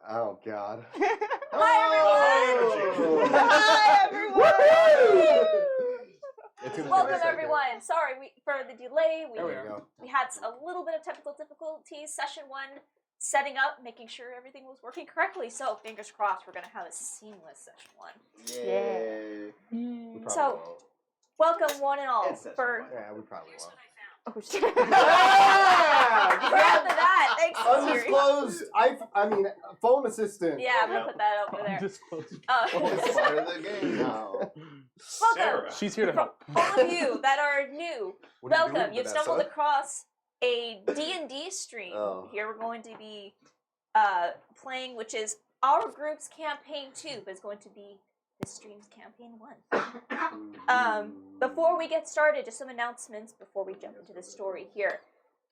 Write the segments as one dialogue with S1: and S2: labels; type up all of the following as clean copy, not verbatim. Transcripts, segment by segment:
S1: Oh, God.
S2: Hi, everyone!
S3: Hi, everyone!
S2: Welcome, everyone. Sorry for the delay. We had a little bit of technical difficulties. Session 1, setting up, making sure everything was working correctly. So, fingers crossed, we're going to have a seamless Session 1.
S1: Yay.
S2: So, welcome, one and all.
S1: Yeah, we probably won't.
S2: Oh, shit. Right after that, thanks, Siri.
S1: Undisclosed, phone assistant.
S2: Yeah, I'm going to put that over there.
S4: Undisclosed.
S1: It's part of the game now.
S2: Welcome.
S4: She's here to help.
S2: All of you that are new, welcome. You've
S1: Vanessa?
S2: stumbled across a D&D stream.
S1: Oh.
S2: Here we're going to be playing, which is our group's campaign 2, but it's going to be this stream's campaign 1. Before we get started, just some announcements before we jump into the story here.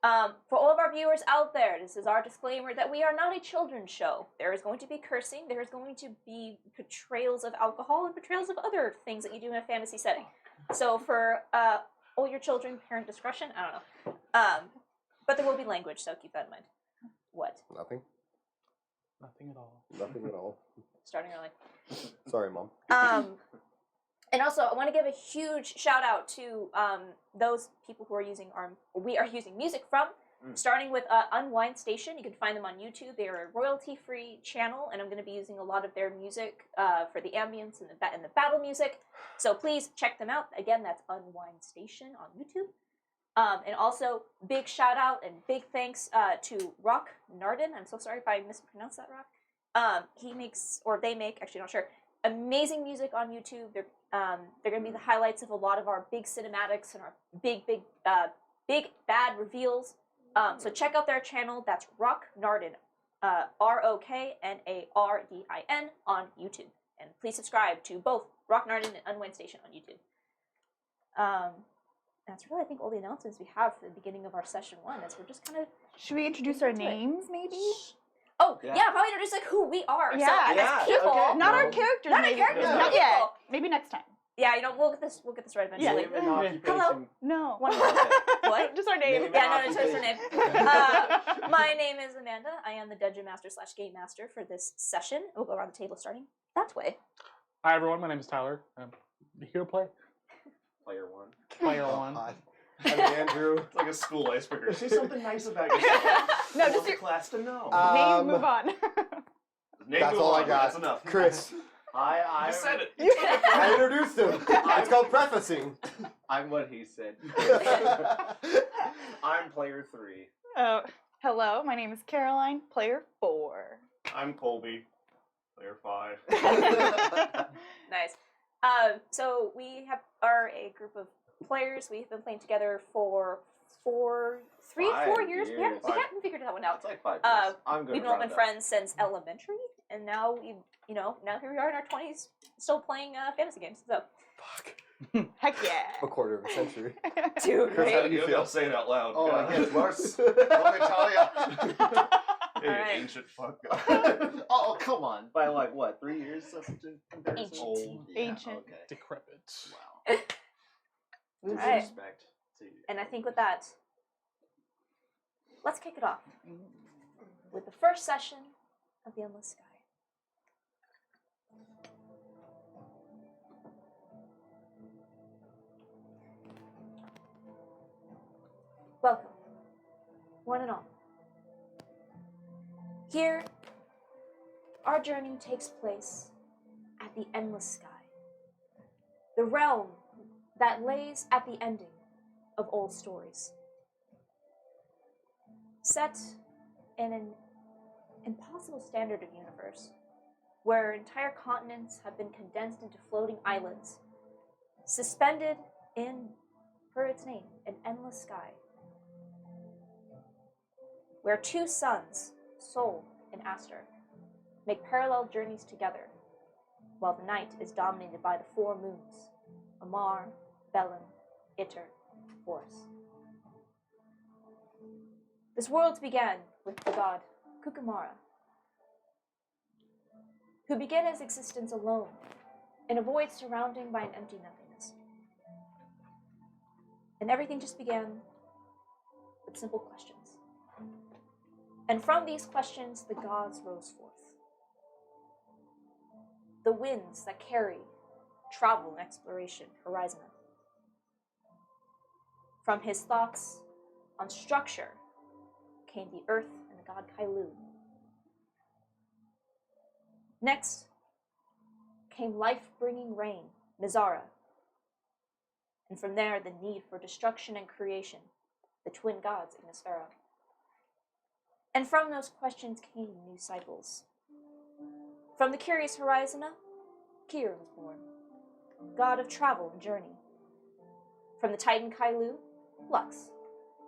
S2: For all of our viewers out there, this is our disclaimer that we are not a children's show. There is going to be cursing, there is going to be portrayals of alcohol, and portrayals of other things that you do in a fantasy setting. So for all your children, parent discretion, I don't know. But there will be language, so keep that in mind. What?
S1: Nothing.
S4: Nothing at all.
S1: Nothing at all.
S2: Starting early.
S1: Sorry, Mom.
S2: And also, I want to give a huge shout out to those people who are using we are using music from, starting with Unwind Station. You can find them on YouTube. They are a royalty-free channel, and I'm going to be using a lot of their music for the ambience and the battle music. So please check them out. Again, that's Unwind Station on YouTube. And also, big shout out and big thanks to Rock Narden. I'm so sorry if I mispronounced that, Rock. They make, actually not sure, amazing music on YouTube. They're going to be the highlights of a lot of our big cinematics and our big bad reveals. So check out their channel. That's Rock Narden, ROKNARDIN on YouTube. And please subscribe to both Rock Narden and Unwind Station on YouTube. That's really, I think, all the announcements we have for the beginning of our session 1. As we're just kind of.
S3: Should we introduce our names, maybe?
S2: Oh, yeah, probably introduce like who we are.
S3: Yeah,
S2: so, as people,
S3: okay. Not our characters.
S2: Not
S3: maybe.
S2: our characters,
S3: Not
S2: people.
S3: yet. Maybe next time.
S2: Yeah, we'll get this right eventually.
S3: Yeah.
S2: Hello.
S3: No.
S2: What?
S3: Just our name.
S2: Yeah, no, just her name. My name is Amanda. I am the Dungeon Master / Game Master for this session. We'll go around the table starting that way.
S4: Hi everyone, my name is Tyler. I'm here to play.
S5: Player 1.
S4: Player 1.
S1: I'm Andrew.
S5: It's like a school icebreaker. Say something nice about yourself.
S3: No,
S5: I
S3: just
S5: want the class to know.
S3: name, move on.
S1: That's all I got.
S5: That's enough.
S1: Chris.
S5: I
S6: said it.
S1: I introduced him. It's called prefacing.
S5: I'm what he said. I'm player 3.
S3: Hello, my name is Caroline, player 4.
S6: I'm Colby, player 5.
S2: Nice. So we are a group of players. We've been playing together for 4 years. We haven't figured that one out.
S5: It's like 5 years.
S2: We've all been friends since elementary, and now now here we are in our 20s, still playing fantasy games. So.
S1: Fuck.
S3: Heck yeah.
S1: A quarter of a century.
S2: Dude,
S1: Chris, how
S2: right?
S1: do you feel?
S6: I'll say it out loud.
S5: Oh,
S6: God.
S5: it gets worse. Let me tell you.
S6: Hey,
S2: Alright.
S6: ancient fuck.
S5: Oh, come on. By like, what, 3 years of comparison?
S2: Ancient.
S6: Old.
S5: Yeah,
S3: Ancient.
S5: Okay.
S4: Decrepit.
S5: Wow.
S2: Alright.
S5: Disrespect to you.
S2: And I think with that, let's kick it off with the first session of the Endless Sky. Welcome, one and all. Here, our journey takes place at the Endless Sky, the realm that lays at the ending of old stories. Set in an impossible standard of universe, where entire continents have been condensed into floating islands, suspended in, per its name, an endless sky, where 2 suns, Sol and Aster, make parallel journeys together, while the night is dominated by the 4 moons, Amar, Belen, Itter, Horus. This world began with the god Kukumara, who began his existence alone in a void surrounded by an empty nothingness. And everything just began with simple questions. And from these questions, the gods rose forth. the winds that carry travel and exploration, Horizon. From his thoughts on structure came the earth and the god Kailu. Next came life-bringing rain, Mizara. And from there, the need for destruction and creation, the twin gods, Ignisfera. And from those questions came new cycles. From the curious Horizona, Kir was born, god of travel and journey. From the Titan Kailu, Lux,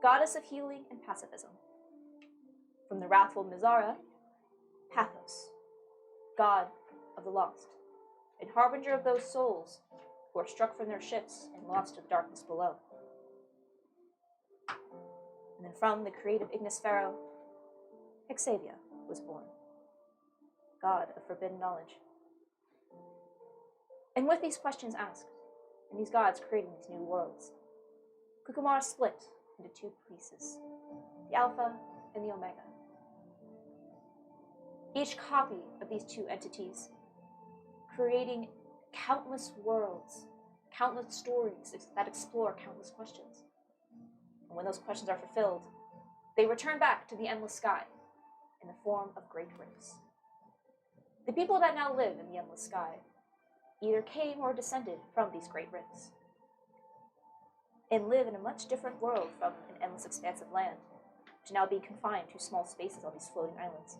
S2: goddess of healing and pacifism. From the wrathful Mizara, Pathos, god of the lost, and harbinger of those souls who are struck from their ships and lost to the darkness below. And then from the creative Ignisfera, Xavia was born, god of forbidden knowledge. And with these questions asked, and these gods creating these new worlds, Kukumara split into two pieces, the Alpha and the Omega. Each copy of these two entities, creating countless worlds, countless stories that explore countless questions. And when those questions are fulfilled, they return back to the endless sky in the form of great rifts. The people that now live in the endless sky either came or descended from these great rifts, and live in a much different world from an endless expanse of land, to now being confined to small spaces on these floating islands.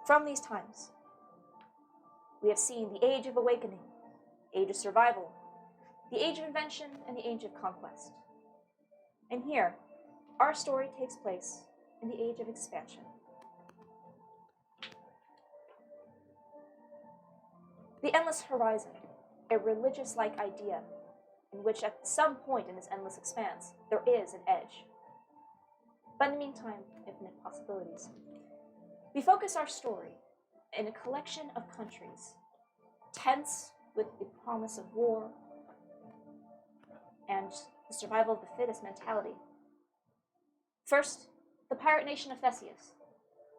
S2: From these times, we have seen the Age of Awakening, Age of Survival, the Age of Invention, and the Age of Conquest. And here, our story takes place in the Age of Expansion. The Endless Horizon, a religious-like idea in which at some point in this endless expanse, there is an edge. But in the meantime, infinite possibilities. We focus our story in a collection of countries, tense with the promise of war and the survival of the fittest mentality. First, the pirate nation of Theseus,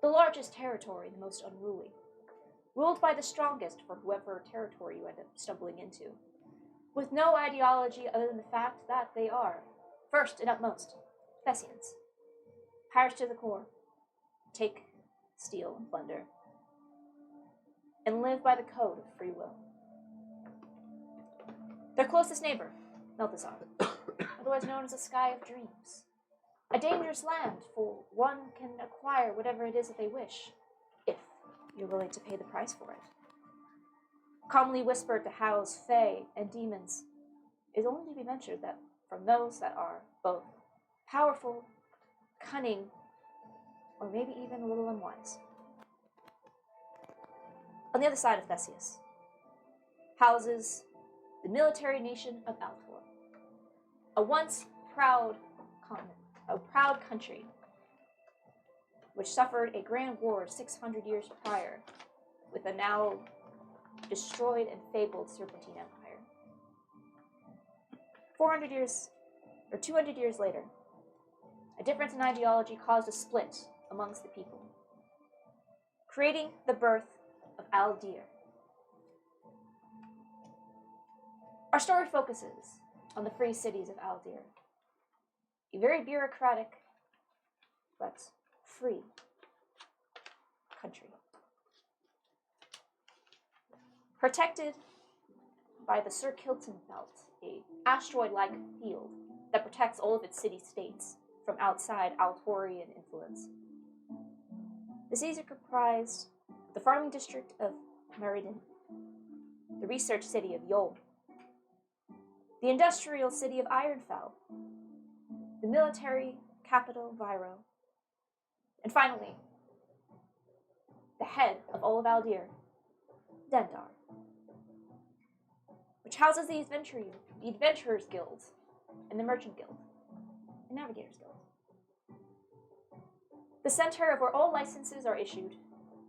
S2: the largest territory, the most unruly, ruled by the strongest for whoever territory you end up stumbling into, with no ideology other than the fact that they are, first and utmost, Thessians, pirates to the core, take, steal, and plunder, and live by the code of free will. Their closest neighbor, Meltazar, otherwise known as the Sky of Dreams, a dangerous land, for one can acquire whatever it is that they wish, if you're willing to pay the price for it. Commonly whispered to house fae and demons, it is only to be ventured that from those that are both powerful, cunning, or maybe even a little unwise. On the other side of Theseus houses the military nation of Altor, a once proud continent, a proud country which suffered a grand war 600 years prior with a now destroyed and fabled Serpentine Empire. 200 years later, a difference in ideology caused a split amongst the people, creating the birth of Aldir. Our story focuses on the free cities of Aldir, a very bureaucratic but free country, protected by the Sir Kilton Belt, a asteroid-like field that protects all of its city-states from outside Altorian influence. The cities are comprised of the farming district of Meriden, the research city of Yol, the industrial city of Ironfell, the military capital Viro, and finally, the head of all of Aldir, Dendar, which houses the Adventurers Guild, and the Merchant Guild, and Navigators Guild. The center of where all licenses are issued,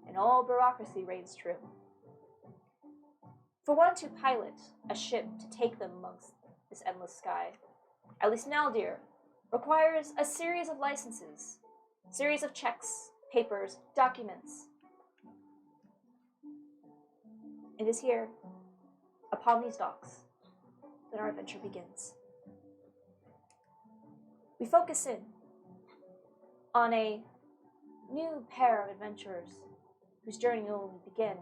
S2: and all bureaucracy reigns true. For one to pilot a ship to take them amongst this endless sky, at least in Aldir, requires a series of licenses, series of checks, papers, documents. It is here, upon these docks, that our adventure begins. We focus in on a new pair of adventurers whose journey only began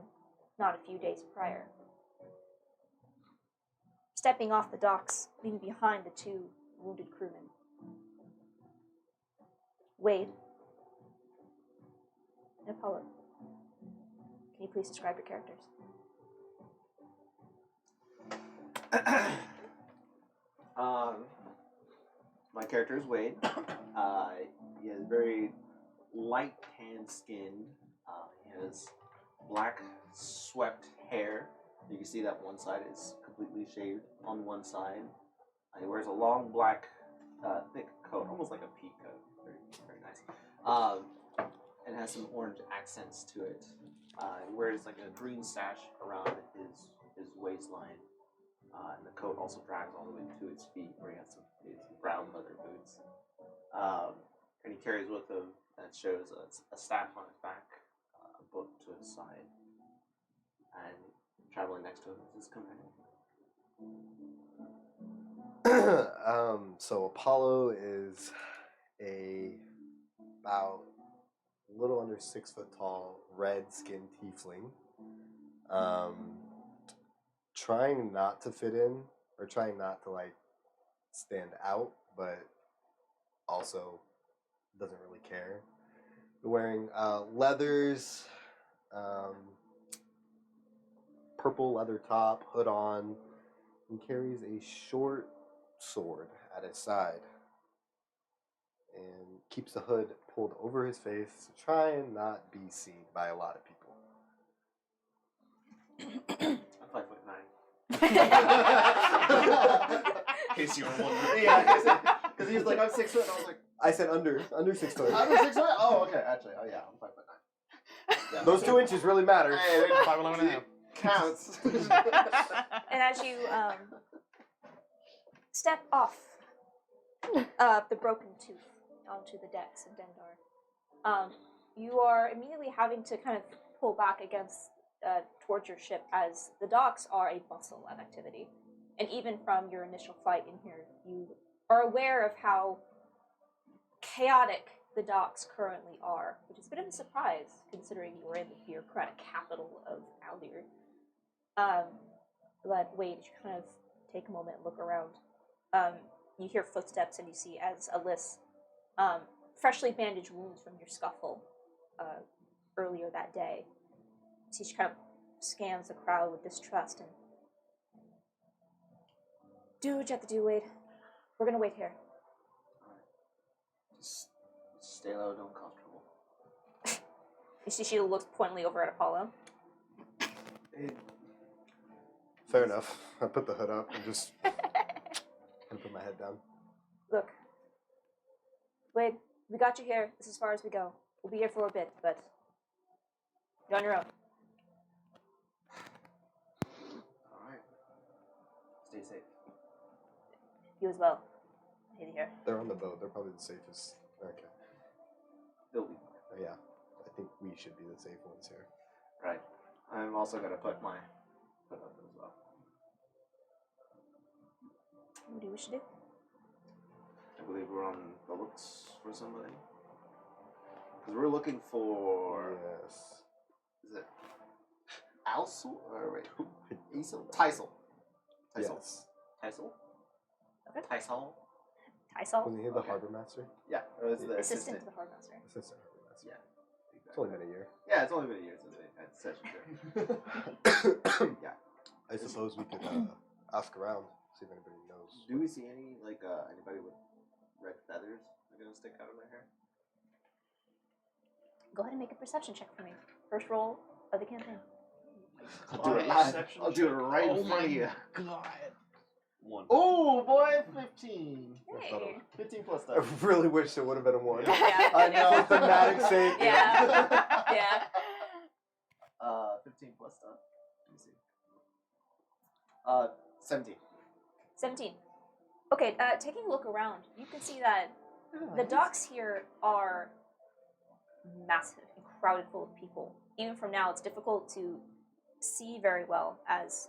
S2: not a few days prior. Stepping off the docks, leaving behind the two wounded crewmen. Wade and Apollo. Can you please describe your characters?
S5: My character is Wade. He is very light tan skinned. He has black swept hair. You can see that one side is completely shaved on one side. He wears a long black thick coat, almost like a pea coat. Very, very nice. And has some orange accents to it. He wears like a green sash around his waistline. And the coat also drags all the way to his feet, where he has some brown leather boots. And he carries with him, that shows a staff on his back, a book to his side. And traveling next to him is his companion.
S1: So Apollo is about a little under 6 foot tall, red-skinned tiefling. Trying not to fit in, or trying not to like stand out, but also doesn't really care. Wearing leathers, purple leather top, hood on, and carries a short sword at his side. And keeps the hood pulled over his face to try and not be seen by a lot of people.
S5: I'm 5'9".
S6: In case you were wondering.
S5: Yeah, because he was like, I'm 6 foot, and I was like,
S1: I said under 6 foot.
S5: I'm 6 foot? Oh, okay, actually, oh yeah, I'm 5'9". Yeah.
S1: Those 2 inches really matter.
S5: Hey,
S4: 5'11 and a half.
S5: counts.
S2: And as you step off the broken tooth onto the decks of Dendar, you are immediately having to kind of pull back against towards your ship, as the docks are a bustle of activity. And even from your initial flight in here, you are aware of how chaotic the docks currently are, which is a bit of a surprise considering you were in the bureaucratic capital of Aldir. But Wade, you kind of take a moment and look around. You hear footsteps and you see as Alyss, freshly bandaged wounds from your scuffle earlier that day. So she kind of scans the crowd with distrust and, do what you have to do, Wade. We're gonna wait here.
S5: Just stay low, don't cause trouble.
S2: You see she looks pointedly over at Apollo.
S1: Fair enough. I put the hood up and just put my head down.
S2: Look, Wade, we got you here. This is as far as we go. We'll be here for a bit, but you're on your own.
S5: Alright. Stay safe.
S2: You as well. Haley here.
S1: They're on the boat. They're probably the safest. Okay.
S5: They'll be
S1: Yeah. I think we should be the safe ones here.
S5: right. I'm also gonna put my hood up as well.
S2: What do you wish to do?
S5: I believe we're on the looks for somebody. Because we're looking for.
S1: Yes.
S5: Is it Alsul? Or wait, who? Isel? Tysel.
S1: Yes.
S5: Tysel?
S2: Okay.
S5: Tysel?
S2: Tysol?
S1: Wasn't he the
S5: Okay.
S1: harbor master?
S5: Yeah, it was the
S2: Assistant
S5: assistant.
S2: to the harbor master.
S1: Assistant harbor master.
S5: Yeah.
S1: It's only been a year.
S5: Yeah, it's only been a year since they had session. Yeah.
S1: I suppose we could ask around, see if anybody knows.
S5: Do we see any, like, anybody with red feathers that are gonna stick out of their hair?
S2: Go ahead and make a perception check for me. First roll of the campaign.
S5: I'll do it
S6: My
S5: live.
S6: perception
S5: I'll do it
S6: check.
S5: right
S4: Oh
S5: in front of
S4: my
S5: you.
S4: God.
S6: 1.
S5: Oh, boy, 15.
S2: Hey.
S5: 15 plus
S1: I
S5: stuff.
S1: really wish it would have been a 1.
S2: Yeah.
S1: I know, for thematic sake.
S2: Yeah. Yeah.
S5: 15 plus stuff. Let me see. 17.
S2: 17. Okay, taking a look around, you can see that The docks here are massive and crowded full of people. Even from now, it's difficult to see very well as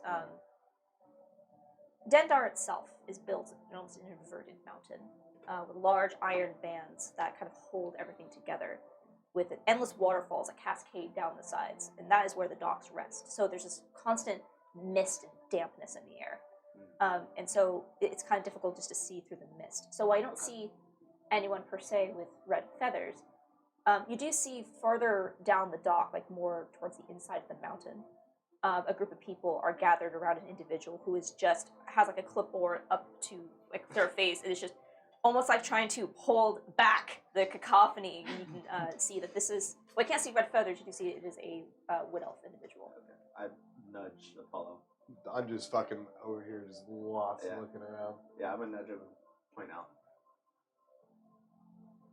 S2: Dendar itself is built in almost an inverted mountain with large iron bands that kind of hold everything together with endless waterfalls that cascade down the sides, and that is where the docks rest. So there's this constant mist and dampness in the air. And so it's kind of difficult just to see through the mist. So I don't see anyone per se with red feathers. You do see further down the dock, like more towards the inside of the mountain, a group of people are gathered around an individual who is just has like a clipboard up to like their face, and it's just almost like trying to hold back the cacophony. You can see that this is. Well, I can't see red feathers. You can see it is a wood elf individual.
S5: Okay. I nudge Apollo.
S1: I'm just fucking over here, just lost
S5: Yeah.
S1: looking around.
S5: Yeah, I'm gonna nudge him. Point out.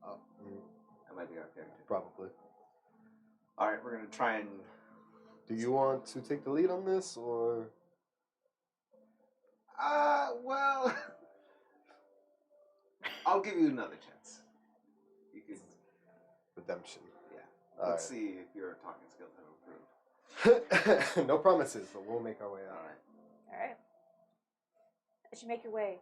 S1: Oh,
S5: That might be our character.
S1: probably.
S5: All right, we're gonna try and.
S1: Do you want to take the lead on this, or
S5: Well, I'll give you another chance. You can.
S1: redemption?
S5: Yeah.
S1: All
S5: Let's
S1: right.
S5: see if your talking skills have improved.
S1: No promises, but we'll make our way
S5: All
S1: out.
S5: right.
S2: All right. As you make your way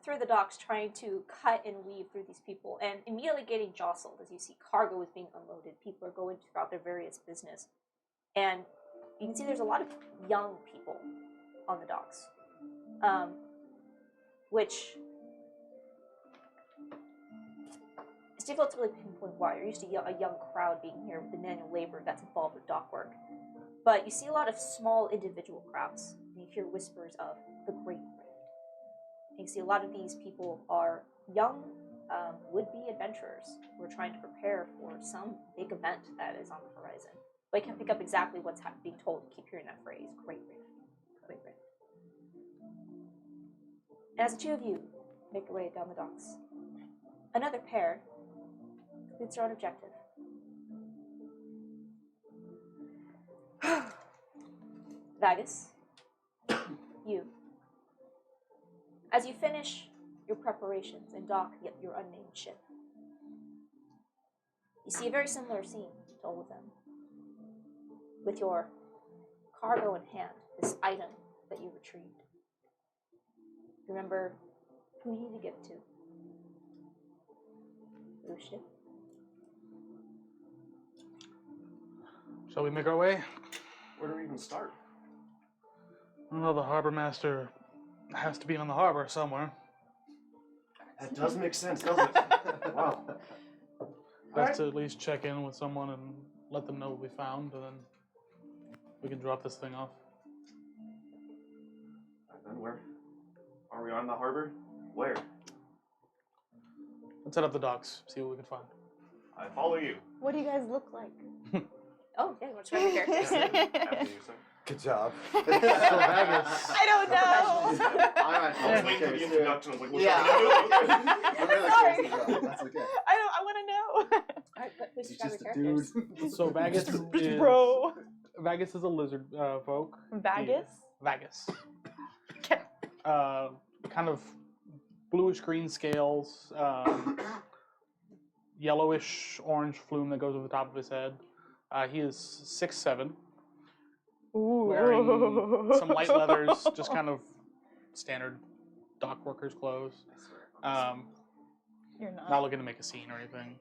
S2: through the docks, trying to cut and weave through these people, and immediately getting jostled as you see cargo is being unloaded. People are going throughout their various business, and you can see there's a lot of young people on the docks, which it's difficult to really pinpoint why. You're used to a young crowd being here with the manual labor that's involved with dock work, but you see a lot of small individual crowds, and you hear whispers of the Great Rift. You see a lot of these people are young, would-be adventurers who are trying to prepare for some big event that is on the horizon. But you can't pick up exactly what's being told. You keep hearing that phrase, Great Rift, Great Rift. And as the two of you make your way down the docks, another pair completes their own objective. Vagus, you. As you finish your preparations and dock your unnamed ship, you see a very similar scene to all of them. With your cargo in hand, this item that you retrieved. Remember who you need to give it to. Your ship.
S4: Shall we make our way?
S6: Where do we even start?
S4: Well, the harbor master has to be on the harbor somewhere.
S6: That does make sense, doesn't it? Wow.
S4: Best to at least check in with someone and let them know what we found, and then we can drop this thing off.
S6: Then where? Are we on the harbor? Where?
S4: Let's head up the docks, see what we can find.
S6: I follow you.
S3: What do you guys look like?
S2: Oh, yeah, you want to describe your characters?
S6: After you, sir.
S1: Good job.
S3: I don't know.
S5: All right.
S6: I was waiting for the introduction. I was like, what's
S5: Yeah.
S3: Sorry.
S1: That's okay.
S3: I want to know.
S2: Alright, please
S1: He's
S2: describe
S1: just
S2: your
S1: a
S2: characters.
S1: dude.
S4: So Vagus is
S3: Bro.
S4: Vagus is a lizard folk.
S3: Vagus?
S4: Vagus.
S3: Okay.
S4: Kind of bluish green scales, yellowish orange flume that goes over the top of his head. He is 6'7",
S3: Ooh.
S4: wearing some light leathers, just kind of standard dock workers' clothes.
S3: You're not.
S4: Not looking to make a scene or anything.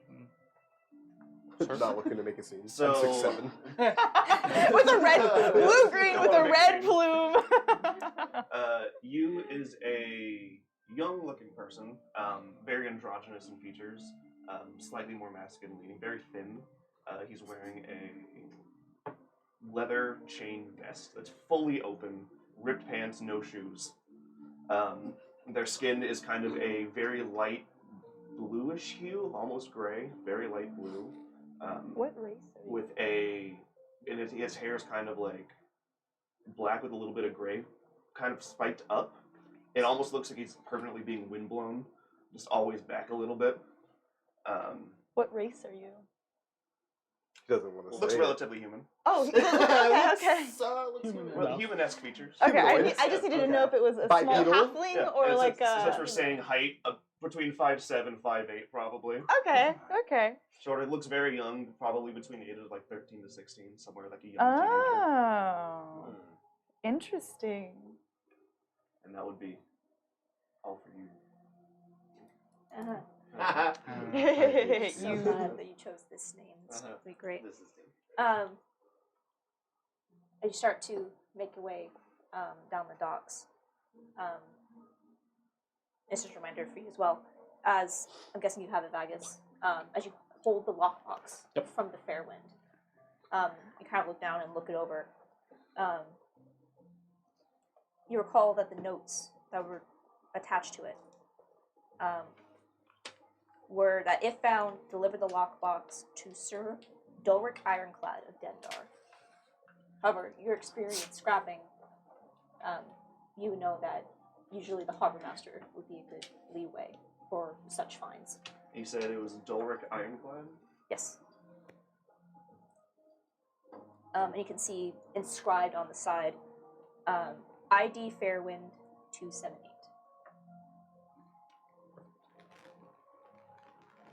S4: Sir?
S1: Not looking to make a scene.
S6: So-
S1: I'm 6'7".
S3: With a red, blue-green with a red plume.
S6: You is a young-looking person, very androgynous in features, slightly more masculine leaning, very thin. He's wearing a leather chain vest that's fully open, ripped pants, no shoes. Their skin is kind of a very light bluish hue, almost gray, very light blue.
S3: What race are you?
S6: With and his hair is kind of like black with a little bit of gray, kind of spiked up. It almost looks like he's permanently being windblown, just always back a little bit.
S3: What race are you?
S1: He doesn't want to say
S6: Looks
S1: it.
S6: relatively human.
S3: Oh, okay.
S4: Human.
S6: Well, human-esque features.
S3: Okay,
S1: Humanoid.
S3: I just needed to know if it was a
S1: Bipedal?
S3: small halfling
S6: Yeah,
S3: or
S6: and
S3: like
S6: since
S3: a.
S6: we're saying height, between 5'7", 5'8", probably.
S3: Okay.
S6: Shorter. Looks very young, probably between the ages of like 13 to 16, somewhere like a young
S3: Oh,
S5: Hmm.
S3: interesting.
S6: teenager. And that would be all for you.
S2: So
S3: You-
S2: glad that you chose this name. It's really great.
S5: This is good.
S2: As you start to make your way down the docks, it's just a reminder for you as well, as I'm guessing you have it, Vagus, as you hold the lockbox from the Fairwind, you kind of look down and look it over. You recall that the notes that were attached to it were that if found, deliver the lockbox to Sir Dulric Ironclad of Dendar. However, your experience scrapping, you know that usually the harbor master would be a good leeway for such finds.
S6: He said it was Dulric Ironclad?
S2: Yes. And you can see inscribed on the side, ID Fairwind 278.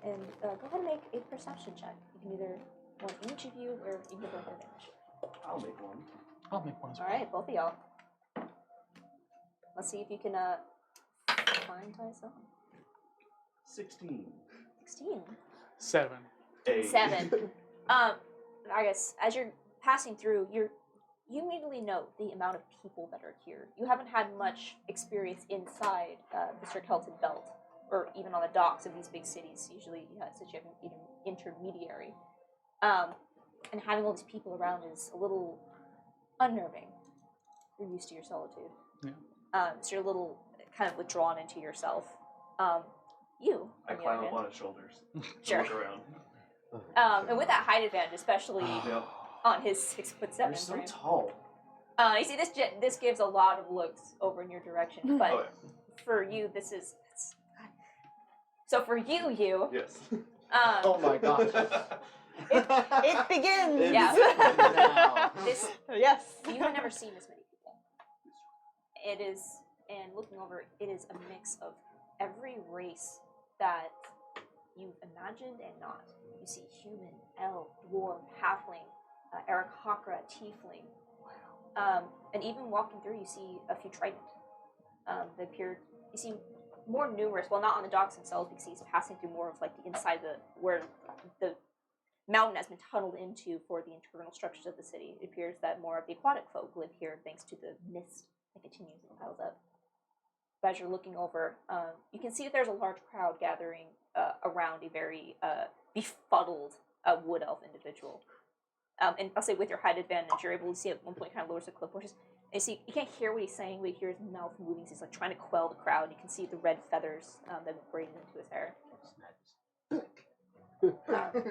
S2: And go ahead and make a perception check. You can either one each of you, or you can give advantage.
S6: I'll make one.
S4: I'll make one as
S2: All
S4: well.
S2: right, both of y'all. Let's see if you can find Tyson.
S6: 16.
S2: 16.
S4: 7.
S6: 8.
S2: 7. I guess as you're passing through, you immediately note the amount of people that are here. You haven't had much experience inside the Sir Kelton Belt, or even on the docks of these big cities. Usually, since you have an intermediary, and having all these people around is a little unnerving. You're used to your solitude.
S4: Yeah.
S2: So you're a little kind of withdrawn into yourself. You,
S6: I
S2: on the
S6: climb
S2: other
S6: up
S2: hand,
S6: on his shoulders.
S2: Sure.
S6: Look around.
S2: And with that height advantage, especially
S6: Yep.
S2: on his 6'7"
S6: You're so
S2: frame.
S6: tall.
S2: You see, this gives a lot of looks over in your direction, but
S6: Oh,
S2: for you, this is. So for you,
S6: yeah. Yes.
S5: Oh my gosh.
S3: It begins.
S2: Yeah.
S5: Now.
S2: this
S3: Yes.
S2: you have never seen this many people. It is, and looking over, it is a mix of every race that you've imagined and not. You see human, elf, dwarf, halfling, Aarakocra, tiefling. And even walking through, you see a few trident. They appear. You see more numerous. Well, not on the docks themselves, because he's passing through more of like the inside where the mountain has been tunneled into for the internal structures of the city. It appears that more of the aquatic folk live here thanks to the mist that continues and piles up. But as you're looking over, you can see that there's a large crowd gathering around a very befuddled wood elf individual. And I'll say with your height advantage, you're able to see at one point kind of lowers the clip bushes. And you see, you can't hear what he's saying, but you hear his mouth moving. So he's like trying to quell the crowd. You can see the red feathers that have been braided into his hair.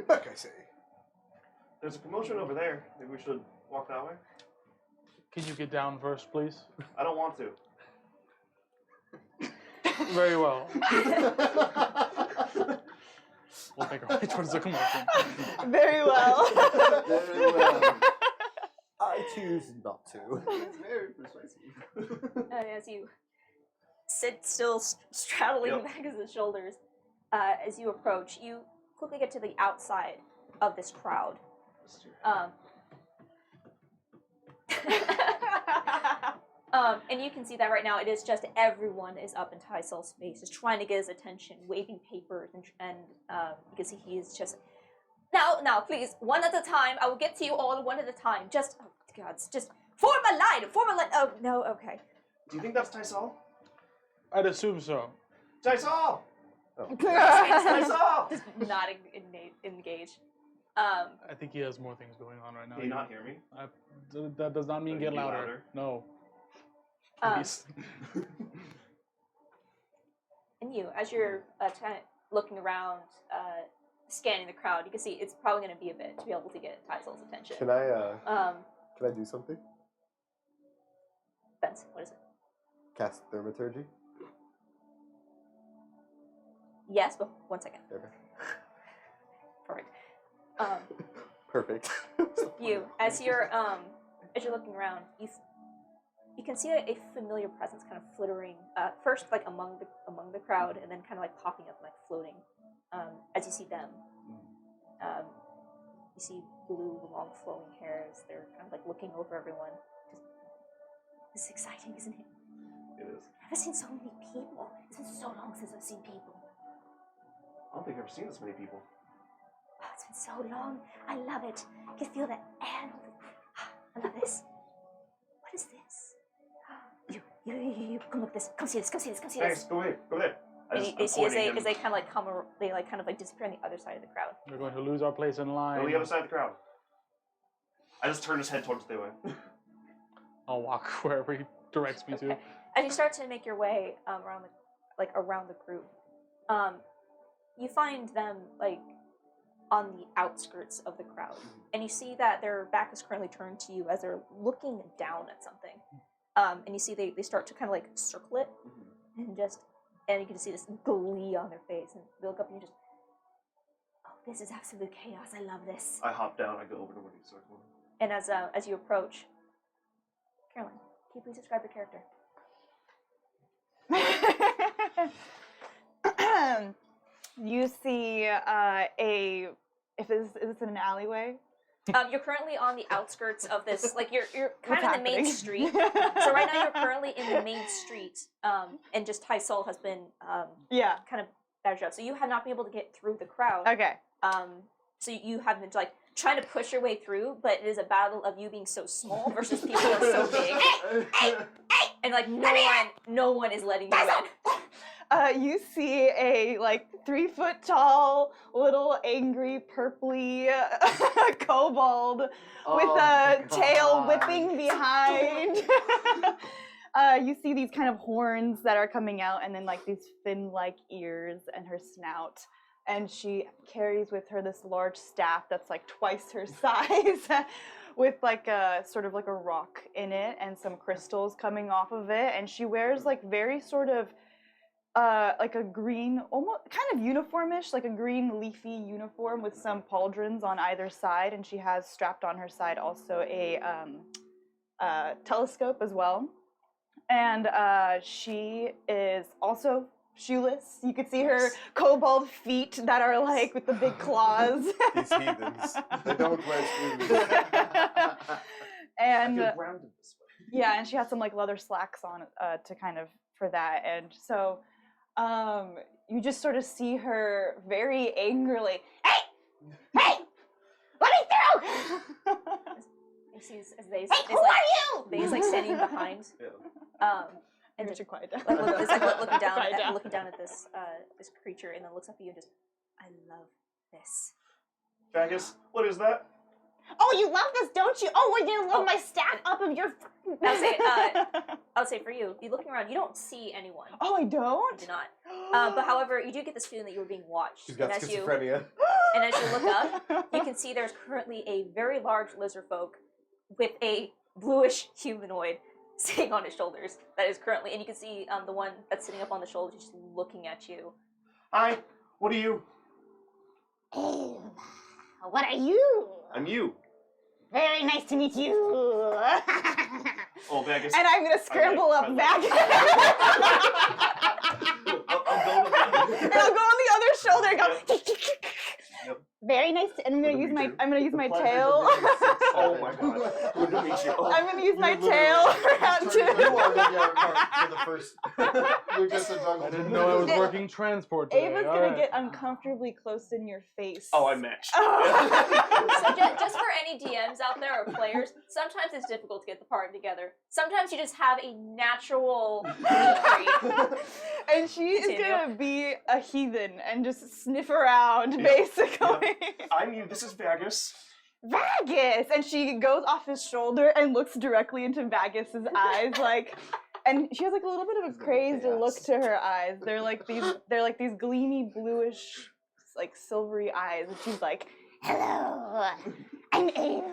S1: Like I say.
S6: There's a commotion over there. Maybe we should walk that way?
S4: Can you get down first, please?
S6: I don't want to.
S4: Very well. We'll make our way towards the commotion.
S3: Very well.
S5: Very well.
S1: I choose not to.
S5: It's very persuasive.
S2: As you sit still, straddling
S6: Yep.
S2: back of his shoulders, as you approach, you quickly get to the outside of this crowd. And you can see that right now it is just everyone is up in Tysel's face, is trying to get his attention, waving papers, and you can see he is just, now, please, one at a time. I will get to you all one at a time. Just, oh God, just form a line. Oh no, okay.
S6: Do you think that's Tysol?
S4: I'd assume so.
S6: Tysol!
S1: Oh.
S6: Tysol!
S2: Just not engage.
S4: I think he has more things going on right now.
S6: Can you not hear me?
S4: That does not mean
S6: Can
S4: get
S6: you be
S4: louder.
S6: louder?
S4: No.
S2: Um,
S4: Please.
S2: And you, as you're kind of looking around, scanning the crowd, you can see it's probably going to be a bit to be able to get Tysel's attention.
S1: Can I do something?
S2: Benz, what is it?
S1: Cast Thaumaturgy?
S2: Yes, but 1 second.
S1: Okay.
S2: Perfect.
S1: Perfect.
S2: You, as you're looking around, you can see a familiar presence kind of flittering, first like among the crowd, and then kind of like popping up, like floating. As you see them, you see blue, long, flowing hairs. They're kind of like looking over everyone. This is exciting, isn't it?
S6: It is.
S2: I've never seen so many people. It's been so long since I've seen people.
S6: I don't think I've ever seen this many people.
S2: Oh, it's been so long. I love it. I can feel the air. I love this. What is this? You, come look at this. Come see this.
S6: Thanks. Go ahead. Go there.
S2: And you see as they kind of like kind of like disappear on the other side of the crowd.
S4: We're going to lose our place in line.
S6: Go to the other side of the crowd. I just turn his head towards the way.
S4: I'll walk wherever he directs me to.
S2: As you start to make your way around the group, you find them like on the outskirts of the crowd, and you see that their back is currently turned to you as they're looking down at something. And you see they start to kind of like circle it, and you can see this glee on their face, and they look up and you just, oh, this is absolute chaos. I love this.
S6: I hop down. I go over to where he's circling.
S2: And as you approach, Caroline, can you please describe your character?
S3: You see is this in an alleyway?
S2: You're currently on the outskirts of this, like you're kind
S3: What's
S2: of in the main
S3: happening?
S2: street. So right now you're currently in the main street, and just Tysol has been
S3: Yeah.
S2: kind of badged up. So you have not been able to get through the crowd.
S3: Okay.
S2: So you have been like trying to push your way through, but it is a battle of you being so small versus people who are so big. And like no one is letting you in.
S3: You see a like 3 foot tall, little angry, purpley kobold with a tail whipping behind. You see these kind of horns that are coming out, and then like these fin-like ears and her snout. And she carries with her this large staff that's like twice her size, with like a sort of like a rock in it and some crystals coming off of it. And she wears like very sort of like a green, almost kind of uniformish, like a green leafy uniform with some pauldrons on either side. And she has strapped on her side also a telescope as well. And she is also shoeless. You could see her kobold feet that are like with the big claws.
S1: These heathens. They don't wear shoes.
S3: And
S6: I feel grounded this way.
S3: yeah, and she has some like leather slacks on to kind of for that. And so you just sort of see her very angrily, hey, let me through.
S2: You see as they
S3: Who are you?
S2: They's like standing behind.
S6: Yeah.
S2: And
S3: You
S2: just
S3: should quiet down.
S2: it's like looking down
S3: Quiet down.
S2: looking down at this this creature, and then looks up at you and just, I love this.
S6: Vagus, what is that?
S3: Oh, you love this, don't you? Oh, well, you love my staff up of your.
S2: I'll say for you, you looking around, you don't see anyone.
S3: Oh, I
S2: You
S3: don't.
S2: do not. But however, you do get this feeling that you were being watched.
S1: She's got
S2: and as
S1: schizophrenia.
S2: and as you look up, you can see there's currently a very large lizard folk with a bluish humanoid sitting on his shoulders. That is currently, and you can see the one that's sitting up on the shoulders just looking at you.
S6: Hi. What are you?
S3: What are you?
S6: I'm you.
S3: Very nice to meet you.
S6: Oh, Vagus.
S3: And I'm gonna scramble up back.
S6: I'll go to the...
S3: And I'll go on the other shoulder and go.
S6: Yep.
S3: Very nice. And I'm gonna
S6: What do
S3: use
S6: we
S3: my
S6: do?
S3: tail.
S6: Oh my god. Good to meet you. Oh.
S3: I'm gonna use my
S1: You're
S3: tail around
S1: You
S3: to.
S1: are looking at Mark for the first. You're just a jungle.
S4: I didn't know I was working transport today.
S3: Ava's
S4: All
S3: gonna
S4: right.
S3: get uncomfortably close in your face.
S6: Oh, I matched.
S2: So just for any DMs out there or players, sometimes it's difficult to get the party together. Sometimes you just have a natural chemistry.
S3: And she is
S2: Continue.
S3: gonna be a heathen and just sniff around,
S6: Yeah.
S3: basically.
S6: I'm you. This is Vagus.
S3: Vagus! And she goes off his shoulder and looks directly into Vagus's eyes, like, and she has like a little bit of a crazed look to her eyes. They're like these gleamy bluish, like silvery eyes, and she's like, "Hello, I'm Ava.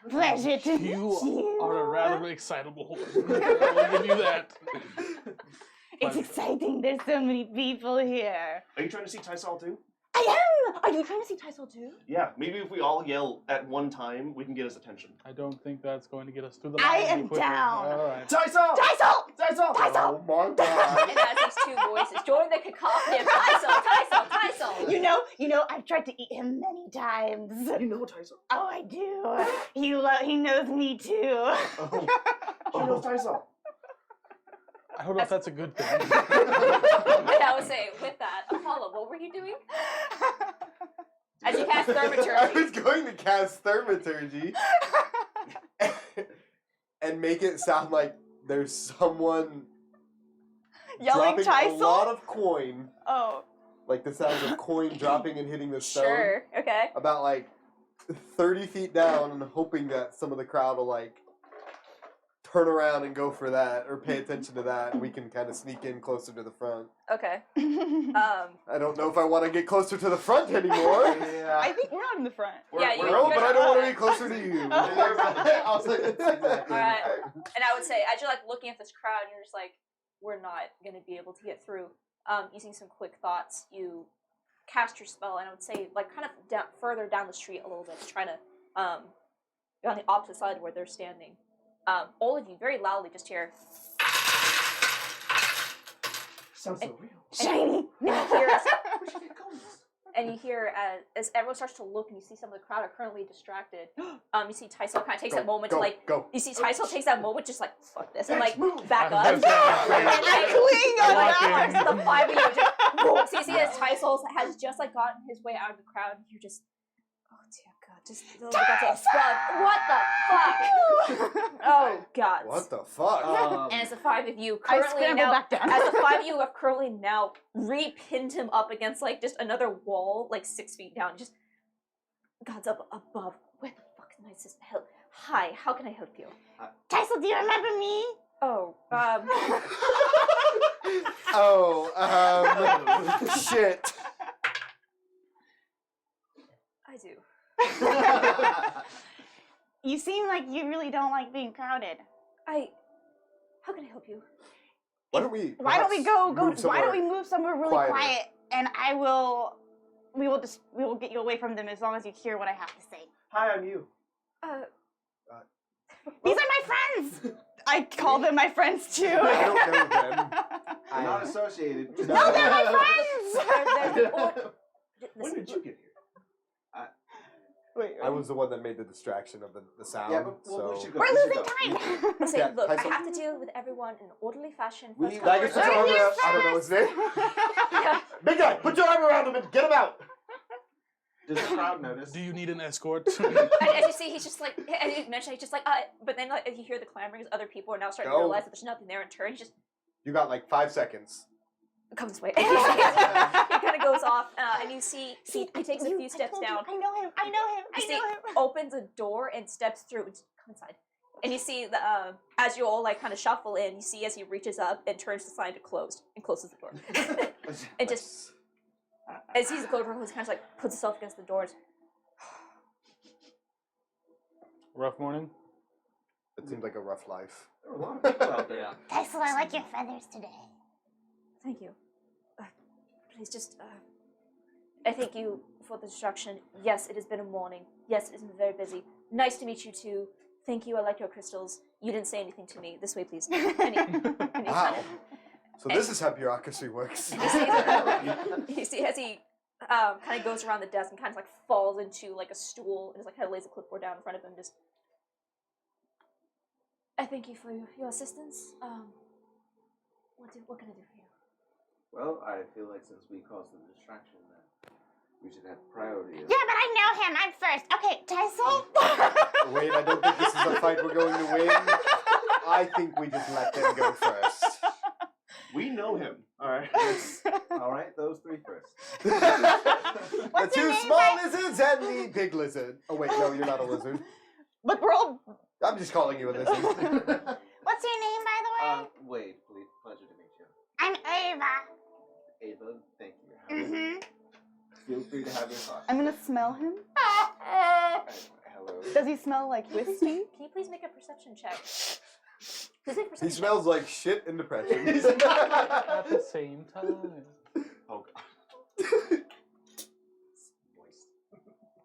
S3: Pleasure to meet
S4: You
S3: you."
S4: are a rather excitable woman. I will give you that.
S3: It's exciting. There's so many people here.
S6: Are you trying to see Tysol too?
S3: I am! Are you trying to see Tysol too?
S6: Yeah, maybe if we all yell at one time, we can get his attention.
S4: I don't think that's going to get us through the
S3: I
S4: line any
S3: am
S4: quicker.
S3: down.
S4: All right.
S5: Tysol!
S3: Tysol!
S5: Tysol!
S3: Tysol!
S1: Oh my god.
S2: And as these two voices join the cacophony of Tysol.
S3: You know, I've tried to eat him many times.
S5: You know Tysol?
S3: Oh, I do. He knows me too.
S5: Oh. She knows Tysol.
S4: I don't know if that's a good thing.
S2: And I would say, with that, Apollo, what were you doing? As you cast
S1: I
S2: Thaumaturgy.
S1: was going to cast Thaumaturgy and make it sound like there's someone
S3: Yelling
S1: dropping a lot
S3: Tysol?
S1: of coin,
S3: Oh.
S1: like the sounds of coin dropping and hitting the stone.
S2: Sure, okay.
S1: About like 30 feet down, and hoping that some of the crowd will like turn around and go for that or pay attention to that, and we can kind of sneak in closer to the front.
S2: Okay.
S1: I don't know if I want to get closer to the front anymore.
S5: Yeah.
S3: I think we're not in the front.
S2: Yeah, you-
S1: No, but I don't want to
S2: Okay.
S1: be closer to you.
S5: I'll say that's exactly
S2: Alright.
S5: right.
S2: And I would say, as you're like looking at this crowd, you're just like, we're not going to be able to get through. Using some quick thoughts, you cast your spell, and I would say, like, kind of further down the street a little bit, trying to, on the opposite side where they're standing. All of you very loudly just hear,
S5: Sounds so real.
S3: Shiny!
S2: and you hear as everyone starts to look, and you see some of the crowd are currently distracted. You see Tysol kind of takes that moment to like.
S1: Go.
S2: You see Tysol takes that moment, just like fuck this, and like
S5: Move.
S2: back up.
S4: I
S2: And,
S3: I cling on
S2: like,
S3: that.
S2: the five of you just. Boom. So you see as Tysol has just like gotten his way out of the crowd, and you're just. Oh dear God! Just look at that spell. What the fuck? Oh God!
S1: What the fuck?
S2: And as the five of you
S3: I
S2: currently
S3: scramble
S2: now,
S3: back down.
S2: as the five of you have currently now re-pinned him up against like just another wall, like 6 feet down. Just God's up above. Where the fuck is my sister? Help! Hi, how can I help you?
S3: Tysol, do you remember me?
S2: Oh,
S1: Shit.
S2: I do.
S3: You seem like you really don't like being crowded.
S2: How can I help you?
S1: Why don't we?
S3: Why don't we go?
S1: move
S3: Why don't we
S1: somewhere
S3: move somewhere really
S1: quieter?
S3: quiet? And we will get you away from them as long as you hear what I have to say.
S5: Hi, I'm you.
S3: These are my friends. I call them my friends too.
S1: I don't know them.
S5: I'm not associated.
S3: No, they're my friends.
S5: When did you get here?
S3: Wait,
S1: I was the one that made the distraction of the sound.
S5: Yeah, but
S1: so.
S5: we should go.
S3: we're
S5: we should
S3: losing
S5: go.
S3: time.
S2: I'll say,
S1: Yeah,
S2: look, I
S1: Tysol.
S2: have to deal with everyone in an orderly fashion.
S5: We
S2: First
S5: need
S2: come,
S1: Dagger,
S2: first
S1: put your
S2: served.
S1: arm around. I don't know his name.
S2: Yeah.
S1: Big guy, put your arm around him and get him out.
S5: Does the crowd notice?
S4: Do you need an escort?
S2: And as you see, he's just like, as you mentioned, he's just like, but then like, as you hear the clamoring, other people are now starting to
S1: Go.
S2: realize that there's nothing there in turn. He just
S1: You got like 5 seconds.
S2: come this way. He kind of goes off, and you see he takes a few steps down.
S3: I know him. I know him.
S2: You
S3: I
S2: see,
S3: know him.
S2: opens a door and steps through. And just come inside. And you see the as you all like kind of shuffle in, you see as he reaches up and turns the sign to closed and closes the door. And just as he's closed, he kind of like puts himself against the doors.
S4: Rough morning.
S1: It seemed like a rough life.
S5: There were a lot of people out there.
S3: Tysol, I like your feathers today.
S2: Thank you. Please just. I thank you for the distraction. Yes, it has been a morning. Yes, it has been very busy. Nice to meet you too. Thank you. I like your crystals. You didn't say anything to me. This way, please. And he
S1: Wow. So this is how bureaucracy works.
S2: you see as he kind of goes around the desk and kind of like falls into like a stool and just like kind of lays a clipboard down in front of him. Just. I thank you for your assistance. What can I do for you?
S5: Well, I feel like since we caused the distraction, that we should have priority.
S3: Yeah, but I know him. I'm first. Okay, Tysol.
S1: Wait, I don't think this is a fight we're going to win. I think we just let them go first.
S6: We know him. All right.
S5: All right, those three first.
S1: The
S3: What's your
S1: two
S3: name,
S1: small
S3: by-
S1: lizards and the big lizard. Oh wait, no, you're not a lizard.
S3: But we're all.
S1: I'm just calling you a lizard.
S3: What's your name, by the way?
S5: Wade, please, pleasure to meet you.
S3: I'm Ava.
S5: Ava, thank you.
S3: Mm-hmm.
S5: Feel free to have your thoughts.
S3: I'm gonna smell him.
S5: Hello.
S3: Does he smell like whiskey?
S2: Can you please make a perception check? Please make a
S1: He
S2: perception
S1: smells like shit and depression.
S4: At the same time.
S6: Oh God.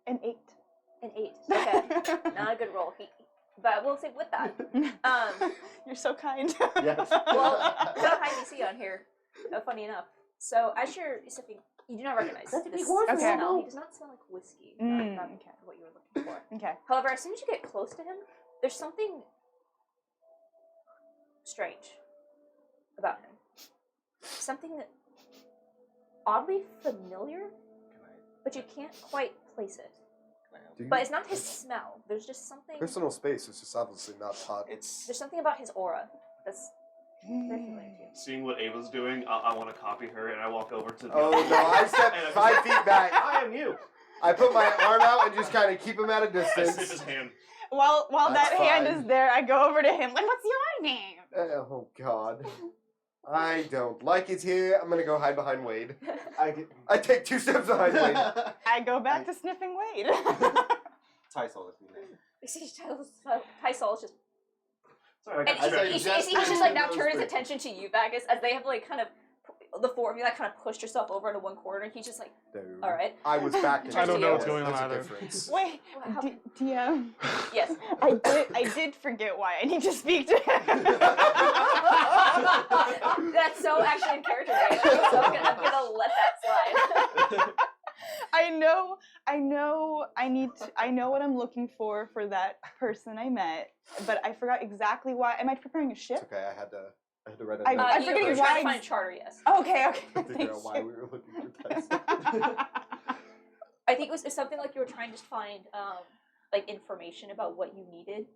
S3: An 8.
S2: An 8. Okay. Not a good roll. But we'll say with that.
S3: You're so kind.
S1: Yes.
S2: Well, we don't have DC on here. Funny enough. So as you're sipping, you do not recognize
S1: That's
S2: this
S1: horrible.
S2: smell. He does not smell like whiskey. Not
S3: Okay.
S2: what you were looking for.
S3: Okay.
S2: However, as soon as you get close to him, there's something strange about him. Something that oddly familiar, but you can't quite place it.
S1: Do you-
S2: But it's not his smell. There's just something.
S1: Personal space is just obviously not taught.
S2: There's something about his aura that's very familiar to you.
S6: Seeing what Ava's doing, I want to copy her, and I walk over to the
S1: Oh
S6: other
S1: no, I step
S6: and
S1: 5 feet back.
S6: I am you.
S1: I put my arm out and just kind of keep him at a
S6: I sniff
S1: distance.
S6: his hand.
S3: While
S1: That's
S3: that hand
S1: fine.
S3: is there, I go over to him. Like, what's your name?
S1: Oh god. I don't like it here. I'm gonna go hide behind Wade. I take 2 steps behind Wade.
S3: I go back to sniffing Wade.
S5: Tysol is me.
S2: You see, Tysol is just.
S6: Sorry, I
S2: And
S6: got
S2: you
S6: distracted.
S2: see, he's just like now turns his attention to you, Bagus, as they have like kind of the four of you like kind of pushed yourself over into one corner. He's just like,
S1: Dude.
S2: all right,
S1: I was back in
S2: I don't know what's
S4: going on
S1: There's a
S4: either.
S1: difference.
S3: Wait,
S2: Well, how-
S3: DM.
S2: yes.
S3: I did forget why I need to speak to him.
S2: That's so actually in character, right? So I'm gonna let that slide.
S3: I know what I'm looking for that person I met, but I forgot exactly why. Am I preparing a
S1: It's
S3: ship?
S1: okay, I had to write a
S3: I-
S1: note.
S3: I'm
S2: You're
S3: forgetting
S2: trying
S3: why-
S2: to find a charter, yes.
S3: Okay,
S1: to figure
S3: thank
S1: out why
S3: you.
S1: we were looking for Tyson.
S2: I think it was something like you were trying to find like information about what you needed.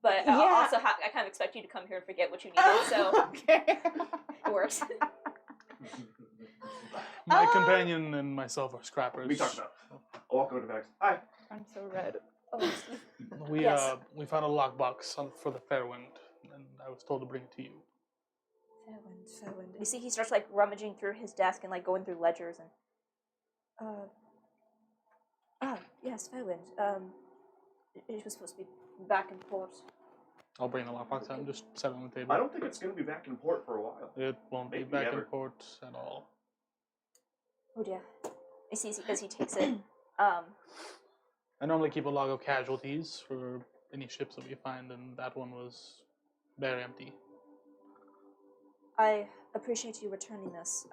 S2: But
S3: Yeah.
S2: also, I kind of expect you to come here and forget what you needed, so
S3: Okay.
S2: it works.
S4: My companion and myself are scrappers.
S6: We talked about. I'll walk over to Vax. Hi.
S3: I'm so red.
S2: Oh,
S4: We
S2: Yes.
S4: we found a lockbox for the Fairwind, and I was told to bring it to you.
S2: Fairwind. You see, he starts like rummaging through his desk and like going through ledgers and. Yes, Fairwind. It was supposed to be back in port.
S4: I'll bring the lockbox out and just set it on the table.
S6: I don't think it's going to be back in port for a while.
S4: It won't be
S6: Maybe
S4: back in
S6: ever.
S4: port at all.
S2: Oh dear. You see, as he takes it.
S4: I normally keep a log of casualties for any ships that we find, and that one was very empty.
S2: I appreciate you returning this.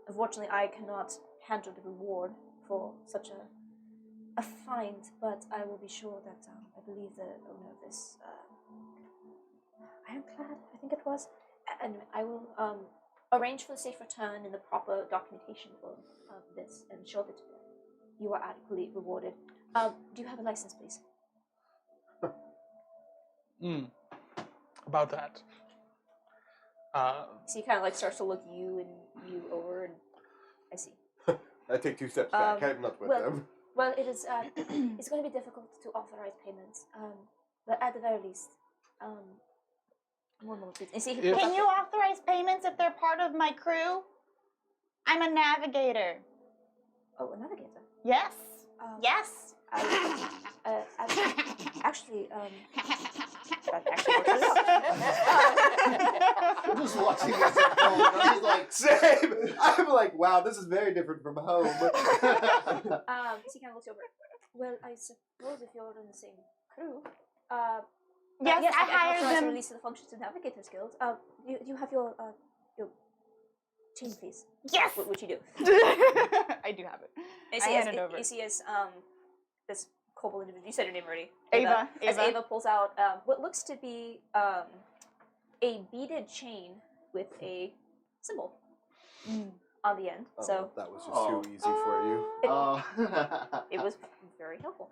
S2: Unfortunately, I cannot handle the reward for such a find, but I will be sure that I believe the owner of this ironclad, I think it was, and I will arrange for the safe return and the proper documentation of this, and ensure that you are adequately rewarded. Do you have a license, please?
S4: About that.
S2: So he kind of like starts to look you over, and I see.
S1: I take 2 steps back. I'm not with them.
S2: Well, it is. It's going to be difficult to authorize payments. But at the very least, one moment, please. And see, he pulls
S4: If-
S2: out
S3: Can you authorize payments if they're part of my crew? I'm a navigator.
S2: Oh, a navigator.
S3: Yes.
S2: Actually,
S3: Yes.
S2: that actually works really well.
S5: I'm just watching this unfold. I'm just like,
S1: Same! I'm like, wow, this is very different from home.
S2: So he kind of looks over. Well, I suppose if you're in the same crew.
S3: Yes, I
S2: can
S3: hired
S2: authorize
S3: them.
S2: Release of the functions of Navigators Guild. You have your chain, please.
S3: Yes.
S2: Which you do.
S3: I do have it.
S2: And
S3: I hand it over.
S2: You see as this kobold individual. You said her name already.
S3: Ava.
S2: As Ava pulls out what looks to be a beaded chain with a symbol on the end.
S1: Oh,
S2: So
S1: that was just too easy for you.
S2: it was very helpful.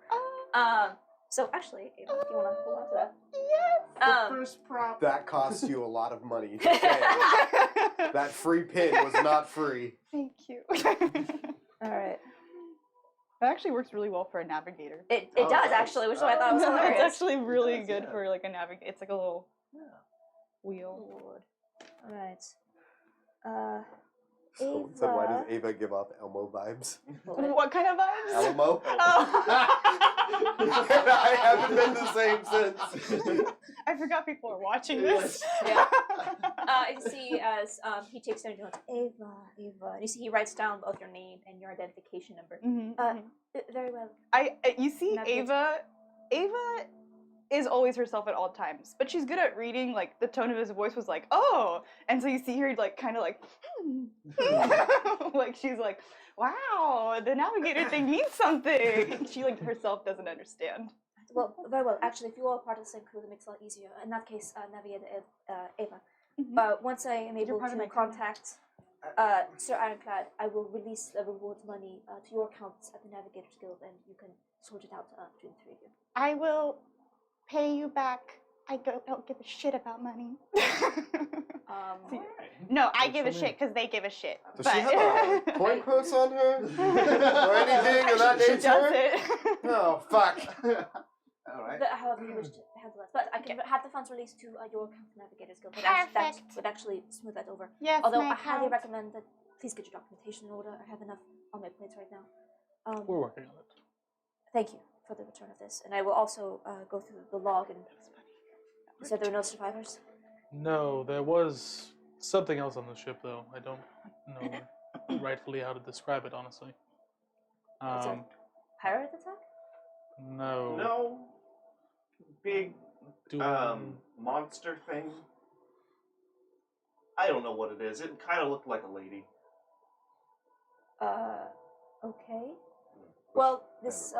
S2: So actually, Ava, if you want to hold on to that.
S3: Yes.
S6: First prop.
S1: That cost you a lot of money. To pay. That free pin was not free.
S3: Thank you.
S2: All right.
S3: That actually works really well for a navigator.
S2: It
S5: Oh,
S2: does
S5: nice.
S2: actually, which is why I thought it was
S3: It's
S2: hilarious.
S3: actually really
S5: does,
S3: good
S5: yeah.
S3: for like a navigator. It's like a little wheel.
S2: Lord. All right.
S1: Someone said, why does Ava give off Elmo vibes?
S3: What kind of vibes?
S1: Elmo?
S3: Oh.
S1: I haven't been the same since.
S3: I forgot people are watching this.
S2: Yeah. you see as he takes down notes, Ava, and you see he writes down both your name and your identification number. Very well.
S3: You see
S2: Navigate.
S3: Ava is always herself at all times, but she's good at reading. Like the tone of his voice was like, oh, and so you see her like kind of like, like she's like, wow, the navigator thing means something. She like herself doesn't understand.
S2: Well, very well. Actually, if you all are part of the same crew, that makes it a lot easier. In that case, Navigator Ava. Once I am able
S3: part of
S2: to
S3: my crew.
S2: contact Sir Ironclad, I will release the reward money to your accounts at the Navigators Guild, and you can sort it out between the three of you.
S3: I will pay you back. I don't give a shit about money. No, I give a shit because they give a shit.
S1: Does she have a coin purse on her? Or anything of that
S3: She
S1: nature?
S3: does it.
S1: Oh, fuck.
S5: Alright.
S2: However you wish to handle that. But I can have the funds released to your account at Navigators Guild. That would actually smooth that over.
S3: Yes,
S2: Although
S3: my
S2: I highly
S3: account.
S2: recommend that please get your documentation in order. I have enough on my plates right now.
S4: We're working on it.
S2: Thank you for the return of this. And I will also go through the log and... You said there were no survivors?
S4: No, there was something else on the ship, though. I don't know rightfully how to describe it, honestly.
S2: It's a pirate attack?
S4: No.
S6: No. Big monster thing. I don't know what it is. It kind of looked like a lady.
S2: Okay. Well, this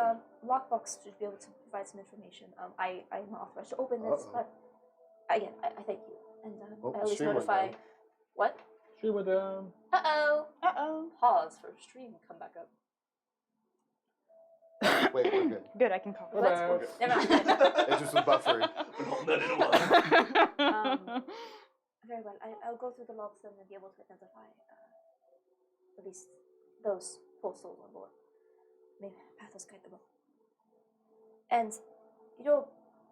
S2: lockbox should be able to provide some information. I am not authorized to open this, but again, I thank you. And I always
S1: stream went
S2: notify...
S1: down.
S2: What?
S4: She would,
S2: Uh-oh. Pause for stream, come back up.
S1: Wait, we're good.
S3: Good, I can call.
S4: We're
S2: What?
S4: back.
S2: Never mind.
S1: It just was buffering.
S2: Very well. I'll go through the logs then and be able to identify at least those 4 souls on board. Maybe path was guidable. And your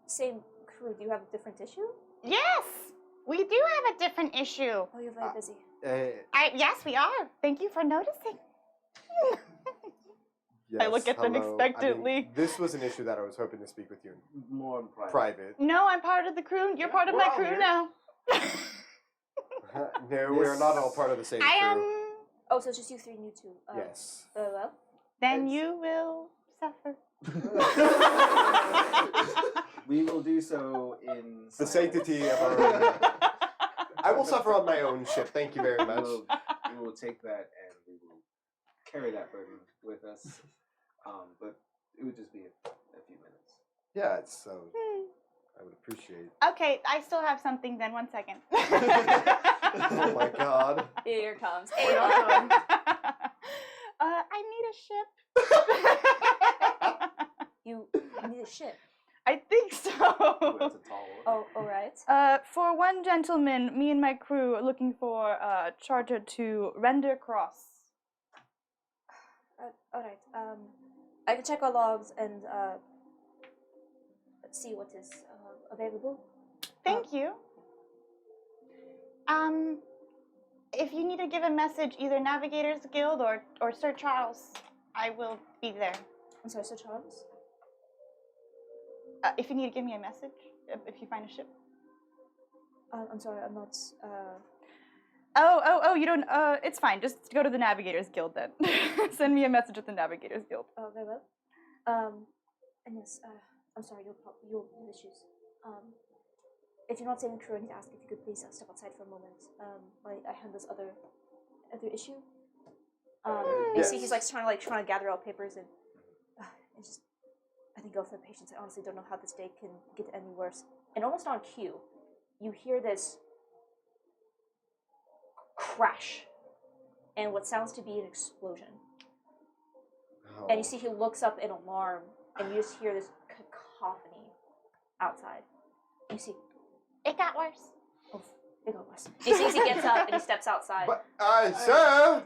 S2: same crew, do you have a different issue?
S3: Yes, we do have a different issue.
S2: Oh, you're very busy.
S3: Yes, we are. Thank you for noticing.
S1: Yes,
S3: I look at them
S1: hello.
S3: expectantly.
S1: I mean, this was an issue that I was hoping to speak with you in
S5: More in private.
S3: No, I'm part of the crew. You're part of
S6: we're
S3: my
S6: all
S3: crew
S6: here.
S3: now.
S1: No, we are not all part of the same crew.
S3: I am.
S2: Oh, so it's just you 3 and you 2.
S1: Yes.
S2: Very well.
S3: Then you will suffer.
S5: We will do so in
S1: The
S5: silence.
S1: sanctity of our own. I will suffer on my own ship. Thank you very much.
S5: We will take that and we will carry that burden with us. But it would just be a few minutes.
S1: Yeah, it's so. I would appreciate.
S3: Okay, I still have something then. 1 second.
S1: Oh my god.
S2: Here comes
S3: I need a ship.
S2: You need a ship.
S3: I think so.
S5: It's a tall order.
S2: Oh, alright.
S3: For one gentleman, me and my crew are looking for a charter to Render Cross.
S2: Alright. I can check our logs and see what is available.
S3: Thank you. If you need to give a message, either Navigators Guild or Sir Charles, I will be there.
S2: I'm sorry, Sir Charles?
S3: If you need to give me a message, if you find a ship.
S2: I'm sorry, I'm not...
S3: Oh, you don't, it's fine. Just go to the Navigators Guild then. Send me a message at the Navigators Guild.
S2: Oh, very well. And yes, I'm sorry, you'll have issues. If you're not saying crew, I need to ask if you could please step outside for a moment. I have this other issue. You see he's trying to gather all papers and just, I think go for the patience. I honestly don't know how this day can get any worse. And almost on cue, you hear this crash and what sounds to be an explosion.
S1: Oh.
S2: And you see he looks up in alarm, and you just hear this cacophony outside. You see,
S3: It got worse.
S2: oh, it got worse. You see, he gets up and he steps outside.
S1: But sir.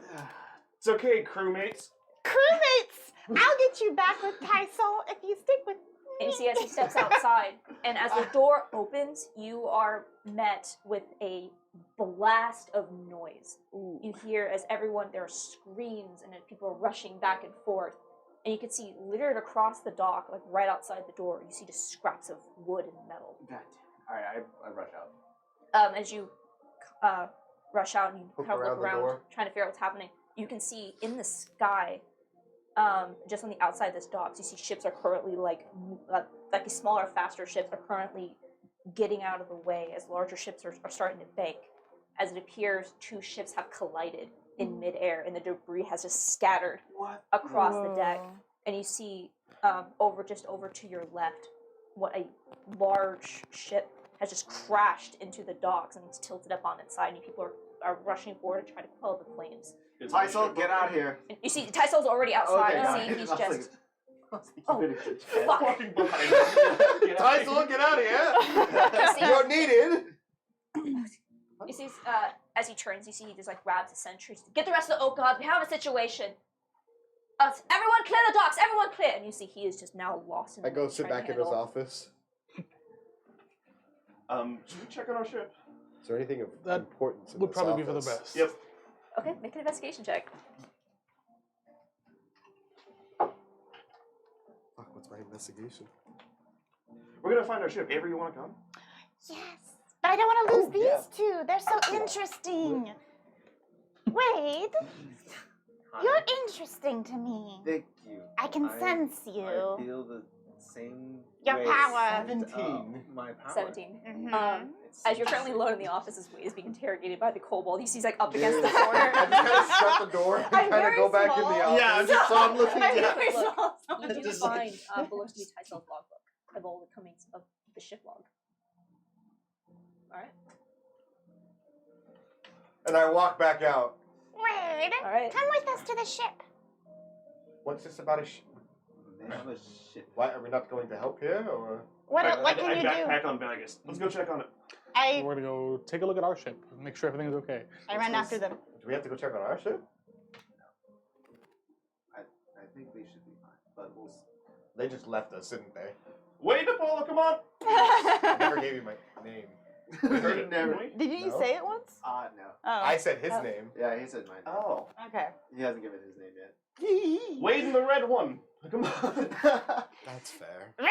S6: It's okay, crewmates.
S3: Crewmates, I'll get you back with Tysol if you stick with
S2: And you see as he steps outside, and as the door opens, you are met with a blast of noise. You hear as there are screams, and then people are rushing back and forth. And you can see littered across the dock, like right outside the door, you see just scraps of wood and metal.
S5: God. Alright, I rush out.
S2: As you rush out and you
S1: Poke
S2: kind of look
S1: around the
S2: around,
S1: door.
S2: trying to figure out what's happening. You can see in the sky, just on the outside of this docks, you see ships are currently like the smaller, faster ships are currently getting out of the way as larger ships are starting to bank. As it appears, 2 ships have collided in midair, and the debris has just scattered across the deck. And you see just over to your left, what a large ship has just crashed into the docks and it's tilted up on its side, and people are rushing forward to try to quell the flames.
S5: Tyson, get out here.
S2: And you see, Tysol's already outside.
S5: Okay,
S2: You see,
S5: got it.
S2: he's
S5: I was
S2: just.
S5: like,
S2: Oh, fuck.
S6: Walking behind us.
S1: Tyson, get out of here! You're needed!
S2: You see, as he turns, you see he just like grabs the sentries. Get the rest of the oak gods. We have a situation. Everyone clear the docks. Everyone clear. And you see he is just now lost in.
S1: I go sit
S2: trying to
S1: back in his
S2: handle-
S1: office.
S6: Should we check on our ship?
S1: Is there anything of
S4: That
S1: importance in
S4: Would
S1: this
S4: probably be for the
S1: office?
S4: best.
S6: Yep.
S2: Okay, make an investigation check.
S1: Fuck, what's my investigation?
S6: We're gonna find our ship. Avery, you wanna come?
S3: Yes, but I don't want to lose
S1: Oh,
S3: these
S1: yeah.
S3: 2. They're so interesting. Wade, you're interesting to me.
S5: Thank you.
S3: I can sense
S5: I
S3: you.
S5: feel the same
S3: Your
S5: way.
S3: power.
S5: 17. My power.
S2: 17.
S3: Mhm.
S2: As you're currently alone in the office, as Wade is being interrogated by the kobold, you see he's like up against the
S1: Dude, I
S2: corner.
S1: just kind of shut the door and
S3: I'm
S1: kind of
S3: very
S1: go back in
S3: small.
S1: the office.
S5: Yeah, I'm just so I'm looking
S3: I'm
S5: down.
S3: very
S2: Look,
S3: small.
S2: You do
S5: Just
S2: find
S5: like-
S2: belongs to be Tysol's logbook of all the comings of the ship log. Alright.
S1: And I walk back out.
S3: Wade,
S2: Alright.
S3: come with us to the ship.
S1: What's this about a
S5: They have a ship.
S1: Why, are we not going to help here, or?
S3: What
S6: I
S3: can you do?
S6: backpack on Vegas. Let's go check on it.
S3: I
S4: We're gonna go take a look at our ship, make sure everything is okay.
S3: run after them.
S1: Do we have to go check on our ship?
S5: I think they should be fine, but we'll see.
S1: They just left us, didn't they?
S6: Wait, Apollo, come on!
S1: I never gave you my name.
S6: We heard it,
S5: Never.
S6: didn't we?
S3: Didn't you
S1: No.
S3: say it once?
S5: No.
S3: Oh.
S1: I said his
S2: Oh.
S1: name.
S5: Yeah, he said mine.
S6: Oh.
S3: Okay.
S5: He hasn't given his name yet.
S6: Wade in the red one. Come on.
S1: That's fair.
S3: Red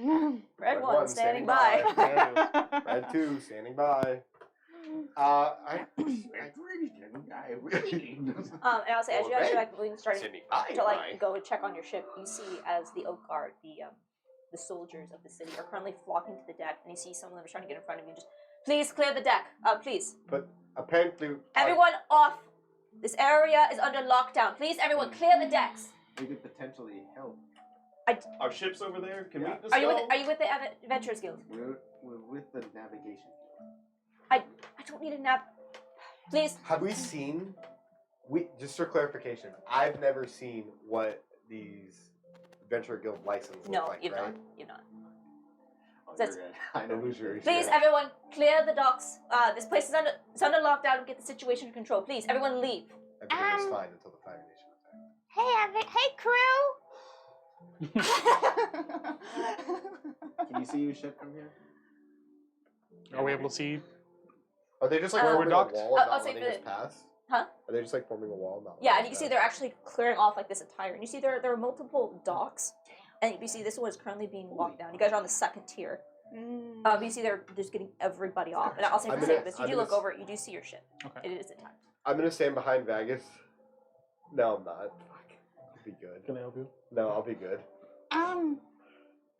S3: one.
S2: Red one standing by.
S1: Red 2 standing by. I
S2: And I'll say, as you guys are like moving, starting
S1: Standing
S2: to like
S1: by.
S2: go check on your ship, you see as the Oak Guard, the soldiers of the city are currently flocking to the deck, and you see some of them are trying to get in front of you. Just please clear the deck, please.
S1: But apparently,
S2: Everyone off. This area is under lockdown. Please, everyone, clear the decks.
S5: We could potentially help.
S6: Our ship's over there. Can
S5: Yeah.
S6: we just
S2: Are you
S6: go?
S2: with? Are you with the Adventurers Guild?
S5: We're with the navigation.
S2: I don't need a nap. Please.
S1: have we seen? Just for clarification, I've never seen what these Adventure Guild license look
S2: No,
S1: like,
S2: you've
S1: right?
S2: not. You've not.
S5: Oh,
S2: That's-
S5: you're good. I know.
S1: Illusory
S2: Please,
S1: shit.
S2: everyone, clear the docks. This place is under lockdown. Get the situation under control. Please, everyone, leave.
S1: Everything was fine until the Fire Nation was there.
S3: Hey, crew.
S5: Can you see your ship from here?
S4: Are we able to see?
S1: Are they just like
S2: Where
S1: forming
S4: we're
S1: a
S4: docked?
S1: wall
S2: I'll
S1: and not
S2: say
S1: letting us
S2: the-
S1: pass?
S2: Huh?
S1: Are they just like forming a wall now?
S2: Yeah, and you can see they're actually clearing off like this entire. And you see there are multiple docks, and you see this one is currently being locked down. You guys are on the second tier. You see they're just getting everybody off. And I'll say for
S1: I'm
S2: the
S1: gonna-
S2: sake of this, you
S1: I'm
S2: do
S1: gonna
S2: look over it. You do see your ship.
S4: Okay.
S2: It is attacked.
S1: I'm gonna stand behind Vegas. No, I'm not. Fuck. I'll be good.
S4: Can I help you?
S1: No, I'll be good.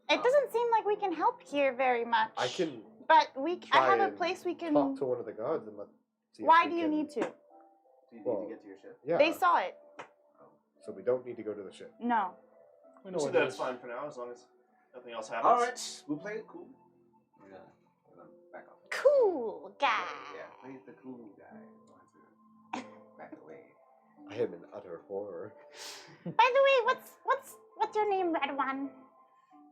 S3: It doesn't seem like we can help here very much.
S1: I can
S3: But I have a
S1: and
S3: place we can.
S1: talk to one of the guards and see if
S3: Why
S1: we
S3: do you
S1: can-
S3: need to?
S5: Do you need
S1: Well,
S5: to get to your ship?
S1: Yeah.
S3: They saw it.
S1: So we don't need to go to the ship.
S3: No.
S4: We know
S6: So
S4: what it
S6: that's
S4: is.
S6: fine for now, as long as nothing else happens.
S5: All right, we'll play it cool. We're gonna back off.
S3: Cool guy.
S5: Yeah, play the cool guy. We'll have to back away.
S1: I am in utter horror.
S3: By the way, what's your name, Red One?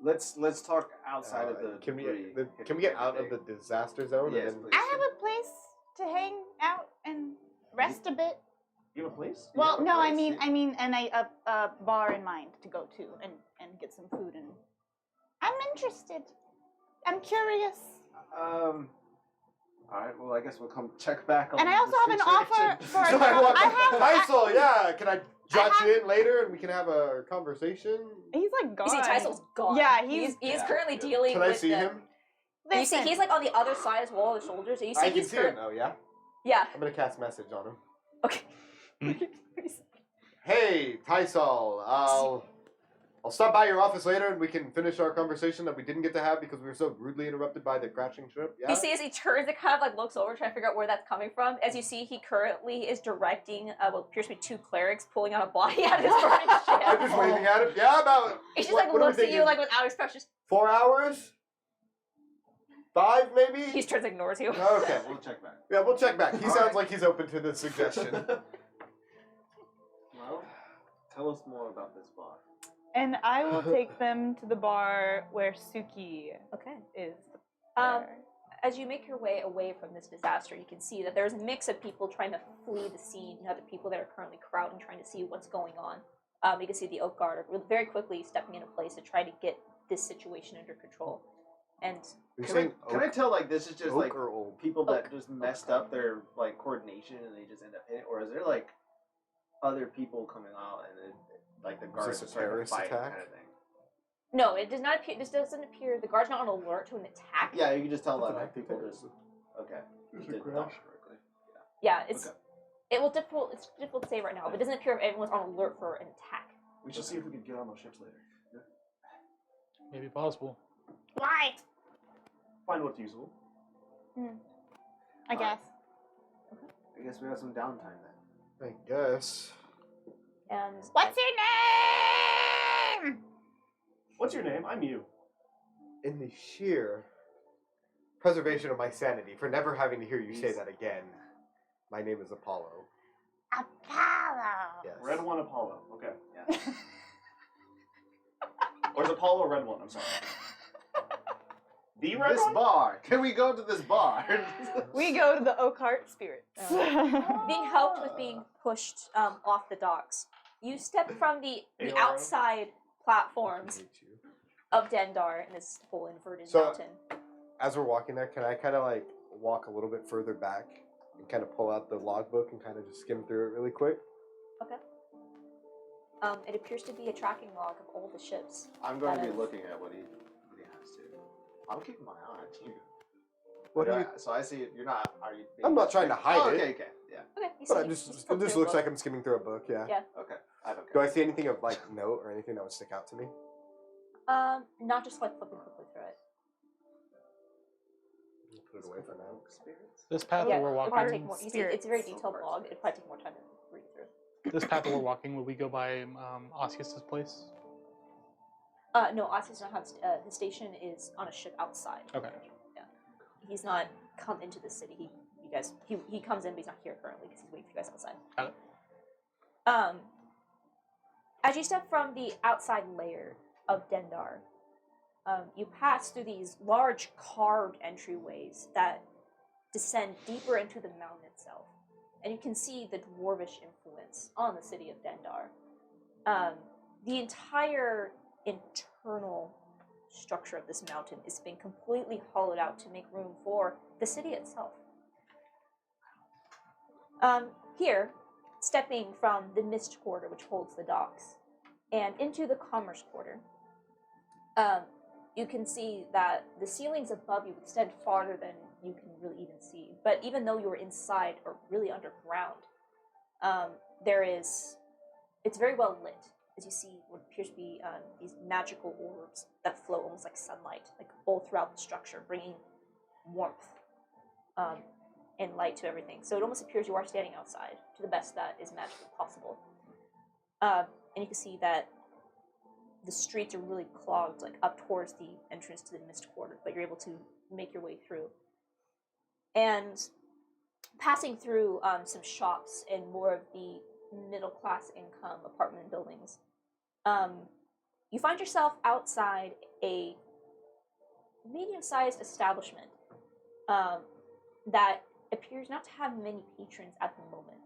S5: Let's talk outside of the.
S1: Can we
S5: debris.
S1: can we get out of the disaster zone?
S5: Yes,
S1: and then,
S5: please.
S3: I have a place to hang out and rest a bit.
S6: You have a place?
S5: You
S3: Well,
S5: have a
S3: no, I
S5: place?
S3: mean, and a bar in mind to go to and get some food and. I'm interested. I'm curious.
S5: All right. Well, I guess we'll come check back on.
S3: And I also
S5: the
S3: have an offer
S5: situation.
S3: for a
S1: So I
S3: job.
S1: walk.
S3: I have.
S1: Tyson, yeah. Can I jot
S3: have-
S1: you in later and we can have a conversation?
S3: He's like gone.
S2: You see Tysol's gone.
S3: Yeah,
S2: he's
S5: yeah.
S2: currently dealing
S1: Can I
S2: with
S1: see
S2: the.
S1: him?
S2: You see,
S3: Listen,
S2: he's like on the other side as well of the soldiers. And you see
S1: I can
S2: he's
S1: see him though. Yeah.
S2: Yeah.
S1: I'm gonna cast message on him.
S2: Okay.
S1: Hey, Tysol, I'll stop by your office later and we can finish our conversation that we didn't get to have because we were so rudely interrupted by the crashing ship. Yeah.
S2: You see, as he turns, it kind of like looks over, trying to figure out where that's coming from. As you see, he currently is directing what appears to be 2 clerics pulling out a body out of his burning ship.
S1: I'm just waving at him. Yeah, about.
S2: He just
S1: what
S2: like
S1: are we
S2: looks at you
S1: thinking?
S2: like without expression.
S1: 4 hours? 5 maybe?
S2: He just turns and ignores you.
S1: Okay.
S5: We'll check back.
S1: Yeah, we'll check back. He
S5: All
S1: sounds
S5: right.
S1: like he's open to the suggestion.
S5: Well, tell us more about this bar.
S3: And I will take them to the bar where Suki
S2: Okay.
S3: is.
S2: Um, as you make your way away from this disaster, you can see that there's a mix of people trying to flee the scene and other people that are currently crowding, trying to see what's going on. You can see the Oak Guard are very quickly stepping into place to try to get this situation under control. And
S1: You're
S5: Can
S1: saying
S5: I
S1: oak,
S5: tell like this is just
S1: oak
S5: like
S1: or old?
S5: people that
S2: Oak.
S5: just messed up their like coordination and they just end up hitting, or is there like other people coming out and then like the guards
S1: this a
S5: just starting to
S1: terrorist
S5: fight
S1: attack?
S5: kind of thing?
S2: no, it does not appear. This doesn't appear. The guard's not on alert to an attack.
S5: Yeah, you can just tell that
S1: That's an
S5: like
S1: active
S5: people
S1: terrorist.
S5: just okay.
S1: There's
S5: You
S1: a
S5: did
S1: crash.
S5: not correctly.
S2: Yeah, it's
S5: Okay.
S2: It's difficult to say right now, but it doesn't appear everyone's on alert for an attack.
S6: We should see if we can get on those ships later.
S4: Maybe possible.
S3: Why?
S6: Find what's useful.
S3: I guess.
S5: I guess we have some downtime then.
S1: I guess.
S2: And
S3: What's your name?
S6: What's your name? I'm you.
S1: In the sheer preservation of my sanity for never having to hear you say
S5: Jeez.
S1: that again, my name is Apollo.
S3: Apollo.
S1: Yes.
S6: Red One Apollo. Okay.
S5: Yeah.
S6: Or is Apollo Red One? I'm sorry. The Red
S5: This
S6: One?
S5: bar. Can we go to this bar?
S3: We go to the Oakheart Spirits.
S2: being helped with being pushed off the docks, you step from the
S6: ARO?
S2: outside platforms
S1: Hate you.
S2: of Dendar in this whole inverted
S1: So-
S2: mountain.
S1: As we're walking there, can I kind of like walk a little bit further back and kind of pull out the logbook and kind of just skim through it really quick?
S2: It appears to be a tracking log of all the ships.
S5: I'm going to be
S2: That is-
S5: looking at what he has to. I'm keeping my eye on you.
S1: What do you?
S5: So I see you're not. Are you?
S1: I'm not trying to hide
S5: oh,
S1: it.
S5: okay, okay, yeah,
S2: Okay, you
S1: But
S2: see,
S1: I'm
S2: you
S1: just.
S2: flip
S1: It just
S2: through a
S1: looks
S2: book.
S1: like I'm skimming through a book. Yeah.
S2: Yeah.
S5: okay. I don't
S1: Do
S5: care.
S1: I see anything of like note or anything that would stick out to me?
S2: Not just like flipping quickly through it.
S1: Put it away for now.
S4: This path
S2: Yeah,
S4: that we're
S2: it'll probably
S4: walking.
S2: take more. You see, it's a very detailed log. It'd probably take more time to read through.
S4: This path that we're walking, will we go by Osseous' place?
S2: No, Osseous does not have his station is on a ship outside.
S4: Okay.
S2: Yeah, he's not come into the city. He comes in, but he's not here currently because he's waiting for you guys outside.
S4: Got it.
S2: As you step from the outside layer of Dendar, you pass through these large carved entryways that descend deeper into the mountain itself, and you can see the dwarvish influence on the city of Dendar. The entire internal structure of this mountain is being completely hollowed out to make room for the city itself. Here, stepping from the Mist Quarter, which holds the docks, and into the Commerce Quarter, you can see that the ceilings above you extend farther than you can really even see. But even though you're inside or really underground, it's very well lit, as you see what appears to be these magical orbs that flow almost like sunlight, like all throughout the structure, bringing warmth and light to everything. So it almost appears you are standing outside, to the best that is magically possible. And you can see that the streets are really clogged, like up towards the entrance to the Mist Quarter, but you're able to make your way through. And passing through some shops and more of the middle-class income apartment buildings, you find yourself outside a medium-sized establishment that appears not to have many patrons at the moment.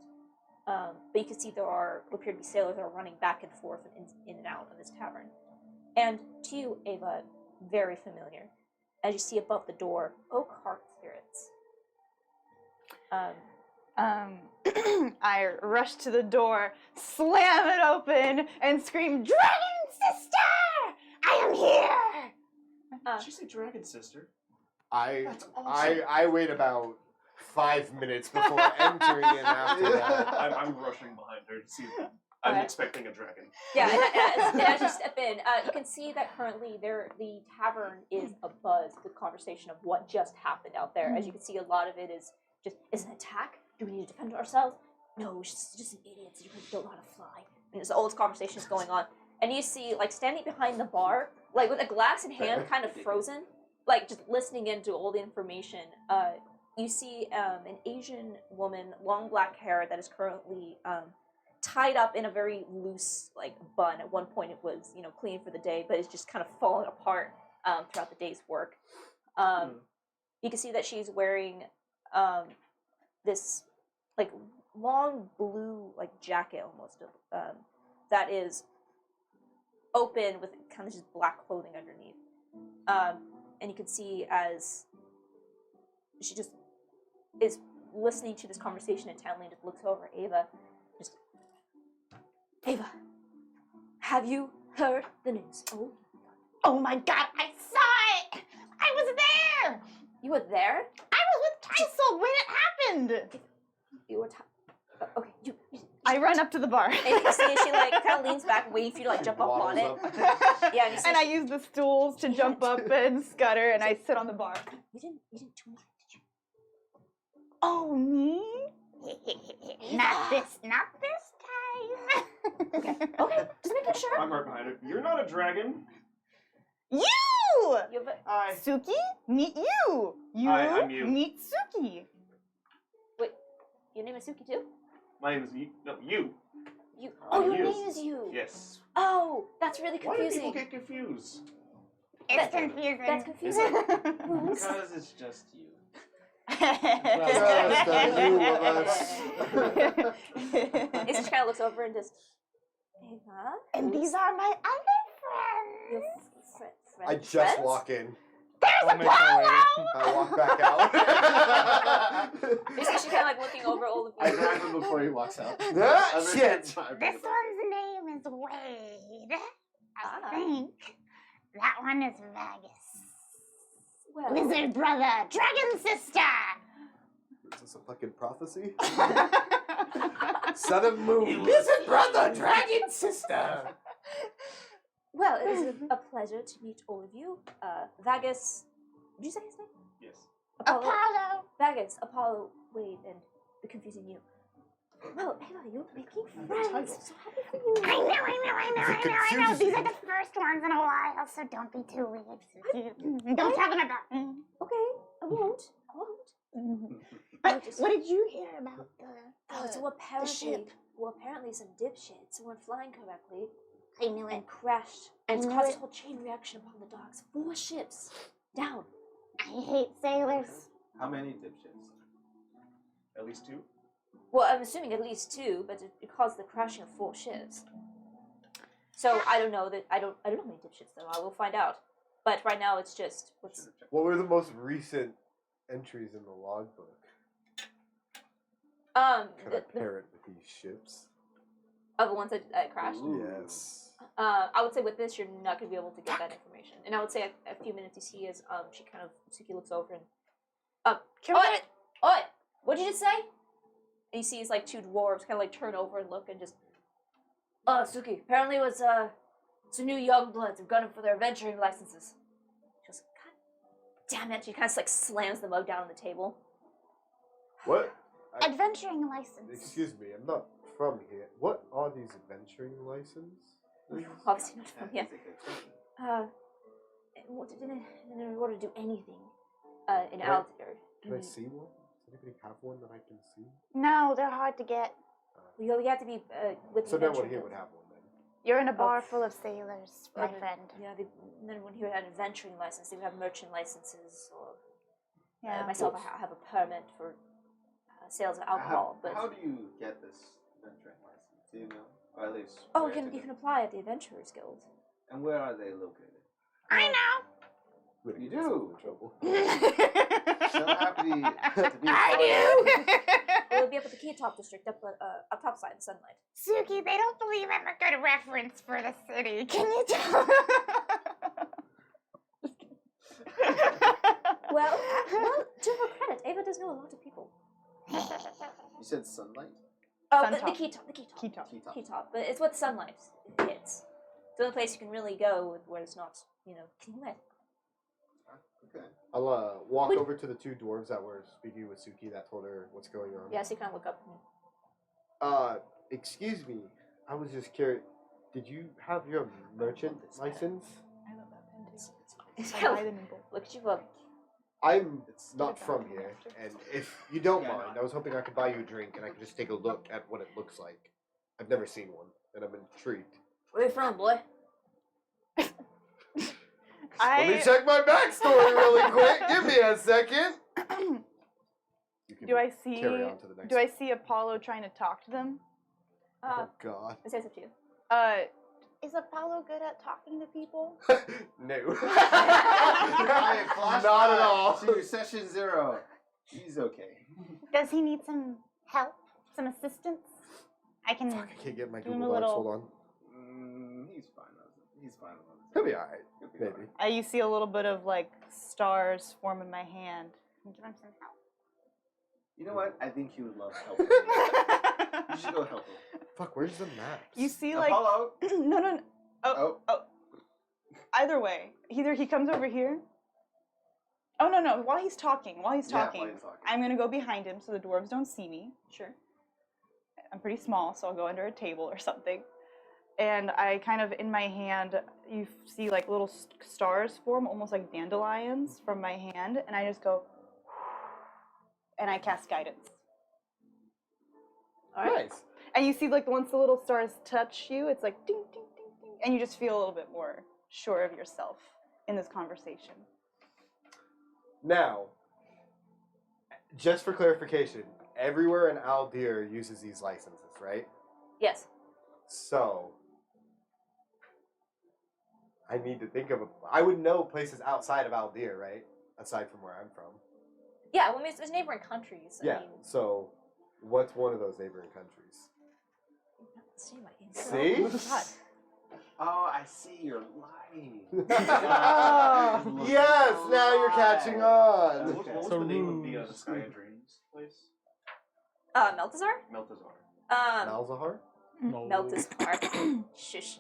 S2: But you can see there appear to be sailors that are running back and forth and in and out of this tavern. And to you, Ava, very familiar, as you see above the door, Oakheart Spirits.
S3: I rush to the door, slam it open, and scream, "Dragon Sister! I am here!"
S6: Did she say Dragon Sister?
S1: I
S6: That's awesome.
S1: I wait about 5 minutes before entering in after that.
S6: I'm rushing behind her to see. I'm
S2: Alright.
S6: expecting a dragon.
S2: Yeah, and as you step in, you can see that currently the tavern is abuzz with conversation of what just happened out there. As you can see, a lot of it is just, is an attack? Do we need to defend ourselves? No, she's just an idiot. She don't know how to fly. And this old conversation is going on. And you see, like, standing behind the bar, like, with a glass in hand, kind of frozen, like, just listening into all the information, you see an Asian woman, long black hair, that is currently tied up in a very loose, like, bun. At one point it was, you know, clean for the day, but it's just kind of fallen apart throughout the day's work. You can see that she's wearing this, like, long blue, like, jacket almost, that is open with kind of just black clothing underneath. And you can see as she just is listening to this conversation intently and just looks over at Ava. Just, Ava, have you heard the news?
S3: Oh my god, I saw it! I was there!
S2: You were there?
S3: I was with Tyson when it happened!
S2: You were okay, you
S3: I run up to the bar.
S2: and you can see she, like, kind of leans back, waiting for you to, like, jump up on it. Yeah, and you see
S3: And I use the stools to jump up and scutter, and I sit on the bar.
S2: You didn't do anything, did you?
S3: Oh, me? Not this time.
S2: Okay, just making sure.
S6: I'm right behind her. You're not a dragon.
S3: You!
S2: You have a,
S6: Hi.
S3: Suki, meet you. You
S6: Hi, I'm you.
S3: meet Suki.
S2: your name is Suki too?
S6: My name is you. No, you.
S2: You. Oh, your
S6: You.
S2: name is you.
S6: Yes.
S2: Oh, that's really
S6: Why do
S2: confusing.
S6: people get confused?
S3: It's confusing.
S2: That's confusing.
S5: Because it's just you.
S1: Just the two of us.
S2: He just kind of looks over and just, Ava?
S3: And these are my other
S2: Your
S3: friends.
S2: friends?
S1: I just
S2: friends?
S1: walk in.
S3: There's
S4: I'll
S3: a
S4: make my way.
S1: I walk back out.
S2: You see, she's kind of like looking over all the
S5: I
S2: people.
S5: grab him before he walks out.
S1: Ah,
S5: Every
S1: shit.
S5: time.
S3: This one's name is Wade.
S2: Ah.
S3: I think that one is Vegas.
S2: Well,
S3: Lizard brother, dragon sister.
S1: Is this a fucking prophecy? Son of Moon. Listen, brother, dragon sister.
S2: well, it is a pleasure to meet all of you. Vegas, did you say his name?
S6: Yes.
S3: Apollo.
S2: Vegas, Apollo, Wade, and the confusing you. Well, Ava, you're making friends. So happy for you.
S3: I know. These are the first ones in a while, so don't be too weird. Don't tell them about me.
S2: Okay, I won't.
S3: But what did you hear about
S2: So apparently,
S3: ship.
S2: apparently some dipshits weren't flying correctly
S3: I knew it.
S2: and crashed.
S3: I
S2: And it's
S3: knew
S2: caused
S3: it.
S2: a whole chain reaction upon the docks. 4 ships down.
S3: I hate sailors.
S5: How many dipshits?
S6: At least 2.
S2: Well, I'm assuming at least 2, but it caused the crashing of 4 ships. So I don't know I don't know how many dipshits though. I will find out. But right now it's just what's
S1: What were the most recent entries in the logbook? Can I
S2: the
S1: pair it with these ships?
S2: other ones that crashed.
S5: Ooh.
S1: Yes.
S2: I would say with this, you're not going to be able to get that information. And I would say a few minutes you see as she kind of Suki looks over and oi, what did you just say? And you see it's like 2 dwarves kind of like turn over and look and just Suki, apparently it was some new young bloods who've gone in for their adventuring licenses. She goes, God damn it! She kind of like slams the mug down on the table.
S1: What?
S3: Adventuring license.
S1: Excuse me, I'm not from here. What are these adventuring licenses?
S2: Obviously not from here.
S5: That's a good question.
S2: In order to do anything in
S1: Right.
S2: Altair,
S1: Can I see one? Does anybody have one that I can see?
S3: No, they're hard to get.
S2: you have to be with the
S1: So no
S2: adventure
S1: one here
S2: guild.
S1: would have one then.
S3: You're in a bar full of sailors, my
S2: Yeah,
S3: friend.
S2: Yeah, no one here had an adventuring license. They would have merchant licenses, or
S3: Yeah.
S2: myself, I have a permit for sales of alcohol. But
S5: How do you get this adventuring license? Do you know? Or at least.
S2: oh,
S5: where to
S2: you
S5: go?
S2: can apply at the Adventurers Guild.
S5: And where are they located?
S3: I know.
S1: We're gonna
S5: You
S1: get
S5: do.
S1: in trouble.
S5: So happy to be
S3: I
S5: part of
S3: do.
S2: It would be up at the Keytop district, up top side in Sunlight.
S3: Suki, they don't believe I'm a good reference for the city. Can you tell?
S2: Well, to her credit, Ava does know a lot of people.
S5: You said sunlight?
S2: Oh,
S3: Sun
S2: the
S3: top.
S2: key top.
S3: Key top.
S5: Key top.
S2: Top, but it's what sunlight hits. It's the only place you can really go where it's not, getting wet.
S5: Okay.
S1: I'll walk
S2: Wait.
S1: over to the two dwarves that were speaking with Suki that told her what's going on.
S2: Yeah, so you kind of look up.
S1: Excuse me. I was just curious. Did you have your merchant license?
S3: I love that pen too.
S2: It's
S3: I
S2: kind
S3: buy
S2: of
S3: them in bulk.
S2: look at you up.
S1: I'm
S5: It's
S1: not
S3: Give it
S1: from
S3: back to me
S1: here,
S3: after.
S1: and if you don't
S5: Yeah,
S1: mind, I was hoping I could buy you a drink and I could just take a look at what it looks like. I've never seen one, and I'm intrigued.
S2: Where you from, boy?
S1: Let me check my backstory really quick. Give me a second. You can
S3: Do I see?
S1: carry on to the next?
S3: Do I see Apollo trying to talk to them?
S1: Oh God.
S2: It says up to you.
S3: Is Apollo good at talking to people?
S1: No.
S5: I flash
S1: Not at
S5: back
S1: all.
S5: to session 0. He's okay.
S3: Does he need some help? Some assistance? I can.
S1: Fuck, I can't get my
S3: Do him a
S1: Google Docs.
S3: little-
S1: Hold on.
S5: He's fine. He's fine.
S1: He'll be alright.
S5: He'll be
S1: Maybe.
S5: fine.
S3: You see a little bit of like stars form in my hand. Can you give him some help?
S5: You know what? I think he would love helping. You should go help him.
S1: Fuck, where's the maps?
S3: You see like
S5: Apollo.
S3: no.
S5: Oh.
S3: Either way, either he comes over here. Oh no! While he's talking,
S5: Yeah, while he's talking.
S3: I'm gonna go behind him so the dwarves don't see me.
S2: Sure.
S3: I'm pretty small, so I'll go under a table or something. And I kind of, in my hand, you see like little stars form, almost like dandelions from my hand, and I just go, and I cast guidance.
S1: Nice.
S3: And you see like once the little stars touch you, it's like ding, ding, ding, ding, and you just feel a little bit more sure of yourself in this conversation.
S1: Now, just for clarification, everywhere in Aldir uses these licenses, right?
S2: Yes.
S1: So, I need to think of I would know places outside of Aldir, right? Aside from where I'm from.
S2: Yeah, well, there's neighboring countries.
S1: Yeah.
S2: I mean,
S1: So, what's one of those neighboring countries?
S2: see my
S1: See?
S2: Oh my God.
S5: Oh, I see. You're lying.
S3: Oh.
S1: Yes, now you're catching on.
S6: What was
S4: So
S6: the name of
S4: rude.
S6: the Sky of Dreams place?
S2: Meltazar?
S6: Meltazar.
S1: Malzahar?
S4: No.
S2: Meltazar. Shush.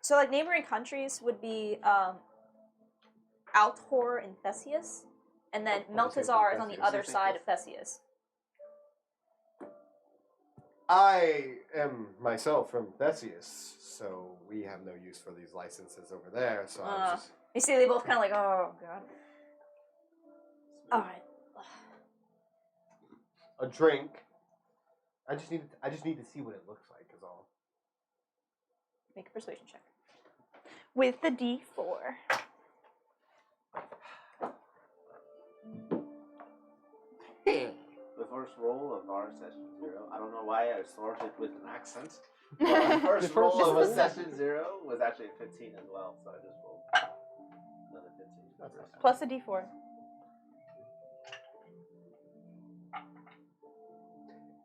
S2: So like neighboring countries would be Altor and Theseus, and then
S1: What did you say
S2: Meltazar
S1: from
S2: is on the
S1: Theseus?
S2: other side of Theseus.
S1: I am myself from Theseus, so we have no use for these licenses over there, so I was just...
S2: You see, they both kind of like, oh god. All right.
S1: A drink. I just need to see what it looks like, is all.
S2: Make a persuasion check.
S3: With the D4.
S5: The first roll of our session 0. I don't know why I started with an accent. But the first roll of a session 0 was actually a 15 as well, so I just rolled another 15.
S1: That's nice.
S3: Plus a D4.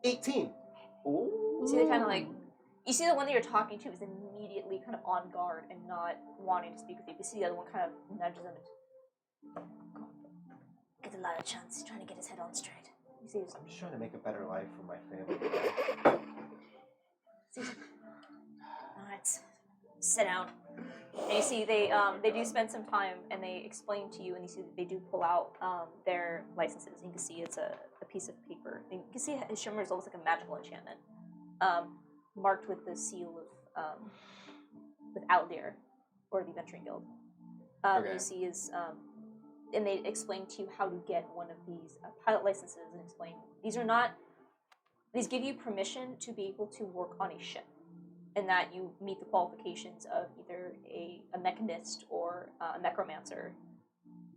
S1: 18.
S5: Ooh.
S2: You see, they kind of like. You see, the one that you're talking to is immediately kind of on guard and not wanting to speak with you. You see, the other one kind of nudges him. Get a lot of chance. He's trying to get his head on straight. You see,
S1: I'm just trying to make a better life for my family.
S2: Alright, sit down. And you see they do spend some time and they explain to you, and you see that they do pull out their licenses. You can see it's a piece of paper. And you can see it shimmers almost like a magical enchantment, marked with the seal of with Aldir, or the Adventuring Guild.
S1: Okay.
S2: You see is and they explain to you how to get one of these pilot licenses, and explain these give you permission to be able to work on a ship, and that you meet the qualifications of either a mechanist or a necromancer.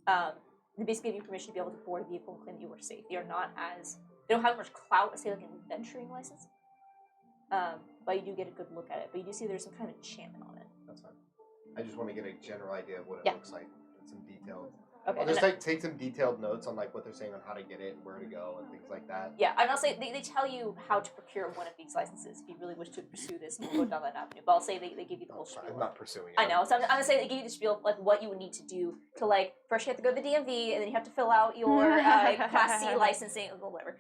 S2: They basically give you permission to be able to board a vehicle and claim that you are safe. They don't have much clout as say like an adventuring license, but you do get a good look at it. But you do see there's some kind of enchantment on it.
S1: That's fine. I just want to get a general idea of what it
S2: Yeah.
S1: looks like in some detail.
S2: Okay.
S1: I'll just take some detailed notes on like what they're saying on how to get it and where to go and things like that.
S2: Yeah, and I'll say they tell you how to procure one of these licenses if you really wish to pursue this and go down that avenue. But I'll say they give you the whole spiel.
S1: I'm not pursuing it.
S2: I know, so I'm gonna say they give you the spiel of, like, what you would need to do to, like, first you have to go to the DMV, and then you have to fill out your Class C licensing, or whatever.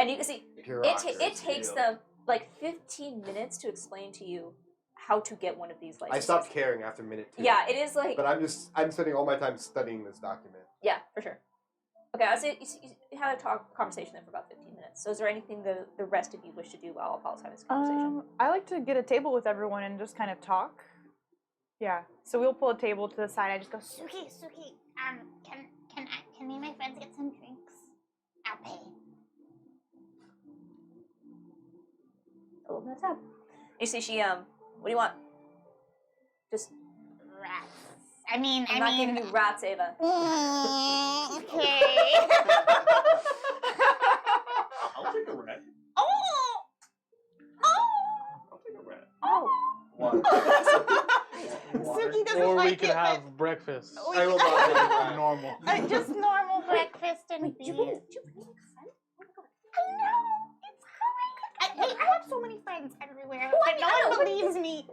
S2: And you can see, it takes them, like, 15 minutes to explain to you how to get one of these licenses.
S1: I stopped caring after minute 2.
S2: Yeah, it is like...
S1: But I'm spending all my time studying this document.
S2: Yeah, for sure. Okay, I'll say you had a conversation there for about 15 minutes. So is there anything the rest of you wish to do while Apollo's having this conversation?
S3: I like to get a table with everyone and just kind of talk. Yeah. So we'll pull a table to the side. I just go,
S7: Suki, can me and my friends get some drinks? I'll pay.
S2: I'll open the tab. You see she, what do you want? Just...
S7: Rats. I mean,
S2: I'm not giving you rats, Ava.
S7: Okay.
S6: I'll take a rat.
S7: Oh!
S6: I'll take a rat.
S2: Oh!
S1: Water.
S3: Suki doesn't
S4: Or
S3: like
S4: we could
S3: it,
S4: have
S3: but
S4: breakfast.
S1: I will not take a rat.
S4: Normal.
S3: just normal breakfast and
S2: Wait,
S3: beans.
S2: you bring like a friend? Oh my god.
S7: I know. It's great. I have so many friends everywhere,
S2: Well, I
S7: but
S2: mean, I
S7: no
S2: know,
S7: one
S2: but
S7: believes me.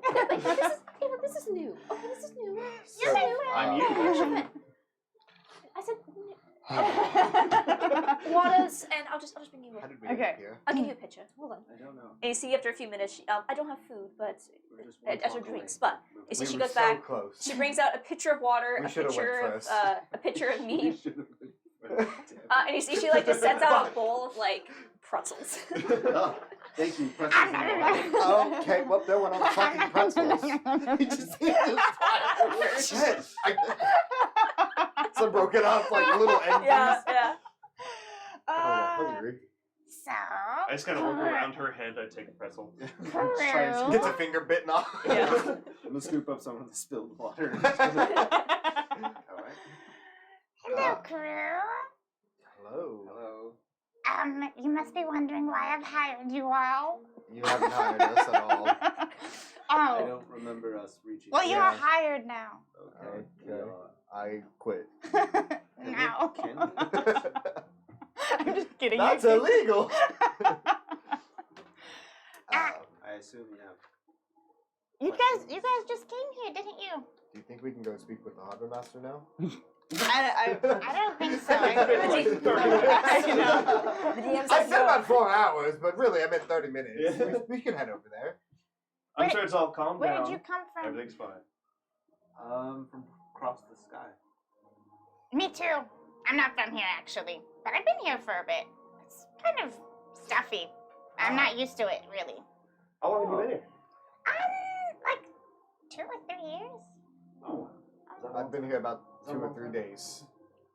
S2: This is new. Okay, this is new.
S7: You're my friend.
S6: I'm you, actually.
S2: I said Waters, and I'll just bring you
S1: How
S2: one.
S1: did we
S3: Okay.
S1: get here?
S2: I'll give you a picture. Hold on.
S5: I don't know.
S2: And you see after a few minutes, she, I don't have food, but
S5: We're just one
S2: as her
S5: block
S2: drinks,
S5: away.
S2: but you see
S1: We
S2: she
S1: were
S2: goes
S1: so
S2: back.
S1: close.
S2: She brings out a pitcher of water,
S1: We
S2: a
S1: should've
S2: picture
S1: went
S2: of
S1: first.
S2: a picture of
S5: We
S2: meat,
S5: should've been
S2: and you see she like just sets out a bowl of like pretzels.
S5: Oh, thank you. Pretzels and water.
S1: Oh, okay, well, there went all the fucking pretzels. He just Shit! So broken off like little endings.
S2: yeah.
S1: Oh, I'm hungry.
S7: So,
S6: I just kind of look around her head. I take a pretzel.
S7: Peru.
S1: Gets a finger bitten off.
S2: Yeah.
S5: I'm gonna scoop up some of the spilled water. Alright.
S7: Hello, crew.
S1: Hello.
S5: Hello.
S7: You must be wondering why I've hired you all.
S1: You haven't hired us at all.
S5: I
S7: Oh,
S5: don't remember us reaching.
S7: well, you're
S1: Yeah.
S7: hired now.
S5: Okay.
S1: Okay. I quit.
S7: Now.
S3: I'm just kidding.
S1: That's
S3: you.
S1: illegal.
S5: I assume you have.
S7: You guys just came here, didn't you?
S1: Do you think we can go speak with the harbor master now?
S7: I don't think so.
S3: I know.
S2: The DM
S1: I
S2: says
S1: said
S2: no.
S1: about 4 hours, but really I meant 30 minutes.
S6: Yeah.
S1: We can head over there.
S6: I'm sure it's all calm
S7: Where
S6: down.
S7: did you come from?
S6: Everything's fine.
S5: From across the sky.
S7: Me too. I'm not from here actually, but I've been here for a bit. It's kind of stuffy. I'm not used to it really.
S6: How long have you been here?
S7: Like 2 or 3 years.
S6: Oh,
S1: I've been here about 2 or 3 days.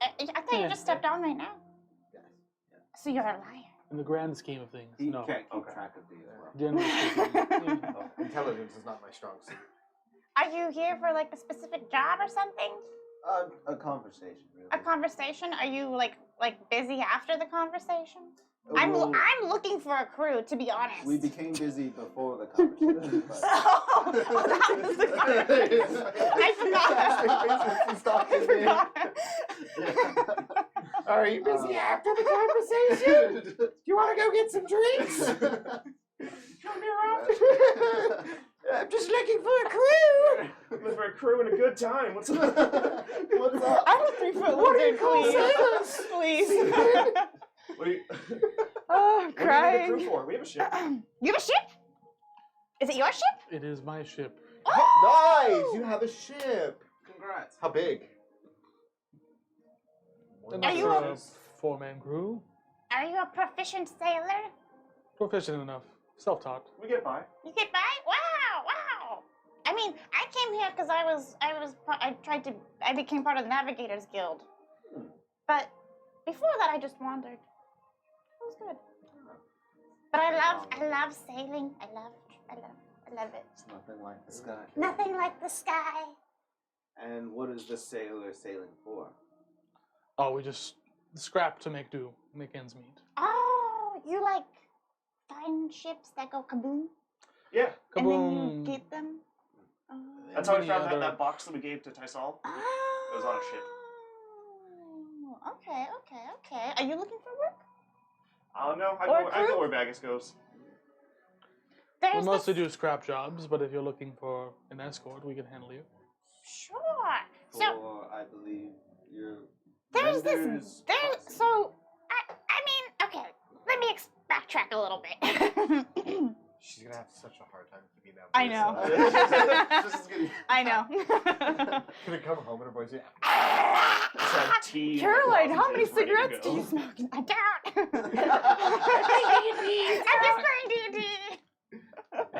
S7: I thought you just stepped on right now.
S1: Yes.
S7: So you're a liar.
S4: In the grand scheme of things,
S5: He
S4: no.
S5: can't keep
S6: Okay.
S5: track of these well.
S4: Generally speaking,
S1: Intelligence is not my strong suit.
S7: Are you here for like a specific job or something?
S5: A conversation, really.
S7: A conversation? Are you like busy after the conversation?
S5: Well,
S7: I'm looking for a crew, to be honest.
S5: we became busy before the conversation. But
S7: Oh, that was the crew. I forgot. I forgot.
S1: Are you busy after the conversation? Do you want to go get some drinks?
S6: come here often.
S1: I'm just looking for a crew.
S6: Looking for a crew and a good time. What's up?
S1: What's up?
S3: I'm a 3-foot
S1: What do you
S3: lizard,
S1: call
S3: please.
S1: sailors?
S3: Please.
S6: What do you,
S3: Oh,
S6: what do you need a
S3: crying.
S6: crew for? We have a ship.
S7: You have a ship? Is it your ship?
S4: it is my ship.
S1: Nice! You have a ship.
S5: congrats.
S1: How big?
S4: Enough
S7: you
S4: for
S7: a-
S4: a 4-man crew.
S7: Are you a proficient sailor?
S4: Proficient enough. Self-taught.
S6: We get by.
S7: You get by? Wow. I mean, I came here because I became part of the Navigators Guild. But before that, I just wandered. It was good. But I love sailing. I love it.
S5: It's nothing like the sky.
S7: Nothing like the sky.
S5: And what is the sailor sailing for?
S4: Oh, we just scrap to make do, make ends meet.
S7: Oh, you like find ships that go kaboom?
S6: Yeah.
S7: And then you
S4: Kaboom.
S7: get them?
S6: That's how I
S4: Many
S6: found
S4: other-
S6: that box that we gave to Tysol. It was on a ship.
S7: okay. Are you looking for work?
S6: Oh no, I
S3: Or
S6: know
S3: crew?
S6: where Bagus goes.
S3: Oh,
S4: We
S7: There's
S4: mostly
S7: this...
S4: do scrap jobs, but if you're looking for an escort, we can handle you.
S7: Sure. So
S5: For, I believe, your
S7: there's
S5: vendors
S7: this. There.
S5: crossing.
S7: So I mean, okay. Let me backtrack a little bit.
S1: She's gonna have such a hard time keeping that.
S3: I
S1: voice
S3: know.
S1: up.
S5: This is gonna-
S3: I know.
S1: Gonna come home and her voice.
S6: Some tea.
S3: Caroline, how many
S6: lozenges ready to
S3: cigarettes do
S6: go.
S3: you smoke?
S7: I don't.
S2: D&D.
S7: I'm just playing D&D.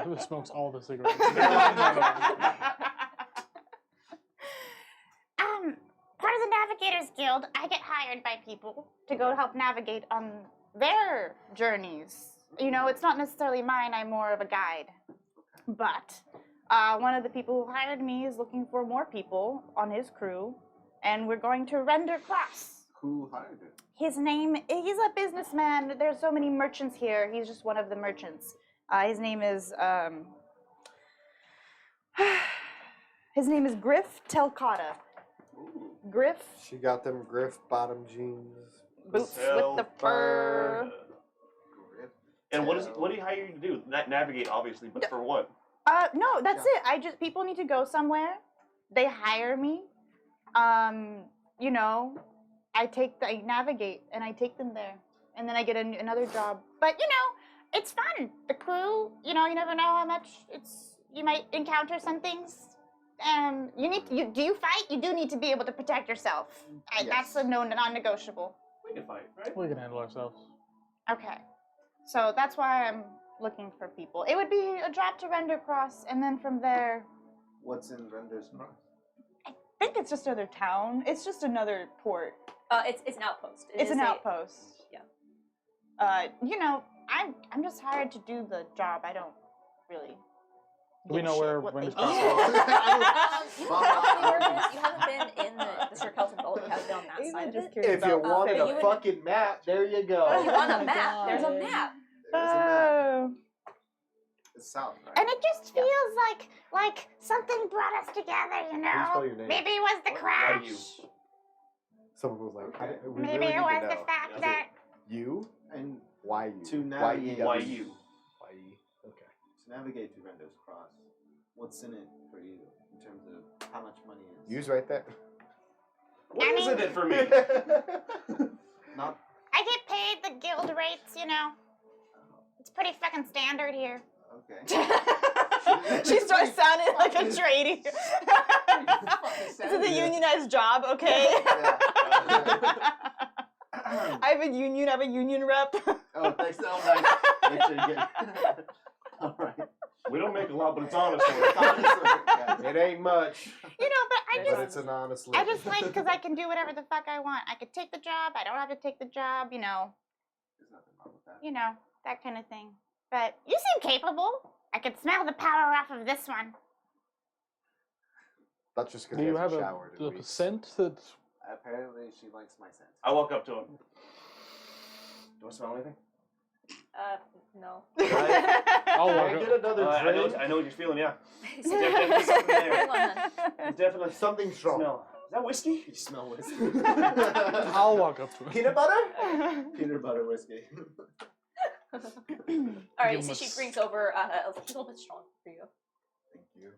S4: Who smokes all the cigarettes?
S7: Part of the Navigators Guild, I get hired by people to go help navigate on their journeys. You know, it's not necessarily mine, I'm more of a guide. But one of the people who hired me is looking for more people on his crew, and we're going to Render Cross.
S5: Who hired it?
S7: He's a businessman. There's so many merchants here. He's just one of the merchants. His name is Griff Telcotta.
S5: Ooh.
S7: Griff,
S1: She got them Griff bottom jeans.
S7: boots with the fur.
S5: Grip.
S6: And what do you hire you to do? Navigate, obviously, but for what?
S7: No, that's it. People need to go somewhere. They hire me. You know, I navigate and I take them there, and then I get another job. But you know, it's fun. The crew, you know, you never know how much you might encounter some things. Do you fight? You do need to be able to protect yourself. That's a non-negotiable.
S6: We can fight, right?
S4: We can handle ourselves.
S7: Okay, so that's why I'm looking for people. It would be a drop to Render Cross, and then from there,
S5: What's in Render's Cross?
S7: I think it's just another town. It's just another port.
S2: It's an outpost.
S7: It's an outpost.
S2: Yeah.
S7: You know, I'm just hired to do the job. I don't really.
S4: Do we
S7: give a
S4: know
S7: shit
S4: where
S7: what they
S4: Render's
S7: do.
S4: Cross is?
S2: You haven't been in the Sir Kelton Vault. You haven't been on that side of it.
S1: If you wanted
S2: you
S1: a
S2: would-
S1: fucking map, there you go.
S2: Oh, you want
S3: Oh
S2: a
S3: my
S2: map? There's a
S3: God.
S2: map.
S5: There's a map.
S3: Oh.
S5: It's south, right?
S7: And it just feels like something brought us together, you know?
S1: spell your name?
S7: Maybe it was the
S5: What?
S7: crash.
S6: You.
S1: Someone was like,
S5: Okay.
S1: we
S7: Maybe
S1: really
S7: it
S1: need
S7: was
S1: to
S7: the
S1: know.
S7: fact
S6: That's
S7: that
S1: You?
S5: And
S1: Why you?
S5: To navigate-
S6: Why you?
S1: Why you? Okay.
S5: to navigate to Render's Cross, what's in it for you in terms of how much money is?
S1: Use right there.
S6: What is
S7: mean-
S6: it for me?
S5: Not.
S7: I get paid the guild rates, you know? It's pretty fucking standard here.
S5: Okay.
S3: She starts sounding like a tradie. This is a unionized job, okay? I have a union rep.
S5: Oh, thanks. Oh, nice. Make sure you get. All right.
S6: We don't make a lot, but it's honest.
S5: Honestly, yeah.
S1: It ain't much,
S7: You know, but
S1: but it's an honest
S7: I
S1: living.
S7: just like because I can do whatever the fuck I want. I could take the job. I don't have to take the job. You know,
S5: There's nothing wrong with that.
S7: that kind of thing. But you seem capable. I could smell the power off of this one.
S1: That's just because
S4: Do
S1: he
S4: you
S1: hasn't
S4: have
S1: showered in
S4: a
S1: weeks.
S4: scent that
S5: Apparently, she likes my scent.
S6: I walk up to him. Do I smell anything?
S2: No.
S4: I'll
S1: Can
S4: walk
S1: I
S4: up.
S1: get another
S6: I know
S1: drink?
S6: what you're feeling, yeah.
S2: Hang
S6: Definitely something there.
S2: on, then.
S6: There's definitely
S1: Something's wrong.
S6: smell. Is that whiskey?
S5: You smell whiskey.
S4: I'll walk up to him.
S1: Peanut butter?
S5: Peanut butter whiskey.
S2: All right,
S4: Give
S2: so
S4: him
S2: she
S4: a
S2: brings over a little bit strong for you.
S1: Thank you.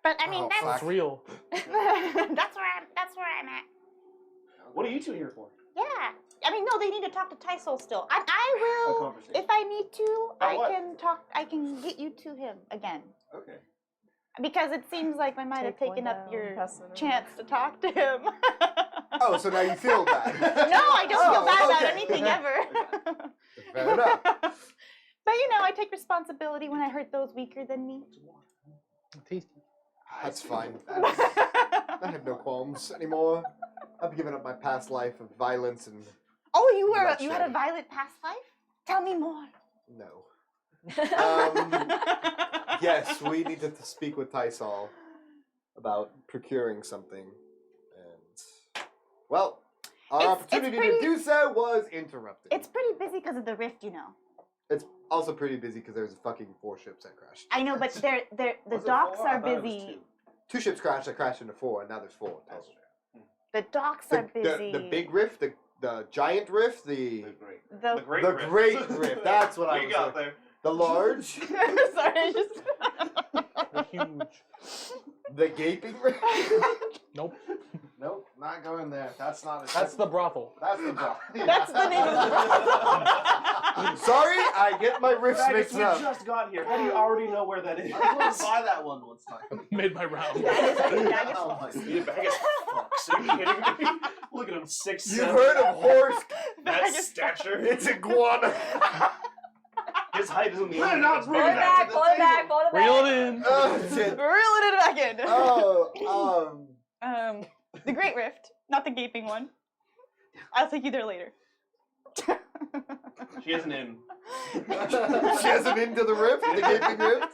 S7: But I mean,
S1: Oh,
S7: that's
S4: It's real.
S7: that's where I'm at.
S6: What are you two here for?
S7: Yeah. I mean, no, they need to talk to Tysol still. I
S5: A
S7: will,
S5: conversation.
S7: if I need to,
S6: About what?
S7: I can get you to him again.
S5: Okay.
S7: Because it seems like I might have
S3: Take one
S7: taken up
S3: down,
S7: your
S3: pass it around.
S7: chance to talk to him.
S1: Oh, so now you feel bad?
S7: No, I don't feel bad about
S1: okay.
S7: anything ever.
S1: Fair enough.
S7: But you know, I take responsibility when I hurt those weaker than me.
S4: Tasty.
S1: That's fine.
S7: Oh,
S1: I have no qualms anymore. I've given up my past life of violence and
S7: Oh, you had
S1: Bloodshed.
S7: a violent past life? Tell me more.
S1: no. Yes, we need to speak with Tysol about procuring something, and well, our
S7: It's
S1: opportunity
S7: pretty-
S1: to do so was interrupted.
S7: It's pretty busy because of the rift, you know.
S1: It's also pretty busy because there's fucking 4 ships that crashed.
S7: I know, but the
S5: Was it
S7: docks
S5: 4? I
S7: are
S5: thought it was
S7: busy.
S5: 2.
S1: 2 ships crashed. I crashed into 4, and now there's 4 total.
S3: The docks are busy.
S1: The big rift, the giant rift, the
S3: The
S6: great
S1: the
S6: rift.
S1: great rift. That's what I
S6: we
S1: was
S6: got
S1: looking-
S6: there.
S1: The large,
S3: Sorry, just.
S4: They're huge.
S1: the gaping rift.
S4: Nope.
S5: Nope, not going there. That's not a.
S4: That's the brothel.
S5: That's the problem.
S3: That's the name of the brothel.
S1: Sorry, I get my rifts
S6: Vegas,
S1: mixed
S6: we
S1: up.
S6: just got here. How do you already know where that is?
S5: I was going to buy that one once time.
S4: Made my round.
S5: Oh my
S6: You Vegas fucks. Are you kidding me? Look at him, 6'7".
S1: You've heard of horse?
S6: that stature?
S1: It's iguana.
S6: His height isn't the
S5: We're
S6: only
S5: not
S6: thing
S2: Pull
S6: that's
S2: it
S6: bigger
S2: back,
S6: than
S2: pull it back, pull it back.
S4: Reel it in.
S1: Oh shit.
S3: Reeling it back in.
S1: Oh,
S3: The Great Rift, not the gaping one. I'll take you there later.
S6: She has an in.
S1: she has an into the rift, the gaping rift.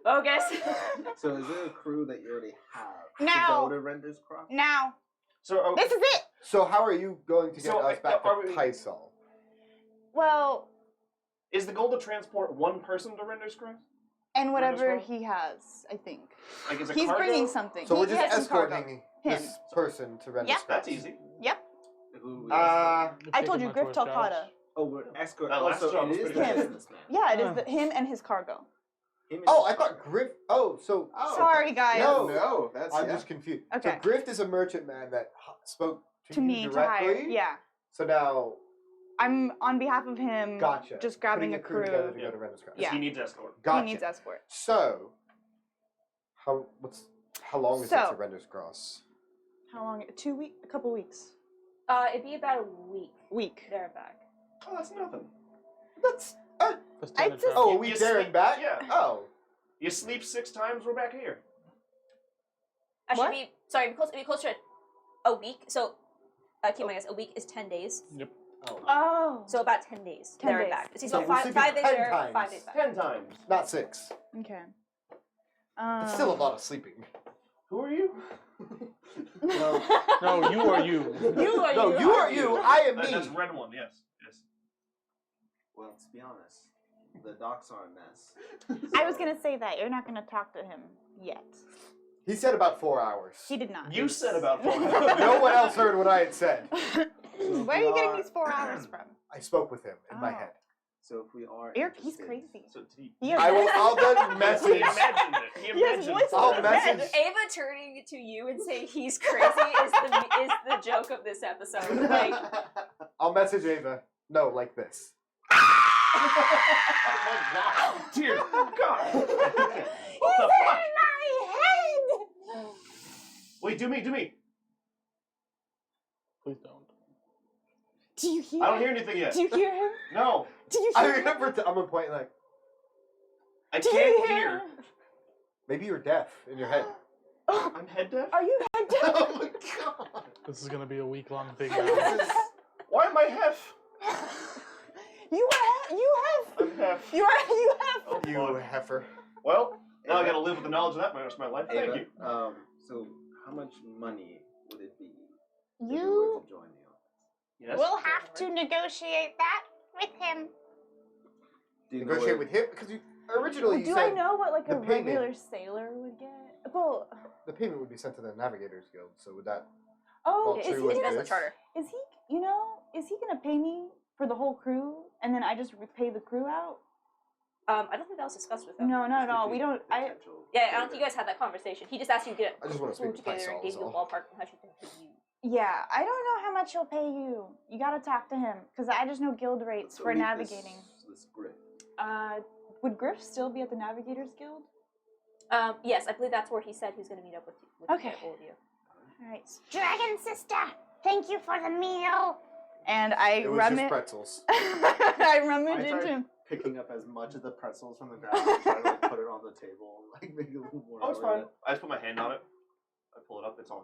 S2: Focus.
S5: So is there a crew that you already have
S7: No.
S5: to go to Render's Cross?
S7: Now,
S6: So,
S7: this is it.
S1: So how are you going to get
S6: So,
S1: us back to
S6: are we-
S1: Pysol?
S3: Well,
S6: is the goal to transport one person to Render's Cross?
S3: and whatever
S6: Render's
S3: he has, I think.
S6: Like, is a
S3: He's
S6: cargo?
S3: bringing something.
S1: So
S3: He
S1: we're just
S3: has some cargo.
S1: escorting
S3: Him.
S1: this person to Render's
S7: Yeah.
S1: Cross.
S6: That's easy.
S3: Yep.
S5: Who
S3: I
S4: Taking
S3: told you,
S4: my
S3: Griff
S4: tourist jobs.
S3: Talcata.
S5: Oh, we're escort.
S6: That last
S5: Also,
S6: job
S5: it
S6: was
S5: is
S6: pretty
S5: the
S3: good.
S5: businessman.
S3: Yeah, it is him and his cargo.
S5: Him and
S1: Oh,
S5: his
S1: I thought Griff. Oh, so
S3: Sorry, guys.
S1: No.
S5: No, that's
S1: I'm just confused.
S3: Okay.
S1: So Griff is a merchant man that spoke to
S3: To
S1: you
S3: me, to
S1: directly.
S3: hire. Yeah.
S1: So now,
S3: I'm on behalf of him.
S1: gotcha.
S3: Just grabbing
S1: Putting
S3: a crew.
S1: together to go to Render's Cross.
S3: Yeah.
S6: He needs escort.
S1: Gotcha.
S3: He needs escort.
S1: So, how long is it
S3: So-
S1: to Render's Cross?
S3: How long? 2 weeks? A couple weeks.
S2: It'd be about a week.
S3: Week.
S2: There and back.
S6: Oh, that's nothing.
S1: That's
S3: I'd
S4: Standard
S3: say-
S4: travel.
S1: oh, a week
S6: You
S1: there
S6: sleep-
S1: and back.
S6: yeah.
S1: Oh,
S6: You sleep 6 times, we're back here.
S2: I should
S3: What?
S2: be sorry. It'd be closer to a week. So, keep my guess. A week is 10 days.
S4: Yep.
S1: oh,
S3: Oh.
S2: So about 10 days
S3: 10
S2: there and
S3: days.
S2: back. See,
S1: So
S2: so
S1: we'll
S2: five,
S1: sleep
S2: 5 days
S1: 10
S2: there,
S1: times.
S2: 5 days back.
S6: 10 times.
S1: not 6.
S3: Okay.
S1: It's still a lot of sleeping.
S6: Who are you?
S4: No, you are you.
S2: You are
S1: No, you are you. I am
S6: That's
S1: me.
S6: red one, yes. Yes.
S5: Well, to be honest, the docks are a mess.
S3: I was gonna say that you're not gonna talk to him yet.
S1: He said about 4 hours.
S3: He did not.
S6: You said about 4
S1: No one else heard what I had said.
S3: Where are you getting these 4 hours from?
S1: I spoke with him in my
S3: Oh.
S1: head.
S5: So if we are
S3: Eric, he's
S5: interested-
S3: crazy.
S6: So did he?
S3: He has
S1: I'll then
S6: He
S1: message.
S6: imagined it. He
S3: He has
S6: imagined
S3: voices
S1: I'll
S3: in his
S1: message-
S3: head.
S2: Ava turning to you and saying he's crazy is the joke of this episode. Like,
S1: I'll message Ava. No, like this.
S6: Oh my god. Dear God. What the fuck?
S3: my head!
S6: Wait, do me.
S4: Please don't.
S3: Do you hear
S6: I don't
S3: him?
S6: hear anything yet.
S3: Do you hear him?
S6: No.
S3: Do you
S1: I
S3: hear him?
S1: remember. I'm gonna point like
S6: I
S3: Do you
S6: can't hear.
S3: him?
S1: maybe you're deaf in your head.
S3: Oh,
S6: I'm head deaf?
S3: are you head deaf?
S1: Oh my god.
S4: This is gonna be a week-long thing.
S1: This is-
S6: Why am I half?
S3: You have.
S6: I'm half.
S3: You have.
S6: Oh,
S1: You
S6: fuck.
S1: heifer.
S6: Well, now I gotta live with the knowledge of that for the rest of my life. Thank
S5: Ava,
S6: you.
S5: so how much money would it be if
S7: You
S5: we were to join the office?
S6: Yes.
S7: will have to negotiate that with him.
S5: Do you know
S1: Negotiate
S5: what-
S1: with him because you originally you
S3: Do I
S1: said
S3: know what like
S1: the
S3: a
S1: payment.
S3: regular sailor would get? Well,
S1: the payment would be sent to the Navigators Guild. So would that?
S3: oh,
S1: Well,
S3: is
S1: true
S3: he
S1: with
S2: he
S3: gonna,
S2: does the
S1: this.
S2: charter.
S3: is he gonna pay me for the whole crew and then I just pay the crew out?
S2: I don't think that was discussed with him.
S3: No, not at
S5: Could
S3: all.
S5: be
S3: We don't. I.
S5: potential
S2: Yeah, I don't think
S5: payment.
S2: you guys had that conversation. He just asked you to get
S1: I just want to
S2: crew
S1: speak to
S2: together and
S1: Pysol.
S2: gave
S1: is
S2: you the
S1: all.
S2: ballpark of how much he thinks you.
S3: Yeah, I don't know how much he'll pay you. You gotta talk to him because I just know guild rates
S5: So
S3: for
S5: meet
S3: navigating.
S5: This grip.
S3: Would Griff still be at the Navigators Guild?
S2: Yes, I believe that's where he said he was going to meet up with you.
S3: Okay.
S2: All of you.
S3: All right.
S7: Dragon sister, thank you for the meal.
S3: And I
S1: It was just
S3: rummage.
S1: pretzels.
S3: I rummage
S5: I
S3: into
S5: tried
S3: him.
S5: picking up as much of the pretzels from the ground and try to like, put it on the table and like make it a little more.
S6: Oh, it's fine.
S5: ornate.
S6: I just put my hand on it. I pull it up. It's all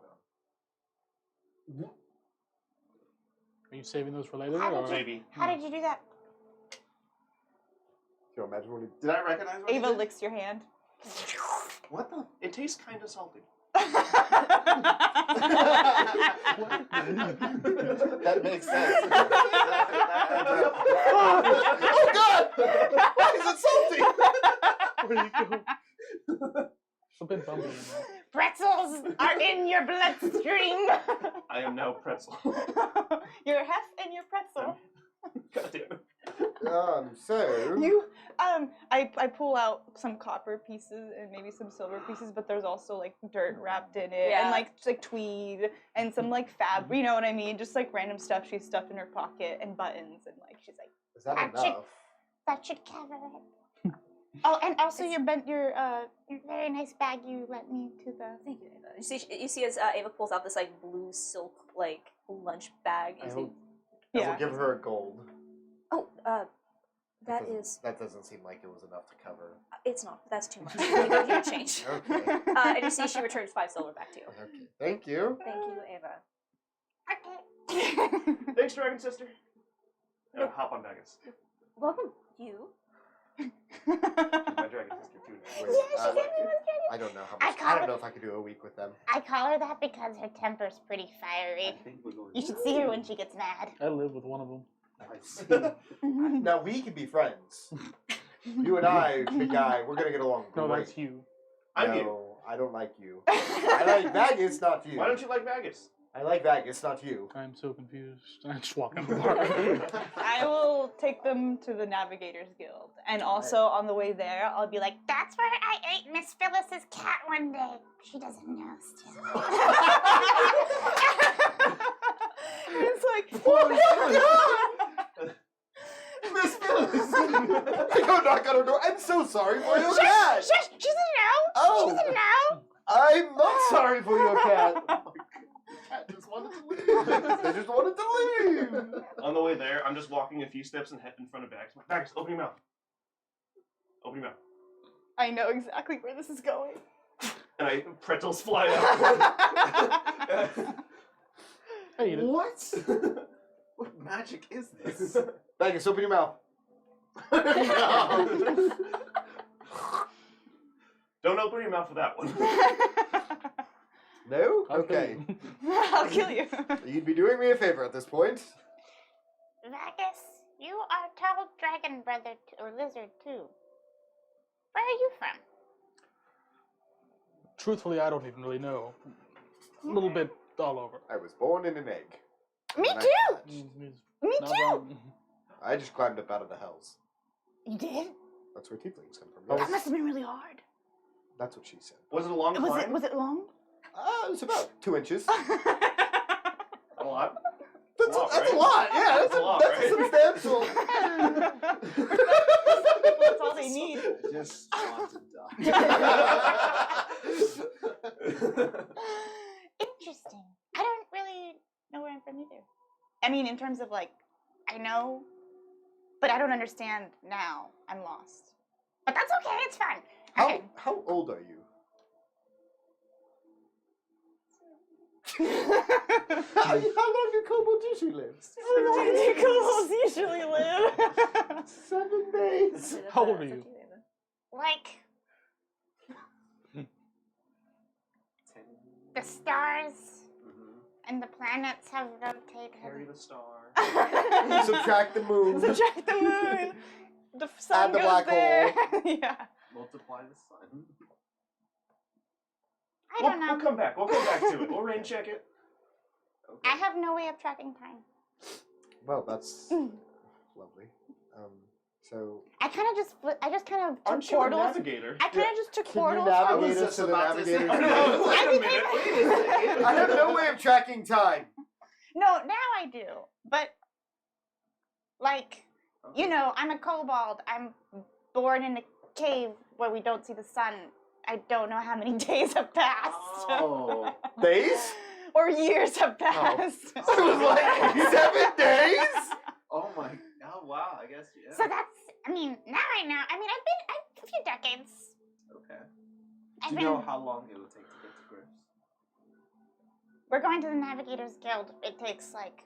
S6: gone.
S4: Are you saving those for later?
S7: How
S4: Or?
S7: did you-
S6: Maybe.
S7: How did you do that?
S1: Can you imagine when he?
S5: Did I recognize what
S3: Ava
S5: you did?
S3: licks your hand.
S5: What the?
S6: It tastes kind of salty.
S1: That makes sense.
S5: Oh
S1: God! Why is it salty?
S4: Where you go? It's a bit bumpy in there.
S7: pretzels are in your bloodstream.
S6: I am now pretzel.
S3: Your hef and your pretzel.
S6: God damn it.
S1: So
S3: You, I pull out some copper pieces and maybe some silver pieces, but there's also like dirt wrapped in it
S2: Yeah.
S3: and like tweed and some like fabric, you know what I mean? Just like random stuff she stuffed in her pocket and buttons and like she's like,
S1: is that
S7: Magic.
S1: enough?
S7: That should cover it. Oh, and also your very nice bag you lent me to the.
S2: Thank you, Ava. You see as Ava pulls out this like blue silk like lunch bag.
S1: I
S2: You see,
S1: will
S3: yeah.
S1: give her a gold.
S2: oh, that is.
S1: That doesn't seem like it was enough to cover.
S2: It's not. That's too much. You go here, change.
S1: Okay.
S2: And you see she returns 5 silver back to you.
S1: Okay. Thank you.
S2: Thank you, Ava.
S7: Okay.
S6: Thanks, Dragon Sister. Hop on Vegas.
S2: Welcome, you.
S6: She's my Dragon Sister too.
S1: Wait,
S7: Yeah, she gave me one.
S1: I don't know how
S7: I
S1: much.
S7: call
S1: I don't
S7: it-
S1: know if I could do a week with them.
S7: I call her that because her temper's pretty fiery.
S5: I think we're going.
S7: You should see her when she gets mad.
S4: I live with one of them.
S1: I see. Now we can be friends. You and I, big guy, we're gonna get along
S4: No,
S1: great.
S4: that's you.
S6: I'm
S1: no,
S6: you.
S1: I don't like you. I like Vegas, not you.
S6: Why don't you like Vegas?
S1: I like Vegas, not you.
S4: I'm so confused. I just walk in the bar.
S3: I will take them to the Navigators Guild. And also on the way there, I'll be like,
S7: That's where I ate Miss Phyllis's cat one day. She doesn't know still.
S3: and it's like,
S1: Miss Phyllis! I go knock on her door. I'm so sorry for your cat!
S7: Shush! She doesn't know!
S1: Oh.
S7: She doesn't know!
S1: I'm not sorry for your cat.
S5: Cat just wanted to leave.
S1: They just wanted to leave.
S6: On the way there, I'm just walking a few steps and head in front of Bags. Bags, open your mouth. Open your mouth.
S3: I know exactly where this is going.
S6: And pretzels fly out.
S4: I eat it.
S5: What? What magic is this?
S1: Vegas, open your mouth.
S5: No.
S6: Don't open your mouth for that one.
S1: No?
S4: I'll kill
S1: Okay.
S4: you.
S3: I'll kill you.
S1: You'd be doing me a favor at this point.
S7: Vegas, you are tall dragon brother or lizard too. Where are you from?
S4: Truthfully, I don't even really know. A little bit all over.
S1: I was born in an egg.
S7: Me
S1: And I
S7: too!
S1: hatched.
S7: Me
S4: Not
S7: too!
S4: wrong.
S1: I just climbed up out of the hells.
S7: You did?
S1: That's where tieflings come from.
S4: Oh.
S1: Yes.
S7: That must have been really hard.
S1: That's what she said.
S6: Was it a long climb?
S3: Was it long?
S1: It was about 2 inches.
S6: A lot.
S1: That's,
S6: lot,
S1: that's
S6: right?
S1: a lot. Yeah,
S6: That's a lot,
S1: that's
S6: right?
S1: substantial.
S3: That's all they need.
S5: Just want to die.
S7: Interesting. I don't really know where I'm from either.
S3: I mean, in terms of like, I know, but I don't understand now. I'm lost.
S7: But that's okay, it's fun. Okay.
S1: How old are you? How long do kobolds usually live?
S3: How long do kobolds usually live?
S1: 7 days.
S4: How old are you?
S7: Like, the stars and the planets have rotated.
S6: Carry the star.
S1: Subtract the moon.
S3: Subtract the moon. The sun
S1: Add the
S3: goes
S1: black
S3: there. yeah.
S5: Multiply the sun.
S7: I don't know.
S6: We'll come back. We'll come back to it. We'll rain check it.
S5: Okay.
S7: I have no way of tracking time.
S1: Well, that's lovely. So
S7: I kind of just, I just kind of took
S6: Aren't you a
S7: portals.
S6: navigator?
S7: I kind of just took
S1: can you
S7: portals.
S5: I
S1: navigate
S5: was
S1: us
S5: just
S1: to the
S5: about to say-
S1: navigators?
S6: I know. Wait
S7: I
S6: a minute.
S7: became-
S5: Wait a second.
S1: I have no way of tracking time.
S7: No, now I do. But, like, you know, I'm a kobold. I'm born in a cave where we don't see the sun. I don't know how many days have passed.
S5: Oh.
S1: Days?
S3: Or years have passed.
S1: I was like 7 days.
S5: Oh my. Oh wow. I guess yeah.
S7: So that's, I mean, now I know. I mean, I've been a few decades.
S5: Okay.
S7: I've
S5: Do you
S7: been,
S5: know how long it would take to get to Griff's?
S7: we're going to the Navigators Guild. It takes, like,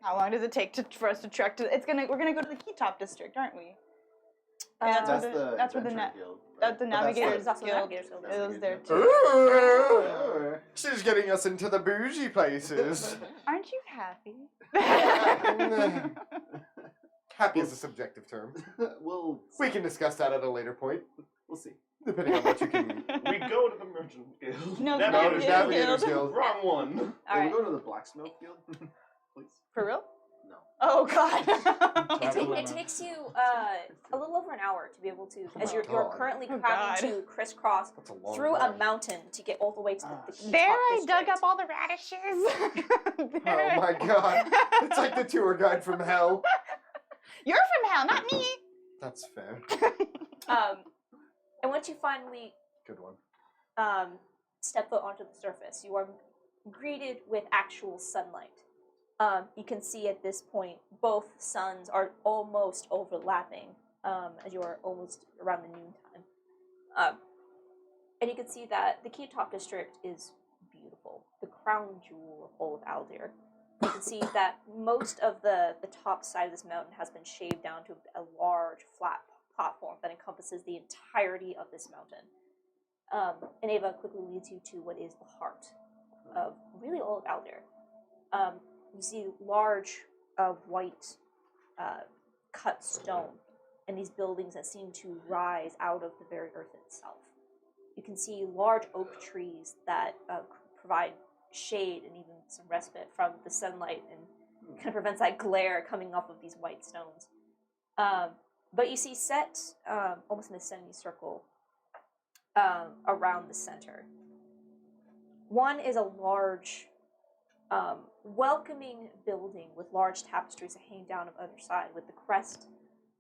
S3: How long does it take for us to trek to? We're gonna go to the Keytop district, aren't we? And
S5: That's
S3: where
S5: the
S3: that's where the
S5: Adventure Guild.
S3: that's the
S5: But that's
S3: Navigators
S2: There's also the
S3: Guild.
S2: Navigators Guild.
S3: It was there too.
S1: Ooh, she's getting us into the bougie places.
S3: Aren't you happy?
S1: Happy is a subjective term.
S5: we'll
S1: We can discuss that at a later point.
S5: we'll see.
S1: Depending on what you can.
S6: We go to the Merchant Guild.
S3: No,
S1: No,
S3: Navigators
S1: there's Navigators
S3: Guild.
S1: Guild.
S6: Wrong one.
S2: All
S5: Hey,
S2: right.
S5: we'll go to the Blacksmith Guild, please.
S3: For real?
S5: No.
S3: Oh God.
S2: It takes you a little over an hour to be able to, as
S1: my
S2: you're
S1: God.
S2: currently
S3: Oh,
S2: having
S3: God.
S2: to crisscross
S1: That's a long
S2: through a
S1: time.
S2: mountain to get all the way to the key
S7: There
S2: top
S7: I dug
S2: district.
S7: up all the radishes.
S1: Oh my god. It's like the tour guide from hell.
S7: You're from hell, not me.
S1: That's fair.
S2: And once you finally
S1: Good one.
S2: step foot onto the surface, you are greeted with actual sunlight. You can see at this point both suns are almost overlapping as you are almost around the noontime. And you can see that the Keetop district is beautiful, the crown jewel of all of Aldir. You can see that most of the top side of this mountain has been shaved down to a large flat platform that encompasses the entirety of this mountain. And Ava quickly leads you to what is the heart of really all of Aldir. You see large white cut stone and these buildings that seem to rise out of the very earth itself. You can see large oak trees that provide shade and even some respite from the sunlight and kind of prevents that glare coming off of these white stones. But you see set almost in a semicircle around the center. One is a large, welcoming building with large tapestries that hang down on either side with the crest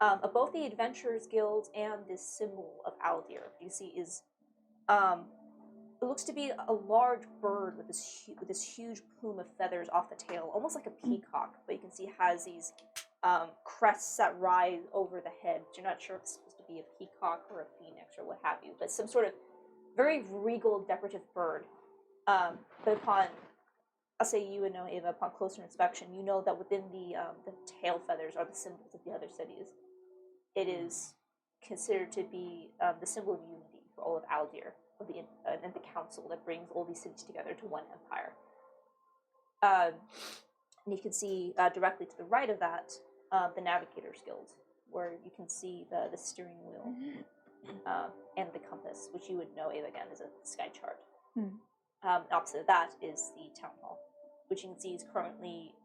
S2: of both the Adventurers Guild and this symbol of Aldir. You see is it looks to be a large bird with this huge plume of feathers off the tail, almost like a peacock, but you can see it has these crests that rise over the head. You're not sure if it's supposed to be a peacock or a phoenix or what have you, but some sort of very regal, decorative bird. But upon, I'll say you would know, Ava, upon closer inspection, you know that within the tail feathers are the symbols of the other cities. It is considered to be the symbol of unity for all of Aldir, and the council that brings all these cities together to one empire. And you can see directly to the right of that the Navigators Guild, where you can see the steering wheel and the compass, which you would know, Ava, again, is a sky chart. Opposite of that is the town hall, which you can see is currently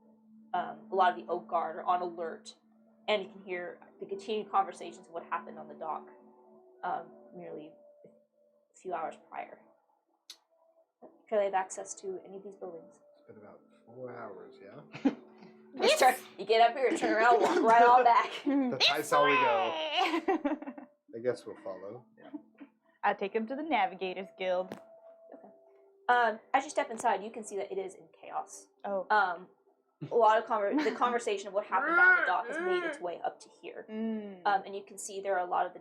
S2: a lot of the Oak Guard are on alert, and you can hear the continued conversations of what happened on the dock merely a few hours prior. Can I have access to any of these buildings?
S1: It's been about 4 hours, yeah?
S2: You get up here, turn around, walk right on back.
S1: That's how we go. I guess we'll follow.
S3: I take him to the Navigators Guild.
S2: As you step inside, you can see that it is in chaos.
S3: Oh.
S2: A lot of the conversation of what happened down the dock has made its way up to here. And you can see there are a lot of the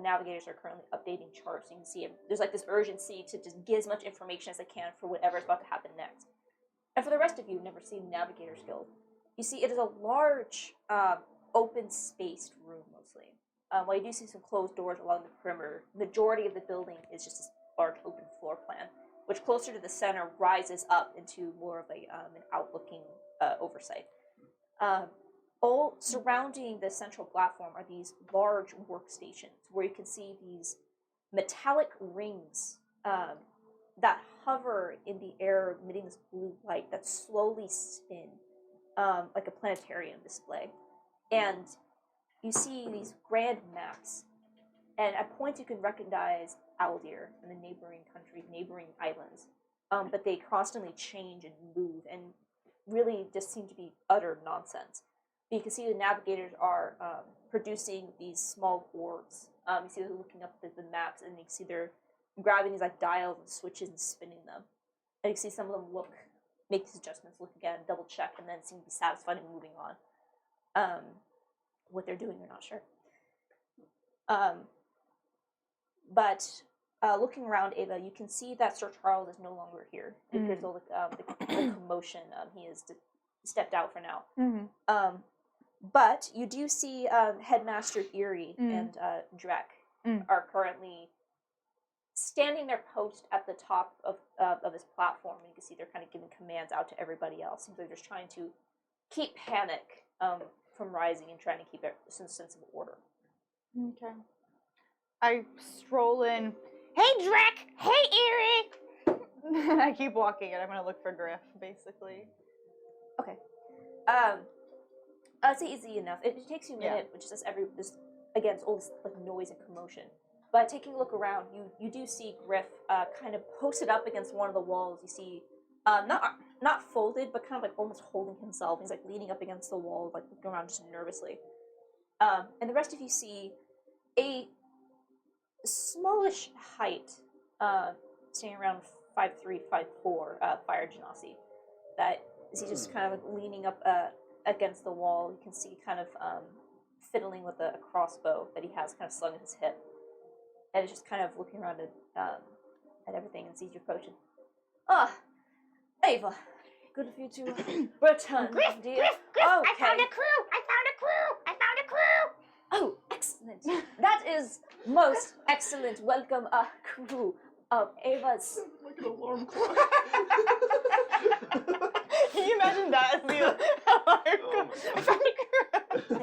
S2: navigators are currently updating charts. You can see there's like this urgency to just get as much information as they can for whatever's about to happen next. And for the rest of you who've never seen Navigators Guild, you see it is a large, open-spaced room mostly. While you do see some closed doors along the perimeter, the majority of the building is just this large open floor plan, which closer to the center rises up into more of an outlooking oversight. All surrounding the central platform are these large workstations where you can see these metallic rings that hover in the air, emitting this blue light that slowly spin like a planetarium display. And you see these grand maps, and at points you can recognize Aldir and the neighboring country, neighboring islands, but they constantly change and move and really just seem to be utter nonsense. But you can see the navigators are producing these small orbs. You see they're looking up at the maps, and you can see they're grabbing these like dials and switches and spinning them. And you can see some of them make these adjustments, look again, double check, and then seem to be satisfied and moving on. What they're doing, you're not sure. But looking around, Ava, you can see that Sir Charles is no longer here. It appears all the commotion. He has stepped out for now. But you do see Headmaster Erie and Drek are currently standing their post at the top of this platform. You can see they're kind of giving commands out to everybody else. Seems like they're just trying to keep panic from rising and trying to keep some sense of order.
S3: Okay. I stroll in. Hey, Drek! Hey, Eerie! And I keep walking, and I'm gonna look for Griff, basically.
S2: Okay. It's easy enough. It takes you a
S3: Yeah.
S2: minute, which is this again, it's all this like noise and commotion. But taking a look around, you do see Griff kind of posted up against one of the walls. You see, not folded, but kind of like almost holding himself. He's like leaning up against the wall, like looking around just nervously. And the rest of you see a smallish height, standing around 5'3", 5'4", Fire Genasi. That is he just kind of like leaning up against the wall. You can see kind of fiddling with a crossbow that he has kind of slung at his hip. And is just kind of looking around at everything and sees you approaching. Ah, Ava, good of you to return,
S7: Griff,
S2: dear.
S7: Griff, Griff!
S2: Okay.
S7: I found a crew!
S2: Oh, excellent. That is most excellent. Welcome, crew of Ava's.
S6: Like an alarm clock.
S3: Can you imagine that as the alarm?
S6: Oh my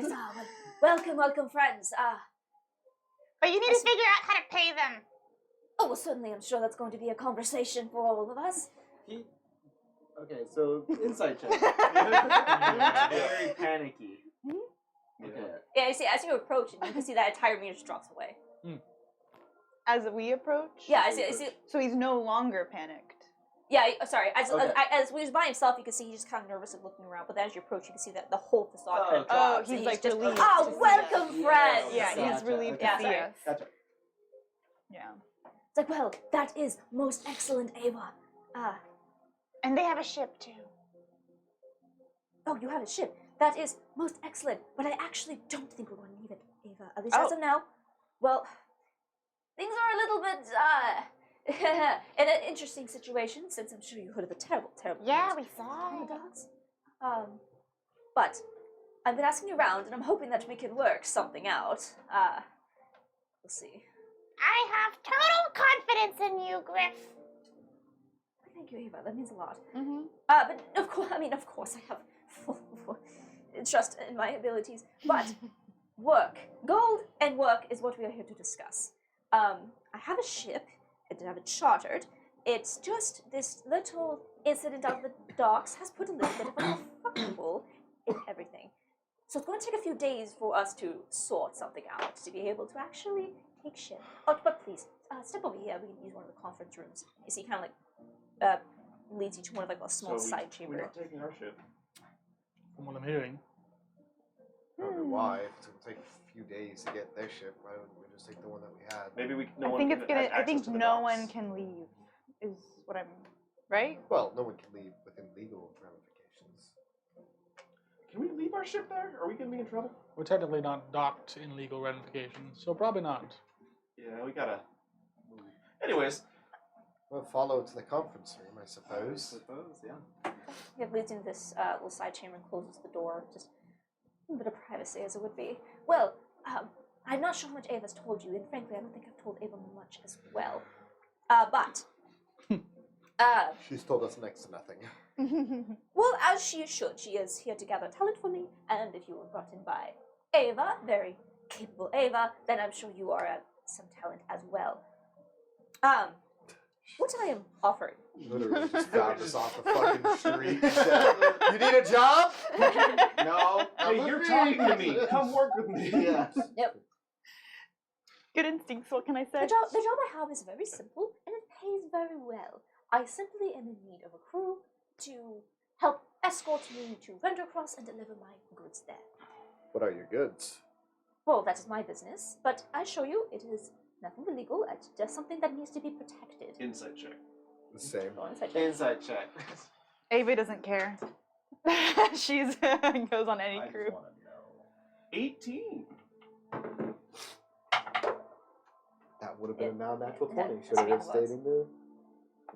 S2: Yes, welcome, friends.
S7: But you need to figure out how to pay them.
S2: Oh, well, certainly, I'm sure that's going to be a conversation for all of us.
S5: Okay, so inside check. Very panicky. Okay.
S2: Yeah, you see, as you approach, you can see that entire meter just drops away.
S3: As we approach?
S2: Yeah, I see.
S3: So he's no longer panicked.
S2: Yeah, sorry.
S5: Okay.
S2: As he was by himself, you can see he's just kind of nervous and looking around. But then as you approach, you can see that the whole facade kind of
S3: Oh,
S2: drops.
S3: he's
S2: and
S3: like
S2: just,
S3: relieved
S2: oh,
S3: to see
S2: welcome,
S3: us.
S2: friends.
S3: Yeah, he's
S5: Gotcha.
S3: relieved
S5: Okay.
S3: to see
S2: sorry.
S3: us.
S5: Gotcha.
S3: Yeah.
S2: It's like, well, that is most excellent, Ava.
S7: And they have a ship too.
S2: Oh, you have a ship. That is most excellent. But I actually don't think we're going to need it, Ava. At least as of now. Well, things are a little bit, in an interesting situation, since I'm sure you heard of the terrible
S7: Yeah,
S2: news
S7: we saw
S2: from the
S7: it.
S2: dogs. But I've been asking around, and I'm hoping that we can work something out. We'll see.
S7: I have total confidence in you, Griff.
S2: Thank you, Ava. That means a lot.
S3: Mm-hmm.
S2: But of course, I have full trust in my abilities. But work, gold, and work is what we are here to discuss. I have a ship. I did have it chartered. It's just this little incident out of the docks has put a little bit of a kerfuffle in everything. So it's going to take a few days for us to sort something out to be able to actually take ship. Oh, but please, step over here. We can use one of the conference rooms. You see, kind of like leads you to one of like a small side
S6: We're
S2: chamber.
S6: not taking our ship.
S4: From what I'm hearing.
S1: I don't know why. If it's gonna take a few days to get their ship, why wouldn't we just take the one that we had?
S6: Maybe we.
S3: I think it's gonna. I think no one can leave. Is what I'm. Right?
S1: Well, no one can leave within legal ramifications.
S6: Can we leave our ship there? Are we gonna be in trouble?
S4: We're technically not docked in legal ramifications, so probably not.
S6: Yeah, we gotta. Anyways,
S1: We'll follow to the conference room, I suppose.
S5: Yeah.
S2: It leads into this little side chamber and closes the door. Just a bit of privacy, as it would be. Well, I'm not sure how much Ava's told you, and frankly, I don't think I've told Ava much as well. But
S1: She's told us next to nothing.
S2: well, as she should, she is here to gather talent for me. And if you were brought in by Ava, very capable Ava, then I'm sure you are some talent as well. What I am offering.
S1: Literally just found us off the fucking street. You need a job? No.
S6: hey, you're talking to me. Come work with me.
S5: Yeah.
S3: Good instincts. What can I say?
S2: The job I have is very simple, and it pays very well. I simply am in need of a crew to help escort me to Rendercross and deliver my goods there.
S1: What are your goods?
S2: Well, that is my business, but I assure you, it is nothing illegal. It's just something that needs to be protected.
S6: Inside check.
S1: The same.
S2: Go on, inside check.
S5: Inside check.
S3: Ava doesn't care. She's goes on any
S5: I just
S3: crew.
S5: want to know.
S6: 18.
S1: That would have been a natural
S2: Yeah,
S1: 20.
S2: that's
S1: Should have
S2: what it
S1: stayed
S2: was.
S1: in the.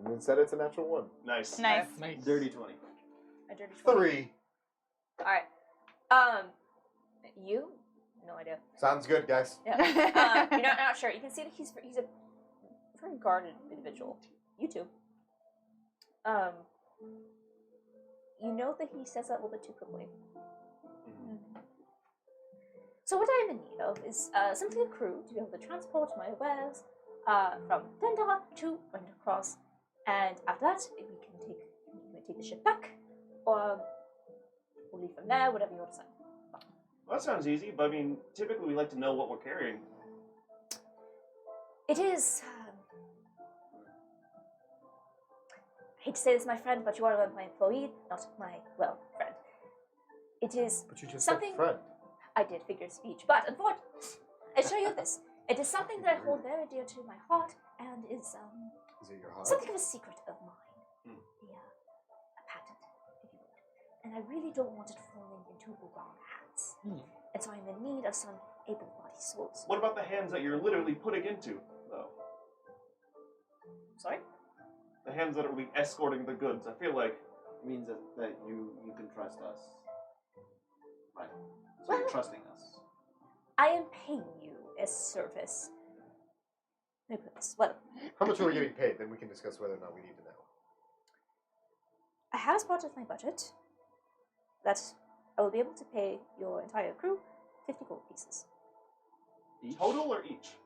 S1: And instead, it's a natural 1.
S6: Nice.
S3: Nice.
S4: Nice.
S5: Dirty 20.
S2: A dirty 20.
S1: 3.
S2: Alright. You? No idea.
S1: Sounds good, guys.
S2: Yeah. You're not sure. You can see that he's a very guarded individual. You too. You know that he says that a little bit too quickly. So what I'm in need of is simply a crew to be able to transport my wares from Dendar to Undercross, and after that we can take the ship back, or we'll leave from there, whatever you decide.
S6: Well, that sounds easy, but I mean, typically we like to know what we're carrying.
S2: It is. I hate to say this, my friend, but you are my employee, not my, well, friend. It is
S1: But you just
S2: something.
S1: said friend.
S2: I did figure of speech, but unfortunately, I show you this. It is something that I hold very dear to my heart, and is
S1: Is it your heart?
S2: something of a secret of mine.
S6: Hmm.
S2: A patent, if you would. And I really don't want it falling into the wrong hands. And so I'm in need of some able-bodied souls.
S6: What about the hands that you're literally putting into, though?
S2: Sorry?
S6: The hands that will be escorting the goods. I feel like
S5: It means that you can trust us. Right. So
S2: Well-
S5: you're trusting us.
S2: I am paying you a service. Let me put this. Well,
S1: How much are we getting paid? Then we can discuss whether or not we need to know.
S2: I have as part of my budget that I will be able to pay your entire crew 50 gold pieces.
S5: Each?
S6: total or each?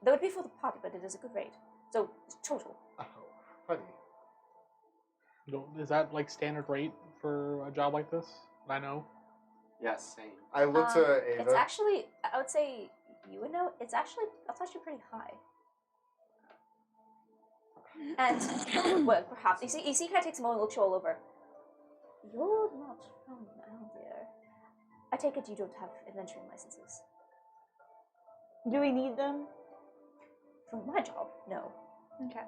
S2: That would be for the party, but it is a good rate. So, total.
S1: Oh, honey.
S4: Is that like standard rate for a job like this? I know.
S5: Yes, same.
S1: I look to Ava.
S2: It's actually, I would say, you would know, that's actually pretty high. And, well, perhaps, you see, he kind of takes a moment and looks you all over. You're not from around there. I take it you don't have adventuring licenses.
S3: Do we need them?
S2: For my job, no.
S3: Okay.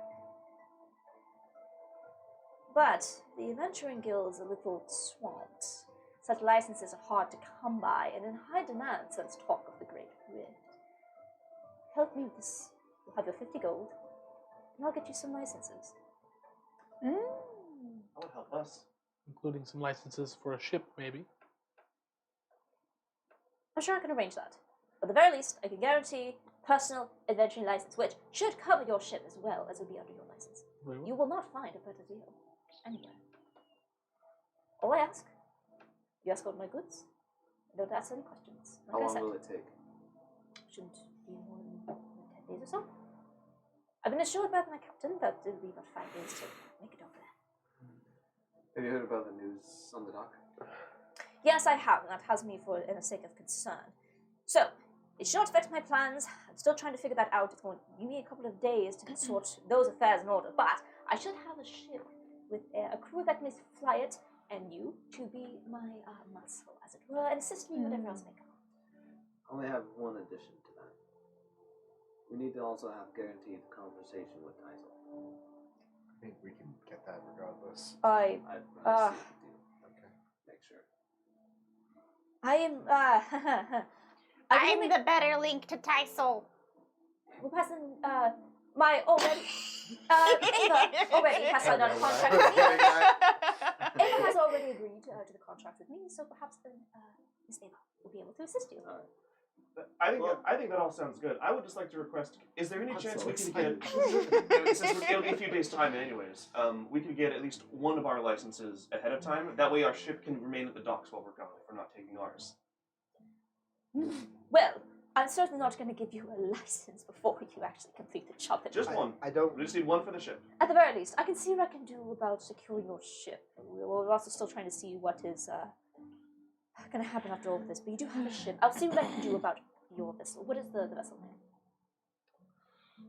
S2: But the adventuring guild is a little swamped. Such licenses are hard to come by and in high demand since talk of the Great Rift. Help me with this. You'll have your 50 gold, and I'll get you some licenses.
S6: That would help us.
S4: Including some licenses for a ship, maybe.
S2: I'm sure I can arrange that. But at the very least, I can guarantee personal adventuring license, which should cover your ship as well as would be under your license.
S4: Very well.
S2: You will not find a better deal anywhere. All I ask, you escort my goods. Don't ask any questions. Like
S5: How
S2: I
S5: long
S2: said,
S5: will it take?
S2: shouldn't be more than 10 days or so. I've been assured by my captain that it'll be about 5 days to make it over there.
S5: Have you heard about the news on the dock?
S2: Yes, I have, and that has me for in a sake of concern. So, it should not affect my plans. I'm still trying to figure that out. It's going to give me a couple of days to sort those affairs in order. But I should have a ship with a crew that may fly it, and you to be my muscle, as it were, and assist me in whatever else may come.
S5: I only have one addition to that. We need to also have guaranteed conversation with Tyson.
S1: I think we can get that regardless.
S2: I
S5: I'd rather see it with you.
S1: Okay.
S5: Make sure.
S2: am
S7: I'm the better link to Tysol.
S2: We'll pass in my already Ava already has signed on a contract with me. Ava has already agreed to the contract with me, so perhaps then Miss Ava will be able to assist you.
S6: I think that all sounds good. I would just like to request: is there any
S5: I'm
S6: chance
S5: so
S6: we could
S5: excited.
S6: get, since it'll be a few days' time anyways, we could get at least one of our licenses ahead of time. That way, our ship can remain at the docks while we're gone. If we're not taking ours.
S2: Well, I'm certainly not going to give you a license before you actually complete the job.
S6: Just one.
S1: I don't.
S6: We just need one for the ship.
S2: At the very least, I can see what I can do about securing your ship. We're also still trying to see what is going to happen after all of this. But you do have a ship. I'll see what I can do about your vessel. What is the vessel name?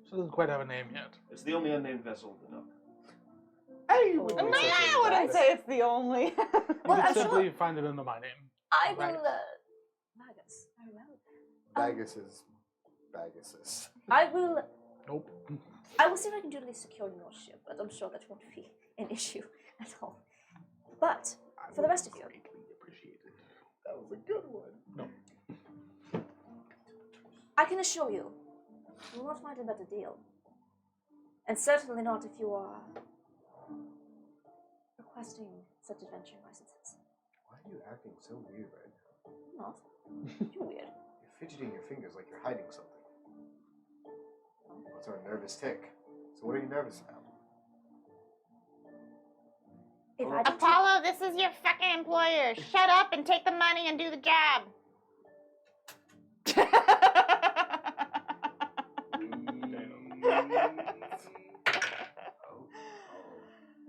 S4: So it doesn't quite have a name yet.
S6: It's the only unnamed vessel in the dock.
S1: I
S2: Oh.
S1: wouldn't
S2: No,
S1: say
S3: I
S1: so.
S3: wouldn't say it's the only.
S4: You
S2: Well,
S4: could
S2: I'm
S4: simply
S2: sure-
S4: find it under my name.
S2: I
S4: Right.
S2: will. Magus. Very well.
S1: Bagus is Baguses.
S2: I will.
S4: Nope.
S2: I will see what I can do to at least secure your ship, but I'm sure that won't be an issue at all. But for the rest of you,
S4: Greatly appreciated.
S1: That was a good one.
S4: No.
S2: I can assure you, you will not find a better deal. And certainly not if you are requesting such adventuring licenses.
S1: Why are you acting so weird right now?
S2: I'm not. You're weird.
S1: You're fidgeting your fingers like you're hiding something. What's our nervous tick? So what are you nervous about?
S2: If I did
S7: Apollo, this is your fucking employer. Shut up and take the money and do the job.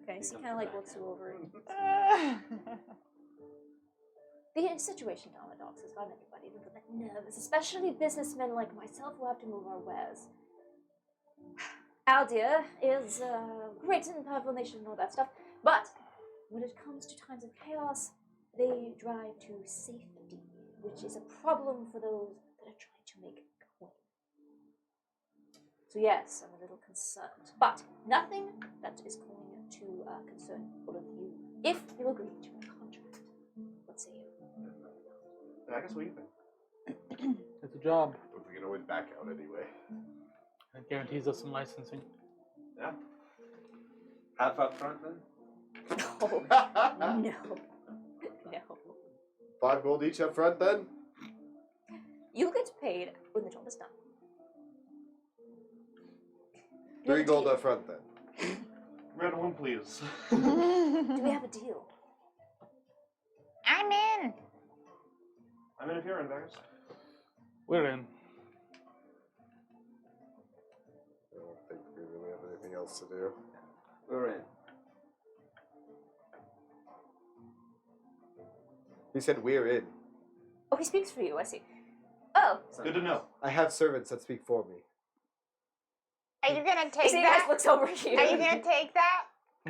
S2: Okay, so he kind of like looks you over. The situation down the docks has got everybody a little bit nervous, especially businessmen like myself who have to move our wares. Aldia is great and powerful nation and all that stuff, but when it comes to times of chaos, they drive to safety, which is a problem for those that are trying to make coin. So yes, I'm a little concerned, but nothing that is going to concern all of you if you agree to a contract. What say you?
S6: I guess what do you think?
S4: It's a job.
S1: We can always back out anyway.
S4: It guarantees us some licensing.
S6: Yeah. Half up front then?
S2: No. No.
S1: 5 gold each up front then?
S2: You'll get paid when the job is done.
S1: 3 gold up front then.
S6: Red one, please.
S2: Do we have a deal?
S7: I'm in.
S6: I'm in if you're in, Vegas.
S4: We're in.
S1: I don't think we really have anything else to do.
S5: We're in.
S1: He said we're in.
S2: Oh, he speaks for you, I see. Oh.
S6: Good to know.
S1: I have servants that speak for me.
S7: Are you gonna take
S2: See, you guys
S7: that?
S2: looks over here.
S7: Are you gonna take that?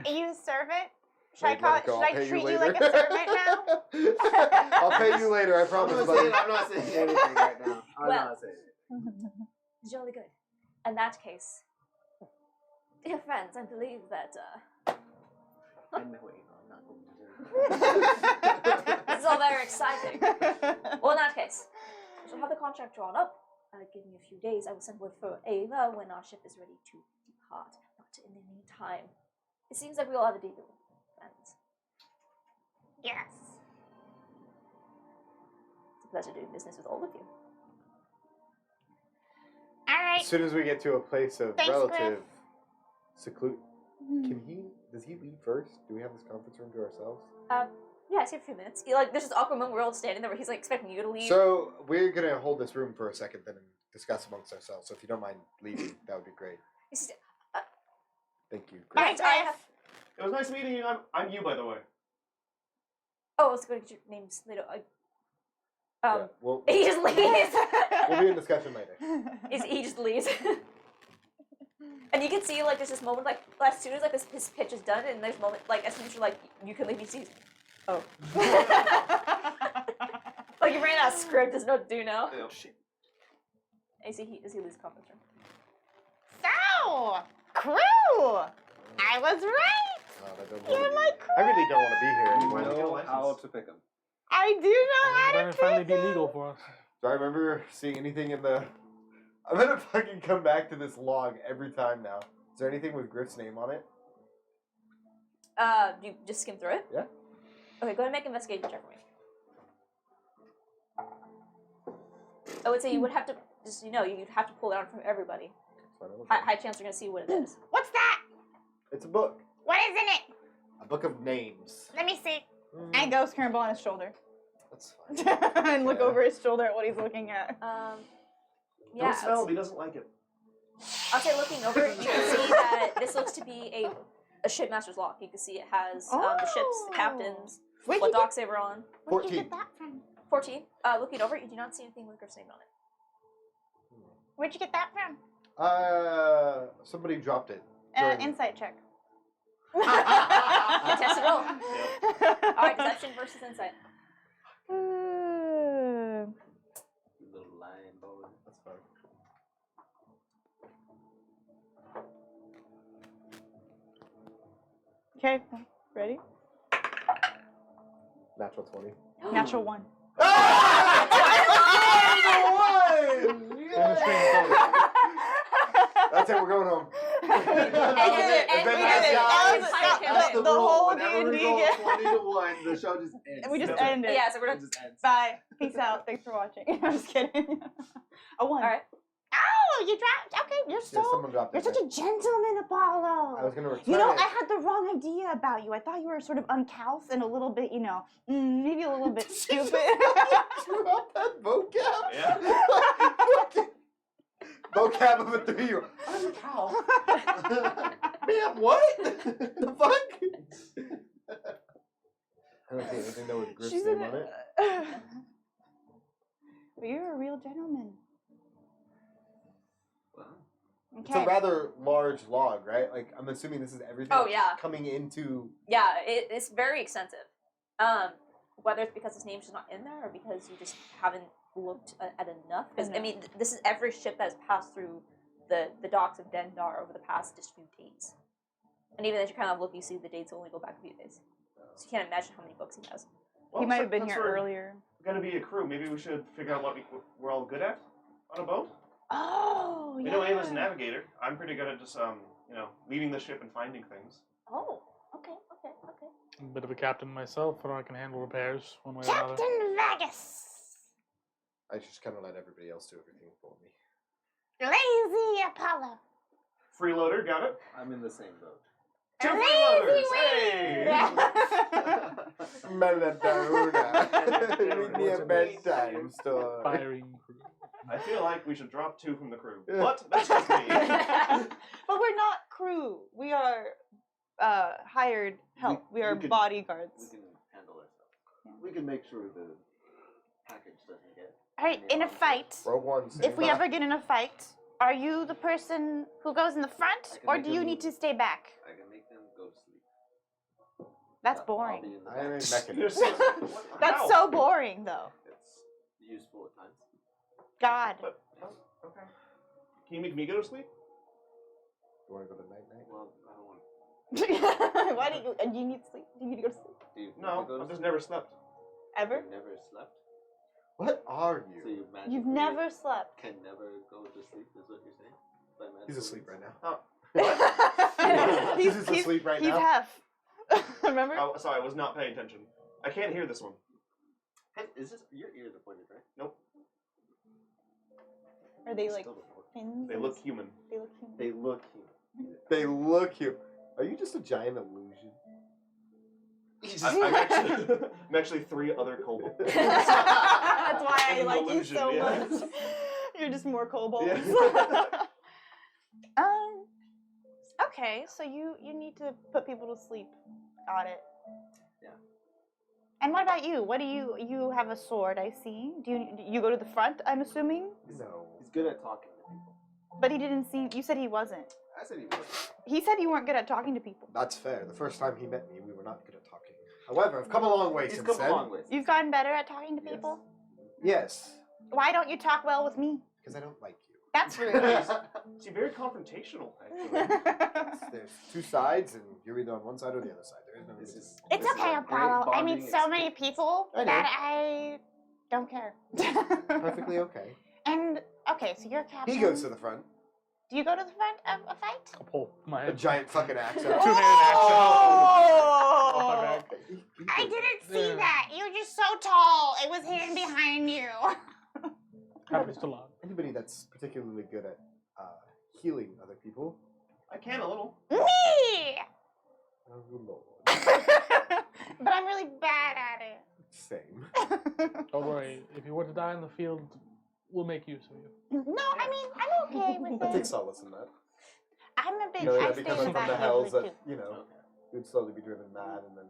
S7: Are you a servant? Should I
S1: Wait,
S7: call?
S1: Monica,
S7: Should
S1: I'll
S7: I
S1: pay
S7: treat
S1: you
S7: you like a
S1: later.
S7: servant now?
S1: I'll pay you later, I
S5: I'm
S1: promise,
S5: not
S1: buddy.
S5: saying anything right now. I'm
S2: Well.
S5: not saying anything.
S2: Jolly good. In that case, dear friends, I believe that
S5: I'm not going
S2: this is all very exciting. Well, in that case, I shall have the contract drawn up. Give me a few days. I will send word for Ava when our ship is ready to depart. But in the meantime, it seems like we all have a deal, friends.
S7: Yes.
S2: It's a pleasure doing business with all of you.
S7: All right.
S1: As soon as we get to a place of
S7: Thanks,
S1: relative seclusion, does he leave first? Do we have this conference room to ourselves?
S2: Yeah, I see a few minutes. There's this awkward moment we're all standing there where he's like expecting you to leave.
S1: So we're gonna hold this room for a second then and discuss amongst ourselves. So if you don't mind leaving, that would be great.
S2: This is-
S1: Thank you.
S7: Bye,
S1: Great.
S2: I have.
S6: It was nice meeting you. I'm you, by the way.
S2: Oh, I was going to get your names later.
S1: Yeah, we'll
S2: He just leaves.
S1: be in discussion later.
S2: He just leaves. And you can see there's this moment as soon as his pitch is done, and there's a moment as soon as you're you can leave, he sees. Oh. You ran out of script. There's no what to do now.
S6: Oh, shit.
S2: And he leaves the conference room.
S7: So, crew, I was right. You're my crew.
S1: I really don't want to be here
S5: I
S1: anymore.
S5: know how to pick them.
S7: I do know how
S4: Then
S7: to
S4: it finally
S7: pick
S4: be
S7: 'em.
S4: legal for us.
S1: Do I remember seeing anything in the... I'm gonna fucking come back to this log every time now. Is there anything with Griff's name on it?
S2: Do you just skim through it?
S1: Yeah.
S2: Okay, go ahead and make an investigation check for me. I would say you would have to you'd have to pull it out from everybody. High chance you're gonna see what it is.
S7: What's that?
S1: It's a book.
S7: What is in it?
S1: A book of names.
S7: Let me see.
S3: I go scramble on his shoulder
S1: That's fine.
S3: and look
S1: Yeah.
S3: over his shoulder at what he's looking at.
S2: Yeah.
S6: Don't smell him. He doesn't like it.
S2: I'll say looking over it, you can see that this looks to be a shipmaster's log. You can see it has the ship's captains,
S7: Where'd
S2: what
S7: you get,
S2: docks they were on.
S7: where'd you
S1: 14.
S7: get that from?
S2: 14. Looking over it, you do not see anything with Griff's name on it.
S7: Where'd you get that from?
S1: Somebody dropped it. during-
S3: Insight check.
S2: Contested roll. Alright, deception versus insight.
S5: Little lion boy.
S1: That's fine.
S3: Okay, ready?
S1: Natural 20.
S3: Natural 1.
S1: That's it, we're going home.
S2: And
S3: The whole
S5: Whenever we
S3: D&D
S5: go
S3: game.
S5: 20 to 1, the show just ends.
S3: We just
S5: That's it.
S3: end it.
S2: Yeah, so we're
S5: It
S2: done.
S5: just ends.
S3: Bye. Peace out. Thanks for watching. I'm just kidding. A 1.
S2: Alright.
S7: Oh, you dropped. Okay, you're
S1: Yeah,
S7: so.
S1: someone dropped
S7: You're
S1: it.
S7: such a gentleman, Apollo.
S1: I was gonna return
S3: You know,
S1: it.
S3: I had the wrong idea about you. I thought you were sort of uncouth and a little bit, maybe a little bit stupid.
S1: Drop that vocab?
S6: Yeah.
S1: cab of a 3-year-old. I'm a cow. Ma'am, what? The fuck? I don't see anything that with Griff's
S3: She's
S1: name on it.
S3: But you're a real gentleman.
S5: Wow.
S1: It's a rather large log, right? Like, I'm assuming this is everything
S2: Oh, yeah.
S1: coming into...
S2: Yeah, it's very extensive. Whether it's because his name's just not in there or because you just haven't looked at enough. Because, I mean, this is every ship that has passed through the docks of Dendar over the past just few days. And even as you kind of look, you see the dates only go back a few days. So you can't imagine how many books he has.
S3: He might have been
S6: since
S3: here
S6: we're
S3: earlier.
S6: Gonna be a crew. Maybe we should figure out what we're all good at on a boat.
S3: Oh,
S6: We
S3: yeah.
S6: know Ava's a navigator. I'm pretty good at just leading the ship and finding things.
S2: Oh, okay.
S4: I'm a bit of a captain myself, but I can handle repairs one way or another.
S7: Captain Vegas.
S1: I just kind of let everybody else do everything for me.
S7: Lazy Apollo.
S6: Freeloader, got it.
S5: I'm in the same boat.
S6: Two
S7: Lazy
S6: freeloaders.
S7: Wayne.
S6: Hey.
S1: Melodrama. Read me a bedtime story.
S4: Firing crew.
S6: I feel like we should drop 2 from the crew, but that's just me.
S3: But we're not crew. We are hired help. We are
S5: we can-
S3: bodyguards.
S5: We can handle ourselves. We can make sure the package doesn't get.
S7: All right, in a fight,
S1: Rogue One.
S7: if we ever get in a fight, are you the person who goes in the front,
S5: I can
S7: or
S5: make
S7: do you
S5: them-
S7: need to stay back?
S5: I can make them go to sleep.
S7: That's
S5: I'll
S7: boring.
S5: be in the
S1: I am a
S5: back.
S1: mechanist.
S3: That's
S6: How?
S3: so boring, though.
S5: It's useful at times.
S7: God.
S6: But, okay. Can you make me go to sleep?
S1: You want to go to night?
S5: Well, I don't want.
S3: Why do you need sleep? Do you need to go to sleep?
S5: Do you
S6: No,
S5: need to go to
S6: I've just
S5: sleep?
S6: never slept.
S3: Ever?
S5: You've never slept.
S1: What are
S5: So
S1: you?
S5: you magically
S3: You've never slept.
S5: can never go to sleep. Is what you're saying? By
S1: He's
S5: magical
S1: asleep right
S5: means?
S1: now.
S3: he's
S1: He's asleep right
S3: he's
S1: now.
S3: half. Remember?
S6: Oh, sorry, I was not paying attention. I can't hear this one.
S5: Hey, is this your ears are pointed, right?
S6: Nope.
S3: Are they like
S5: Still don't work.
S3: fins?
S6: They look human.
S3: They look human.
S5: They look human.
S1: They look you. Are you just a giant illusion?
S6: I'm actually 3 other kobolds.
S3: That's why I
S6: An
S3: like
S6: illusion,
S3: you so
S6: yeah.
S3: much. You're just more kobolds.
S6: Yeah.
S3: Okay, so you need to put people to sleep. Got it.
S7: And what about you? What do you have a sword? I see. Do you go to the front? I'm assuming.
S1: No.
S5: He's good at talking to people.
S3: But he didn't seem. You said he wasn't.
S5: I said he was.
S3: He said you weren't good at talking to people.
S1: That's fair. The first time he met me, we were not good at talking. However, I've come a long way
S5: He's
S1: since
S5: come
S1: then.
S5: a long way.
S7: You've gotten better at talking to
S5: Yes.
S7: people.
S1: Yes,
S7: Why don't you talk well with me?
S1: because I don't like you.
S7: That's rude.
S6: See, very confrontational, actually.
S1: There's 2 sides, and you're either on one side or the other side. There is no
S5: This
S1: reason.
S5: is.
S7: It's
S5: this is
S7: okay,
S5: a great
S7: Apollo. I
S5: bonding
S7: meet so many
S5: experience.
S7: people
S1: I know.
S7: that I don't care.
S1: Perfectly okay.
S7: And okay, so you're captain.
S1: He goes to the front.
S7: Do you go to the front of a fight?
S4: I'll pull my
S1: A
S4: head.
S1: giant fucking axe out.
S4: Two-handed axe out.
S3: Oh!
S4: Off my back.
S7: I didn't see
S4: Yeah.
S7: that. You're just so tall. It was hidden behind you.
S4: Happens to lot.
S1: Anybody that's particularly good at healing other people.
S6: I can a little.
S7: Me!
S1: Oh, Lord.
S7: But I'm really bad at it.
S1: Same.
S4: Don't worry. If you were to die in the field, we'll make use of you.
S7: No, I mean, I'm okay with
S1: I take
S7: it.
S1: solace in that.
S7: I'm a bit.
S1: You know,
S7: I
S1: that
S7: stay
S1: because
S7: in
S1: I'm
S7: the
S1: from the
S7: back
S1: hells
S7: usually
S1: that,
S7: too.
S1: you know, you'd slowly be driven mad and then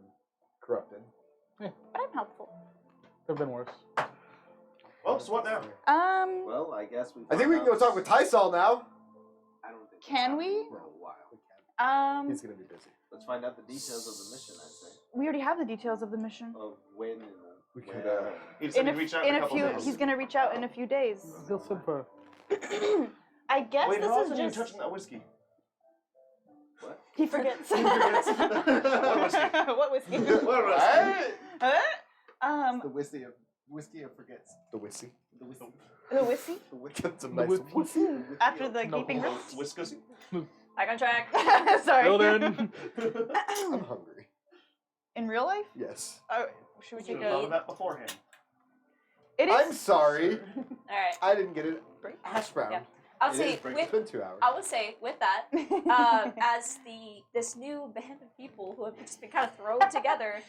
S1: corrupted.
S7: But I'm helpful.
S4: There've been worse.
S6: Well, so what now?
S5: Well, I guess we.
S1: I think we can go talk with Tysol now.
S5: I don't think.
S3: Can
S5: that's
S3: we?
S5: happening For a while.
S1: He's gonna be busy.
S5: Let's find out the details of the mission. I'd say
S3: We already have the details of the mission.
S5: of when and
S1: We
S5: where.
S1: could,
S6: He said he'd reach out in a couple
S3: few,
S6: days.
S3: he's gonna reach out in a few days.
S4: He'll simper.
S3: I guess
S6: Wait, how
S3: this
S6: often
S3: is
S6: are you
S3: just.
S6: touching that whiskey?
S5: What?
S3: He forgets.
S6: He forgets. What whiskey?
S3: What whiskey?
S6: What whiskey?
S3: Huh?
S5: The whiskey of forgets.
S1: The whiskey.
S5: The whiskey.
S3: The whiskey?
S5: The whiskey.
S1: That's a
S4: The
S1: nice
S4: whiskey.
S1: whiskey.
S3: After the
S4: No.
S3: gaping roots?
S6: Whiskus?
S2: Back on track.
S3: Sorry.
S4: Building.
S1: I'm hungry.
S3: In real life?
S1: Yes.
S3: Oh, should we
S6: Should
S3: take
S6: have thought
S3: a?
S6: of that beforehand.
S3: It
S1: I'm
S3: is.
S1: sorry.
S2: All right.
S1: I didn't get it. Hash brown.
S2: Yeah. I'll
S1: It
S2: say
S1: is break-
S2: with
S1: It's been 2 hours.
S2: I would say with that, as this new band of people who have just been kind of thrown together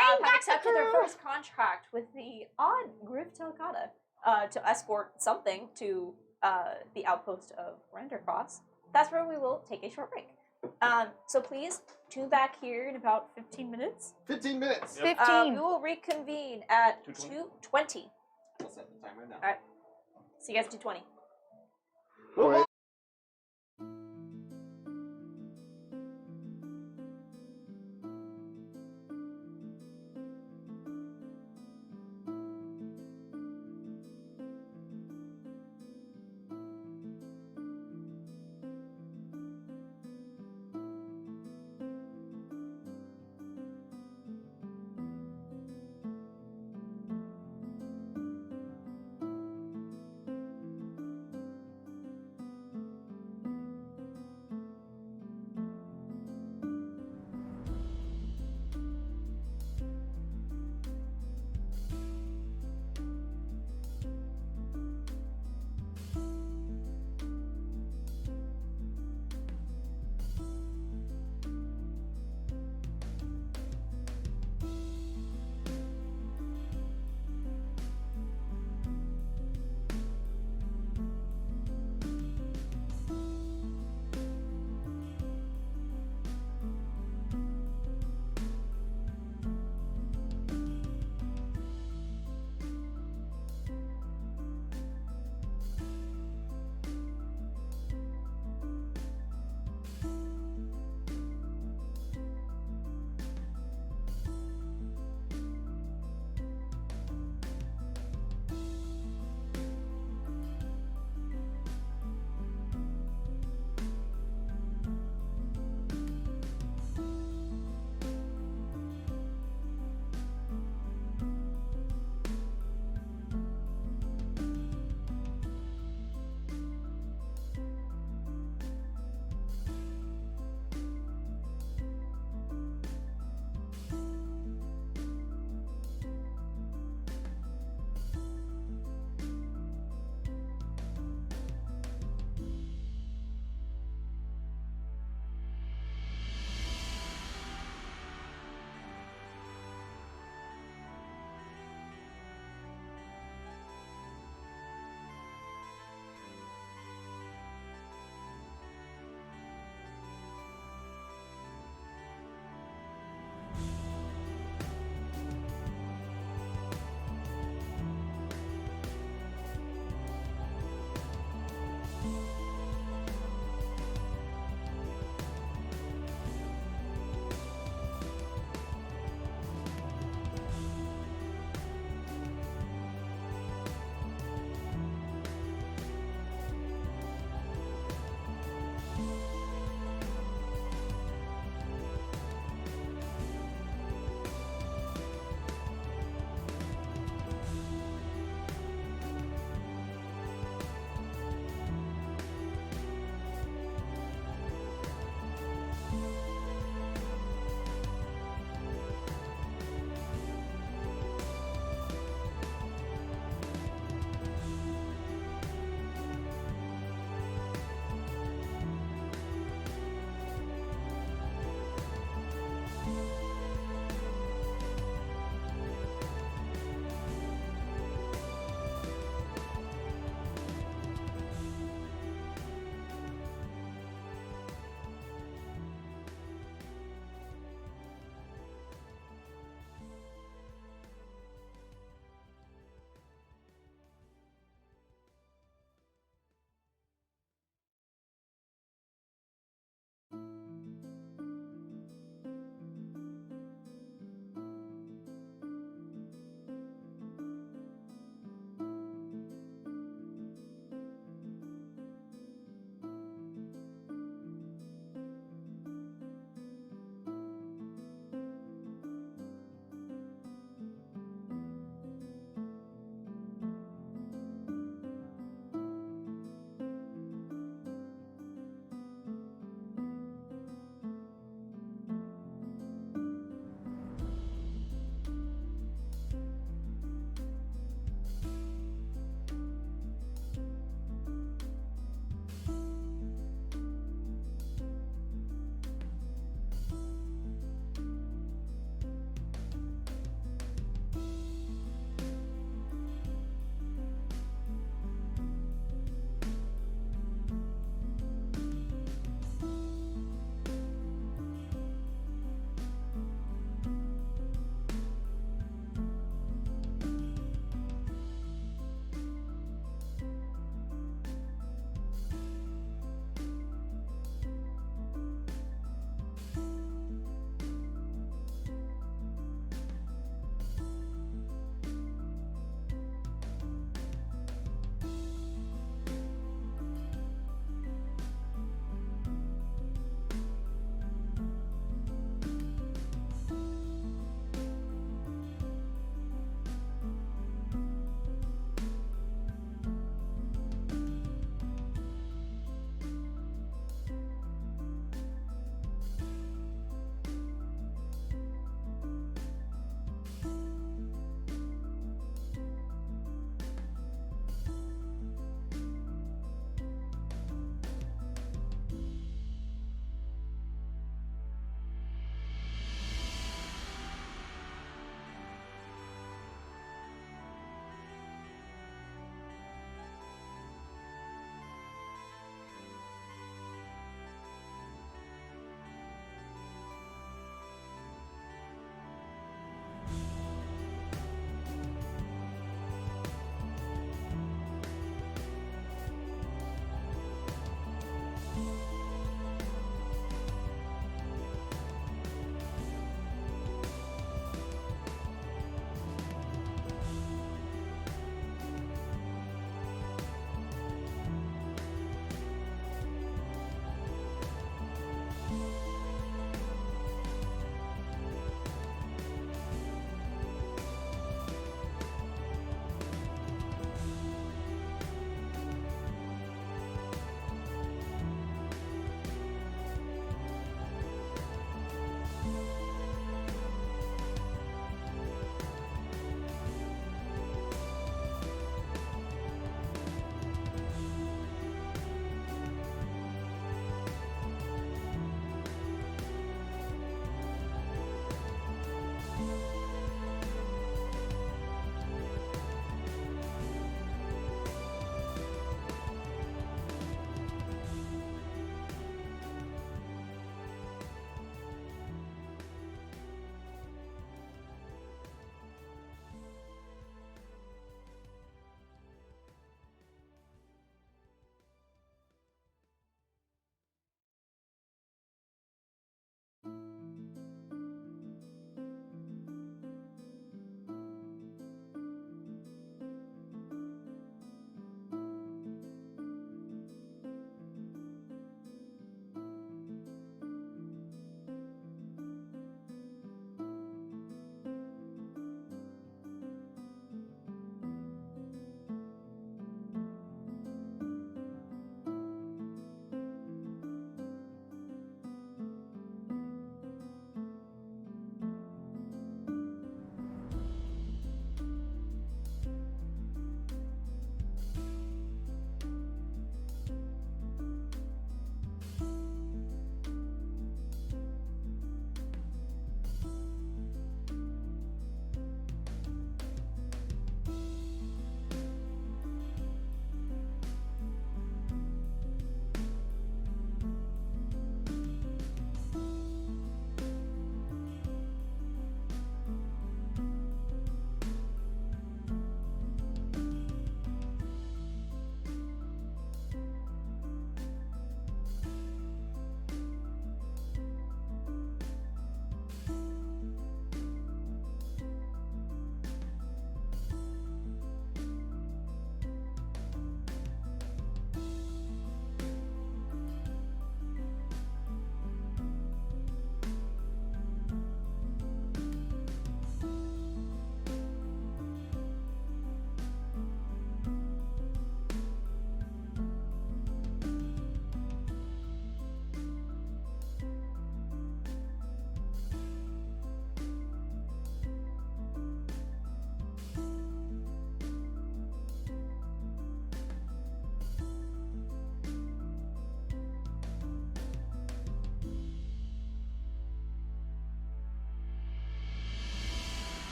S7: I
S2: have
S7: got the
S2: accepted their
S7: crew.
S2: first contract with the odd Griff Telcata to escort something to the outpost of Rendercross, that's where we will take a short break. So please tune back here in about 15 minutes.
S5: 15 minutes.
S6: Yep.
S3: 15.
S2: We will reconvene at
S6: 2:20.
S2: 2:20.
S5: I'll set the timer now.
S2: All right. See you guys at 2:20.
S1: All right.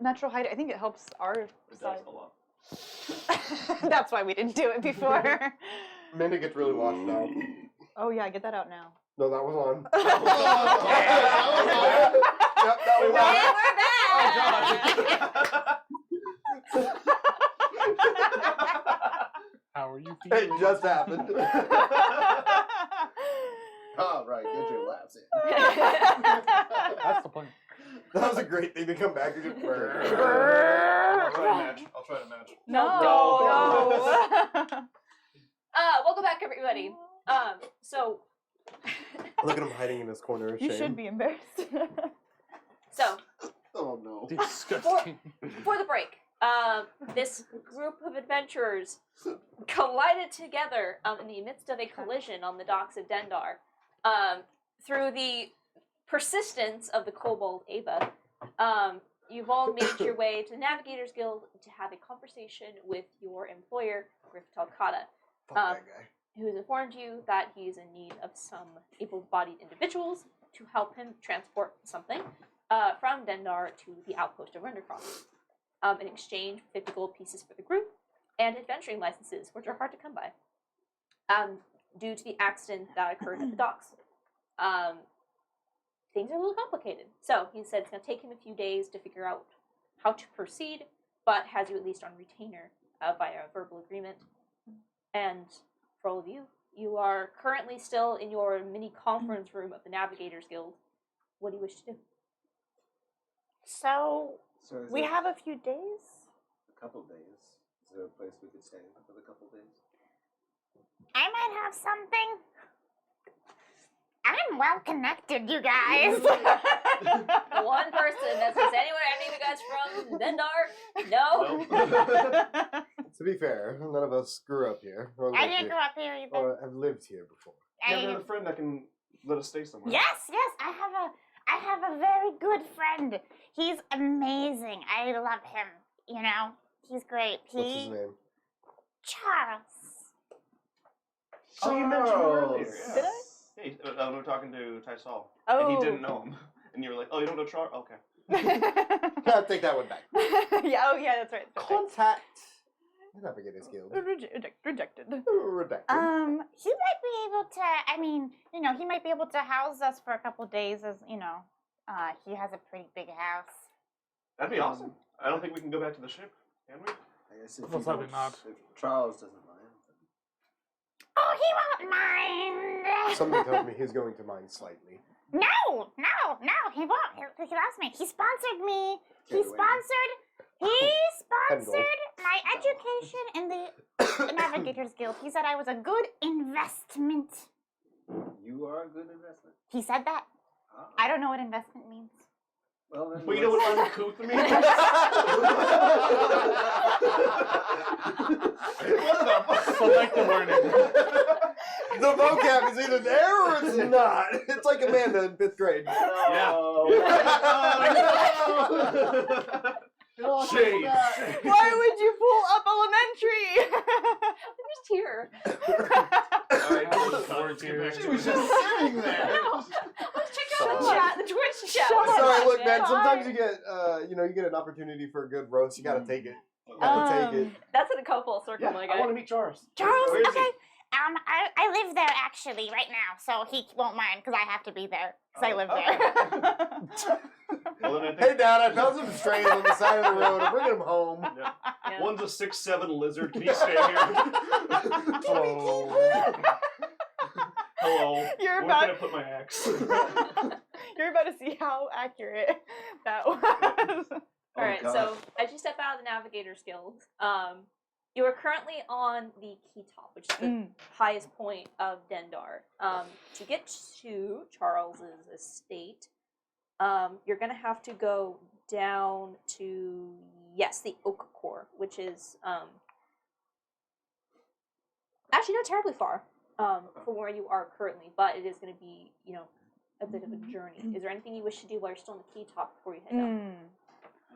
S3: natural hide. I think it helps our
S6: It does
S3: side.
S6: a lot.
S3: That's why we didn't do it before.
S1: Amanda gets really washed out.
S3: Oh yeah, get that out now.
S1: No, that was on.
S2: And we're back.
S4: How are you
S1: It
S4: feeling?
S1: just happened.
S5: All right, get your laughs in.
S4: That's the point.
S1: That was a great thing to come back and just.
S6: I'll try to match. I'll try to match.
S3: No.
S2: Welcome back, everybody. So
S1: Look at him hiding in his corner of shame.
S3: You should be embarrassed.
S2: so
S5: Oh no.
S4: Disgusting.
S2: for the break, this group of adventurers collided together in the midst of a collision on the docks of Dendar. Through the persistence of the kobold Ava, you've all made your way to the Navigators Guild to have a conversation with your employer, Griff Talcata,
S1: Fuck that guy.
S2: who has informed you that he is in need of some able-bodied individuals to help him transport something from Dendar to the outpost of Rendercross. In exchange for 50 gold pieces for the group and adventuring licenses, which are hard to come by, due to the accident that occurred at the docks. Things are a little complicated. So he said it's going to take him a few days to figure out how to proceed, but has you at least on retainer via a verbal agreement. And for all of you, you are currently still in your mini conference room of the Navigators Guild. What do you wish to do?
S7: So
S5: So is
S7: we
S5: it
S7: have a few days.
S5: a couple days. Is there a place we could stay for the couple days?
S7: I might have something. I'm well connected, you guys.
S2: One person that says, anywhere, any of you guys from Dendar? No?
S6: Nope.
S1: To be fair, none of us grew up here. Or
S7: I
S1: lived
S7: didn't
S1: here.
S7: grow up here either.
S1: Or have lived here before.
S6: You have a friend that can let us stay somewhere.
S7: Yes, I have a very good friend. He's amazing. I love him. You know, he's great.
S1: What's his name?
S7: Charles.
S6: Oh, you mentioned him earlier.
S5: Charles.
S6: Yeah.
S3: Did I?
S6: Yeah, we were talking to Tysol,
S3: Oh.
S6: and he didn't know him. And you were like, oh, you don't know Char? Okay.
S1: I'll take that one back.
S3: Yeah, oh yeah, that's right.
S1: Contact the Navigators Guild.
S3: Rejected.
S1: Redacted.
S7: He might be able to, I mean, you know, he might be able to house us for a couple days as, you know, he has a pretty big house.
S6: That'd be awesome. I don't think we can go back to the ship, can we?
S5: I guess if
S4: Most
S5: you
S4: likely
S5: don't-
S4: not.
S5: If Charles doesn't mind.
S7: Oh, he won't mind.
S1: Somebody tells me he's going to mind slightly.
S7: No, he won't. He loves me. He sponsored me. He
S5: Okay, wait.
S7: sponsored my education in the Navigators Guild. He said I was a good investment.
S5: You are a good investment.
S7: He said that.
S5: Ah.
S7: I don't know what investment means.
S5: Well, then
S6: Well, you know what uncouth means? What the fuck?
S4: Selective learning.
S1: The vocab is either there or it's not. It's like Amanda in 5th grade.
S6: Shade.
S3: Why would you pull up elementary?
S2: I'm just here.
S6: Alright,
S5: She was just sitting there.
S2: Let's check out the chat, the Twitch chat.
S3: Shut up.
S1: Sorry, look, man.
S3: Fine.
S1: Sometimes you get, you get an opportunity for a good roast. You gotta take it. Gotta take it.
S2: That's in a couple circle,
S6: Yeah,
S2: my
S6: I
S2: guy.
S6: want to meet Charles.
S7: Charles,
S6: Where is he?
S7: okay. I live there actually right now, so he won't mind because I have to be there because I live there.
S6: Well, then I
S1: Hey,
S6: think
S1: Dad, I found some strays on the side of the road. I'm bringing them home.
S6: yeah.
S2: Yeah.
S6: One's a 6'7" lizard. Can you stay here?
S4: Hello.
S6: Hello.
S3: You're
S6: Where
S3: about-
S6: can I put my axe?
S3: You're about to see how accurate that was.
S2: All right,
S5: God.
S2: so as you step out of the Navigators Guild, you are currently on the Key Top, which is the highest point of Dendar. To get to Charles's estate, you're going to have to go down to, yes, the Oak Core, which is actually not terribly far from where you are currently, but it is going to be, a bit of a journey. Is there anything you wish to do while you're still on the Key Top before you head down?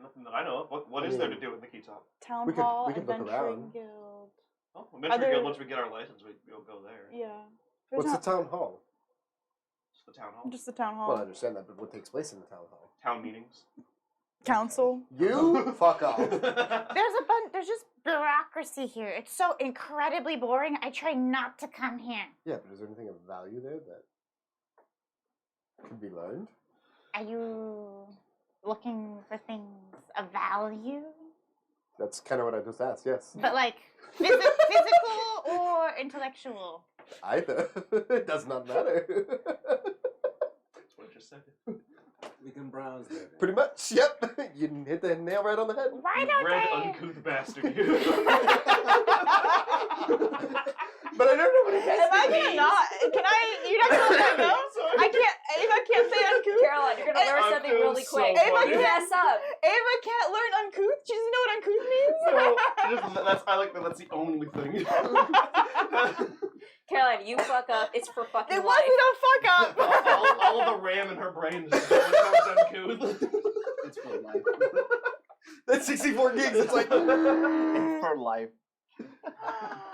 S6: Nothing that I know of. What is there to do in the Key Top?
S3: Town
S1: We could-
S3: Hall,
S1: we could look
S3: Adventuring
S1: around.
S3: Guild.
S6: Oh, Adventure
S3: Other-
S6: Guild, once we get our license, we'll go there.
S3: Yeah.
S1: What's
S3: There's
S1: the town hall?
S6: It's the town hall.
S3: just the town hall.
S1: Well, I understand that, but what takes place in the town hall?
S6: Town meetings.
S3: Council.
S1: You fuck off.
S7: There's just bureaucracy here. It's so incredibly boring. I try not to come here.
S1: Yeah, but is there anything of value there that can be learned?
S7: Are you looking for things of value?
S1: That's kind of what I just asked, yes.
S7: But like physical or intellectual?
S1: Either. It does not matter.
S6: That's what I just said.
S8: We can browse there.
S1: Pretty much, yep. You hit the nail right on the head.
S7: Why don't
S6: Red
S7: I?
S6: uncouth bastard.
S1: But I don't know what it has
S3: Am I
S1: to be.
S3: gonna not? Can I? You're not gonna let me know? I can't. Ava can't say uncouth.
S2: Caroline, you're gonna learn something
S6: Uncouth
S2: really
S6: so
S2: quick.
S6: funny.
S2: You mess up.
S3: Ava can't learn uncouth. She doesn't know what uncouth means.
S6: I like that. That's the only thing.
S2: Caroline, you fuck up. It's for fucking
S3: It
S2: life.
S3: wasn't a fuck up.
S6: all of the RAM in her brain is going towards uncouth.
S8: It's for life.
S1: That's 64 gigs. It's like
S5: It's for life.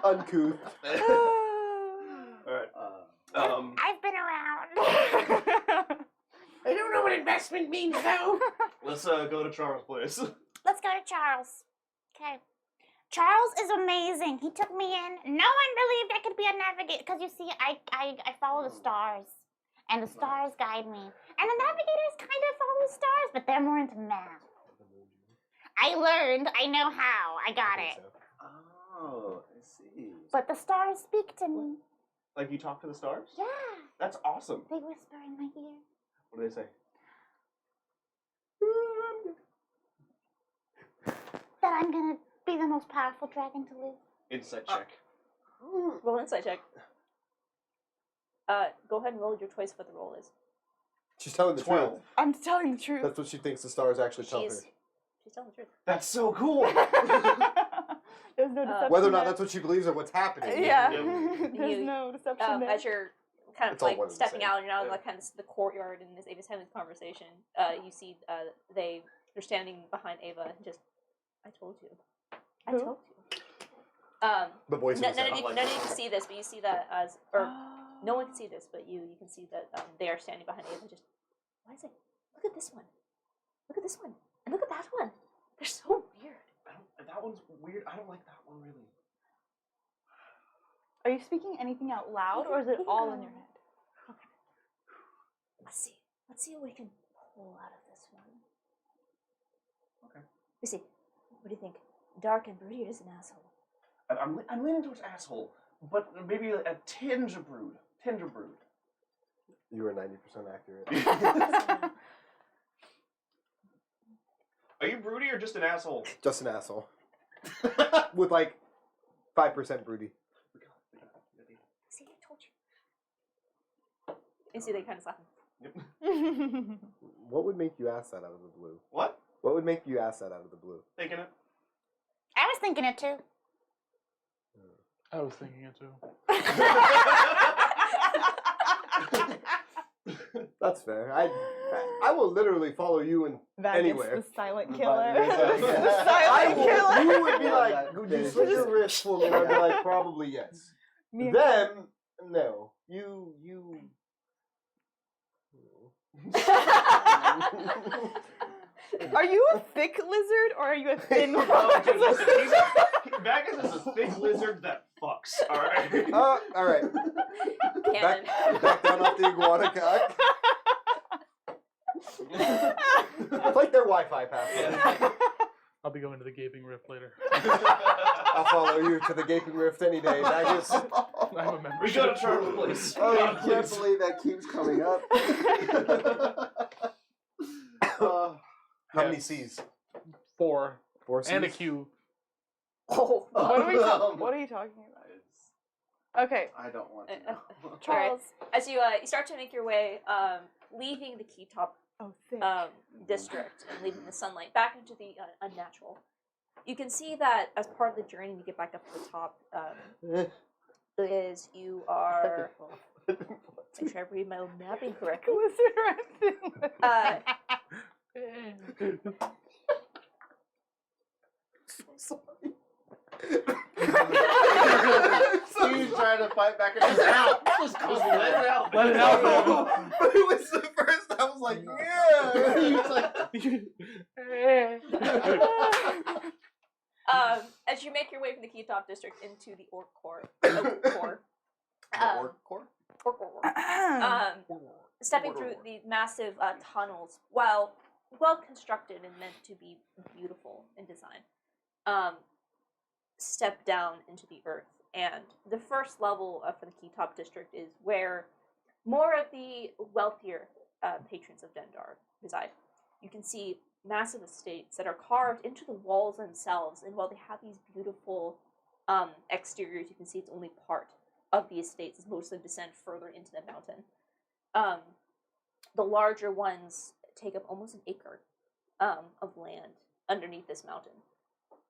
S1: uncouth.
S6: Alright.
S7: I've been around.
S8: I don't know what investment means, though.
S6: Let's go to Charles' place.
S7: Let's go to Charles. Okay. Charles is amazing. He took me in. No one believed I could be a navigator because you see, I follow the stars, and the stars guide me. And the navigators kind of follow the stars, but they're more into math. I learned. I know how. I got it.
S5: Oh, I see.
S7: But the stars speak to me.
S6: Like you talk to the stars?
S7: Yeah.
S6: That's awesome.
S7: They whisper in my ear.
S6: What do they say?
S7: That I'm gonna be the most powerful dragon to live.
S6: Insight check.
S2: Roll an insight check. Go ahead and roll your choice of what the roll is.
S1: She's telling the
S6: 12.
S1: truth.
S3: I'm telling the truth.
S1: That's what she thinks the stars actually tell her.
S2: She's telling the truth.
S6: That's so cool.
S3: There's no deception.
S1: Whether or not
S3: there.
S1: that's what she believes or what's happening.
S3: Yeah.
S6: Yep.
S3: There's
S2: You-
S3: no deception there.
S2: As you're kind of
S1: It's all
S2: like
S1: one and the
S2: stepping
S1: same.
S2: out, and you're out in
S6: Yeah.
S2: like kind of the courtyard, and as Ava's having this conversation, you see they're standing behind Ava, and just, I told you, I
S3: Who?
S2: told you.
S1: The voice
S2: None
S1: in his
S2: of
S1: head.
S2: you can see this, but you see that no one can see this, but you can see that they are standing behind Ava. Just, why is it? Look at this one. Look at this one, and look at that one. They're so weird.
S6: That one's weird. I don't like that one really.
S3: Are you speaking anything out loud, or is it all in your head?
S2: Let's see what we can pull out of this one.
S6: Okay.
S2: You see, what do you think? Dark and broody is an asshole.
S6: I'm leaning towards asshole, but maybe a tinge of brood. Tinge of brood.
S1: You were 90% accurate.
S6: Are you broody or just an asshole?
S1: Just an asshole. With like 5% broody.
S2: See, I told you. You see, they kind of slap him.
S1: What would make you ask that out of the blue?
S6: What?
S1: What would make you ask that out of the blue?
S6: Thinking it.
S7: I was thinking it too.
S4: I was thinking it too.
S1: That's fair. I will literally follow you in
S3: That
S1: anywhere.
S3: is the silent
S5: But-
S3: killer.
S5: Yeah.
S3: The
S1: I
S3: silent
S1: will,
S3: killer.
S1: you would be like,
S5: That
S1: would you
S5: is
S1: slit your
S5: true.
S1: wrist for me? And I'd be like, probably yes.
S3: Me and-
S1: Them, no. You.
S3: Are you a thick lizard or are you a thin one?
S6: Oh, dude, listen, Bacchus is a thick lizard that fucks. All right.
S1: All right.
S2: Cannon.
S1: Back down off the iguana cock. It's like their Wi-Fi password.
S4: I'll be going to the gaping rift later.
S1: I'll follow you to the gaping rift any day. Magus.
S4: I'm a member.
S6: We go to Charles' place.
S5: Oh,
S6: God,
S5: I can't
S6: please.
S5: believe that keeps coming up.
S1: How many C's?
S4: 4
S1: 4 C's?
S4: and a Q.
S2: Oh.
S3: What are we what are you talking about? Okay.
S5: I don't want to know.
S3: Charles.
S2: As you start to make your way, leaving the key top
S3: Oh, thick.
S2: district and leaving the sunlight back into the unnatural, you can see that as part of the journey to get back up to the top, is you are. Make sure I read my own mapping correctly.
S3: Lizard or thin lizard?
S5: He's trying to fight back and just out.
S6: Just let it out.
S4: Let it out,
S1: But it was the first. I was like, yeah.
S5: He was like,
S2: As you make your way from the Keetop district into the Orc Core,
S1: Orc core?
S2: stepping through the massive tunnels, while well constructed and meant to be beautiful in design, step down into the earth. And the first level for the Keetop district is where more of the wealthier patrons of Dendar reside. You can see massive estates that are carved into the walls themselves, and while they have these beautiful exteriors, you can see it's only part of the estates, as most of them descend further into the mountain. The larger ones take up almost an acre of land underneath this mountain.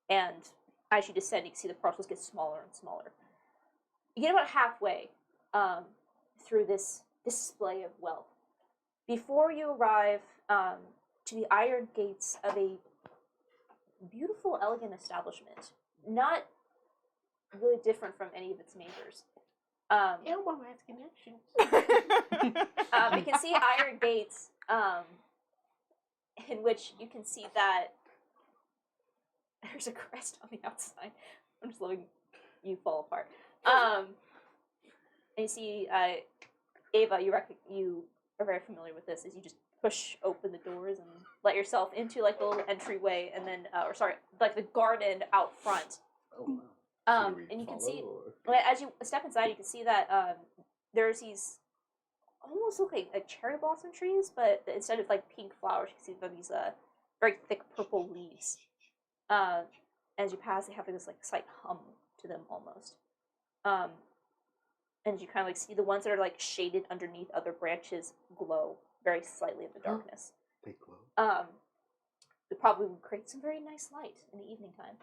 S2: And as you descend, you can see the parcels get smaller and smaller. You get about halfway through this display of wealth before you arrive to the iron gates of a beautiful, elegant establishment. Not really different from any of its neighbors.
S8: Elmo has connections.
S2: You can see iron gates in which you can see that there's a crest on the outside. I'm just letting you fall apart. And you see, Ava, you are very familiar with this, is you just push open the doors and let yourself into like the little entryway, and then, like the garden out front.
S5: Oh, wow.
S2: And you can see, as you step inside, you can see that there's these almost look like cherry blossom trees, but instead of like pink flowers, you can see these very thick purple leaves. As you pass, they have like this like slight hum to them almost. And you kind of like see the ones that are like shaded underneath other branches glow very slightly in the darkness.
S1: They glow.
S2: It probably would create some very nice light in the evening time.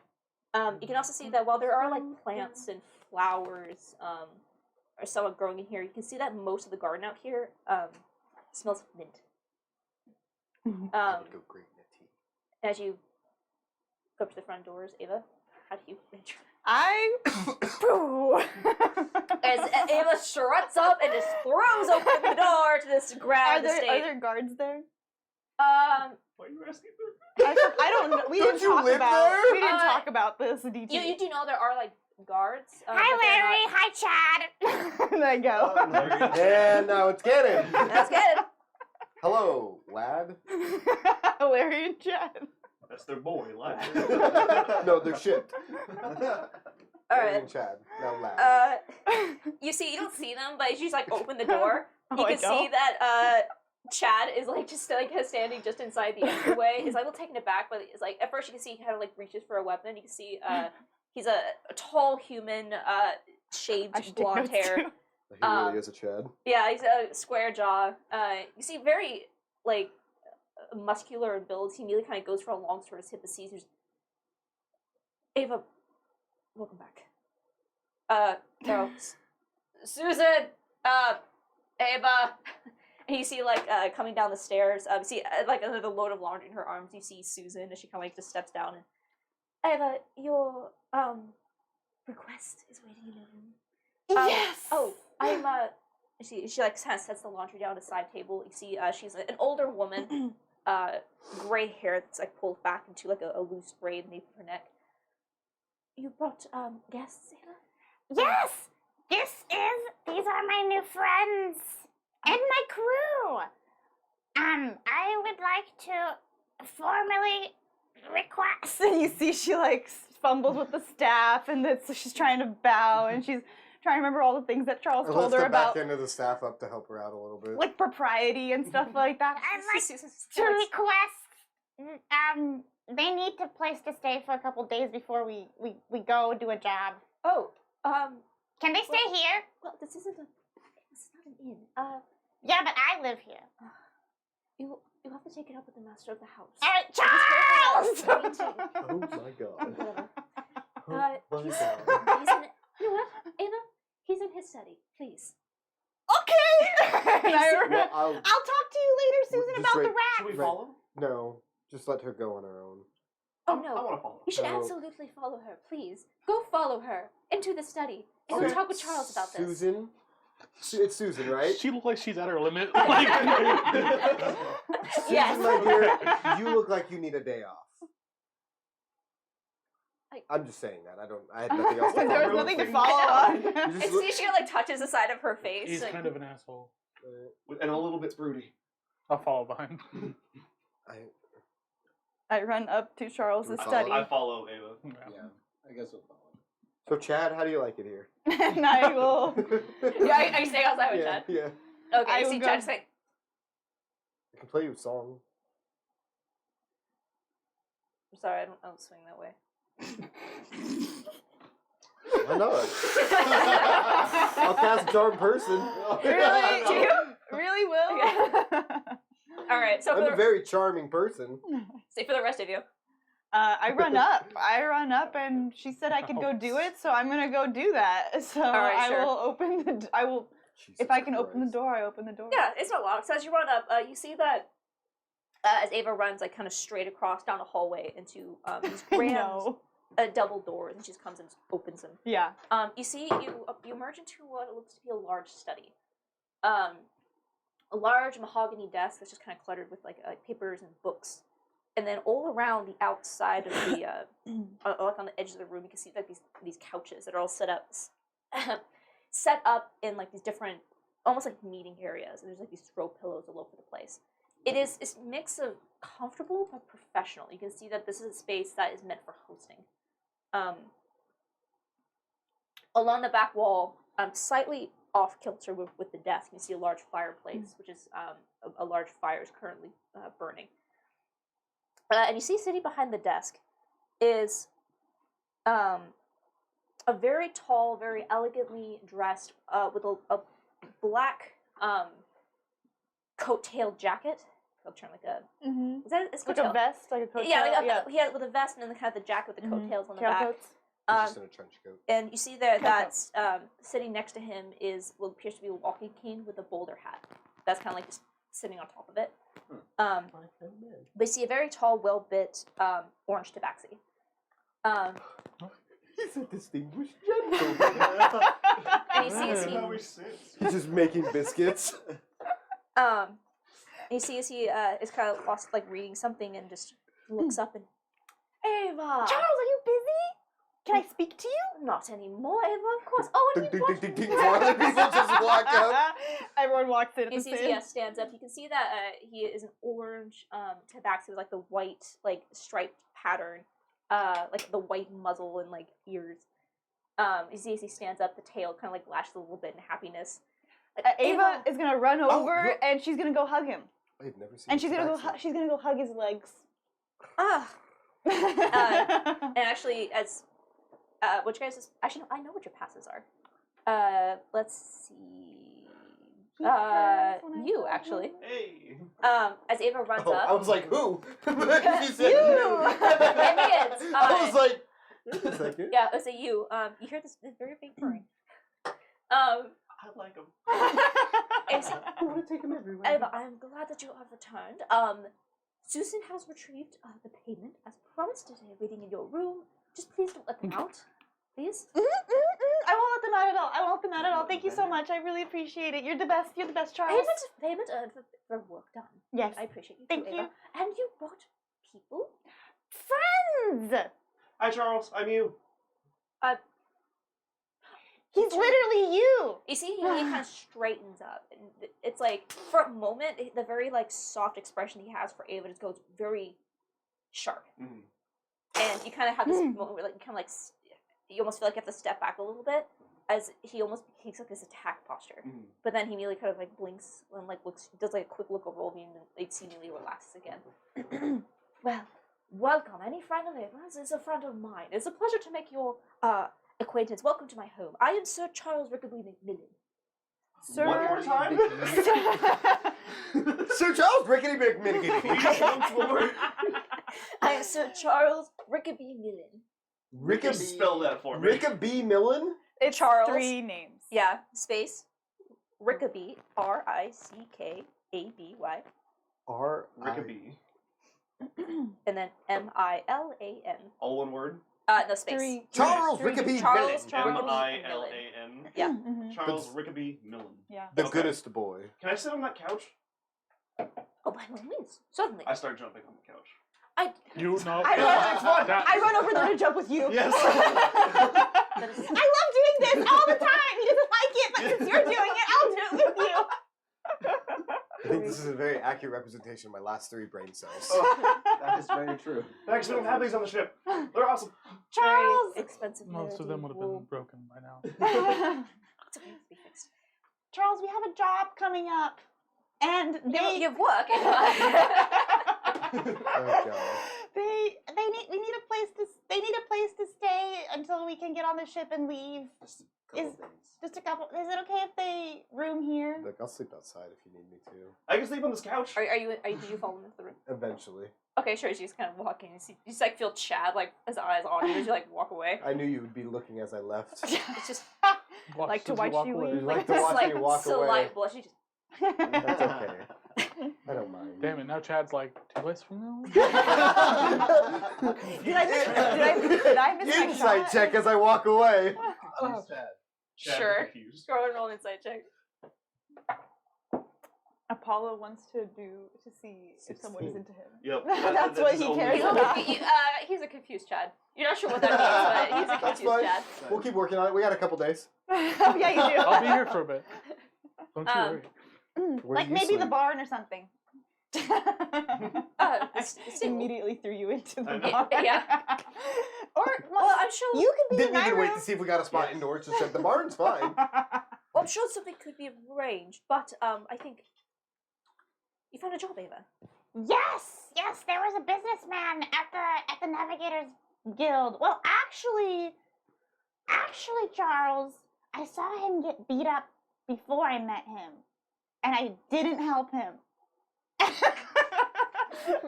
S2: You can also see that while there are like plants and flowers are somewhat growing in here, you can see that most of the garden out here smells of mint.
S1: I would go great in a tea.
S2: As you go up to the front doors, Ava, how do you enter? As Ava struts up and just throws open the door to this grand estate.
S3: Are there guards there?
S6: Why are you asking for?
S3: I don't know. We didn't talk about this in detail.
S2: You do know there are like guards.
S7: Hi, Larry. Hi, Chad.
S3: There you go.
S1: And now it's canon.
S2: That's good.
S1: Hello, lad.
S3: Larry and Chad.
S6: That's their boy, lad.
S1: No, they're shipped.
S2: All
S1: Larry
S2: right.
S1: and Chad. Now lad.
S2: You don't see them, but as you just like open the door, you
S3: Oh, I
S2: can see that Chad is like just like standing just inside the entryway. He's like a little taken aback, but it's like at first you can see he kind of like reaches for a weapon. You can see he's a tall human, shaved blonde hair.
S1: He really is a Chad.
S2: Yeah, he's a square jaw. You see very like muscular in build. He immediately kind of goes for a long sword, his hip, and sees who's Ava. Welcome back. No, Susan. Ava. And you see, like, coming down the stairs, you see, like, another load of laundry in her arms. You see Susan as she kind of, like, just steps down. And, Ava, your, request is waiting in your room.
S3: Yes!
S2: Oh, I'm, she like, kind of sets the laundry down at a side table. You see, she's an older woman, gray hair that's, like, pulled back into, like, a loose braid beneath her neck. You brought, guests, Ava?
S7: Yes! These are my new friends and my crew. I would like to formally request.
S3: And you see she like fumbles with the staff, and she's trying to bow, and she's trying to remember all the things that Charles
S1: I
S3: told
S1: lift
S3: her
S1: the
S3: about,
S1: back end of the staff up to help her out a little bit.
S3: like propriety and stuff like that.
S7: I'd like to request. They need a place to stay for a couple days before we go do a job.
S2: Oh,
S7: Can they stay here?
S2: well, this is not an inn.
S7: Yeah, but I live here.
S2: You have to take it up with the master of the house.
S7: All right, Charles.
S1: Oh my god.
S2: Whatever.
S1: Oh my
S2: He's
S1: god.
S2: in, you know what, Ava? He's in his study. Please.
S3: Okay. And
S1: Well,
S3: I'll talk to you later, Susan,
S1: Just
S3: about the
S1: right-
S6: Should we
S3: rat.
S6: follow?
S1: No, just let her go on her own.
S2: Oh
S6: I
S2: no.
S6: want to follow.
S2: You should
S1: No.
S2: absolutely follow her. Please go follow her into the study and go
S1: Okay.
S2: talk with Charles about this.
S1: Susan, It's Susan, right?
S4: She looks like she's at her limit. Like,
S2: Yes.
S1: Susan, my dear, you look like you need a day off. I'm just saying that. I had nothing else to
S3: There
S1: follow
S3: was
S1: up
S3: nothing to
S1: with.
S3: follow on.
S1: You
S2: And
S1: just look-
S2: see, she like touches the side of her face.
S4: he's
S2: like-
S4: kind of an asshole.
S6: And a little bit broody.
S4: I'll follow behind.
S3: I run up to Charles'
S1: Do we follow?
S3: study.
S6: I follow Ava.
S5: Yeah, I guess we'll follow.
S1: So, Chad, how do you like it here?
S3: And I will.
S2: Yeah, are you staying outside with
S1: yeah,
S2: Chad?
S1: yeah.
S2: Okay,
S3: I
S2: see,
S3: will go-
S2: Chad's like,
S1: I can play you a song.
S2: I'm sorry, I don't swing that way.
S1: Why not? I'll cast Charm Person.
S3: Really? Do you? Really, Will?
S2: Alright, so
S1: I'm a
S2: for
S1: very charming person.
S2: the rest of you.
S3: I run up. And she said I could go do it, so I'm gonna go do that. So
S2: Alright,
S3: I
S2: sure.
S3: will open the. I will.
S1: Jesus
S3: If I can open the
S1: Christ.
S3: door, I open the door.
S2: Yeah, it's not locked. So as you run up, you see that as Ava runs like kind of straight across down a hallway into these
S3: I
S2: grand
S3: know.
S2: double doors, and she just comes and opens them.
S3: Yeah.
S2: You see, you emerge into what looks to be a large study. A large mahogany desk that's just kind of cluttered with like papers and books, and then all around the outside of the like on the edge of the room, you can see like these couches that are all set up in like these different, almost like meeting areas. And there's like these throw pillows all over the place. It's a mix of comfortable but professional. You can see that this is a space that is meant for hosting. Along the back wall, slightly off kilter with the desk, you can see a large fireplace, which is a large fire is currently burning. And you see sitting behind the desk is a very tall, very elegantly dressed, with a black coat-tailed jacket. I'll turn like a
S3: Mm-hmm.
S2: is that it's
S3: Like
S2: coat-tail?
S3: a vest, like a coat.
S2: Yeah, like
S3: yeah.
S2: he had with a vest and then kind of the jacket with the coattails on the back.
S3: Tailcoats.
S1: He's just in a trench coat.
S2: And you see there
S3: Tailcoat.
S2: that's sitting next to him is what appears to be a walking cane with a boulder hat. That's kind of like just sitting on top of it. But you see a very tall, well-bit orange tabaxi.
S1: He's a distinguished gentleman.
S2: And you see as
S6: How we sit.
S1: He's just making biscuits.
S2: you see as he is kind of lost, like reading something, and just looks up and Ava.
S3: Charles, are you busy? Can I speak to you?
S2: Not anymore, Ava. Of course. Oh, and
S1: Ding,
S2: you
S1: ding,
S2: brought
S1: ding, ding, ding. Four other people just walk up.
S3: Everyone walks in at
S2: You
S3: the
S2: see,
S3: same.
S2: stands up. You can see that he is an orange tabaxi with like the white, like striped pattern, like the white muzzle and like ears. You see as he stands up, the tail kind of like lashes a little bit in happiness. Like,
S3: Ava is gonna run over
S1: look.
S3: and she's gonna go hug him,
S1: I've never seen
S3: and she's gonna go.
S1: Tabaxi.
S3: She's gonna go hug his legs.
S2: Ah. And actually, as what you guys actually, no, I know what your passes are. Let's see. You actually.
S6: Hey.
S2: As Ava runs
S1: Oh,
S2: up.
S1: I was like, who? She said
S3: You.
S2: Indians,
S1: I was like, wait a second.
S2: Yeah, it's a you. You hear this very faint purring.
S6: I like him.
S2: It's,
S1: I want to take him everywhere.
S2: Ava, I'm glad that you have returned. Susan has retrieved the payment as promised today, waiting in your room. Just please don't let them out, please.
S3: I won't let them out at all. I won't let them out at all. Thank you so much. I really appreciate it. You're the best. You're the best, Charles.
S2: Payment earned for work done.
S3: Yes.
S2: I appreciate you.
S3: Thank
S2: too,
S3: you.
S2: Ava. And you brought people.
S3: Friends.
S6: Hi, Charles. I'm you.
S3: He's literally you.
S2: You see, he kind of straightens up, and it's like for a moment, the very like soft expression he has for Ava just goes very sharp,
S6: Mhm.
S2: and you kind of have this moment where like you kind of like you almost feel like you have to step back a little bit as he almost takes like this attack posture,
S6: Mhm.
S2: but then he immediately kind of like blinks and like looks, does like a quick look over all of you, and then it seemingly relaxes again. Well, welcome. Any friend of Ava's is a friend of mine. It's a pleasure to make your acquaintance. Welcome to my home. I am Sir Charles Rickaby McMillan.
S3: Sir.
S6: One more time.
S1: Sir Charles Rickety
S6: Please,
S1: McMinigan.
S6: once more.
S2: I am Sir Charles Rickaby Millen.
S1: Rickaby.
S6: Spell that for me.
S1: Rickaby Millen?
S3: It's
S2: Charles.
S3: 3 names.
S2: Yeah, space. Rickaby, Rickaby,
S1: R.
S6: Rickaby.
S2: and then Milan.
S6: All one word.
S2: The space.
S3: 3.
S1: Charles
S3: 3.
S1: Rickaby
S2: Charles
S1: Millen.
S6: Millan.
S2: Yeah.
S3: Mhm.
S6: Charles Rickaby Millan.
S3: Yeah.
S1: The
S6: Okay.
S1: goodest boy.
S6: Can I sit on that couch?
S2: Oh, by all means, certainly.
S6: I start jumping on the couch.
S4: You know.
S3: I run,
S4: That-
S3: I run over there to jump with you.
S6: Yes.
S2: That is-
S3: I love doing this all the time. He doesn't like it, but since you're doing it, I'll do it with you.
S1: I think this is a very accurate representation of my last 3 brain cells.
S5: Oh, that is very true.
S6: Thanks, we don't have these on the ship. They're awesome.
S3: Charles!
S2: Very expensive.
S4: Most of them would have
S2: wool.
S4: been broken by now.
S2: It's okay, it'll be fixed.
S3: Charles, we have a job coming up. And they
S2: You have work.
S1: Oh, God.
S3: we need a place to they need a place to stay until we can get on the ship and leave.
S5: Just a couple
S3: Is-
S5: days.
S3: Just a couple. Is it okay if they room here?
S1: Look, I'll sleep outside if you need me to.
S6: I can sleep on this couch.
S2: Did you follow him into the room?
S1: Eventually.
S2: Okay, sure. So you just kind of walking. You just like feel Chad like his eyes on you as you like walk away.
S1: I knew you would be looking as I left.
S2: It's just
S4: Watch
S3: Like to
S4: as
S3: watch
S4: walk
S3: you
S4: away.
S3: leave.
S1: Like to
S2: this
S1: watch
S2: like
S1: me walk away.
S2: slight blush. You just
S1: That's okay. I don't mind.
S4: Damn it! Now Chad's like 2 ways from now.
S3: Did I miss my
S1: Insight
S3: shot?
S1: check as I walk away.
S3: Oh.
S6: Chad,
S2: Sure.
S6: confused.
S2: go and roll an insight check.
S3: Apollo wants to see if someone is
S1: 16.
S3: into him.
S6: Yep.
S3: That's what
S6: is
S3: he
S6: only-
S3: cares
S2: He's a,
S3: about.
S2: he's a confused Chad. You're not sure what that means, but he's a
S1: That's
S2: confused
S1: fine.
S2: Chad.
S1: We'll keep working on it. We got a couple days.
S3: Oh yeah, you do.
S4: I'll be here for a bit. Don't you worry.
S1: Where
S3: Like
S1: do you
S3: maybe the
S1: sleep?
S3: barn or something.
S2: The stable.
S3: Immediately threw you into the
S6: I know.
S3: barn.
S2: Yeah.
S3: Or
S2: Well, I'm sure.
S3: you could be in
S1: Didn't
S3: my
S1: even wait
S3: room.
S1: to see if we got a spot indoors. Just said the barn's fine.
S2: Well, I'm sure something could be arranged, but I think you found a job, Ava.
S7: Yes, there was a businessman at the Navigators Guild. Well, actually, Charles, I saw him get beat up before I met him, and I didn't help him.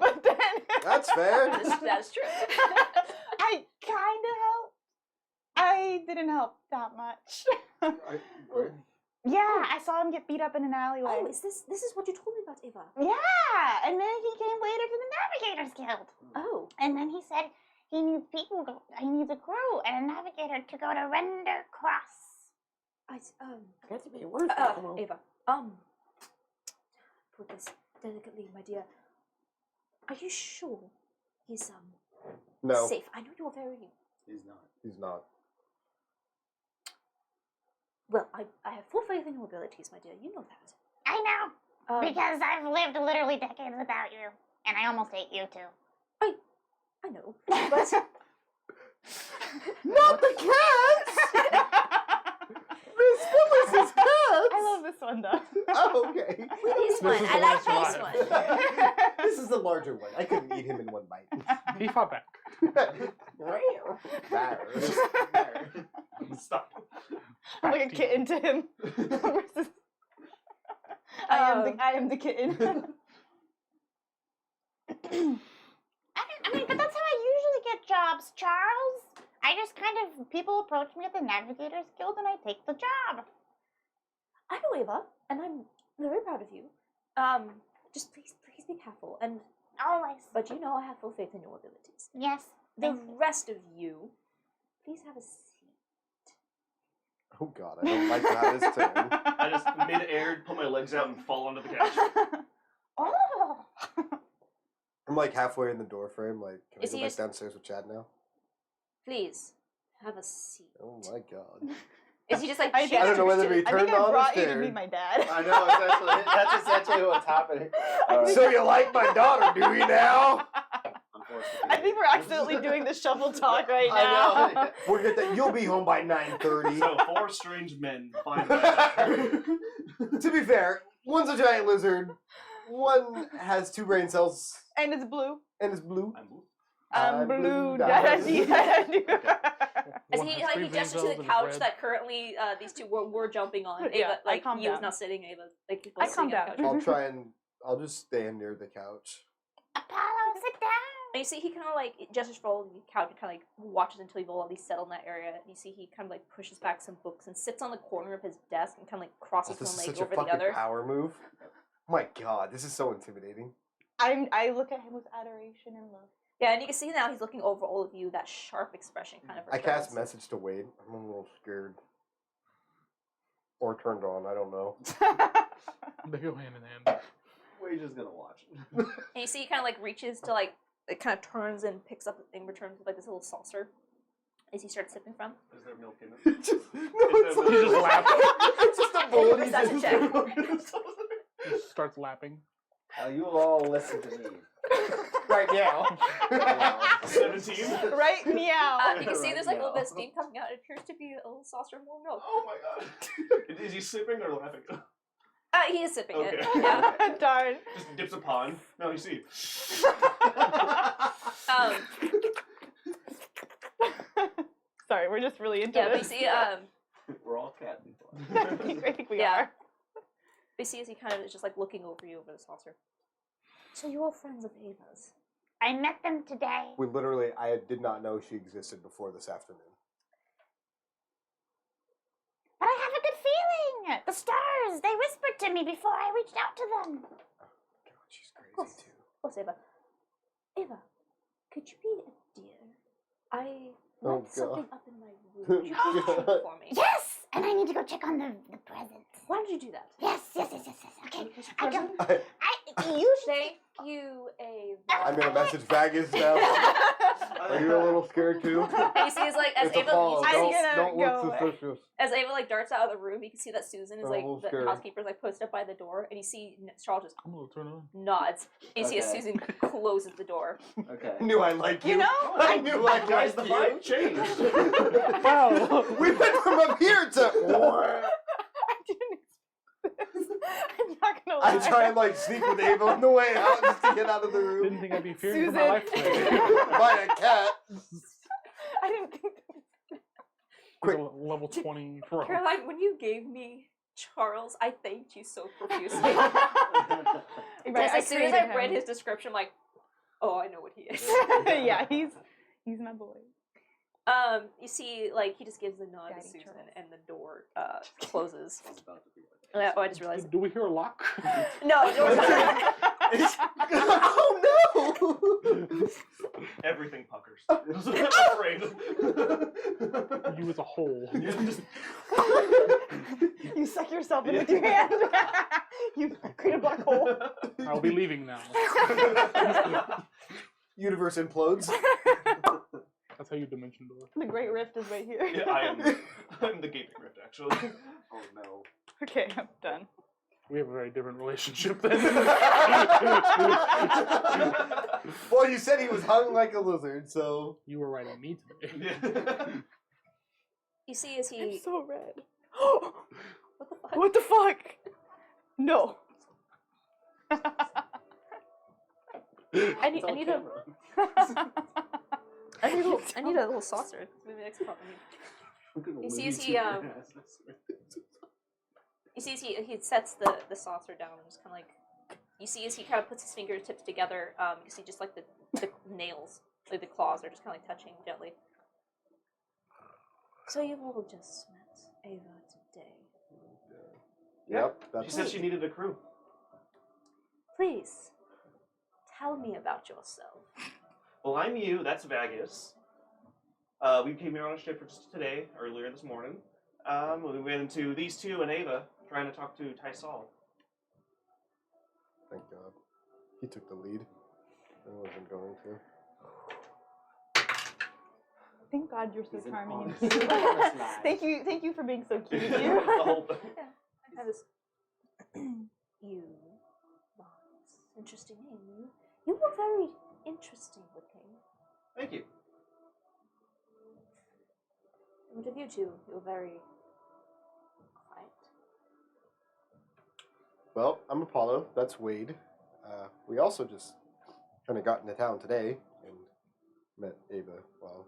S7: But then
S1: That's fair.
S2: That is true.
S3: I kind of helped. I didn't help that much. Yeah, I saw him get beat up in an alleyway.
S2: Oh, this is what you told me about, Ava?
S3: Yeah, and then he came later to the Navigators Guild.
S2: Oh,
S7: And then he said he needs he needs a crew and a navigator to go to Render Cross.
S8: Got to be worth it. Come on.
S2: Ava. Put this delicately, my dear. Are you sure he's
S1: No,
S2: safe? I know you're very
S5: He's not.
S1: he's not.
S2: well. I have full faith in your abilities, my dear. You know that.
S7: I know, because I've lived literally decades without you, and I almost ate you too.
S2: I know, but
S1: Not the cats! Miss Phyllis's cats!
S3: I love this one though.
S1: Oh, okay.
S2: this one.
S4: is the
S2: I
S4: one
S2: like
S4: that
S2: this
S4: survived.
S2: one.
S1: This is the larger one. I couldn't eat him in one bite.
S4: He fought back.
S6: Stop.
S3: Like a kitten to him. Versus- I am the kitten.
S7: I mean, but that's how I usually get jobs, Charles. I just kind of, people approach me at the Navigators Guild and I take the job.
S2: I know, Ava, and I'm very proud of you. Just please be careful. And
S7: Always.
S2: but you know, I have full faith in your abilities.
S7: Yes.
S2: The
S7: Thank you.
S2: rest of you, please have a seat.
S1: Oh god, I don't like that his turn.
S6: I just mid-air put my legs out and fall onto the couch.
S7: Oh.
S1: I'm like halfway in the door frame, like, can I
S2: Is
S1: go
S2: he
S1: back
S2: just-
S1: downstairs with Chad now?
S2: Please have a seat.
S1: Oh my god.
S2: Is he just like?
S3: I
S1: I don't know whether to be
S3: I think
S1: turned
S3: I
S1: on or
S3: brought you to
S1: scared.
S3: meet my dad.
S5: I know, that's essentially what's happening.
S1: So you like my daughter, do you now?
S3: I think we're accidentally doing the shuffle talk right now.
S5: I know.
S1: We'll get that. You'll be home by 9:30.
S6: So 4 strange men find that.
S1: To be fair, one's a giant lizard, one has 2 brain cells,
S3: And it's blue.
S1: and is blue.
S6: I'm blue.
S3: I'm
S1: blue,
S3: blue.
S1: da-da-dee.
S2: As
S4: One
S2: he
S4: has
S2: like
S4: 3
S2: he
S4: brain
S2: gestures to
S4: cells
S2: the
S4: and
S2: couch
S4: red.
S2: that currently these two were jumping on. Ava,
S3: Yeah, I
S2: like
S3: calmed
S2: he was
S3: down.
S2: not sitting. Ava, like he
S3: I
S2: was
S3: calmed
S2: sitting on the
S3: down.
S2: couch.
S1: I'll try and I'll just stand near the couch.
S7: Apollo, sit down.
S2: And you see he kind of like gestures for all the couch and kind of like watches until you've all at least settled in that area. And you see he kind of like pushes back some books and sits on the corner of his desk and kind of like crosses
S1: This
S2: one
S1: is
S2: leg
S1: such a
S2: over the
S1: fucking
S2: other.
S1: power move. My god, this is so intimidating.
S3: I look at him with adoration and love.
S2: Yeah, and you can see now he's looking over all of you. That sharp expression kind of.
S1: I cast
S2: returns.
S1: message to Wade. I'm a little scared. Or turned on, I don't know.
S4: They go hand in hand.
S5: Wade's just gonna watch.
S2: And you see he kind of like reaches to like it kind of turns and picks up and returns with like this little saucer as he starts sipping from.
S6: Is there milk in it?
S1: It's
S6: He's just
S4: laughing.
S1: It's just a
S2: Make a
S1: bullet.
S2: perception check.
S4: Just starts lapping.
S5: You all listen to me.
S1: Right now.
S6: 17.
S3: Right, meow.
S2: You can see there's like a little
S5: Right
S2: bit of steam coming out. It appears to be a little saucer of more milk.
S6: Oh my god. Is he sipping or laughing?
S2: He is sipping it.
S6: Okay.
S2: Yeah.
S3: Darn.
S6: Just dips upon. No, you see.
S3: Sorry, we're just really into
S2: Yeah, but you
S3: this.
S2: see,
S5: We're all cat people.
S3: I think we
S2: Yeah.
S3: are.
S2: you see as he kind of is just like looking over you over the saucer. So you're all friends of Ava's.
S7: I met them today.
S1: I did not know she existed before this afternoon.
S7: But I have a good feeling. The stars, they whispered to me before I reached out to them.
S1: God, she's
S2: Of course.
S1: crazy too.
S2: Of course, Ava. Ava, could you be a dear? I
S1: Oh,
S2: left something
S1: God.
S2: up in my room. Could you please check it for me?
S7: Yes! And I need to go check on the presents.
S2: Why don't you do that?
S7: Yes. Okay. I don't.
S1: I,
S7: You should.
S2: Thank you, Ava.
S1: I'm gonna message Vagus now. Are you a little scared too?
S2: And you see, it's like as
S1: It's a
S2: Ava,
S1: follow.
S2: you
S3: I'm
S2: see,
S3: gonna
S1: Don't
S3: go
S1: look
S3: away.
S1: suspicious.
S2: as Ava like darts out of the room, you can see that Susan is
S1: I'm a
S2: like
S1: little
S2: the
S1: scared.
S2: housekeeper's like posted up by the door, and you see Charles just
S4: I'm a little turned on.
S2: nods. And you see as
S5: Okay.
S2: Susan closes the door.
S5: Okay.
S1: I knew I liked you.
S3: You know,
S1: I knew I
S6: Guys,
S1: liked
S6: the vibe
S1: you.
S6: changed.
S4: Wow.
S1: We went from up here to.
S3: I didn't expect this. I'm not gonna lie.
S1: I try and like sneak with Ava on the way out just to get out of the
S4: Didn't
S1: room.
S4: think I'd be fearing for my
S3: Susan.
S4: life today.
S1: By a cat.
S3: I didn't think.
S1: Quick.
S4: Like a level 20 pro.
S2: Caroline, when you gave me Charles, I thanked you so profusely.
S3: Right,
S2: Because as soon as I
S3: created
S2: read
S3: him.
S2: his description, I'm like, oh, I know what he is.
S3: Yeah, he's my boy.
S2: You see, like he just gives a nod
S3: Daddy
S2: to Susan,
S3: Charles.
S2: and the door closes.
S5: It's about to be like
S2: Oh, I just realized.
S4: Do we hear a lock?
S2: No, the door's not.
S1: Oh no!
S6: Everything puckers. I'm afraid.
S4: You as a whole.
S3: You suck yourself in with your hand. You create a black hole.
S4: I'll be leaving now.
S1: Universe implodes.
S4: That's how you dimension door.
S3: The Great Rift is right here.
S6: Yeah, I'm the gaping rift, actually.
S5: Oh no.
S3: Okay, I'm done.
S4: We have a very different relationship then.
S1: Well, you said he was hung like a lizard, so.
S4: You were writing me today.
S2: You see, as
S3: I'm
S2: he.
S3: so red.
S2: What the fuck?
S3: What the fuck? No.
S2: I need a. I need a little saucer. Maybe next problem. You see, as he You see, as he sets the saucer down, and just kind of like, you see, as he kind of puts his fingertips together, you see just like the nails, like the claws are just kind of like touching gently. So you've all just met Ava today.
S1: Yep.
S6: She
S1: That's
S6: said she needed a crew.
S2: Please, tell me about yourself.
S6: Well, I'm you. That's Vagus. We came here on a ship for just today, earlier this morning. We went into these two and Ava, trying to talk to Tysol.
S1: Thank God. He took the lead. I wasn't going to.
S3: Thank God you're so
S5: He's an
S3: charming and
S5: honest
S3: cute.
S5: lad.
S3: Thank you for being so cute.
S6: The whole thing.
S2: Yeah, I have this. You, Vance. Interesting name. You were very interesting looking.
S6: Thank you.
S2: What of you two? You were very quiet.
S1: Well, I'm Apollo. That's Wade. We also just kind of got into town today and met Ava while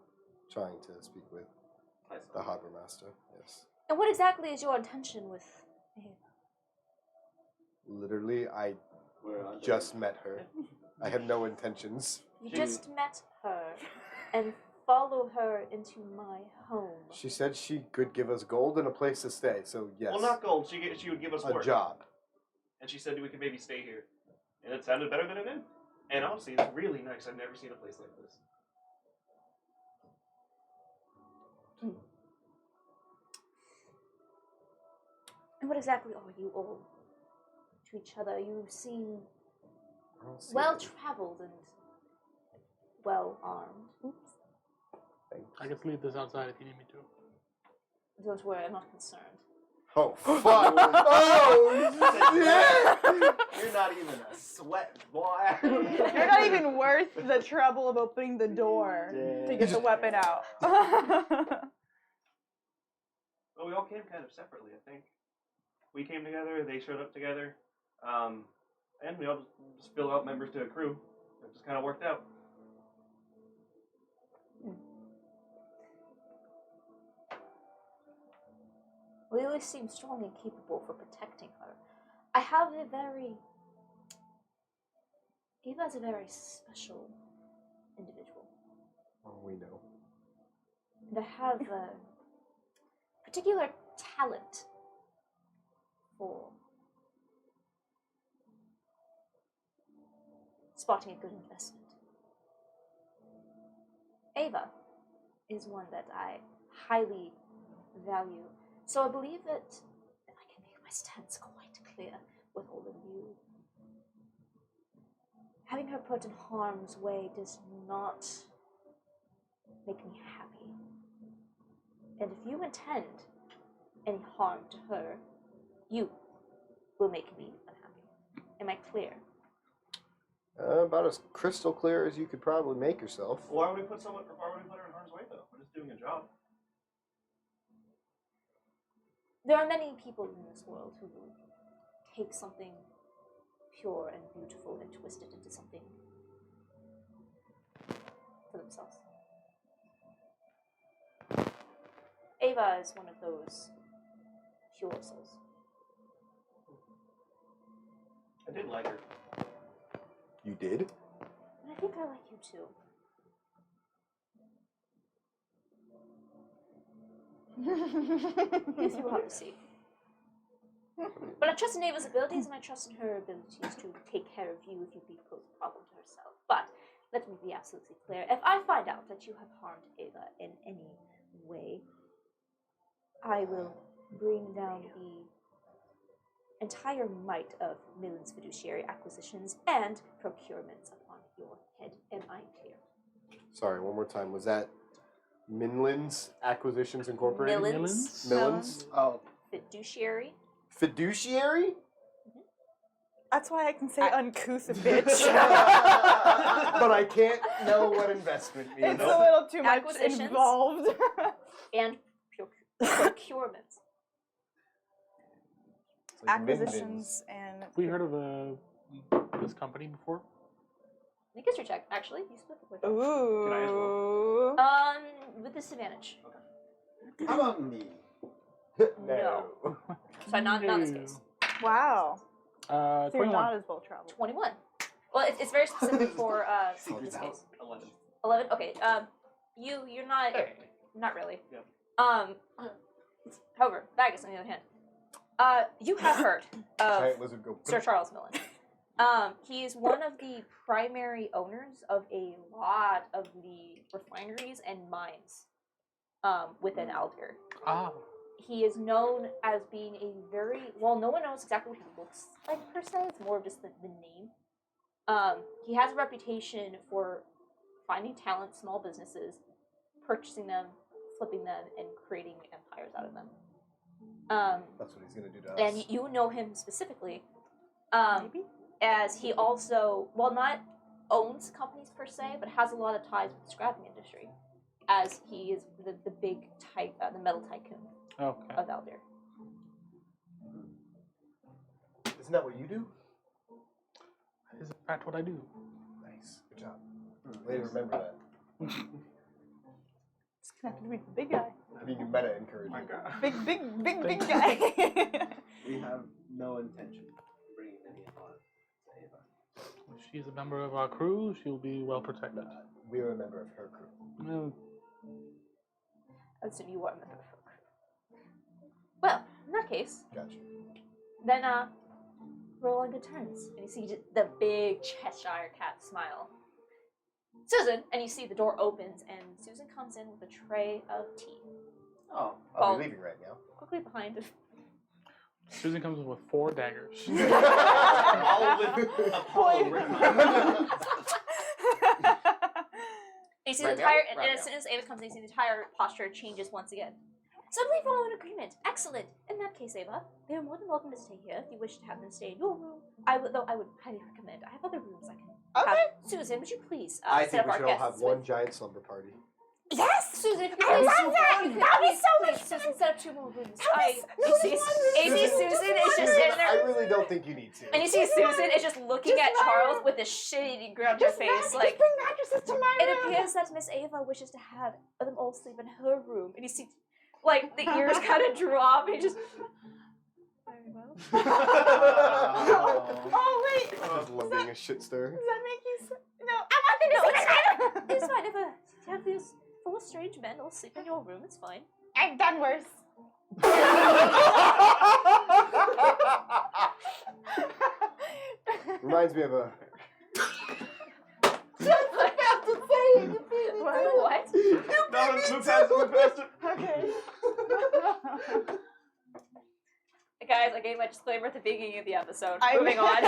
S1: trying to speak with the harbor master. Yes.
S2: And what exactly is your intention with Ava?
S1: Literally, I
S5: We're under-
S1: just met her. I have no intentions.
S2: You
S5: She-
S2: just met her and follow her into my home.
S1: She said she could give us gold and a place to stay, so yes.
S6: Well, not gold. She would give us
S1: a
S6: work.
S1: job.
S6: And she said we could maybe stay here. And it sounded better than it did. And honestly, it's really nice. I've never seen a place like this.
S2: And what exactly are you all to each other? You seem
S1: I don't see
S2: well
S1: it.
S2: traveled and well armed.
S1: Thank
S4: I
S1: you.
S4: can leave this outside if you need me to.
S2: Don't worry, I'm not concerned.
S1: Oh, fuck. Oh, shit.
S5: You're not even a sweat, boy.
S3: You're not even worth the trouble of opening the door to get the weapon out.
S6: Well, we all came kind of separately, I think. We came together, they showed up together, and we all just filled out members to a crew. It just kind of worked out.
S2: Lily seems strong and capable for protecting her. I have a very... Eva is a very special individual.
S1: Oh, we know.
S2: And I have a particular talent for spotting a good investment. Ava is one that I highly value. So I believe that I can make my stance quite clear with all of you. Having her put in harm's way does not make me happy. And if you intend any harm to her, you will make me unhappy. Am I clear?
S1: About as crystal clear as you could probably make yourself.
S6: Why would we put her in harm's way, though? We're just doing a job.
S2: There are many people in this world who will take something pure and beautiful and twist it into something for themselves. Ava is one of those pure souls.
S6: I did like her.
S1: You did?
S2: And I think I like you too. Yes, you will have to see. But I trust in Ava's abilities, and I trust in her abilities to take care of you if you pose a problem to herself. But let me be absolutely clear. If I find out that you have harmed Ava in any way, I will bring down the entire might of Millen's fiduciary acquisitions and procurements upon your head. Am I clear?
S1: Sorry, one more time. Was that Minlin's Acquisitions Incorporated?
S2: Millen's
S1: Millen's? Oh.
S2: fiduciary.
S1: Fiduciary?
S3: That's why I can say uncouth a bitch.
S1: But I can't know what investment means.
S3: It's a little too much
S2: Acquisitions.
S3: involved.
S2: And procurements.
S1: It's like
S3: Acquisitions and...
S4: Have we heard of this company before?
S2: Make a history check, actually. You split the point.
S3: Ooh.
S6: Can I as well?
S2: With disadvantage.
S5: How about me?
S2: No. So not in this case.
S3: Wow. So you're
S4: 21.
S3: not as well traveled.
S2: 21. Well, it's very specific for this case.
S6: 11.
S2: 11. Okay. You're not really.
S6: Yeah.
S2: However, Vagus on the other hand, you have heard of
S1: Giant lizard go.
S2: Sir Charles Millen. He is one of the primary owners of a lot of the refineries and mines within Aldir.
S4: Ah.
S2: He is known as being a very well. No one knows exactly what he looks like per se. It's more of just the name. He has a reputation for finding talent, small businesses, purchasing them, flipping them, and creating empires out of them.
S1: That's what he's gonna do to us.
S2: And you know him specifically, as he also, not owns companies per se, but has a lot of ties with the scrapping industry, as he is the big the metal tycoon of Aldir.
S1: Isn't that what you do?
S4: Is that what I do?
S1: Nice. Good job. Way to remember that.
S3: It's connected to be the big guy.
S1: I mean, you meta encourage
S6: My
S1: me.
S6: God.
S3: Big guy.
S5: We have no intention of bringing any harm to Ava.
S4: If she's a member of our crew, she'll be well protected.
S1: We are a member of her crew.
S4: Well,
S2: I assume you are a member of her crew. Well, in that case,
S1: Gotcha.
S2: then we're all on good terms. And you see the big Cheshire cat smile. Susan, and you see the door opens, and Susan comes in with a tray of tea.
S5: Oh.
S1: I'll be leaving right now.
S2: Quickly behind.
S4: Susan comes in with 4 daggers.
S5: All with Apollo written on them.
S2: You see
S5: Right
S2: the
S5: now?
S2: entire,
S5: Right
S2: and as
S5: now.
S2: soon as Ava comes in, you see the entire posture changes once again. Suddenly we're all in agreement. Excellent. In that case, Ava, they are more than welcome to stay here. If you wish to have them stay in your room, I would highly recommend. I have other rooms I can have.
S3: Okay.
S2: Susan, would you please
S1: I
S2: set
S1: think
S2: up
S1: we
S2: our
S1: should all
S2: guests
S1: have one
S2: with...
S1: giant slumber party.
S7: Yes!
S2: Susan, if you
S7: I
S2: please,
S7: love that!
S2: if you
S7: That would be
S2: please,
S7: so much
S2: please, Susan, set up 2 more rooms.
S7: No,
S2: You
S7: just
S2: see,
S7: one room.
S2: you see Susan is just
S1: Susan,
S2: sitting
S1: I
S2: there,
S1: really don't think you need to.
S2: and you see Susan is just looking
S7: Just
S2: at
S7: one
S2: Charles
S7: room.
S2: with this shitty grin on her face, like.
S7: just bring mattresses to my
S2: It
S7: room.
S2: appears that Miss Ava wishes to have them all sleep in her room, and you see, like, the ears kind of drop, and you just. Very well.
S3: Oh wait.
S1: I just love being a shit stir.
S3: Does that make you? No.
S7: I want them to sleep in my room.
S2: It's fine if you have these 4 strange men all sleep in your room. It's fine.
S7: I've done worse.
S1: Reminds me of a.
S2: What?
S6: No, move past it, move past it.
S3: Okay.
S2: Guys, I gave my disclaimer at the beginning of the episode.
S3: I'm-
S2: Moving on.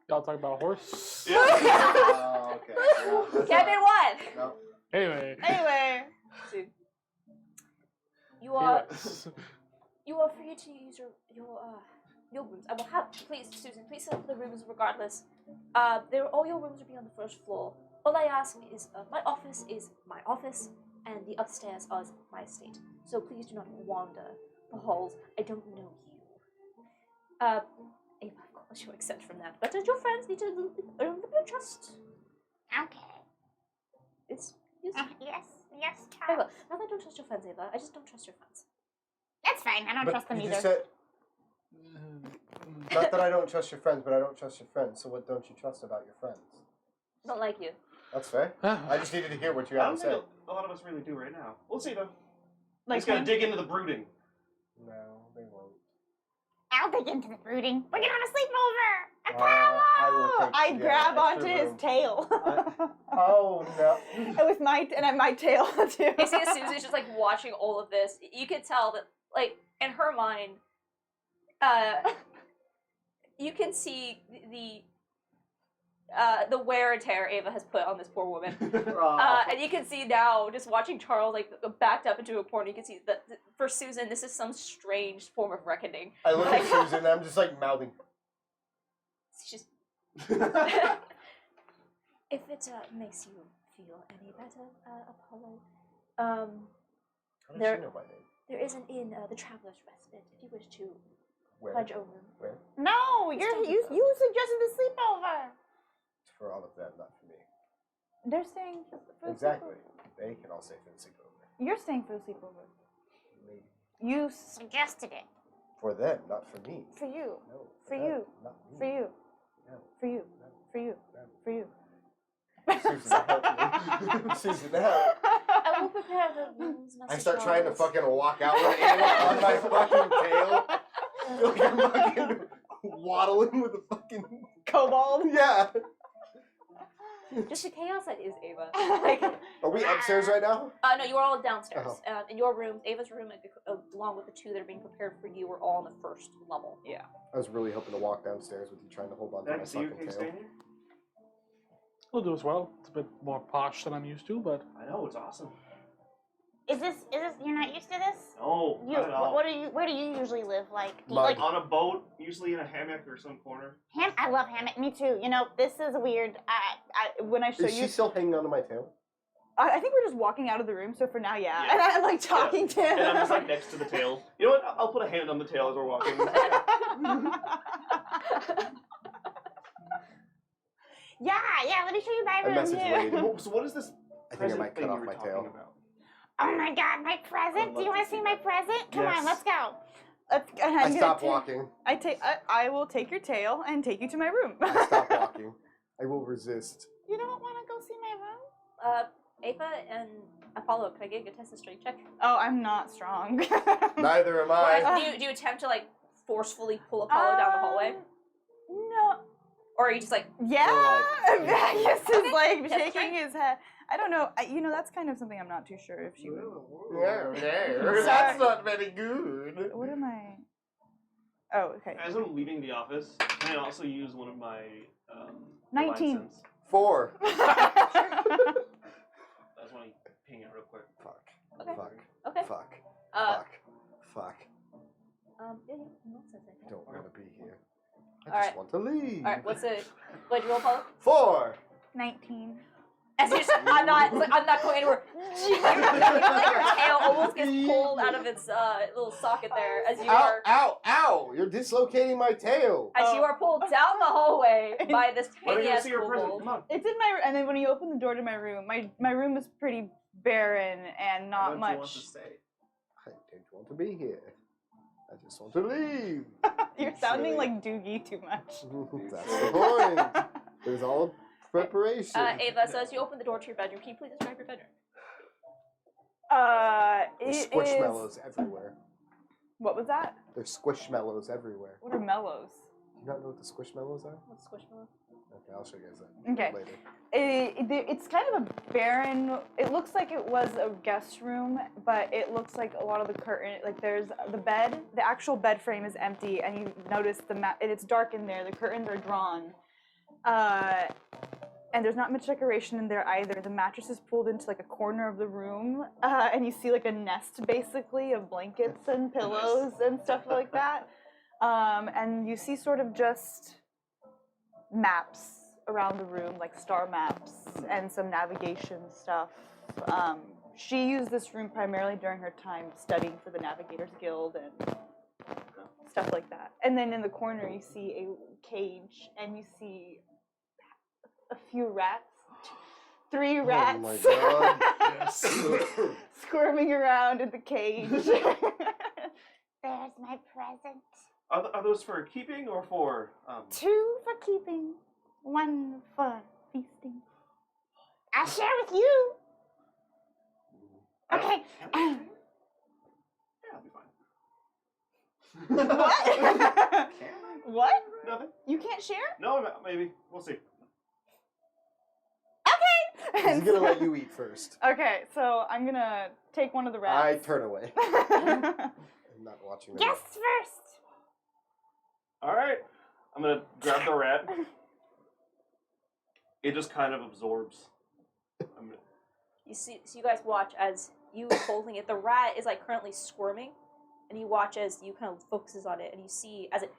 S4: Y'all talk about a horse?
S1: Oh, okay. Yeah,
S2: Kevin won.
S1: no.
S4: Anyway.
S3: Anyway.
S2: You are free to use your rooms. I will have, please, Susan, please set up the rooms regardless. All your rooms will be on the 1st floor. All I ask is, my office is my office, and the upstairs is my estate. So please do not wander the halls. I don't know you. Ava, of course you accept from that. But your friends need to earn your trust.
S7: Okay.
S2: Yes.
S7: Yes,
S2: Very
S7: Charles.
S2: well. Not that I don't trust your friends, Ava. I just don't trust your friends.
S7: That's fine. I don't trust them
S1: you
S7: either.
S1: just said, not that I don't trust your friends, but I don't trust your friends. So what don't you trust about your friends?
S2: Not like you.
S1: That's fair. I just needed to hear what you
S6: I
S1: had to
S6: don't
S1: say.
S6: think a lot of us really do right now. We'll see though.
S3: Like
S6: Just gotta
S3: him?
S6: dig into the brooding.
S1: No, they won't.
S7: I'll dig into the brooding. We're gonna have a sleepover.
S1: I will
S7: Apollo!
S1: take
S3: I
S1: the,
S3: grab
S1: extra
S3: onto his
S1: room.
S3: tail.
S1: Oh no.
S3: With my tail too.
S2: You see Susie's just like watching all of this. You can tell that, like, in her mind, you can see the wear and tear Ava has put on this poor woman. And you can see now, just watching Charles like backed up into a corner, you can see that for Susan, this is some strange form of reckoning.
S1: I look at Susan and I'm just like mouthing.
S2: She's just. If it makes you feel any better, Apollo,
S1: How does
S2: There-
S1: she know my name?
S2: there is an inn, the Traveler's Respite, if you wish to
S1: Where?
S2: pledge a room.
S1: Where?
S7: No, you suggested the sleepover.
S1: It's for all of them, not for me.
S3: They're staying for the
S1: Exactly. They can all stay for the sleepover.
S3: sleepover. You're staying for the sleepover.
S1: Maybe.
S3: You
S7: Suggested it.
S1: For them, not for me.
S3: for you.
S1: No.
S3: For
S1: them,
S3: you.
S1: Not me.
S3: For you.
S1: No.
S3: For you.
S1: No.
S3: For you.
S1: No.
S3: For you.
S1: Susan, help me. Susan, help.
S2: I will prepare the rooms, Master
S1: I start trying to
S2: Charles.
S1: fucking walk out with Anna on my fucking tail. Like I'm fucking waddling with a fucking
S3: Kobold.
S1: yeah.
S2: Just the chaos that is Ava. Like,
S1: Are we upstairs right now?
S2: no, you are all downstairs.
S1: Oh.
S2: In your room, Ava's room, along with the 2 that are being prepared for you, are all on the 1st level.
S1: I was really hoping to walk downstairs with you trying to hold on
S6: I
S1: to my
S6: can see you
S1: fucking
S6: can
S1: tail.
S6: stay here.
S4: We'll do as well. It's a bit more posh than I'm used to, but
S6: I know, it's awesome.
S7: Is this you're not used to this?
S6: No,
S7: You
S6: not at all.
S7: where do you usually live? Like do you,
S1: Mud.
S7: like
S6: On a boat, usually in a hammock or some corner.
S7: I love hammock. Me too. You know, this is weird.
S3: When I show
S1: Is
S3: you,
S1: she still hanging onto my tail?
S3: I think we're just walking out of the room. So for now, yeah.
S6: Yeah.
S3: And I'm like talking to him.
S6: And I'm just like next to the tail. You know what? I'll put a hand on the tail as we're walking.
S7: yeah. Let me show you my
S1: I
S7: room
S1: messaged
S7: here.
S1: Wade.
S6: So what is this
S1: I think I
S6: present
S1: might
S6: thing
S1: cut
S6: you
S1: off
S6: were
S1: my
S6: talking
S1: tail.
S6: about?
S7: Oh my god, my present! Do you want to see my present? Come on,
S6: Yes.
S7: let's go.
S3: And
S1: I
S3: I'm
S1: stop
S3: gonna
S1: walking.
S3: I will take your tail and take you to my room.
S1: I stop walking. I will resist.
S7: You don't want to go see my room?
S2: Ava and Apollo, can I get a test of strength check?
S3: Oh, I'm not strong.
S1: Neither am
S2: Or
S1: I.
S2: do you attempt to like forcefully pull Apollo down the hallway?
S3: No.
S2: Or are you just like,
S3: Yeah. Magus is like
S2: That's
S3: shaking
S2: fine.
S3: his head. I don't know. That's kind of something I'm not too sure if she would.
S8: That's not very good.
S3: What am I? Oh, okay.
S6: As I'm leaving the office, can I also use one of my
S3: 19.
S6: divine sense?
S1: 4.
S6: I just want to ping it real quick.
S1: Fuck.
S2: Okay.
S1: Fuck.
S2: okay.
S1: Fuck.
S2: Uh,
S1: Fuck. Fuck.
S2: yeah, nonsense, I think.
S1: Don't want to be here. I
S2: Alright.
S1: just want to leave.
S2: Alright, what'd you roll, Apollo?
S1: 4.
S3: 19.
S2: As you just, I'm not going anywhere. You like your tail almost gets pulled out of its little socket there as you
S1: Ow,
S2: are
S1: ow, ow! You're dislocating my tail.
S2: you are pulled down the hallway by this
S6: Let me
S2: tiny
S6: go
S2: ass
S6: see your present.
S2: kobold.
S6: Come on.
S3: It's in my. And then when you open the door to my room, my room is pretty barren and
S5: Why
S3: not
S5: don't
S3: much.
S5: you want to stay?
S1: I don't want to be here. I just want to leave.
S3: You're sounding like Doogie too much.
S1: That's the point. There's all preparation.
S2: Ava, so as you open the door to your bedroom, can you please describe your bedroom?
S1: There's
S3: It
S1: squishmallows
S3: is.
S1: everywhere.
S3: What was that?
S1: There's squishmallows everywhere.
S3: What are mellows?
S1: Do you not know what the squishmallows are?
S2: What's squishmallow?
S1: Okay, I'll show you guys that
S3: Okay.
S1: later.
S3: It's kind of a barren. It looks like it was a guest room, but it looks like a lot of the curtain. Like there's the bed. The actual bed frame is empty, and you notice and it's dark in there. The curtains are drawn, and there's not much decoration in there either. The mattress is pulled into like a corner of the room, and you see like a nest basically of blankets and pillows and stuff like that. And you see sort of just maps around the room, like star maps and some navigation stuff. She used this room primarily during her time studying for the Navigators Guild and stuff like that. And then in the corner you see a cage and you see a few rats. 3 rats.
S1: Oh my god.
S5: Yes.
S3: Squirming around in the cage.
S7: There's my present.
S6: Are those for keeping or for
S7: 2 for keeping, 1 for feasting. I'll share with you. Okay.
S6: Yeah, I'll be fine.
S3: What? What?
S6: Nothing.
S3: You can't share?
S6: No, maybe. We'll see.
S1: He's gonna let you eat first.
S3: Okay, so I'm gonna take one of the
S1: I
S3: rats.
S1: turn away. I'm not watching. them.
S7: Guests first.
S6: All right. I'm gonna grab the rat. It just kind of absorbs. I'm gonna,
S2: So you guys watch as you holding it. The rat is like currently squirming, and you watch as you kind of focuses on it, and you see as it.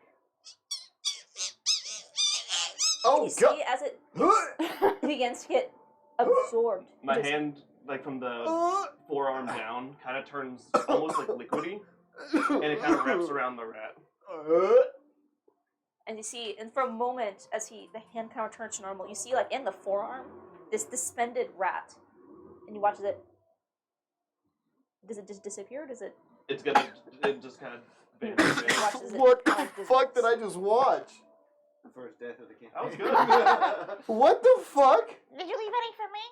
S1: Oh
S2: You
S1: god!
S2: see as it begins to get absorbed.
S6: my
S2: Just-
S6: hand, like from the forearm down, kind of turns almost like liquidy, and it kind of wraps around the rat.
S2: And you see, and for a moment, as the hand kind of turns to normal, you see, like, in the forearm, this suspended rat. And you watch it. Does it just disappear? Or does it?
S6: It just kind of vanishes.
S2: You watch as it
S1: What the
S2: kind of
S1: fuck did
S2: dissolves.
S1: I just watch?
S5: The first death of the king.
S6: That was good.
S1: What the fuck?
S7: Did you leave any for me?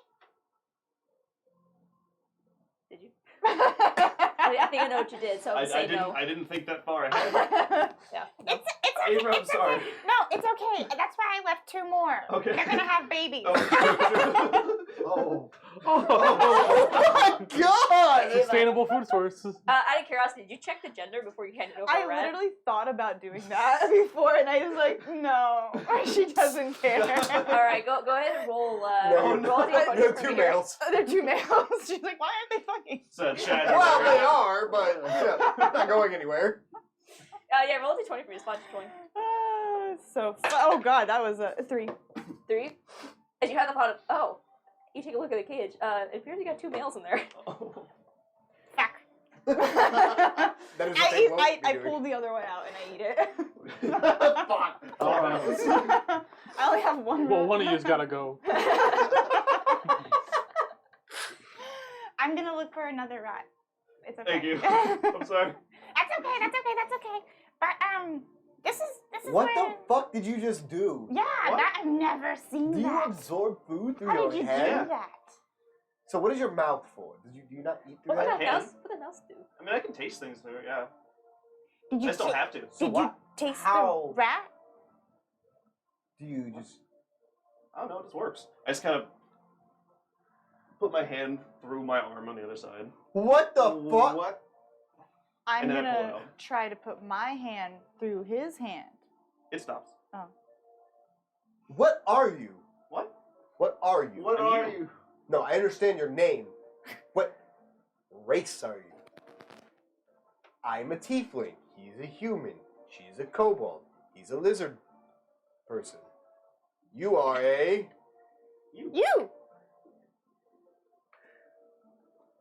S2: Did you? I think I know what you did, so I would say no.
S6: I didn't think that far ahead.
S2: Yeah.
S7: It's okay.
S6: Ava, I'm
S7: It's
S6: sorry.
S7: okay. No, it's okay. That's why I left 2 more.
S6: Okay.
S7: They're gonna have babies.
S1: Oh.
S6: Oh.
S1: Oh my god!
S4: Sustainable food sources.
S2: Out of curiosity, did you check the gender before you handed over
S3: I
S2: the rat?
S3: literally thought about doing that before, and I was like, no, she doesn't care.
S2: All right, go ahead and roll.
S1: No,
S2: roll a d20
S1: they're
S2: for
S1: 2
S2: me here.
S1: males.
S3: They're 2 males. She's like, why aren't they fucking?
S6: So, Chad,
S1: Well, they are, but not going anywhere.
S2: Yeah, roll a d20 for your spot going.
S3: Oh god, that was a 3.
S2: 3. As you have the pot of you take a look at the cage. It appears you got 2 males in there.
S7: Fuck.
S1: That is what they won't be
S3: I
S1: doing.
S3: pulled the other one out and I eat it.
S1: Fuck.
S3: I only have one.
S4: Well,
S3: rat.
S4: one of you's gotta go.
S7: I'm gonna look for another rat. It's okay.
S6: Thank you. I'm sorry.
S7: That's okay. That's okay. That's okay. But this is
S1: What
S7: where...
S1: the fuck did you just do?
S7: Yeah,
S6: What?
S7: that I've never seen
S1: Do you
S7: that.
S1: absorb food through
S7: How
S1: your
S7: did you
S1: head?
S7: do that?
S1: So what is your mouth for? Do you not eat through
S2: What
S1: that?
S2: would
S6: can.
S2: that mouse do?
S6: I mean, I can taste things through it, yeah.
S7: Did you
S6: I still
S7: ta-
S6: have to.
S1: So
S7: Did
S1: what?
S7: you taste
S1: How
S7: the rat?
S1: do you just?
S6: I don't know. It just works. I just kind of put my hand through my arm on the other side.
S1: What the fuck?
S5: What?
S3: I'm
S6: And then I pull it
S3: gonna
S6: out.
S3: try to put my hand through his hand.
S6: It stops.
S1: What are you?
S6: What?
S1: What are you?
S5: What
S6: I'm
S5: are
S6: you.
S5: you?
S1: No, I understand your name. What race are you? I'm a tiefling. He's a human. She's a kobold. He's a lizard person. You are a...
S7: You!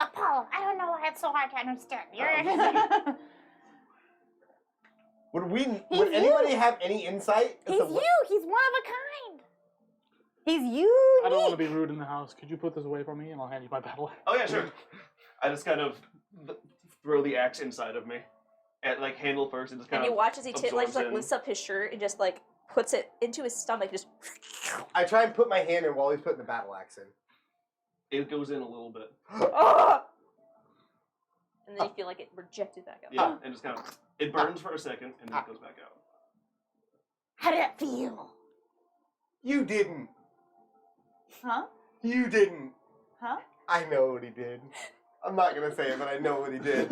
S7: Apollo, I don't know why it's so hard to understand. You're
S1: Would anybody have any insight? as
S7: He's
S1: to what-
S7: you! He's one of a kind! He's unique!
S4: I don't want to be rude in the house. Could you put this away from me and I'll hand you my battle axe?
S6: Oh yeah, sure. I just kind of throw the axe inside of me, and like handle first, and just kind
S2: And you
S6: of.
S2: watch as he
S6: absorbs
S2: just like
S6: in.
S2: lifts up his shirt and just like puts it into his stomach. Just
S1: I try and put my hand in while he's putting the battle axe in.
S6: It goes in a little bit.
S1: Ah!
S2: and then you feel like it rejected back out.
S6: Yeah, and just kind of it burns for a second, and then it goes back out.
S7: How did it feel?
S1: You didn't.
S3: Huh?
S1: You didn't.
S3: Huh?
S1: I know what he did. I'm not gonna say it, but I know what he did.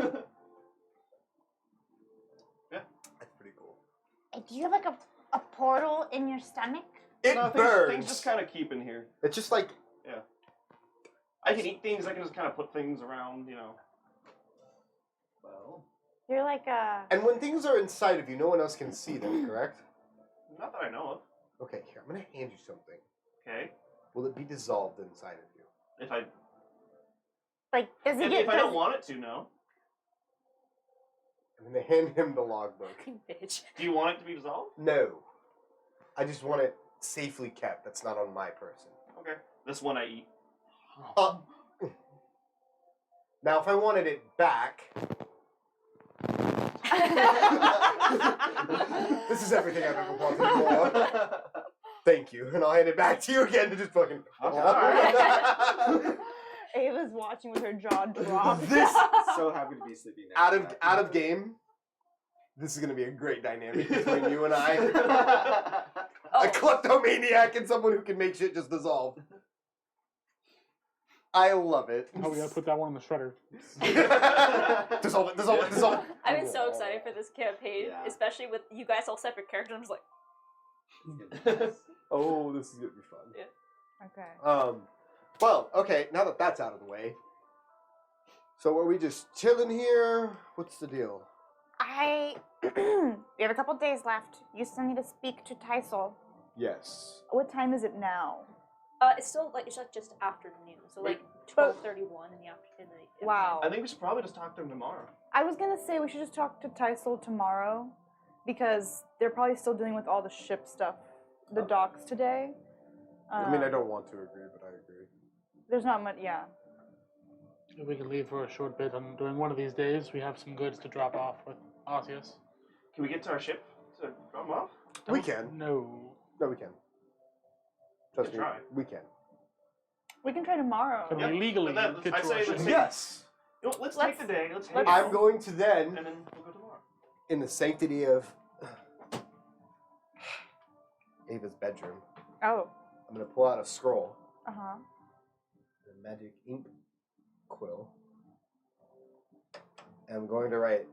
S1: That's pretty cool.
S7: Hey, do you have like a portal in your stomach?
S1: It
S6: No,
S1: burns.
S6: things just kind of keep in here.
S1: It's just like
S6: I can eat things. I can just kind of put things around. You know.
S5: Well,
S7: You're like a...
S1: And when things are inside of you, no one else can see them, correct?
S6: Not that I know of.
S1: Okay, here, I'm gonna hand you something.
S6: Okay.
S1: Will it be dissolved inside of you?
S6: If I
S7: Like, does he get...
S6: if I don't want it to, no.
S1: I'm gonna hand him the logbook.
S2: You bitch.
S6: Do you want it to be dissolved?
S1: No. I just want it safely kept. That's not on my person.
S6: Okay. This one I eat.
S1: Now, if I wanted it back... This is everything I've ever wanted more. Thank you. And I'll hand it back to you again to just fucking...
S3: Ava's watching with her jaw dropped.
S1: This...
S5: so happy to be sleeping now.
S1: Out of game, this is gonna be a great dynamic between you and I.
S2: Oh.
S1: A kleptomaniac and someone who can make shit just dissolve. I love it.
S4: Oh, we gotta put that one in the shredder.
S1: Dissolve it, dissolve it, dissolve it.
S2: I've been so excited for this campaign,
S5: Yeah.
S2: especially with you guys all separate characters. I'm just like,
S1: Oh, this is gonna be fun.
S2: Yeah.
S3: Okay.
S1: Well, okay, now that that's out of the way. So are we just chilling here? What's the deal?
S7: We have a couple days left. You still need to speak to Tysol.
S1: Yes.
S3: What time is it now?
S2: it's still like it's like just afternoon, so
S6: Wait.
S2: like 12:31 in the afternoon.
S3: Wow.
S6: I think we should probably just talk to him tomorrow.
S3: I was gonna say we should just talk to Tysol tomorrow because they're probably still dealing with all the ship stuff, the docks today.
S1: I mean, I don't want to agree, but I agree.
S3: There's not much. Yeah.
S4: If we could leave for a short bit, and during one of these days, we have some goods to drop off with Arceus.
S6: Can we get to our ship to drop him off?
S1: We can.
S4: No.
S1: No, we can. Trust
S6: Can
S1: me,
S6: try.
S1: we can.
S3: We can try tomorrow.
S4: Can
S6: Yeah,
S4: we legally
S6: but that-
S4: get
S6: I'd
S4: to
S6: say
S4: our
S6: let's
S4: ship?
S6: take-
S1: Yes.
S6: You know, let's take the day. Let's hang
S3: let's-
S6: out,
S1: I'm going to then,
S6: and then we'll go tomorrow.
S1: in the sanctity of Ava's bedroom,
S3: Oh.
S1: I'm going to pull out a scroll,
S3: Uh huh.
S1: a magic ink quill, and I'm going to write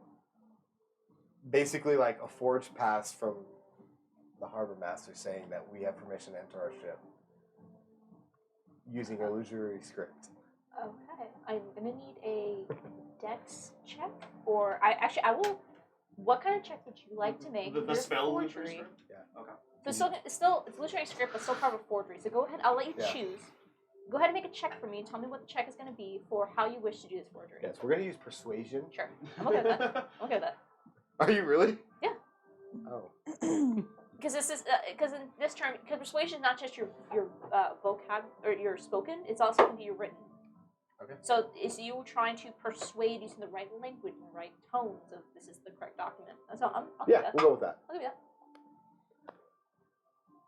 S1: basically like a forged pass from the harbor master saying that we have permission to enter our ship using illusory script.
S2: Okay, I'm gonna need a dex check, or I will. What kind of check would you like to make?
S6: The
S2: Your
S6: spell
S2: forgery.
S6: illusory script?
S1: Yeah.
S6: Okay.
S2: So it's still illusory script, but still part of a forgery. So go ahead. I'll let you
S1: Yeah.
S2: choose. Go ahead and make a check for me, and tell me what the check is going to be for how you wish to do this forgery.
S1: Yes, we're going to use persuasion.
S2: Sure, I'm okay with that. I'm okay with that.
S1: Are you really?
S2: Yeah.
S1: Oh.
S2: Because this is because in this term, because persuasion is not just your vocab or your spoken; it's also going to be your written.
S1: Okay.
S2: So is you trying to persuade using the right language and the right tones of this is the correct document? That's all. I'll give you
S1: Yeah,
S2: that.
S1: we'll go with that.
S2: I'll give you that.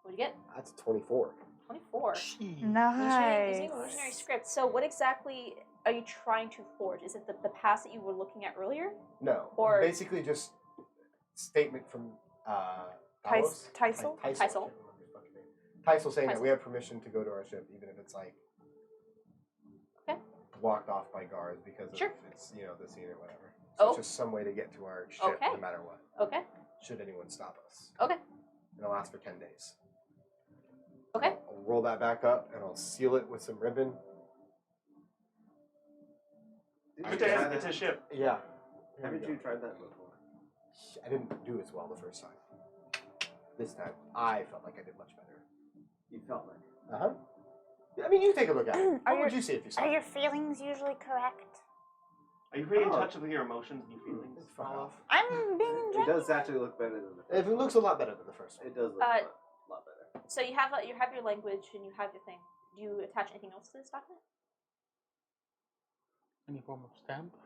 S2: What do you get?
S1: That's 24.
S2: 24.
S3: Nice.
S2: Using illusionary script. So what exactly are you trying to forge? Is it the pass that you were looking at earlier?
S1: No.
S2: Or-
S1: basically just statement from Talos?
S3: Tysel?
S1: Tysel. I
S2: Tysel.
S1: can't remember his fucking name. Tysel saying that
S2: Tysel.
S1: we have permission to go to our ship, even if it's like
S2: Okay.
S1: blocked off by guards because of
S2: Sure.
S1: it's the scene or whatever. So
S2: Oh.
S1: it's just some way to get to our ship
S2: Okay.
S1: no matter what.
S2: Okay.
S1: Should anyone stop us.
S2: Okay.
S1: And it'll last for 10 days.
S2: Okay.
S1: I'll roll that back up and I'll seal it with some ribbon.
S6: It's a ship.
S1: Yeah.
S5: Haven't you tried that before?
S1: I didn't do as well the first time. This time, I felt like I did much better.
S5: You felt like.
S1: Uh-huh. I mean, you take a look at it.
S7: Are
S1: What would
S7: your-
S1: you see if you saw
S7: Are
S1: it?
S7: your feelings usually correct?
S6: Are you pretty in
S5: Oh.
S6: touch with your emotions and your feelings?
S1: Fuck off.
S7: I'm being
S5: It
S7: genuine.
S5: does actually look better than the first
S1: If it looks a lot better than the first one.
S5: It does look
S2: Uh,
S5: a lot better.
S2: So you have your language and you have your thing. Do you attach anything else to this document?
S4: Any form of stamp?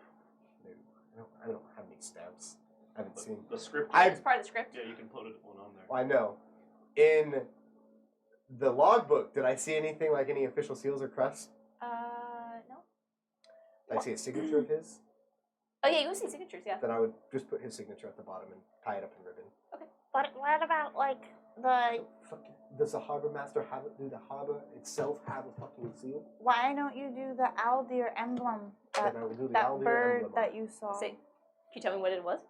S1: I don't have any stamps. I haven't seen.
S6: The script.
S2: It's part of the script.
S6: Yeah, you can put one on there.
S1: Well, I know. In the logbook, did I see anything like any official seals or crests?
S2: No.
S1: Did I see a signature of his?
S2: Oh yeah, you can see signatures. Yeah.
S1: Then I would just put his signature at the bottom and tie it up in ribbon.
S7: But what about like the?
S1: Fucking, does the harbor master do the harbor itself have a fucking seal?
S7: Why don't you do the Aldir emblem?
S1: Then I would do the
S7: That
S1: Aldir
S7: bird
S1: emblem on
S7: that
S1: it.
S7: you saw.
S2: Say, can you tell me what it was?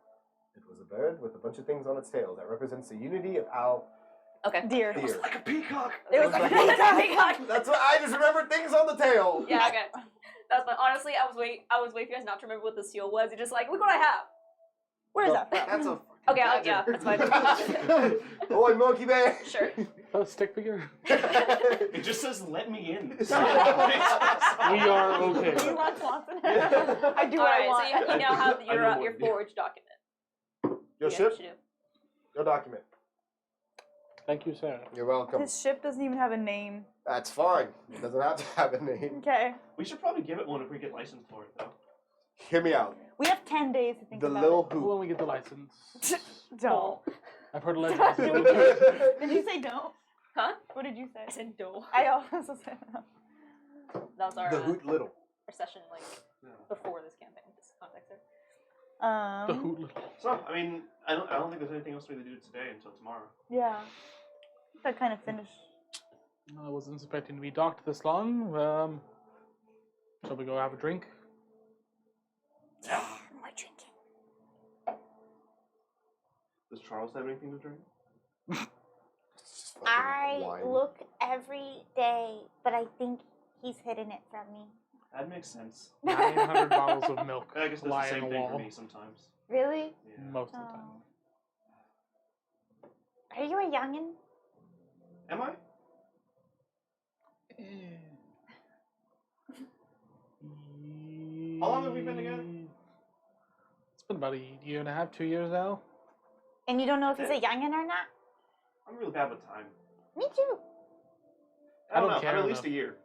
S1: It was a bird with a bunch of things on its tail that represents the unity of Al.
S2: Okay.
S3: Deer.
S1: Deer.
S6: Like a peacock.
S2: It was like
S1: That's what I just remember. Things on the tail.
S2: Yeah. Okay. That's my. Honestly, I was waiting for you guys not to remember what the seal was. You're just like, look what I have.
S3: Where is that from?
S5: That's a.
S2: Okay. Yeah. That's fine.
S1: Boy, monkey man.
S2: Sure.
S4: A stick figure?
S6: It just says "Let me in."
S4: We are okay.
S3: Do you want Swanson? I do what I
S2: Alright,
S3: want.
S2: so you now have
S6: I know
S2: your
S6: what-
S2: forged document.
S1: Your
S2: Yeah,
S1: ship,
S2: you should do.
S1: your document.
S4: Thank you, Sarah.
S1: You're welcome.
S3: His ship doesn't even have a name.
S1: That's fine. It doesn't have to have a name.
S3: Okay.
S6: We should probably give it one if we get licensed for it, though.
S1: Hear me out.
S3: We have 10 days to think
S1: The
S3: about
S1: little
S3: it.
S4: When
S1: hoop.
S4: we get the license.
S3: Don't.
S4: I've heard legends.
S3: Did you say don't?
S2: Huh?
S3: What did you say?
S2: I said do.
S3: I also said no.
S2: That was our,
S1: The hoot little.
S2: our session like
S6: Yeah.
S2: before this campaign. This context there.
S4: The hoot little.
S6: So, I mean, I don't think there's anything else we need to do today until tomorrow.
S3: Yeah. That kind of finished.
S4: I wasn't expecting to be docked this long. Shall we go have a drink?
S7: Yeah, more drinking.
S6: Does Charles have anything to drink?
S1: It's just fucking
S7: I
S1: wine.
S7: look every day, but I think he's hidden it from me.
S6: That makes sense.
S4: 900 bottles of milk
S6: I guess that's the
S4: lie
S6: same
S4: in the
S6: thing for
S4: wall
S6: me sometimes.
S7: Really?
S6: Yeah.
S4: most of the time.
S7: Oh. Are you a youngin?
S6: Am I? How long have we been together?
S4: It's been about a year and a half, 2 years now.
S7: And you don't know if he's a youngin or not?
S6: I'm really bad with time.
S7: Me too.
S6: I don't
S4: don't
S6: know.
S4: care
S6: I'm at least
S4: enough.
S6: a year.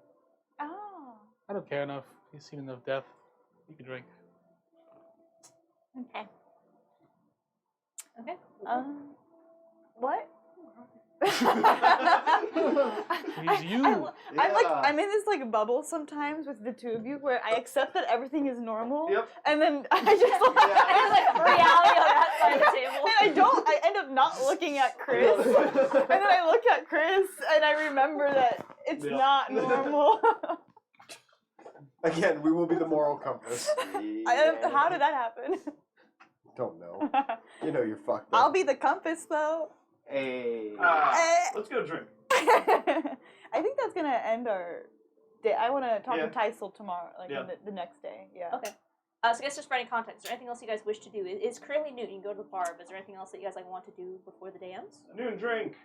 S7: Oh.
S4: I don't care enough. He's seen enough death. You can drink.
S7: Okay.
S2: Okay.
S3: What?
S4: He's you.
S3: I'm in this like bubble sometimes with the two of you where I accept that everything is normal.
S6: Yep.
S3: And then I just
S2: There's like reality on that side of the table.
S3: and I end up not looking at Chris. And then I look at Chris and I remember that it's
S6: Yeah.
S3: not normal.
S1: Again, we will be the moral compass.
S3: How did that happen?
S1: Don't know. You know you're fucked up.
S3: I'll be the compass though.
S5: Hey.
S6: Let's go drink.
S3: I think that's gonna end our day. I want to talk
S6: Yeah.
S3: to Tysel tomorrow, like
S6: Yeah.
S3: the next day. Yeah.
S2: Okay. So I guess just for any context, is there anything else you guys wish to do? It's currently noon. You can go to the bar. But is there anything else that you guys like want to do before the day ends?
S6: A noon drink.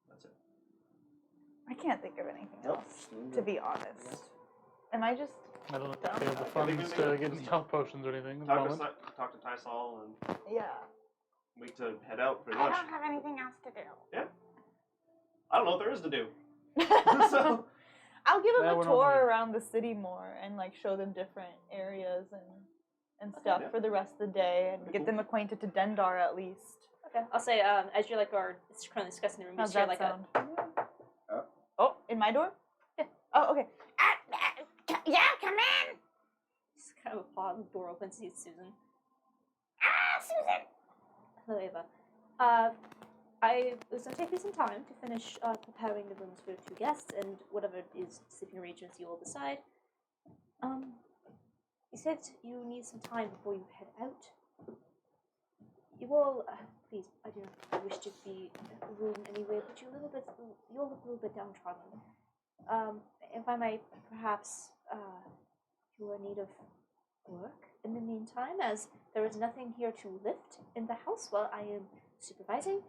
S6: That's it.
S3: I can't think of anything
S5: Nope.
S3: else, to be honest. Am I just?
S4: I don't know if we have the
S6: I think
S4: funds
S6: we
S4: to
S6: may-
S4: get any health potions or anything at the moment.
S6: Talk to Tysol and
S3: Yeah.
S6: wait to head out pretty
S7: I
S6: much.
S7: don't have anything else to do.
S6: I don't know what there is to do. So,
S3: I'll give them
S4: Yeah,
S3: a
S4: we're not
S3: tour
S4: really-
S3: around the city more and like show them different areas and stuff
S6: yeah.
S3: for the rest of the day and
S6: Pretty
S3: get
S6: cool.
S3: them acquainted to Dendar at least.
S2: Okay. I'll say as you're like currently discussing the room, you
S3: How's
S2: share
S3: that
S2: like
S3: sound?
S5: Oh.
S3: Oh, in my door?
S2: Yeah.
S3: Oh, okay.
S7: Yeah, come in.
S2: Just kind of a pause. The door opens. Sees Susan.
S7: Ah, Susan.
S2: Hello, Ava. I was going to take me some time to finish preparing the rooms for 2 guests and whatever is sleeping arrangements you all decide. You said you need some time before you head out. You all, please, I do not wish to be rude in any way, but you all look a little bit downtrodden. If I might, perhaps, you are in need of work in the meantime, as there is nothing here to lift in the house while I am supervising.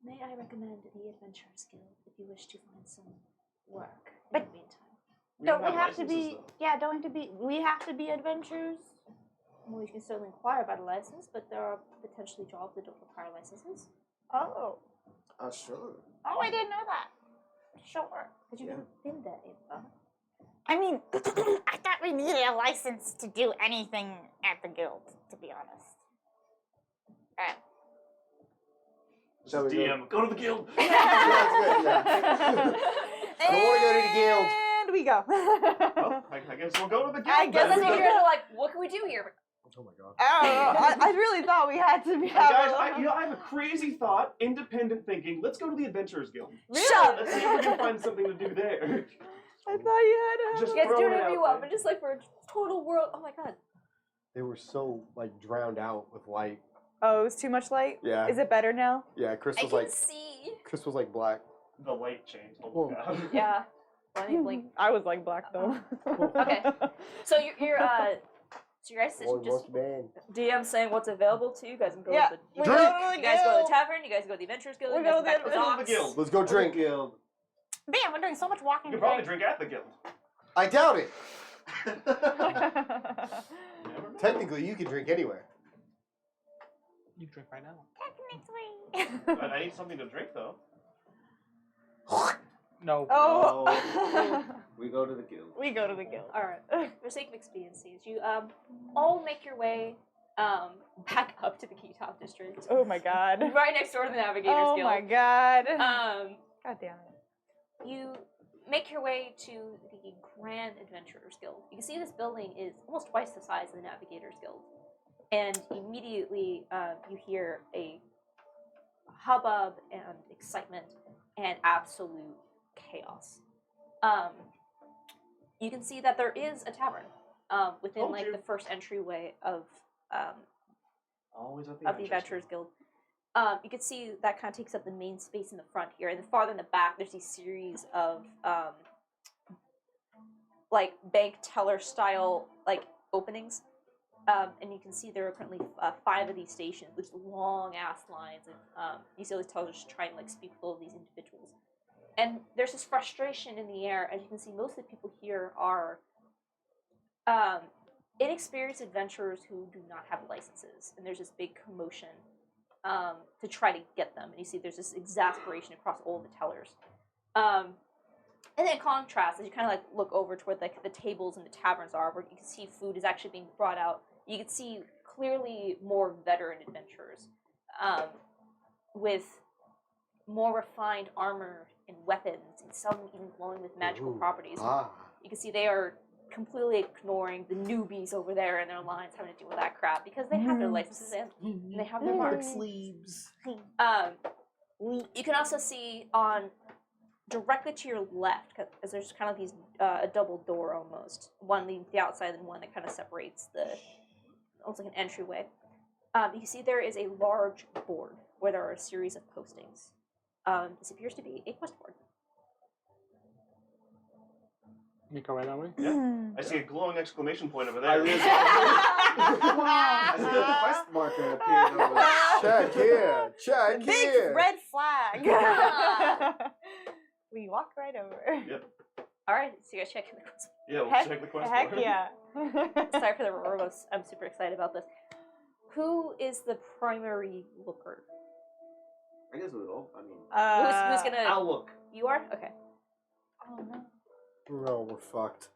S2: May I recommend the Adventurers Guild if you wish to find some work in the meantime?
S7: Don't we have to be? Yeah, don't we have to be adventurers?
S2: Well, you can certainly inquire about a license, but there are potentially jobs that don't require licenses.
S7: Oh.
S1: Sure.
S7: Oh, I didn't know that. Sure.
S2: But you've never been there, Ava.
S7: I mean, I thought we needed a license to do anything at the guild, to be honest.
S1: Shall we
S6: DM, go to the guild.
S1: Yeah, that's good, yeah. I want to go to the guild.
S3: And we go.
S6: Well, I guess we'll go to the guild.
S3: I guess
S2: Because
S6: then.
S2: then you're like, what can we do here?
S1: Oh my god.
S3: I really thought we had to be.
S6: Guys, I have a crazy thought. Independent thinking. Let's go to the Adventurers Guild.
S3: Shut.
S6: Let's see if we can find something to do there.
S3: I thought you had to.
S6: Just
S2: You guys do
S6: throwing it
S2: whatever
S6: out
S2: you want,
S6: there.
S2: but just like for a total world. Oh my god.
S1: They were so like drowned out with light.
S3: Oh, it was too much light.
S1: Yeah.
S3: Is it better now?
S1: Yeah, Chris
S2: I
S1: was
S2: can
S1: like
S2: see.
S1: Chris was like black.
S6: The light changed. Oh
S1: Whoa.
S6: my god.
S2: Yeah. Funny blink.
S3: I was like black though.
S2: Okay. So you're so your guys'
S1: Boy,
S2: decision just
S1: monkey man.
S2: DM saying what's available to you. You guys can go
S3: Yeah,
S2: to
S3: we
S2: the
S3: go to the
S2: you guys go to
S3: guild.
S2: the tavern, you guys go to the Adventurers Guild,
S3: We
S2: you guys
S3: go
S2: go back to the
S6: to the
S2: docks.
S6: guild.
S1: Let's go drink.
S5: Guild.
S7: Man, we're doing so much walking
S6: You could probably
S7: today.
S6: drink at the guild.
S1: I doubt it.
S6: Never know.
S1: Technically, you can drink anywhere.
S4: You drink right now.
S7: Technically.
S6: But I need something to drink though.
S4: No.
S3: Oh.
S5: We go to the guild.
S3: We go to the guild.
S2: Alright. For the sake of expediencies, you all make your way back up to the Keytop district.
S3: Oh my god.
S2: Right next door to the Navigators
S3: Oh
S2: Guild.
S3: my god. God damn it.
S2: You make your way to the Grand Adventurers Guild. You can see this building is almost twice the size of the Navigators Guild. And immediately you hear a hubbub and excitement and absolute chaos. You can see that there is a tavern within
S6: Told
S2: like
S6: you.
S2: the first entryway of
S6: Always at
S2: the Adventurers Guild. You can see that kind of takes up the main space in the front here, and farther in the back, there's these series of like bank teller style like openings, and you can see there are currently 5 of these stations with long ass lines, and you see all these tellers just trying to like speak with all of these individuals. And there's this frustration in the air, as you can see. Most of the people here are inexperienced adventurers who do not have licenses, and there's this big commotion to try to get them. And you see there's this exasperation across all the tellers. And then in contrast, as you kind of like look over toward like the tables and the taverns are, where you can see food is actually being brought out, you can see clearly more veteran adventurers with more refined armor and weapons, and some even glowing with magical
S1: Ooh.
S2: properties.
S1: Ah.
S2: You can see they are completely ignoring the newbies over there in their lines having to deal with that crap because they have their licenses and they have their marks.
S1: sleeves.
S2: You can also see on directly to your left, because there's kind of these a double door almost, one leading to the outside and one that kind of separates the almost like an entryway. You can see there is a large board where there are a series of postings. This appears to be a quest board.
S4: You go right that way?
S6: Yeah. I see a glowing exclamation point over
S5: I
S6: there.
S5: see a quest marker appeared over there.
S1: Check here. Check
S3: Big
S1: here.
S3: red flag. We walk right over.
S6: Yep.
S2: All right, so you guys check the quest.
S6: Yeah, we'll
S3: Heck,
S6: check the quest
S3: heck
S6: board.
S3: yeah.
S2: Sorry for the verbose. I'm super excited about this. Who is the primary looker?
S5: I guess we'll. I mean,
S2: Who's gonna?
S5: I'll look.
S2: You are? Okay.
S3: Oh no.
S1: No, we're fucked.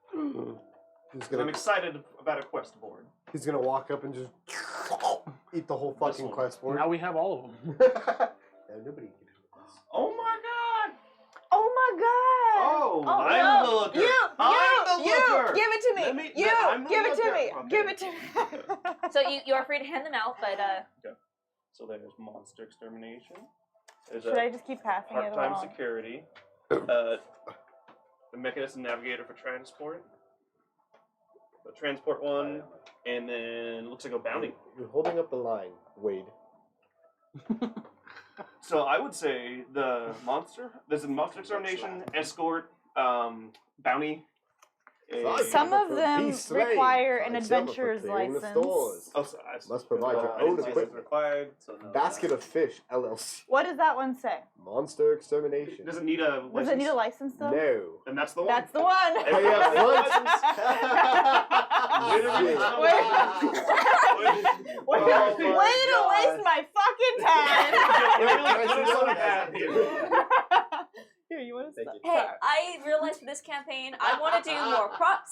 S1: He's
S6: I'm
S1: gonna
S6: excited about a quest board.
S1: walk up and just eat the whole fucking
S6: one.
S1: quest board.
S4: Now we have all of them.
S1: Yeah, nobody can do this.
S6: Oh my god!
S3: Oh my god.
S6: Oh,
S3: Oh,
S6: I'm
S3: no.
S6: the looker.
S3: You,
S6: I'm the looker.
S3: give it to me.
S6: Let me-
S3: you,
S6: I'm the
S3: give it to
S6: looker.
S3: me.
S6: Okay.
S3: Give it to me.
S2: So you are free to hand them out, but
S6: So there's monster extermination. There's
S3: Should I just keep passing it
S6: part-time
S3: along?
S6: security. The mechanism navigator for transport. The transport one, and then looks like a bounty.
S1: You're holding up the line, Wade.
S6: So I would say there's a monster extermination, escort, bounty.
S3: Some of them
S1: Beast slain.
S3: require an
S1: 5 silver for
S3: adventurer's
S1: clearing the
S3: license.
S1: stores.
S6: Oh, so
S1: Must provide your
S6: I
S1: own
S6: didn't see
S1: equipment.
S6: required. So no,
S1: Basket of Fish, LLC.
S3: What does that one say?
S1: Monster extermination.
S6: Does it need a license?
S3: Does it need a license though?
S1: No.
S6: And that's the one.
S3: That's the one.
S6: Everybody
S1: Hey,
S6: has a
S3: Way to waste my fucking time. Here, you want to start?
S2: Hey, I realized for this campaign, I want to do more props.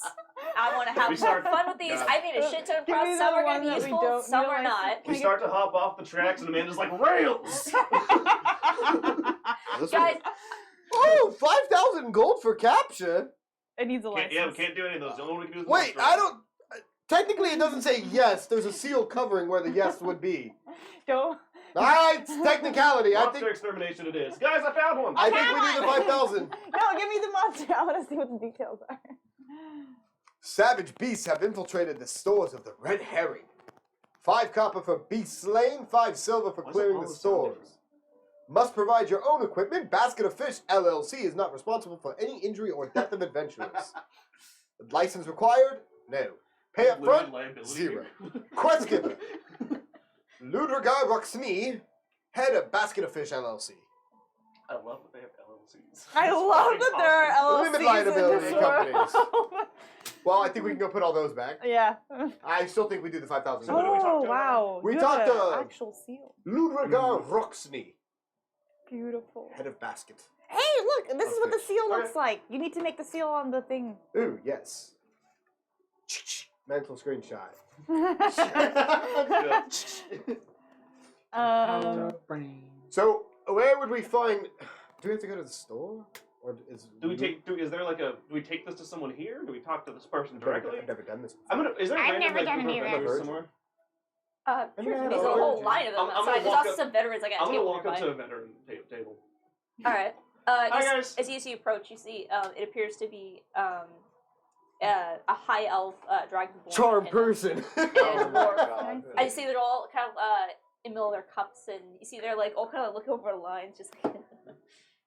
S2: I want to have more fun with these. I made a shit ton of
S3: Give me
S2: props.
S3: the
S2: Some are
S3: one
S2: going to be
S3: that we
S2: useful,
S3: don't
S2: some
S3: need a
S2: are not.
S3: license.
S6: We start to hop off the tracks, and Amanda's like, rails!
S2: Guys,
S1: Oh, 5,000 gold for capture.
S3: It needs a license.
S6: Yeah, we can't do any of those. The only one we can do is the
S1: Wait,
S6: monster.
S1: I don't. Technically, it doesn't say yes. There's a seal covering where the yes would be.
S3: Don't.
S1: Alright, technicality. I
S6: Monster
S1: think
S6: extermination it is. Guys, I found one!
S1: we need the 5,000.
S3: No, give me the monster. I want to see what the details are.
S1: Savage beasts have infiltrated the stores of the Red Herring. 5 copper for beast slain, 5 silver for
S5: Why does
S1: clearing
S5: all
S1: the
S5: this sound
S1: stores. Must provide your own equipment. Basket of Fish, LLC is not responsible for any injury or death of adventurers. License required? No. Pay up
S6: Limited
S1: front?
S6: liability.
S1: 0. Quest giver. Ludrigar Roxme, head of Basket of Fish, LLC.
S6: I love that they have LLCs.
S3: I love that there are LLCs
S1: Limited
S3: in
S1: liability
S3: this
S1: companies.
S3: world.
S1: Well, I think we can go put all those back.
S3: Yeah.
S1: I still think we do the 5,000.
S6: So what do we talk
S3: Oh
S6: to
S3: wow!
S1: We
S3: You
S1: talked
S3: have
S1: to-
S3: an actual seal.
S1: Ludrigar Roxme,
S3: Beautiful.
S1: head of Basket.
S3: Hey, look! This is what the
S1: fish.
S3: seal
S6: Okay.
S3: looks like. You need to make the seal on the thing.
S1: Ooh, yes. Mental screenshot.
S4: Brain.
S1: So, where would we find? Do we have to go to the store, or is
S6: Is there like a? Do we take this to someone here? Do we talk to this person
S1: I've never,
S6: directly?
S1: I've never done this before.
S6: I'm gonna. Is there a
S7: I've
S6: random,
S7: never
S6: like,
S7: done
S6: group
S7: it
S6: of
S7: either.
S6: vendors somewhere?
S2: sure,
S1: Yeah,
S2: there's a
S1: no,
S2: whole
S1: no.
S2: line of them
S6: I'm gonna
S2: outside. There's
S6: walk
S2: also
S6: up-
S2: some veterans like at a
S6: I'm gonna
S2: table
S6: walk up
S2: nearby.
S6: to a veteran table.
S2: All right.
S6: Hi, guys.
S2: As you approach, you see it appears to be a high elf dragonborn.
S1: Charm
S2: and-
S1: person.
S2: Oh my
S1: God.
S2: I see they're all kind of in the middle of their cups, and you see they're like all kind of look over the lines, just like.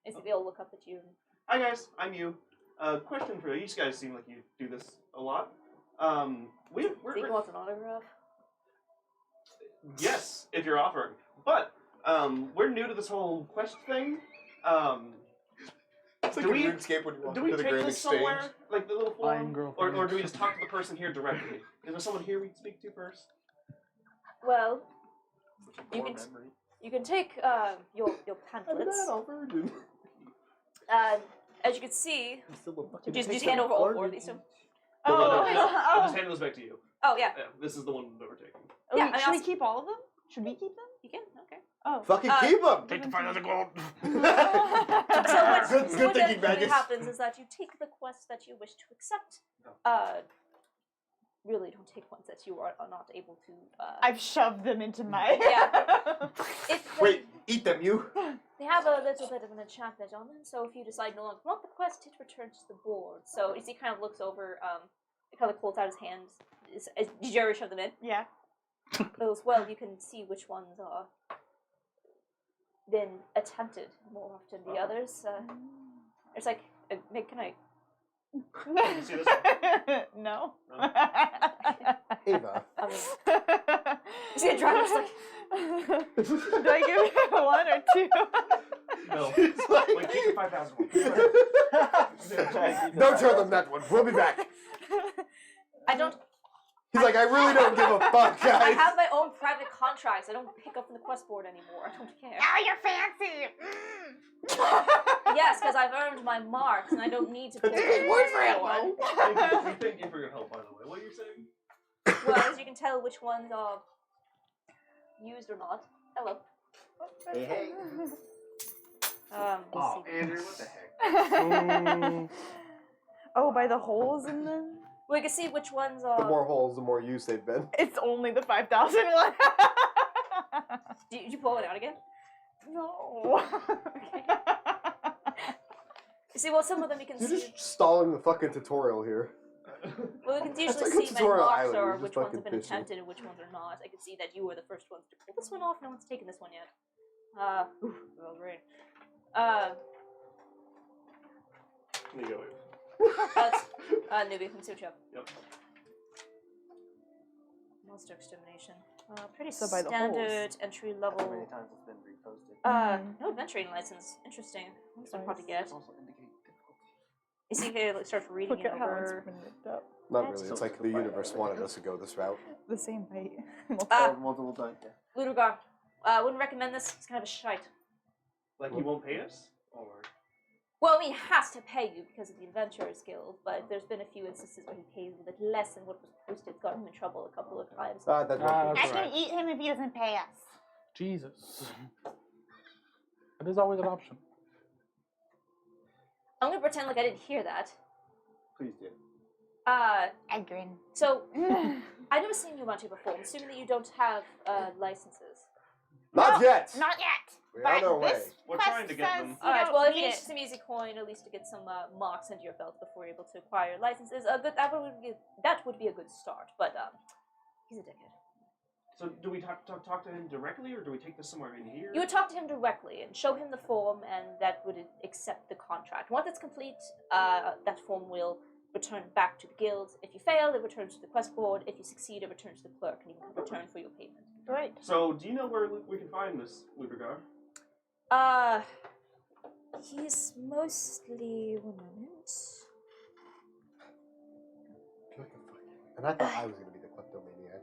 S2: And so they all look up at you.
S6: Hi guys, I'm you. Question for you. You guys seem like you do this a lot. We're
S2: Think wants an autograph.
S6: yes, if you're offering, but we're new to this whole quest thing.
S1: It's like
S6: Do
S1: a
S6: we-
S1: RuneScape when you walk
S6: Do we
S1: into the
S6: take
S1: Grand
S6: this
S1: Exchange.
S6: somewhere, like the little
S4: Flying
S6: forum,
S4: girl
S6: or do we just talk to the person here directly? Is there someone here we can speak to first?
S2: Well, you
S6: Core
S2: can
S6: memory.
S2: you can take your pamphlets.
S1: virgin.
S2: As you can see,
S1: Did
S2: just hand over all 4 of these. To
S6: No, no, no, no. I'm
S3: Oh,
S6: just handing those back to you.
S2: Oh yeah,
S6: Yeah, this is the one that we're taking.
S2: Yeah,
S3: Wait,
S2: I
S3: should we
S2: also-
S3: keep all of them? Should we keep them?
S2: you can. Okay.
S3: Oh.
S1: Fucking
S2: Uh,
S1: keep them.
S4: Take the 5,000 gold.
S2: So what,
S1: Good
S2: what
S1: thinking,
S2: definitely
S1: Magus.
S2: happens is that you take the quest that you wish to accept. Really don't take ones that you are not able to.
S3: I've shoved them into my.
S2: Yeah. If they,
S1: Wait, eat them, you.
S2: they have a little bit of an enchantment on them, so if you decide no longer want the quest, it returns to the board. So as he kind of looks over, he kind of holds out his hands. Did you ever shove them in?
S3: Yeah.
S2: Goes, well, you can see which ones are been attempted more often than the others. It's like, can I?
S6: You see this one?
S3: No.
S1: Ava.
S2: I mean, you see the dragon's like,
S3: Do I give you 1 or 2?
S6: No.
S1: It's like-
S6: Wait, keep the 5,000 one.
S1: Don't show them that one. We'll be back.
S2: I don't.
S1: He's like, I really don't give a fuck,
S2: I
S1: guys.
S2: have my own private contracts. I don't pick up from the quest board anymore. I don't care.
S7: Oh, you're fancy.
S2: Yes, because I've earned my marks, and I don't need to pick
S1: Hey,
S2: up
S1: what's
S2: the
S1: that
S2: quest board.
S6: Thank you for your help, by the way. What are you saying?
S2: Well, as you can tell, which ones are used or not. Hello.
S1: Hey, hey.
S2: Let's
S5: Oh,
S2: see.
S5: Andrew, what the heck?
S3: Oh, by the holes in them?
S2: We can see which ones
S1: The
S2: are.
S1: more holes, the more use they've been.
S3: It's only the 5,000 one.
S2: Did you pull it out again?
S3: No.
S2: You see, well, some of them you can
S1: You're
S2: see.
S1: just stalling the fucking tutorial here.
S2: Well, you can
S1: That's
S2: usually
S1: like a
S2: see many
S1: tutorial
S2: marks
S1: island,
S2: or
S1: you're just
S2: which ones
S1: fucking
S2: have been
S1: fishing.
S2: attempted and which ones are not. I can see that you were the first ones to pull this one off. No one's taken this one yet. Well, great.
S6: There you go.
S2: That's newbie. Let's see what you have.
S6: Yep.
S2: Monster extermination. Pretty
S3: So by the
S2: standard entry
S5: How many
S2: level.
S5: times it's been reposted?
S2: No adventuring license. Interesting. That's what hard to
S3: Nice.
S2: get.
S5: Also indicate difficulty.
S2: You see here, it starts reading
S3: Look
S2: it
S3: at how it's
S2: over.
S3: been ripped up.
S1: Not really. It's like the universe wanted us to go this route.
S3: The same height.
S5: Multiple times, yeah.
S2: Ludogar. Wouldn't recommend this. It's kind of a shite.
S6: Like, he won't pay us? Or.
S2: Well, I mean, he has to pay you because of the Adventurers Guild, but there's been a few instances where he pays a bit less than what was posted. Got him in trouble a couple of times.
S1: That's
S4: Ah,
S1: one
S7: I
S4: that's
S1: thing.
S7: can
S4: right.
S7: eat him if he doesn't pay us.
S4: Jesus. That is always an option.
S2: I'm gonna pretend like I didn't hear that.
S5: Please do.
S7: I grin.
S2: So I've never seen you around here before. I'm assuming that you don't have licenses.
S1: Not
S7: No,
S1: yet!
S7: Not yet.
S1: We're
S7: But
S1: on our way.
S7: this
S6: We're
S7: quest
S6: trying to get
S7: says
S6: them.
S7: you
S2: Alright,
S7: don't
S2: well, if you
S7: need-
S2: get some easy coin, at least to get some marks under your belt before you're able to acquire licenses, that would be a good start. But he's a dickhead.
S6: So, do we talk to him directly, or do we take this somewhere in here?
S2: You would talk to him directly and show him the form, and that would accept the contract. Once it's complete, that form will return back to the guild. If you fail, it returns to the quest board. If you succeed, it returns to the clerk, and you can return for your payment.
S7: Right.
S6: So, do you know where we can find this Ludogar?
S2: He's mostly 1 moment.
S1: And I thought I was going to be the kleptomaniac.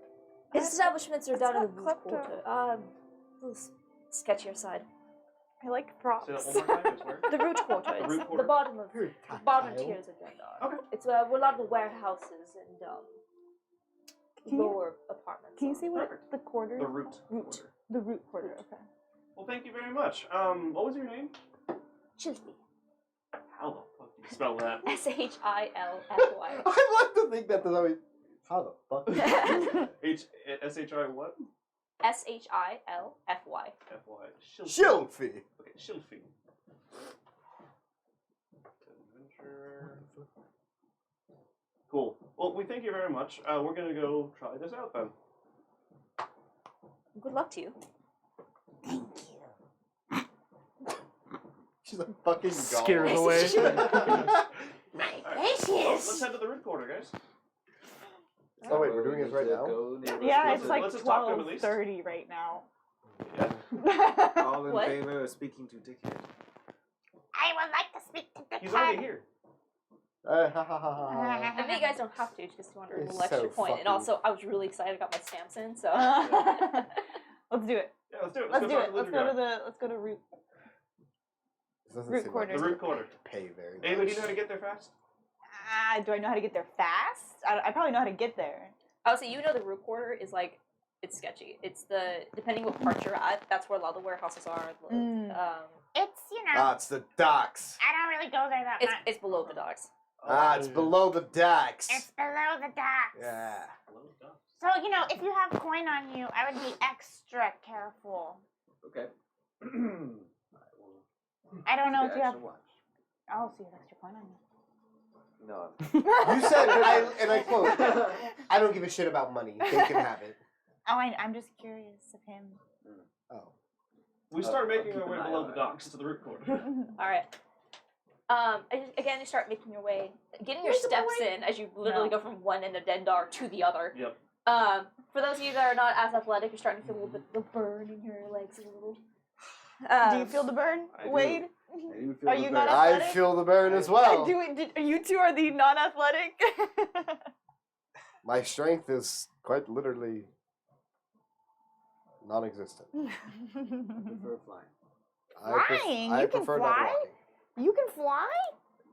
S2: His establishments are down in the
S3: not
S2: root
S3: klepto.
S2: quarter. A little sketchier side.
S3: I like props.
S6: Say that one more time. It's where?
S2: The root quarter.
S6: The
S2: It's
S6: root
S2: the
S6: quarter?
S2: bottom of
S1: Very
S2: the bottom
S1: tactile.
S2: tiers of Dendar.
S6: Okay.
S2: It's where a lot of the warehouses and
S3: Can you-
S2: lower apartments.
S3: Can you
S2: are.
S3: see what
S6: Perfect.
S3: the quarter?
S6: The root.
S3: Root.
S6: Quarter.
S3: The root quarter. Okay.
S6: Well, thank you very much. What was your name?
S2: Chilfy.
S6: How the fuck do you spell that?
S2: Shilfy.
S1: I like to think that there's always. How the fuck?
S6: S-H-I what?
S2: Shilfy.
S6: F-Y.
S1: Shilfy!
S6: Okay, Shilfy. Adventure. Cool. Well, we thank you very much. We're gonna go try this out then.
S2: Good luck to you.
S7: Thank you.
S1: She's a fucking doll.
S4: Scare it away.
S8: My
S6: Well, let's
S8: precious.
S6: head to the root quarter, guys.
S1: Oh, wait, we're doing this right now?
S3: Yeah,
S6: Let's-
S3: it's like
S6: let's just talk to him at least.
S3: 12:30 right now.
S6: Yeah.
S5: All in
S2: What?
S5: favor of speaking to Dickhead.
S7: I would like to speak to the
S6: He's already here.
S1: Ha ha ha ha.
S2: I mean, you guys don't have to, just to earn a
S1: It's
S2: little extra
S1: so
S2: point. And
S1: fucking-
S2: also, I was really excited I got my stamps in, so.
S3: Let's do it.
S6: Yeah, let's do it.
S3: Let's
S6: go
S3: do
S6: talk
S3: it.
S6: to
S3: Let's
S6: Ludogar.
S3: go to the. Let's go to root.
S1: This doesn't
S3: Root
S1: seem
S3: quarter.
S6: The
S1: like
S6: root quarter.
S1: pay very much.
S6: Ava, do you know how to get there fast?
S3: Do I know how to get there fast? I probably know how to get there.
S2: Oh, so you know the root quarter is like, it's sketchy. It's depending what part you're at, that's where a lot of the warehouses are.
S3: Mm.
S7: It's, you know,
S1: Ah, it's the docks.
S7: I don't really go there that much.
S2: It's below the docks.
S1: Ah, it's below the docks.
S7: It's below the docks.
S1: Yeah.
S7: So, you know, if you have coin on you, I would be extra careful.
S5: Okay.
S7: I don't know if you have.
S5: Watch.
S7: Oh, so you have extra coin on you.
S5: No.
S1: You said, and I quote, I don't give a shit about money. They can have it.
S7: Oh, I'm just curious of him.
S1: Oh.
S6: We start
S5: I'll
S6: making
S5: keep
S6: our way
S5: an eye
S6: below
S5: on
S6: the
S5: it.
S6: docks to the root quarter.
S2: All right. Again, you start making your way, getting your steps in as you literally go from one end of Dendar to the other.
S6: Yep.
S2: For those of you that are not as athletic, you're starting to feel a little bit the burn in your legs a little.
S3: Do you feel the burn,
S5: I do.
S3: Wade?
S5: I do feel
S3: Are
S5: the
S3: you
S5: burn.
S3: not
S1: I
S3: athletic?
S1: feel the burn as well.
S3: You two are the non-athletic.
S1: My strength is quite literally non-existent.
S5: Prefer flying.
S7: Flying?
S1: I
S7: You can
S1: prefer not
S7: fly?
S1: walking.
S7: You can fly?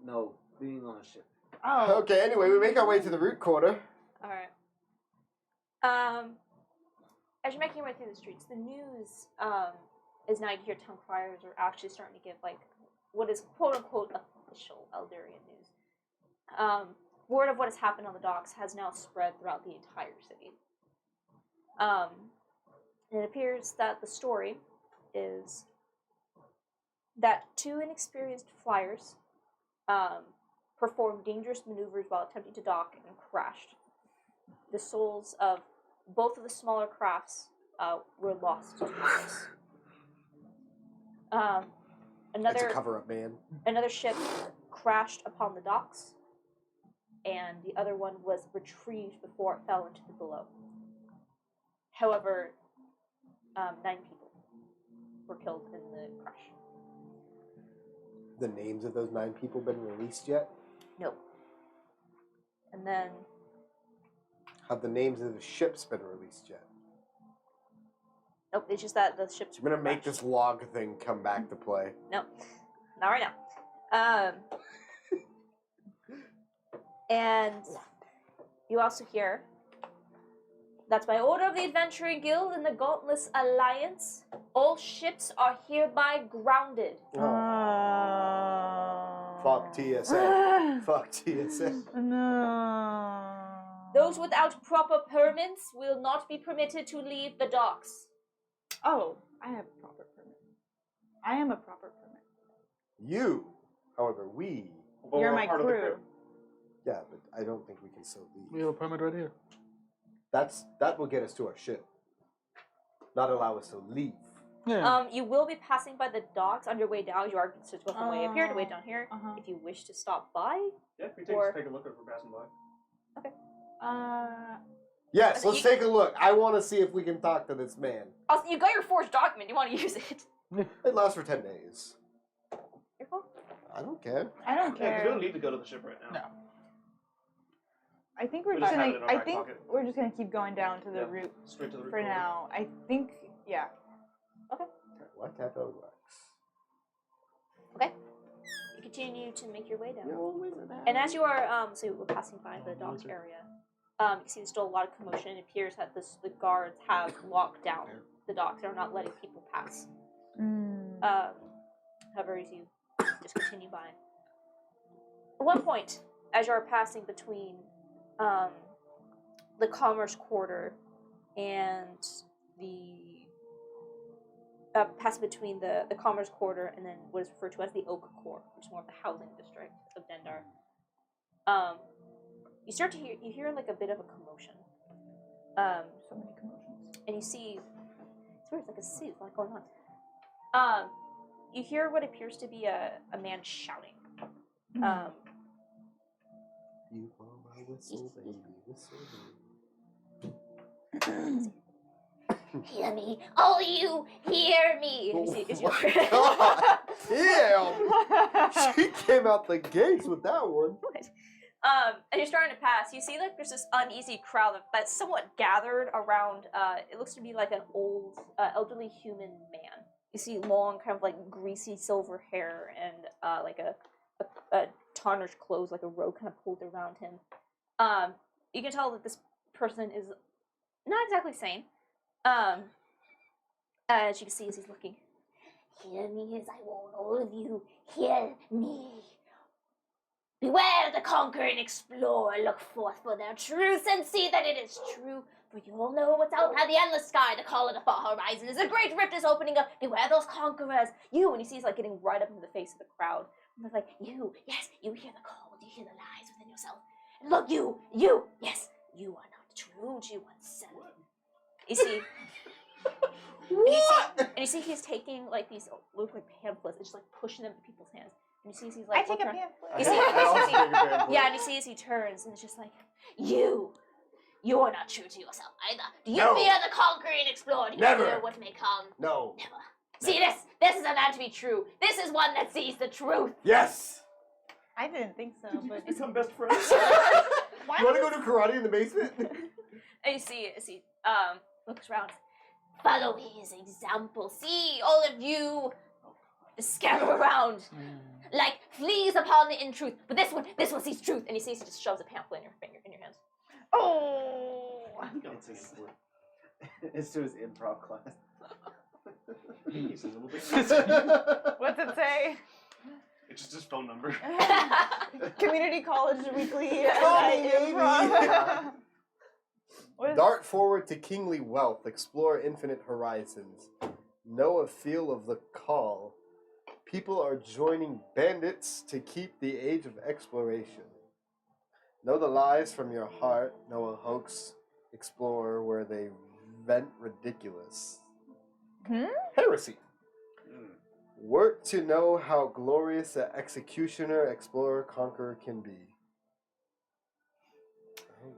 S5: No, being on a ship.
S7: Oh.
S1: Okay, anyway, we make our way to the root quarter.
S2: All right. As you're making your way through the streets, the news is now you hear town criers are actually starting to give like what is quote unquote official Eldarian news. Word of what has happened on the docks has now spread throughout the entire city. And it appears that the story is that 2 inexperienced flyers performed dangerous maneuvers while attempting to dock and crashed. The souls of both of the smaller crafts were lost to the ships.
S1: It's a cover-up, man.
S2: Another ship crashed upon the docks, and the other one was retrieved before it fell into the below. However, 9 people were killed in the crash.
S1: The names of those 9 people been released yet?
S2: No. And then...
S1: Have the names of the ships been released yet?
S2: Nope, it's just that the ships...
S1: I'm gonna make this log thing come back to play.
S2: No, not right now. And you also hear, that's by order of the Adventuring Guild and the Gauntless Alliance, all ships are hereby grounded.
S1: Fuck TSA. Fuck TSA.
S3: No.
S2: Those without proper permits will not be permitted to leave the docks.
S3: Oh, I have a proper permit. I am a proper permit.
S1: You, however, we.
S6: Well,
S3: You're
S6: we're
S3: my
S6: part of the
S3: crew.
S1: Yeah, but I don't think we can still leave.
S4: We have a permit right here.
S1: That will get us to our ship. Not allow us to leave.
S4: Yeah.
S2: You will be passing by the docks on your way down. You are to go from way up here to way down here. If you wish to stop by.
S6: Yeah, we take a look if we're passing by.
S2: Okay.
S1: Yes, let's take a look. I want to see if we can talk to this man.
S2: Also, you got your forged document. You want to use it?
S1: It lasts for 10 days.
S2: Your phone?
S1: I don't care.
S3: I don't
S6: Yeah, 'cause
S3: care.
S6: we don't need to go to the ship right now.
S4: No.
S3: I think we're
S6: We
S3: just
S6: just have
S3: gonna.
S6: it in our
S3: I
S6: back
S3: think
S6: pocket.
S3: we're just gonna keep going down to the
S6: Yeah,
S3: route
S6: straight to the route
S3: for
S6: forward.
S3: now. I think, yeah.
S1: What type of wax?
S2: Okay. You continue to make your way down. And as you are, so we're passing by the dock area, you can see there's still a lot of commotion. It appears that the guards have locked down the docks. They're not letting people pass. However, as you just continue by. At one point, as you are passing between the Commerce Quarter and passing between the Commerce Quarter and then what is referred to as the Oak Core, which is more of the housing district of Dendar. You start to hear like a bit of a commotion.
S3: So many commotions.
S2: And you see, it's weird, it's like a city, there's a lot going on. You hear what appears to be a man shouting.
S1: You are my whistle, baby, whistle, baby.
S2: Hear me, all you hear me. And you see,
S1: God damn! She came out the gates with that one.
S2: and you're starting to pass. You see, like there's this uneasy crowd that's somewhat gathered around. It looks to be like an old, elderly human man. You see long, kind of like greasy silver hair and like a tarnished clothes, like a robe kind of pulled around him. You can tell that this person is not exactly sane. As you can see, as he's looking. Hear me as I warn all of you. Hear me. Beware the conquering explorer. Look forth for their truth and see that it is true. For you all know what's out by the endless sky. The call of the far horizon is a great rift is opening up. Beware those conquerors. You, and you see he's like getting right up into the face of the crowd. And they're like, you, yes, you hear the call. You hear the lies within yourself. And look, you, yes, you are not true to oneself. You see. And you see he's taking like these look like pamphlets and just like pushing them to people's hands. And you see he's like
S3: I take a
S2: looking around.
S3: pamphlet.
S2: You see,
S1: I also take a pamphlet.
S2: yeah, and you see as he turns and it's just like, you are not true to yourself either. Do you
S1: No.
S2: fear the conquering explorer? Do you
S1: Never.
S2: fear what may come?
S1: No.
S2: Never. See this is a man to be true. This is one that sees the truth.
S1: Yes!
S3: I didn't think so, but
S6: Become best friends.
S3: why
S1: You want to
S3: was-
S1: go to karate in the basement?
S2: And you see as he looks around. Follow his example. See, all of you scamper around like fleas upon the in truth. But this one sees truth, and he sees he just shoves a pamphlet in your hands.
S3: Oh.
S5: It's to his improv class.
S6: He's a little bit.
S3: What's it say?
S6: It's just his phone number.
S3: Community College Weekly.
S1: Oh,
S3: night
S1: maybe.
S3: improv.
S1: Dart forward to kingly wealth. Explore infinite horizons. Know a feel of the call. People are joining bandits to keep the age of exploration. Know the lies from your heart. Know a hoax. Explore where they vent ridiculous. Heresy. Work to know how glorious an executioner, explorer, conqueror can be.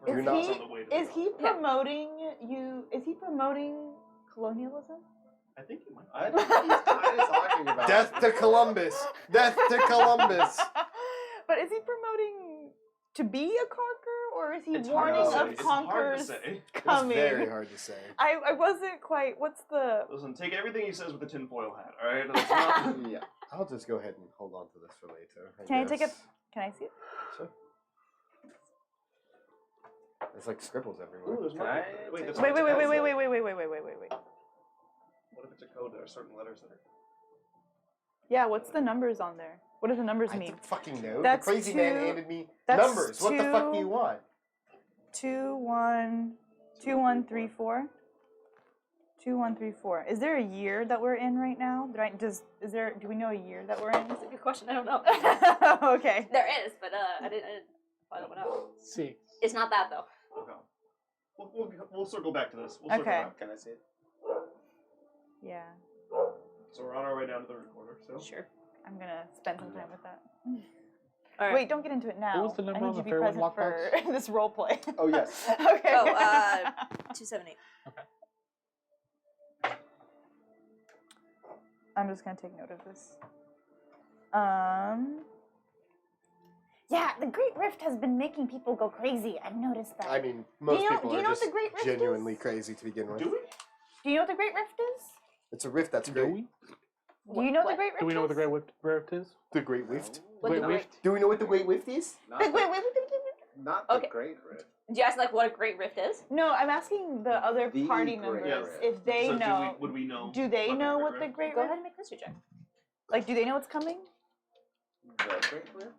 S3: Is
S1: not-
S6: It's on the way to the
S3: Is he
S6: top.
S3: promoting you? Is he promoting colonialism?
S6: I think you might.
S5: I think he's kind of talking about
S1: Death to Columbus! Death to Columbus!
S3: But is he promoting to be a conqueror, or is he
S6: It's hard
S3: warning
S6: to say.
S3: of
S6: It's hard to
S3: conquerors
S6: say.
S1: It's
S3: coming?
S1: very hard to say.
S3: I wasn't quite. What's the?
S6: Listen, take everything he says with a tinfoil hat, alright? That's not...
S5: Yeah.
S1: I'll just go ahead and hold on to this for later.
S3: Can I take it?
S1: guess.
S3: Can I see it?
S1: Sure. There's like scribbles everywhere.
S6: Ooh, there's
S5: Can
S6: marker.
S5: I
S6: Wait,
S5: take-
S6: that's
S3: Wait, wait, wait, wait,
S6: pencil.
S3: wait, wait, wait, wait, wait, wait, wait, wait.
S6: What if it's a code? There are certain letters that are...
S3: Yeah, what's the numbers on there? What do the numbers
S1: I
S3: mean?
S1: don't fucking know.
S3: That's
S1: the crazy man
S3: two-
S1: handed me
S3: that's
S1: numbers. What the fuck do
S3: two-
S1: you want?
S3: 2 1 2 1 3 4. 2 1 3 4. Is there a year that we're in right now? Do we know a year that we're in?
S2: That's a good question. I don't know.
S3: Okay.
S2: There is, but I didn't find that one out.
S4: See.
S2: It's not that though.
S6: Okay. We'll circle back to this. We'll circle
S3: Okay.
S6: back.
S5: Can I see it?
S3: Yeah.
S6: So we're on our way down to the recorder, so...
S2: Sure.
S3: I'm gonna spend some time with that.
S2: All right.
S3: Wait, don't get into it now.
S4: was the number
S3: I need
S4: on
S3: you
S4: the
S3: to be
S4: fair one
S3: present for
S4: lockbox?
S3: this role play.
S5: Oh, yes.
S3: Okay.
S2: Oh, 278.
S3: I'm just gonna take note of this.
S7: Yeah, the Great Rift has been making people go crazy. I've noticed that.
S1: I mean, most people
S7: do you
S1: are
S7: know
S1: just
S7: what the Great Rift
S1: genuinely
S7: is?
S1: crazy to begin with.
S6: Do we?
S7: Do you know what the Great Rift is?
S1: It's a rift that's
S4: Do
S1: great.
S4: we?
S7: Do you know what the Great Rift
S4: Do we know what the
S7: is?
S4: Great Rift is?
S1: The Great Rift.
S2: What
S4: Great
S2: the
S4: Rift?
S1: Do we know what the Great Rift is?
S5: Not
S7: The
S5: the,
S7: Great Rift.
S5: not the
S2: Okay.
S5: Great Rift.
S2: Do you ask like what a great rift is?
S3: No, I'm asking the other
S5: The
S3: party
S5: Great
S3: members
S5: Rift.
S3: if they
S6: so
S3: know.
S6: would we know?
S3: Do they
S6: what
S3: know
S6: Great
S3: what the
S6: Rift-
S3: Great
S2: Go
S3: Rift?
S2: ahead and make a history check.
S3: Like, do they know what's coming?
S5: The Great Rift?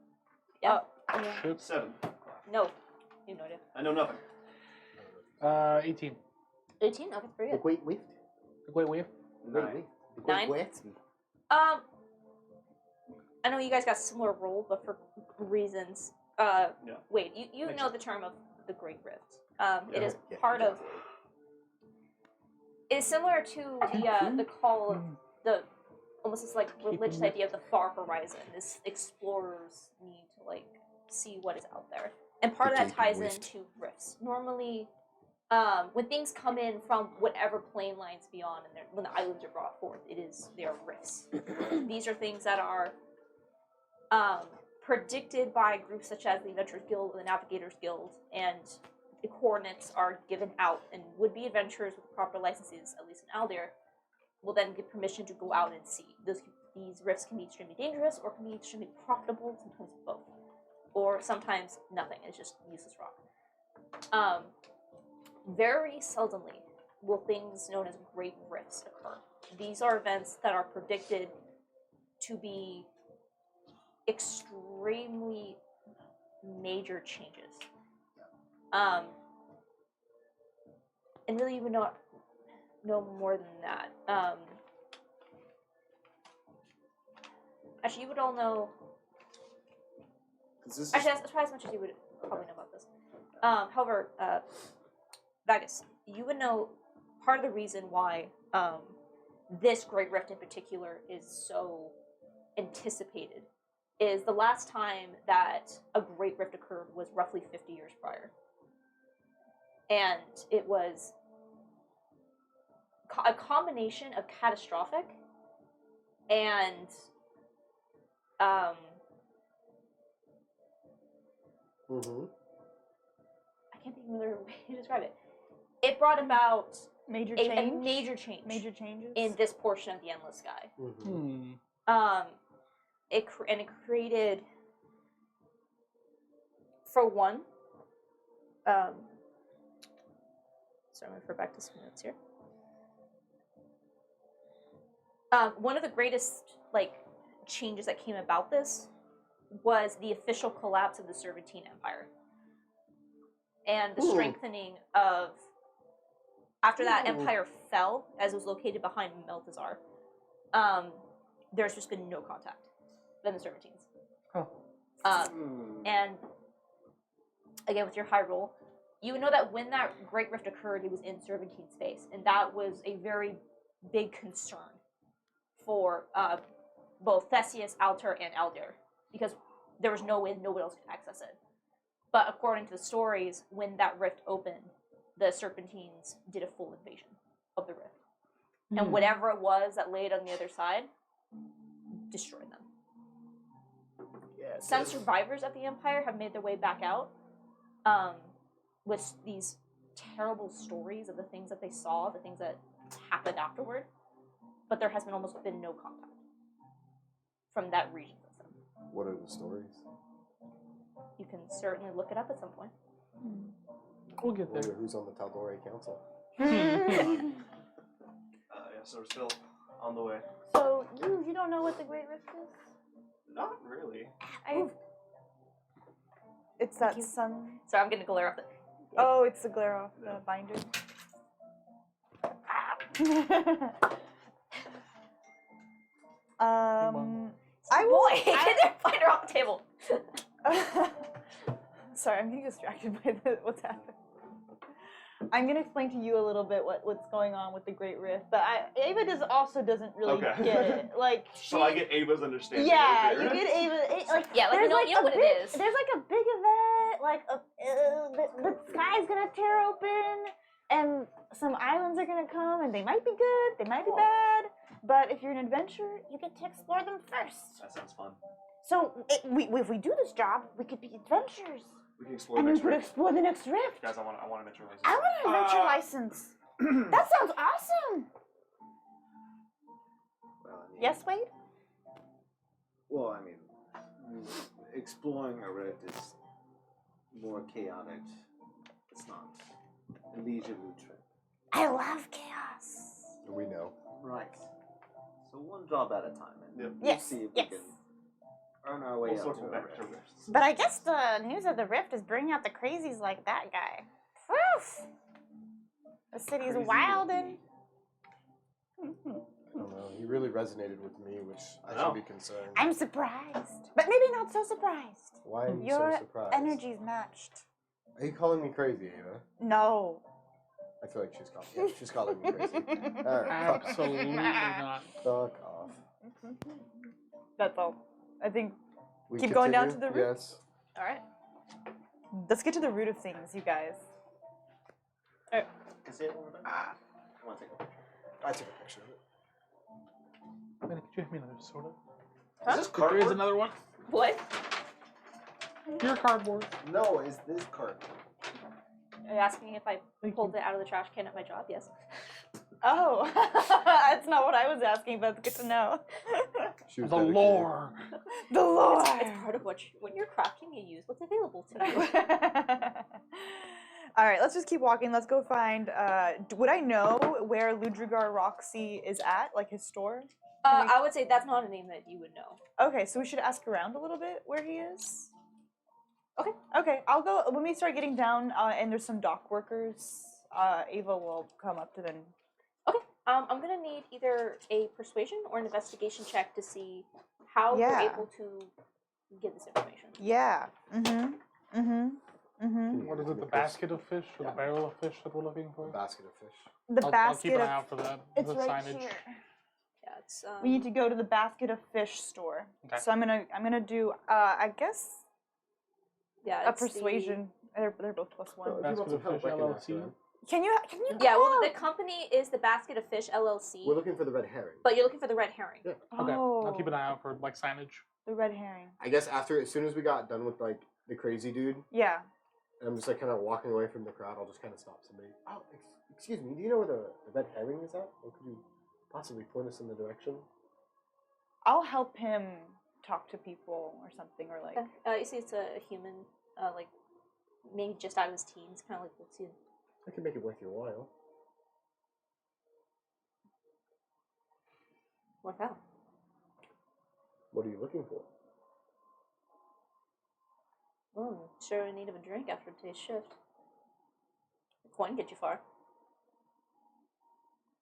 S2: Yeah.
S3: Yeah.
S6: 7.
S2: No. You have no idea.
S6: I know nothing.
S4: 18.
S2: 18. Okay, pretty
S1: The
S2: good.
S1: Great Rift?
S4: The Great Rift.
S1: The Great
S5: Nine.
S1: Rift. The Great
S2: 9?
S1: Rift.
S2: I know you guys got similar role, but for reasons.
S6: Yeah.
S2: Wait, you
S6: Makes
S2: know
S6: sense.
S2: the term of the Great Rift. It
S6: Yeah.
S2: is part of. It is similar to the call of the almost this like religious idea of the far horizon. This explorers need to like see what is out there, and part
S1: The
S2: of that ties
S1: gaping rift.
S2: into rifts. Normally, when things come in from whatever plane lines beyond, and when the islands are brought forth, they are rifts. These are things that are predicted by groups such as the Adventurers Guild or the Navigators Guild, and the coordinates are given out, and would-be adventurers with proper licenses, at least in Aldir, will then get permission to go out and see. These rifts can be extremely dangerous, or can be extremely profitable, sometimes both. Or sometimes nothing, it's just useless rock. Very seldomly will things known as great rifts occur. These are events that are predicted to be extremely major changes. And really you would not know more than that. Actually, you would all know.
S5: 'Cause this is-
S2: Actually, that's probably as much as you would probably know about this. However, Vagus, you would know part of the reason why this Great Rift in particular is so anticipated is the last time that a Great Rift occurred was roughly 50 years prior. And it was a combination of catastrophic and
S1: Mm-hmm.
S2: I can't think of another way to describe it. It brought about
S3: Major
S2: a
S3: change.
S2: major change
S3: Major changes.
S2: in this portion of the Endless Sky.
S1: Mm-hmm.
S4: Hmm.
S2: It created, for one, sorry, I'm going to refer back to some notes here. One of the greatest changes that came about this was the official collapse of the Serpentine Empire and the strengthening of After that empire fell, as it was located behind Meltazar, there's just been no contact than the Serpentines.
S4: Oh.
S2: And again, with your high roll, you know that when that Great Rift occurred, it was in Serpentine space, and that was a very big concern for both Theseus, Alter, and Aldir, because there was no way nobody else could access it. But according to the stories, when that rift opened, the Serpentines did a full invasion of the rift. And whatever it was that laid on the other side, destroyed them.
S1: Yeah,
S2: Some survivors of the Empire have made their way back out with these terrible stories of the things that they saw, the things that happened afterward. But there has been almost been no contact from that region system.
S1: What are the stories?
S2: You can certainly look it up at some point.
S4: We'll get there.
S1: Wonder who's on the Tal'Dorei Council.
S6: Yeah, so we're still on the way.
S3: So you don't know what the Great Rift is?
S6: Not really.
S3: It's that sun.
S2: So I'm gonna glare off the.
S3: Oh, it's the glare off the binder. I will.
S2: Boy, get their binder off the table.
S3: Sorry, I'm getting distracted by what's happening. I'm gonna explain to you a little bit what's going on with the Great Rift, but Ava doesn't really
S6: Okay.
S3: get it. Like
S6: So I get Ava's understanding.
S3: yeah,
S6: okay,
S3: you
S6: right?
S3: get Ava.
S2: Yeah, like,
S3: there's
S2: you know what it is.
S3: There's like a big event, like the sky's gonna tear open, and some islands are gonna come, and they might be good, they might be bad. But if you're an adventurer, you get to explore them first.
S6: That sounds fun.
S7: So if we do this job, we could be adventurers.
S6: We can explore
S7: And
S6: the
S7: we
S6: next
S7: could
S6: rift.
S7: explore the next rift.
S6: Guys, I want an adventure license.
S7: I want an adventure license. That sounds awesome.
S5: Well, I mean,
S3: Yes, Wade.
S5: Well, I mean, exploring a rift is more chaotic. It's not a leisurely trip.
S7: I love chaos.
S1: We know.
S5: Right. So one job at a time, and
S6: Yep.
S5: we'll
S7: Yes,
S5: see if
S7: yes.
S5: we can earn our way
S6: We'll
S5: up
S6: circle
S5: to a
S6: back to
S5: rift.
S6: rifts.
S7: But I guess the news of the rift is bringing out the crazies like that guy. Poof. The city's
S5: Crazy
S7: wild
S5: indeed.
S7: and
S1: I don't know. He really resonated with me, which I
S6: know.
S1: should be concerned.
S7: I'm surprised. But maybe not so surprised.
S1: Why are you
S7: Your
S1: so surprised?
S7: energy's matched.
S1: Are you calling me crazy, Ava?
S3: No.
S1: I feel like she's calling me crazy. Alright, fuck off.
S4: Absolutely not.
S1: Fuck off.
S3: That's all. I think.
S1: We
S3: Keep going down
S1: continue?
S3: to the root?
S1: Yes.
S3: All right. Let's get to the root of things, you guys.
S5: Can I see it one more time? I want to take a picture.
S1: I took a picture of it.
S4: Man, could you have me another soda?
S3: Huh?
S6: Is this
S4: There is
S6: cardboard?
S4: another one.
S2: What?
S4: Your cardboard.
S1: No, is this card?
S2: Are you asking if I
S4: Thank
S2: pulled it out of the trash can at my job? Yes.
S3: Oh, that's not what I was asking, but it's good to know.
S1: She was
S4: The
S1: dedicated.
S4: lore.
S3: The lore.
S2: It's part of what when you're crafting, you use what's available to you.
S3: All right, let's just keep walking. Let's go find. Would I know where Ludrigar Roxy is at, like his store?
S2: I would say that's not a name that you would know.
S3: Okay, so we should ask around a little bit where he is.
S2: Okay.
S3: Okay, I'll go when we start getting down, and there's some dock workers. Ava will come up to them.
S2: Okay. I'm gonna need either a persuasion or an investigation check to see how
S3: Yeah.
S2: you're able to get this information.
S3: Yeah. Mm-hmm. Mm-hmm. Mm-hmm.
S4: What is it? The basket of fish or the barrel of fish that we're looking for?
S1: Basket of fish.
S3: The
S4: I'll
S3: basket
S4: keep an eye
S3: of.
S4: out for that.
S3: It's
S4: the
S3: right
S4: signage.
S3: here.
S2: Yeah, it's.
S3: We need to go to the basket of fish store.
S4: Okay.
S3: So I'm gonna do I guess
S2: Yeah,
S3: a
S2: it's the-
S3: persuasion. They're both +1.
S1: If you want
S4: Basket
S1: some
S4: of
S1: help,
S4: Fish
S1: I can ask
S4: LLC.
S1: around.
S3: Can you
S2: Yeah, well,
S3: call?
S2: the company is the Basket of Fish LLC,
S1: We're looking for the red herring.
S2: but you're looking for the red herring.
S1: Yeah.
S4: Okay.
S3: Oh,
S4: I'll keep an eye out for like signage.
S3: the red herring.
S1: I guess as soon as we got done with like the crazy dude,
S3: Yeah.
S1: and I'm just like kind of walking away from the crowd, I'll just kind of stop somebody. Oh, excuse me, do you know where the red herring is at? Or could you possibly point us in the direction?
S3: I'll help him talk to people or something, or like.
S2: You see, it's a human, like maybe just out of his teens, kind of like let's see.
S1: I can make it worth your while.
S2: What about?
S1: What are you looking for?
S2: Sure in need of a drink after today's shift. A coin get you far.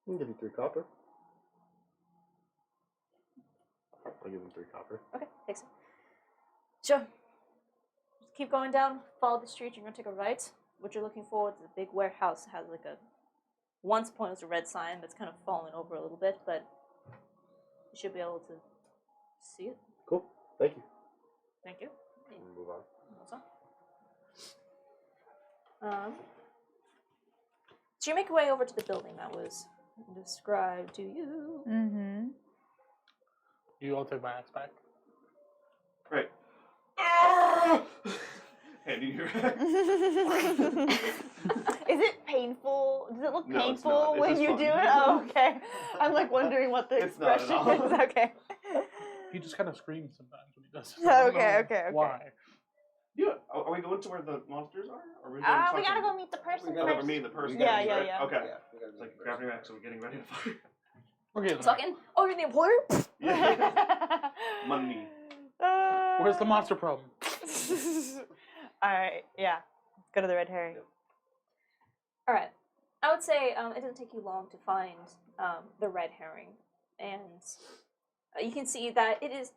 S1: I'll give you 3 copper. I'll give him 3 copper.
S2: Okay, thanks. Sure. Just keep going down, follow the street, you're gonna take a right. What you're looking for is a big warehouse. It has like a, once upon it was a red sign that's kind of fallen over a little bit, but you should be able to see it.
S1: Cool. Thank you.
S2: Thank you.
S1: We'll move on.
S2: So you make your way over to the building that was described to you.
S3: Mm-hmm.
S4: You all take my axe back.
S6: Right. Handing your
S3: Is it painful? Does it look
S6: No, it's
S3: painful
S6: not. It's
S3: when
S6: just
S3: you
S6: fun.
S3: do it? Oh, okay. I'm like wondering what the
S6: It's not at
S3: expression
S6: all.
S3: is. Okay.
S4: He just kind of screams sometimes when he does it.
S3: Okay.
S4: Why?
S6: Yeah. Are we going to where the monsters are? Or are we,
S7: We gotta go meet the person
S6: Oh, we're
S7: first.
S6: meeting the person.
S3: Yeah,
S6: right?
S3: yeah.
S6: Okay.
S5: Yeah, we gotta
S6: It's like
S5: do
S6: grab your axe, so we're getting ready to fight.
S4: Okay.
S2: Let's walk in. Oh, you're the employer?
S6: Yeah. Money.
S4: Where's the monster problem?
S3: Alright, yeah. Let's go to the red herring.
S2: All right. I would say it doesn't take you long to find the red herring, and you can see that it is,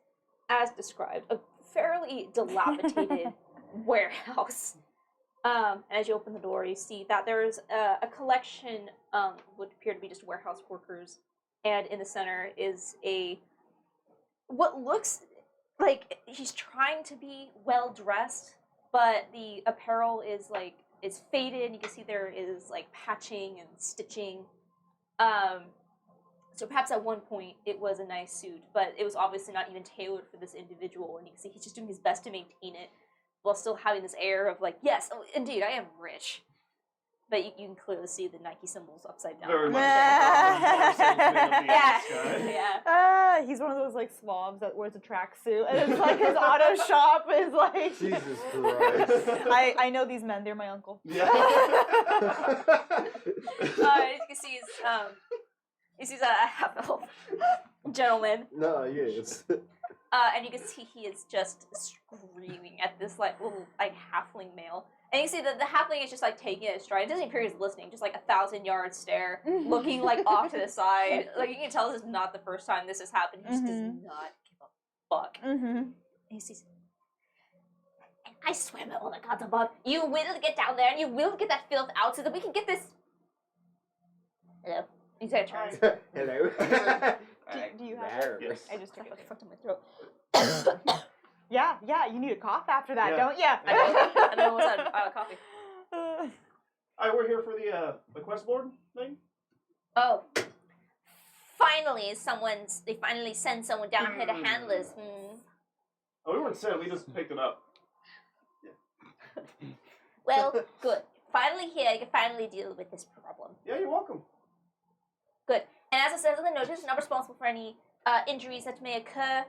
S2: as described, a fairly dilapidated warehouse. As you open the door, you see that there's a collection would appear to be just warehouse workers, and in the center is what looks like he's trying to be well dressed, but the apparel is faded. You can see there is like patching and stitching. So perhaps at one point it was a nice suit, but it was obviously not even tailored for this individual, and you can see he's just doing his best to maintain it while still having this air of like, yes, oh, indeed, I am rich. But you can clearly see the Nike symbols upside down.
S6: Very much.
S2: Yeah.
S3: He's one of those like slobs that wears a tracksuit, and it's like his auto shop is like.
S1: Jesus Christ.
S3: I know these men. They're my uncle.
S6: Yeah.
S2: As you can see, he's a half-elf gentleman.
S1: No, yes.
S2: And you can see he is just screaming at this like little like halfling male. And you see that the halfling is just like taking it in stride. It doesn't appear he's listening, just like 1,000-yard stare, looking like off to the side. Like you can tell this is not the first time this has happened. He just does not give a fuck. And he sees, and I swear by all the gods above, you will get down there and you will get that filth out so that we can get this. Hello. He's gonna turn.
S1: Hello.
S3: Do you have it?
S6: Yes.
S3: I just took
S2: I
S3: it.
S2: fucked up my throat.
S3: Yeah, you need a cough after that,
S6: Yeah.
S3: don't you?
S2: I know what's on coffee.
S6: Alright, we're here for the quest board thing.
S2: Oh, finally, they finally send someone down here to handle this.
S6: Oh, we weren't sent. We just picked it up.
S2: Well, good. Finally here, you can finally deal with this problem.
S6: Yeah, you're welcome.
S2: Good. And as it says in the notice, not responsible for any injuries that may occur.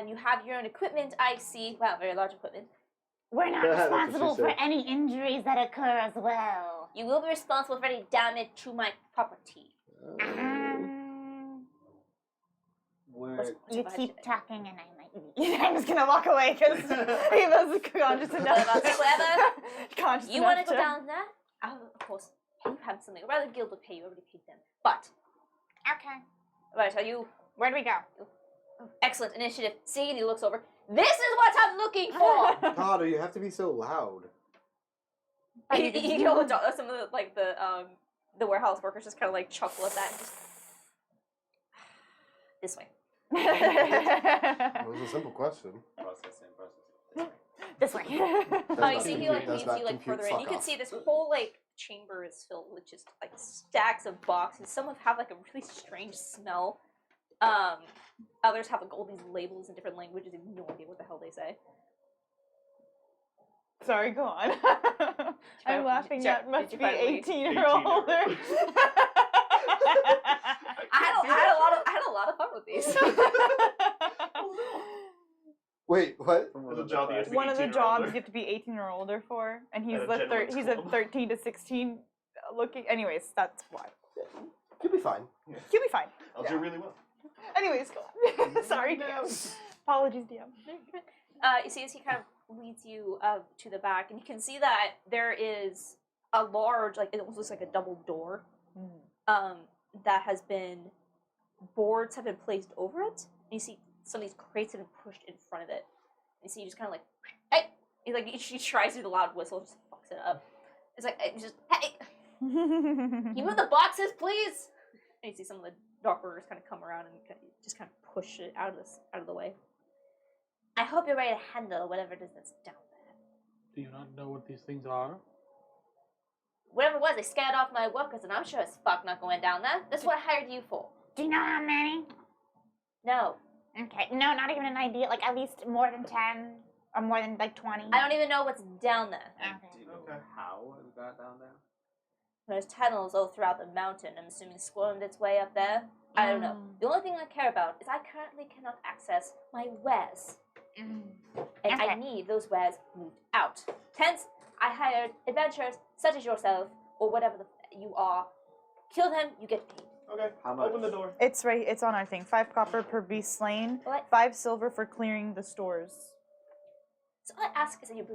S2: You have your own equipment, I see. Wow, very large equipment.
S7: We're not
S1: That's what she
S7: responsible for
S1: said.
S7: any injuries that occur as well.
S2: You will be responsible for any damage to my property.
S5: Where
S7: You
S2: What's
S7: keep
S2: your
S7: talking and I might leave.
S3: I'm just gonna walk away because he was conscious enough. Conscious
S2: You
S3: enough
S2: want to go down there? Of course, you have something. Or rather, the guild would pay you. I already paid them. But,
S7: Okay.
S2: right, are you...
S7: Where do we go?
S2: Excellent initiative. See, and he looks over. This is what I'm looking for.
S1: Potter, you have to be so loud.
S2: You know, some of the warehouse workers just kind of like chuckle at that. And just, this way.
S1: It was a simple question.
S5: processing.
S3: This way.
S2: Oh, you see, he like
S1: Does
S2: leads
S1: not
S2: you like
S1: compute,
S2: further in.
S1: fuck
S2: You can
S1: off.
S2: see this whole like chamber is filled with just like stacks of boxes. Some of have like a really strange smell. Others have like all these labels in different languages. You have no idea what the hell they say.
S3: Sorry, go on. I'm laughing
S2: Sure.
S3: at must
S2: Did you
S3: be
S2: finally-
S3: 18-year-old.
S2: I had a lot of fun with these.
S1: Wait, what?
S6: There's a job you have to be
S3: One of the
S6: 18 or
S3: jobs
S6: older.
S3: you have to be 18 or older for, and he's
S6: At a
S3: the
S6: gentleman's
S3: he's a
S6: club.
S3: 13 to 16 looking. Anyways, that's why.
S1: You'll be fine.
S3: You'll be fine.
S6: I'll do really well.
S3: Anyways, go on. Sorry, DM. Apologies, DM.
S2: You see as he kind of leads you to the back, and you can see that there is a large, like it almost looks like a double door, that has been boards have been placed over it. And you see some of these crates have been pushed in front of it. And you see just kind of like, hey, he tries to do the loud whistle, just fucks it up. It's like, just hey, can you move the boxes, please? And you see some of the dock workers kind of come around and just kind of push it out of the way. I hope you're ready to handle whatever it is that's down there.
S4: Do you not know what these things are?
S2: Whatever it was, they scared off my workers, and I'm sure as fuck not going down there. That's what I hired you for.
S7: Do you know how many?
S2: No.
S7: Okay, no, not even an idea. Like at least more than 10 or more than like 20.
S2: I don't even know what's down there.
S7: Okay.
S5: Do you know how it got down there?
S2: There's tunnels all throughout the mountain. I'm assuming it squirmed its way up there. I don't know. The only thing I care about is I currently cannot access my wares. And I need those wares moved out. Hence, I hired adventurers such as yourself, or whatever you are. Kill them, you get paid.
S6: Okay.
S5: How much?
S6: Open the door.
S3: It's right. It's on our thing. 5 copper per beast slain.
S2: What?
S3: 5 silver for clearing the stores.
S2: So all I ask is that you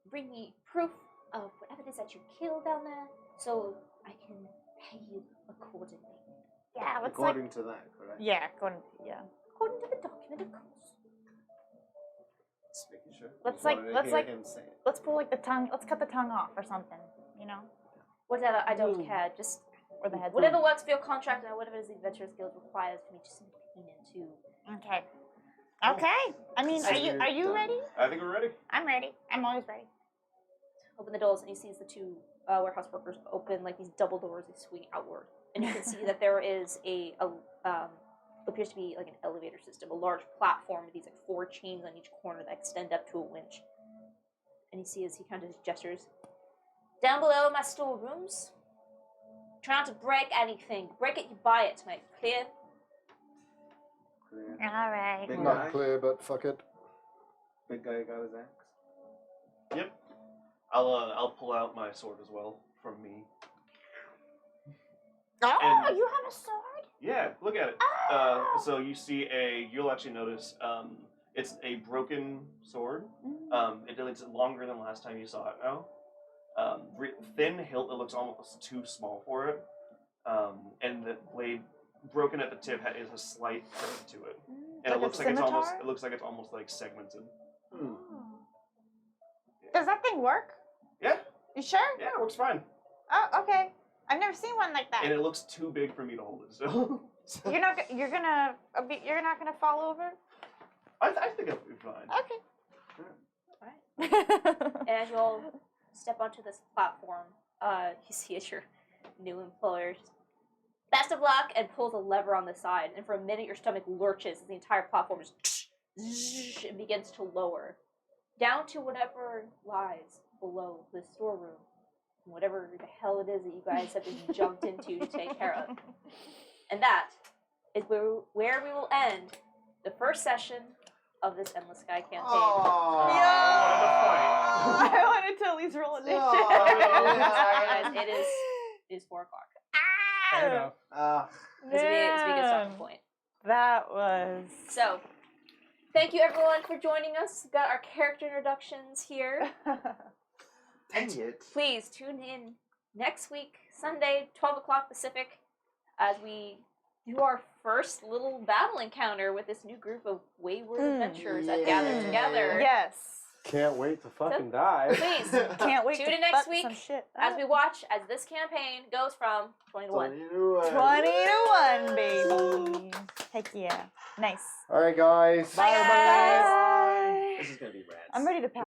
S2: bring me proof of whatever it is that you killed down there, so I can pay you accordingly.
S7: Yeah, let's
S5: According to that, correct?
S3: Yeah, according
S2: According to the document, of course.
S5: Just making sure.
S7: Let's,
S5: Just
S7: like-
S5: wanted to
S7: let's,
S5: hear
S7: like-
S5: him say it.
S3: let's pull like the tongue. Let's cut the tongue off or something. You know,
S2: Whatever, I don't care. Just
S3: or the head.
S2: whatever works for your contract and whatever it is the Adventurers Guild requires for me to send a payment to.
S7: Okay. Okay. I mean, are you ready?
S6: I think we're ready.
S7: I'm ready. I'm always ready.
S2: Open the doors, and he sees the two warehouse workers open like these double doors. They swing outward, and you can see that there is appears to be like an elevator system, a large platform with these like 4 chains on each corner that extend up to a winch. And you see as he kind of gestures, down below my storerooms. Try not to break anything. Break it, you buy it. Make it clear.
S5: Clear.
S7: All right.
S5: Big
S1: Not
S5: guy.
S1: clear, but fuck it.
S5: Big guy got his axe.
S6: Yep. I'll pull out my sword as well from me.
S7: Oh,
S6: And-
S7: you have a sword?
S6: Yeah, look at it.
S7: Oh.
S6: So you see you'll actually notice it's a broken sword. It's longer than last time you saw it now. Thin hilt that looks almost too small for it. And the blade broken at the tip is a slight curve to it. And
S3: Like
S6: it looks
S3: a
S6: like
S3: scimitar?
S6: it's almost like segmented.
S7: Does that thing work?
S6: Yeah,
S7: You sure?
S6: yeah, it works fine.
S7: Oh, okay. I've never seen one like that.
S6: And it looks too big for me to hold it still. So
S7: You're not gonna fall over?
S6: I think it'll be fine.
S7: Okay.
S2: And as you all step onto this platform, you see as your new employer just, best of luck, and pulls a lever on the side. And for a minute, your stomach lurches as the entire platform just and begins to lower down to whatever lies below the storeroom, whatever the hell it is that you guys have just jumped into to take care of. And that is where we will end the first session of this Endless Sky campaign.
S3: I wanted to at least roll initiative.
S2: Sorry, guys, it is 4 o'clock.
S4: Fair enough.
S2: This would be a good
S3: Man,
S2: stopping point.
S3: that was.
S2: So, thank you everyone for joining us. We've got our character introductions here.
S5: Dang it.
S2: Please tune in next week, Sunday, 12 o'clock Pacific, as we do our first little battle encounter with this new group of wayward adventurers that gather together.
S3: Yes.
S1: Can't wait to fucking die.
S2: Please,
S3: Can't wait
S2: Tune
S3: to
S2: in next
S3: fuck
S2: week
S3: some shit
S2: as
S3: up.
S2: we watch as this campaign goes from 20 to 1.
S3: 20 to 1, baby. Heck yeah. Nice.
S1: All right, guys.
S2: Bye, guys.
S3: Bye.
S5: This is gonna be rad.
S3: I'm ready to pass.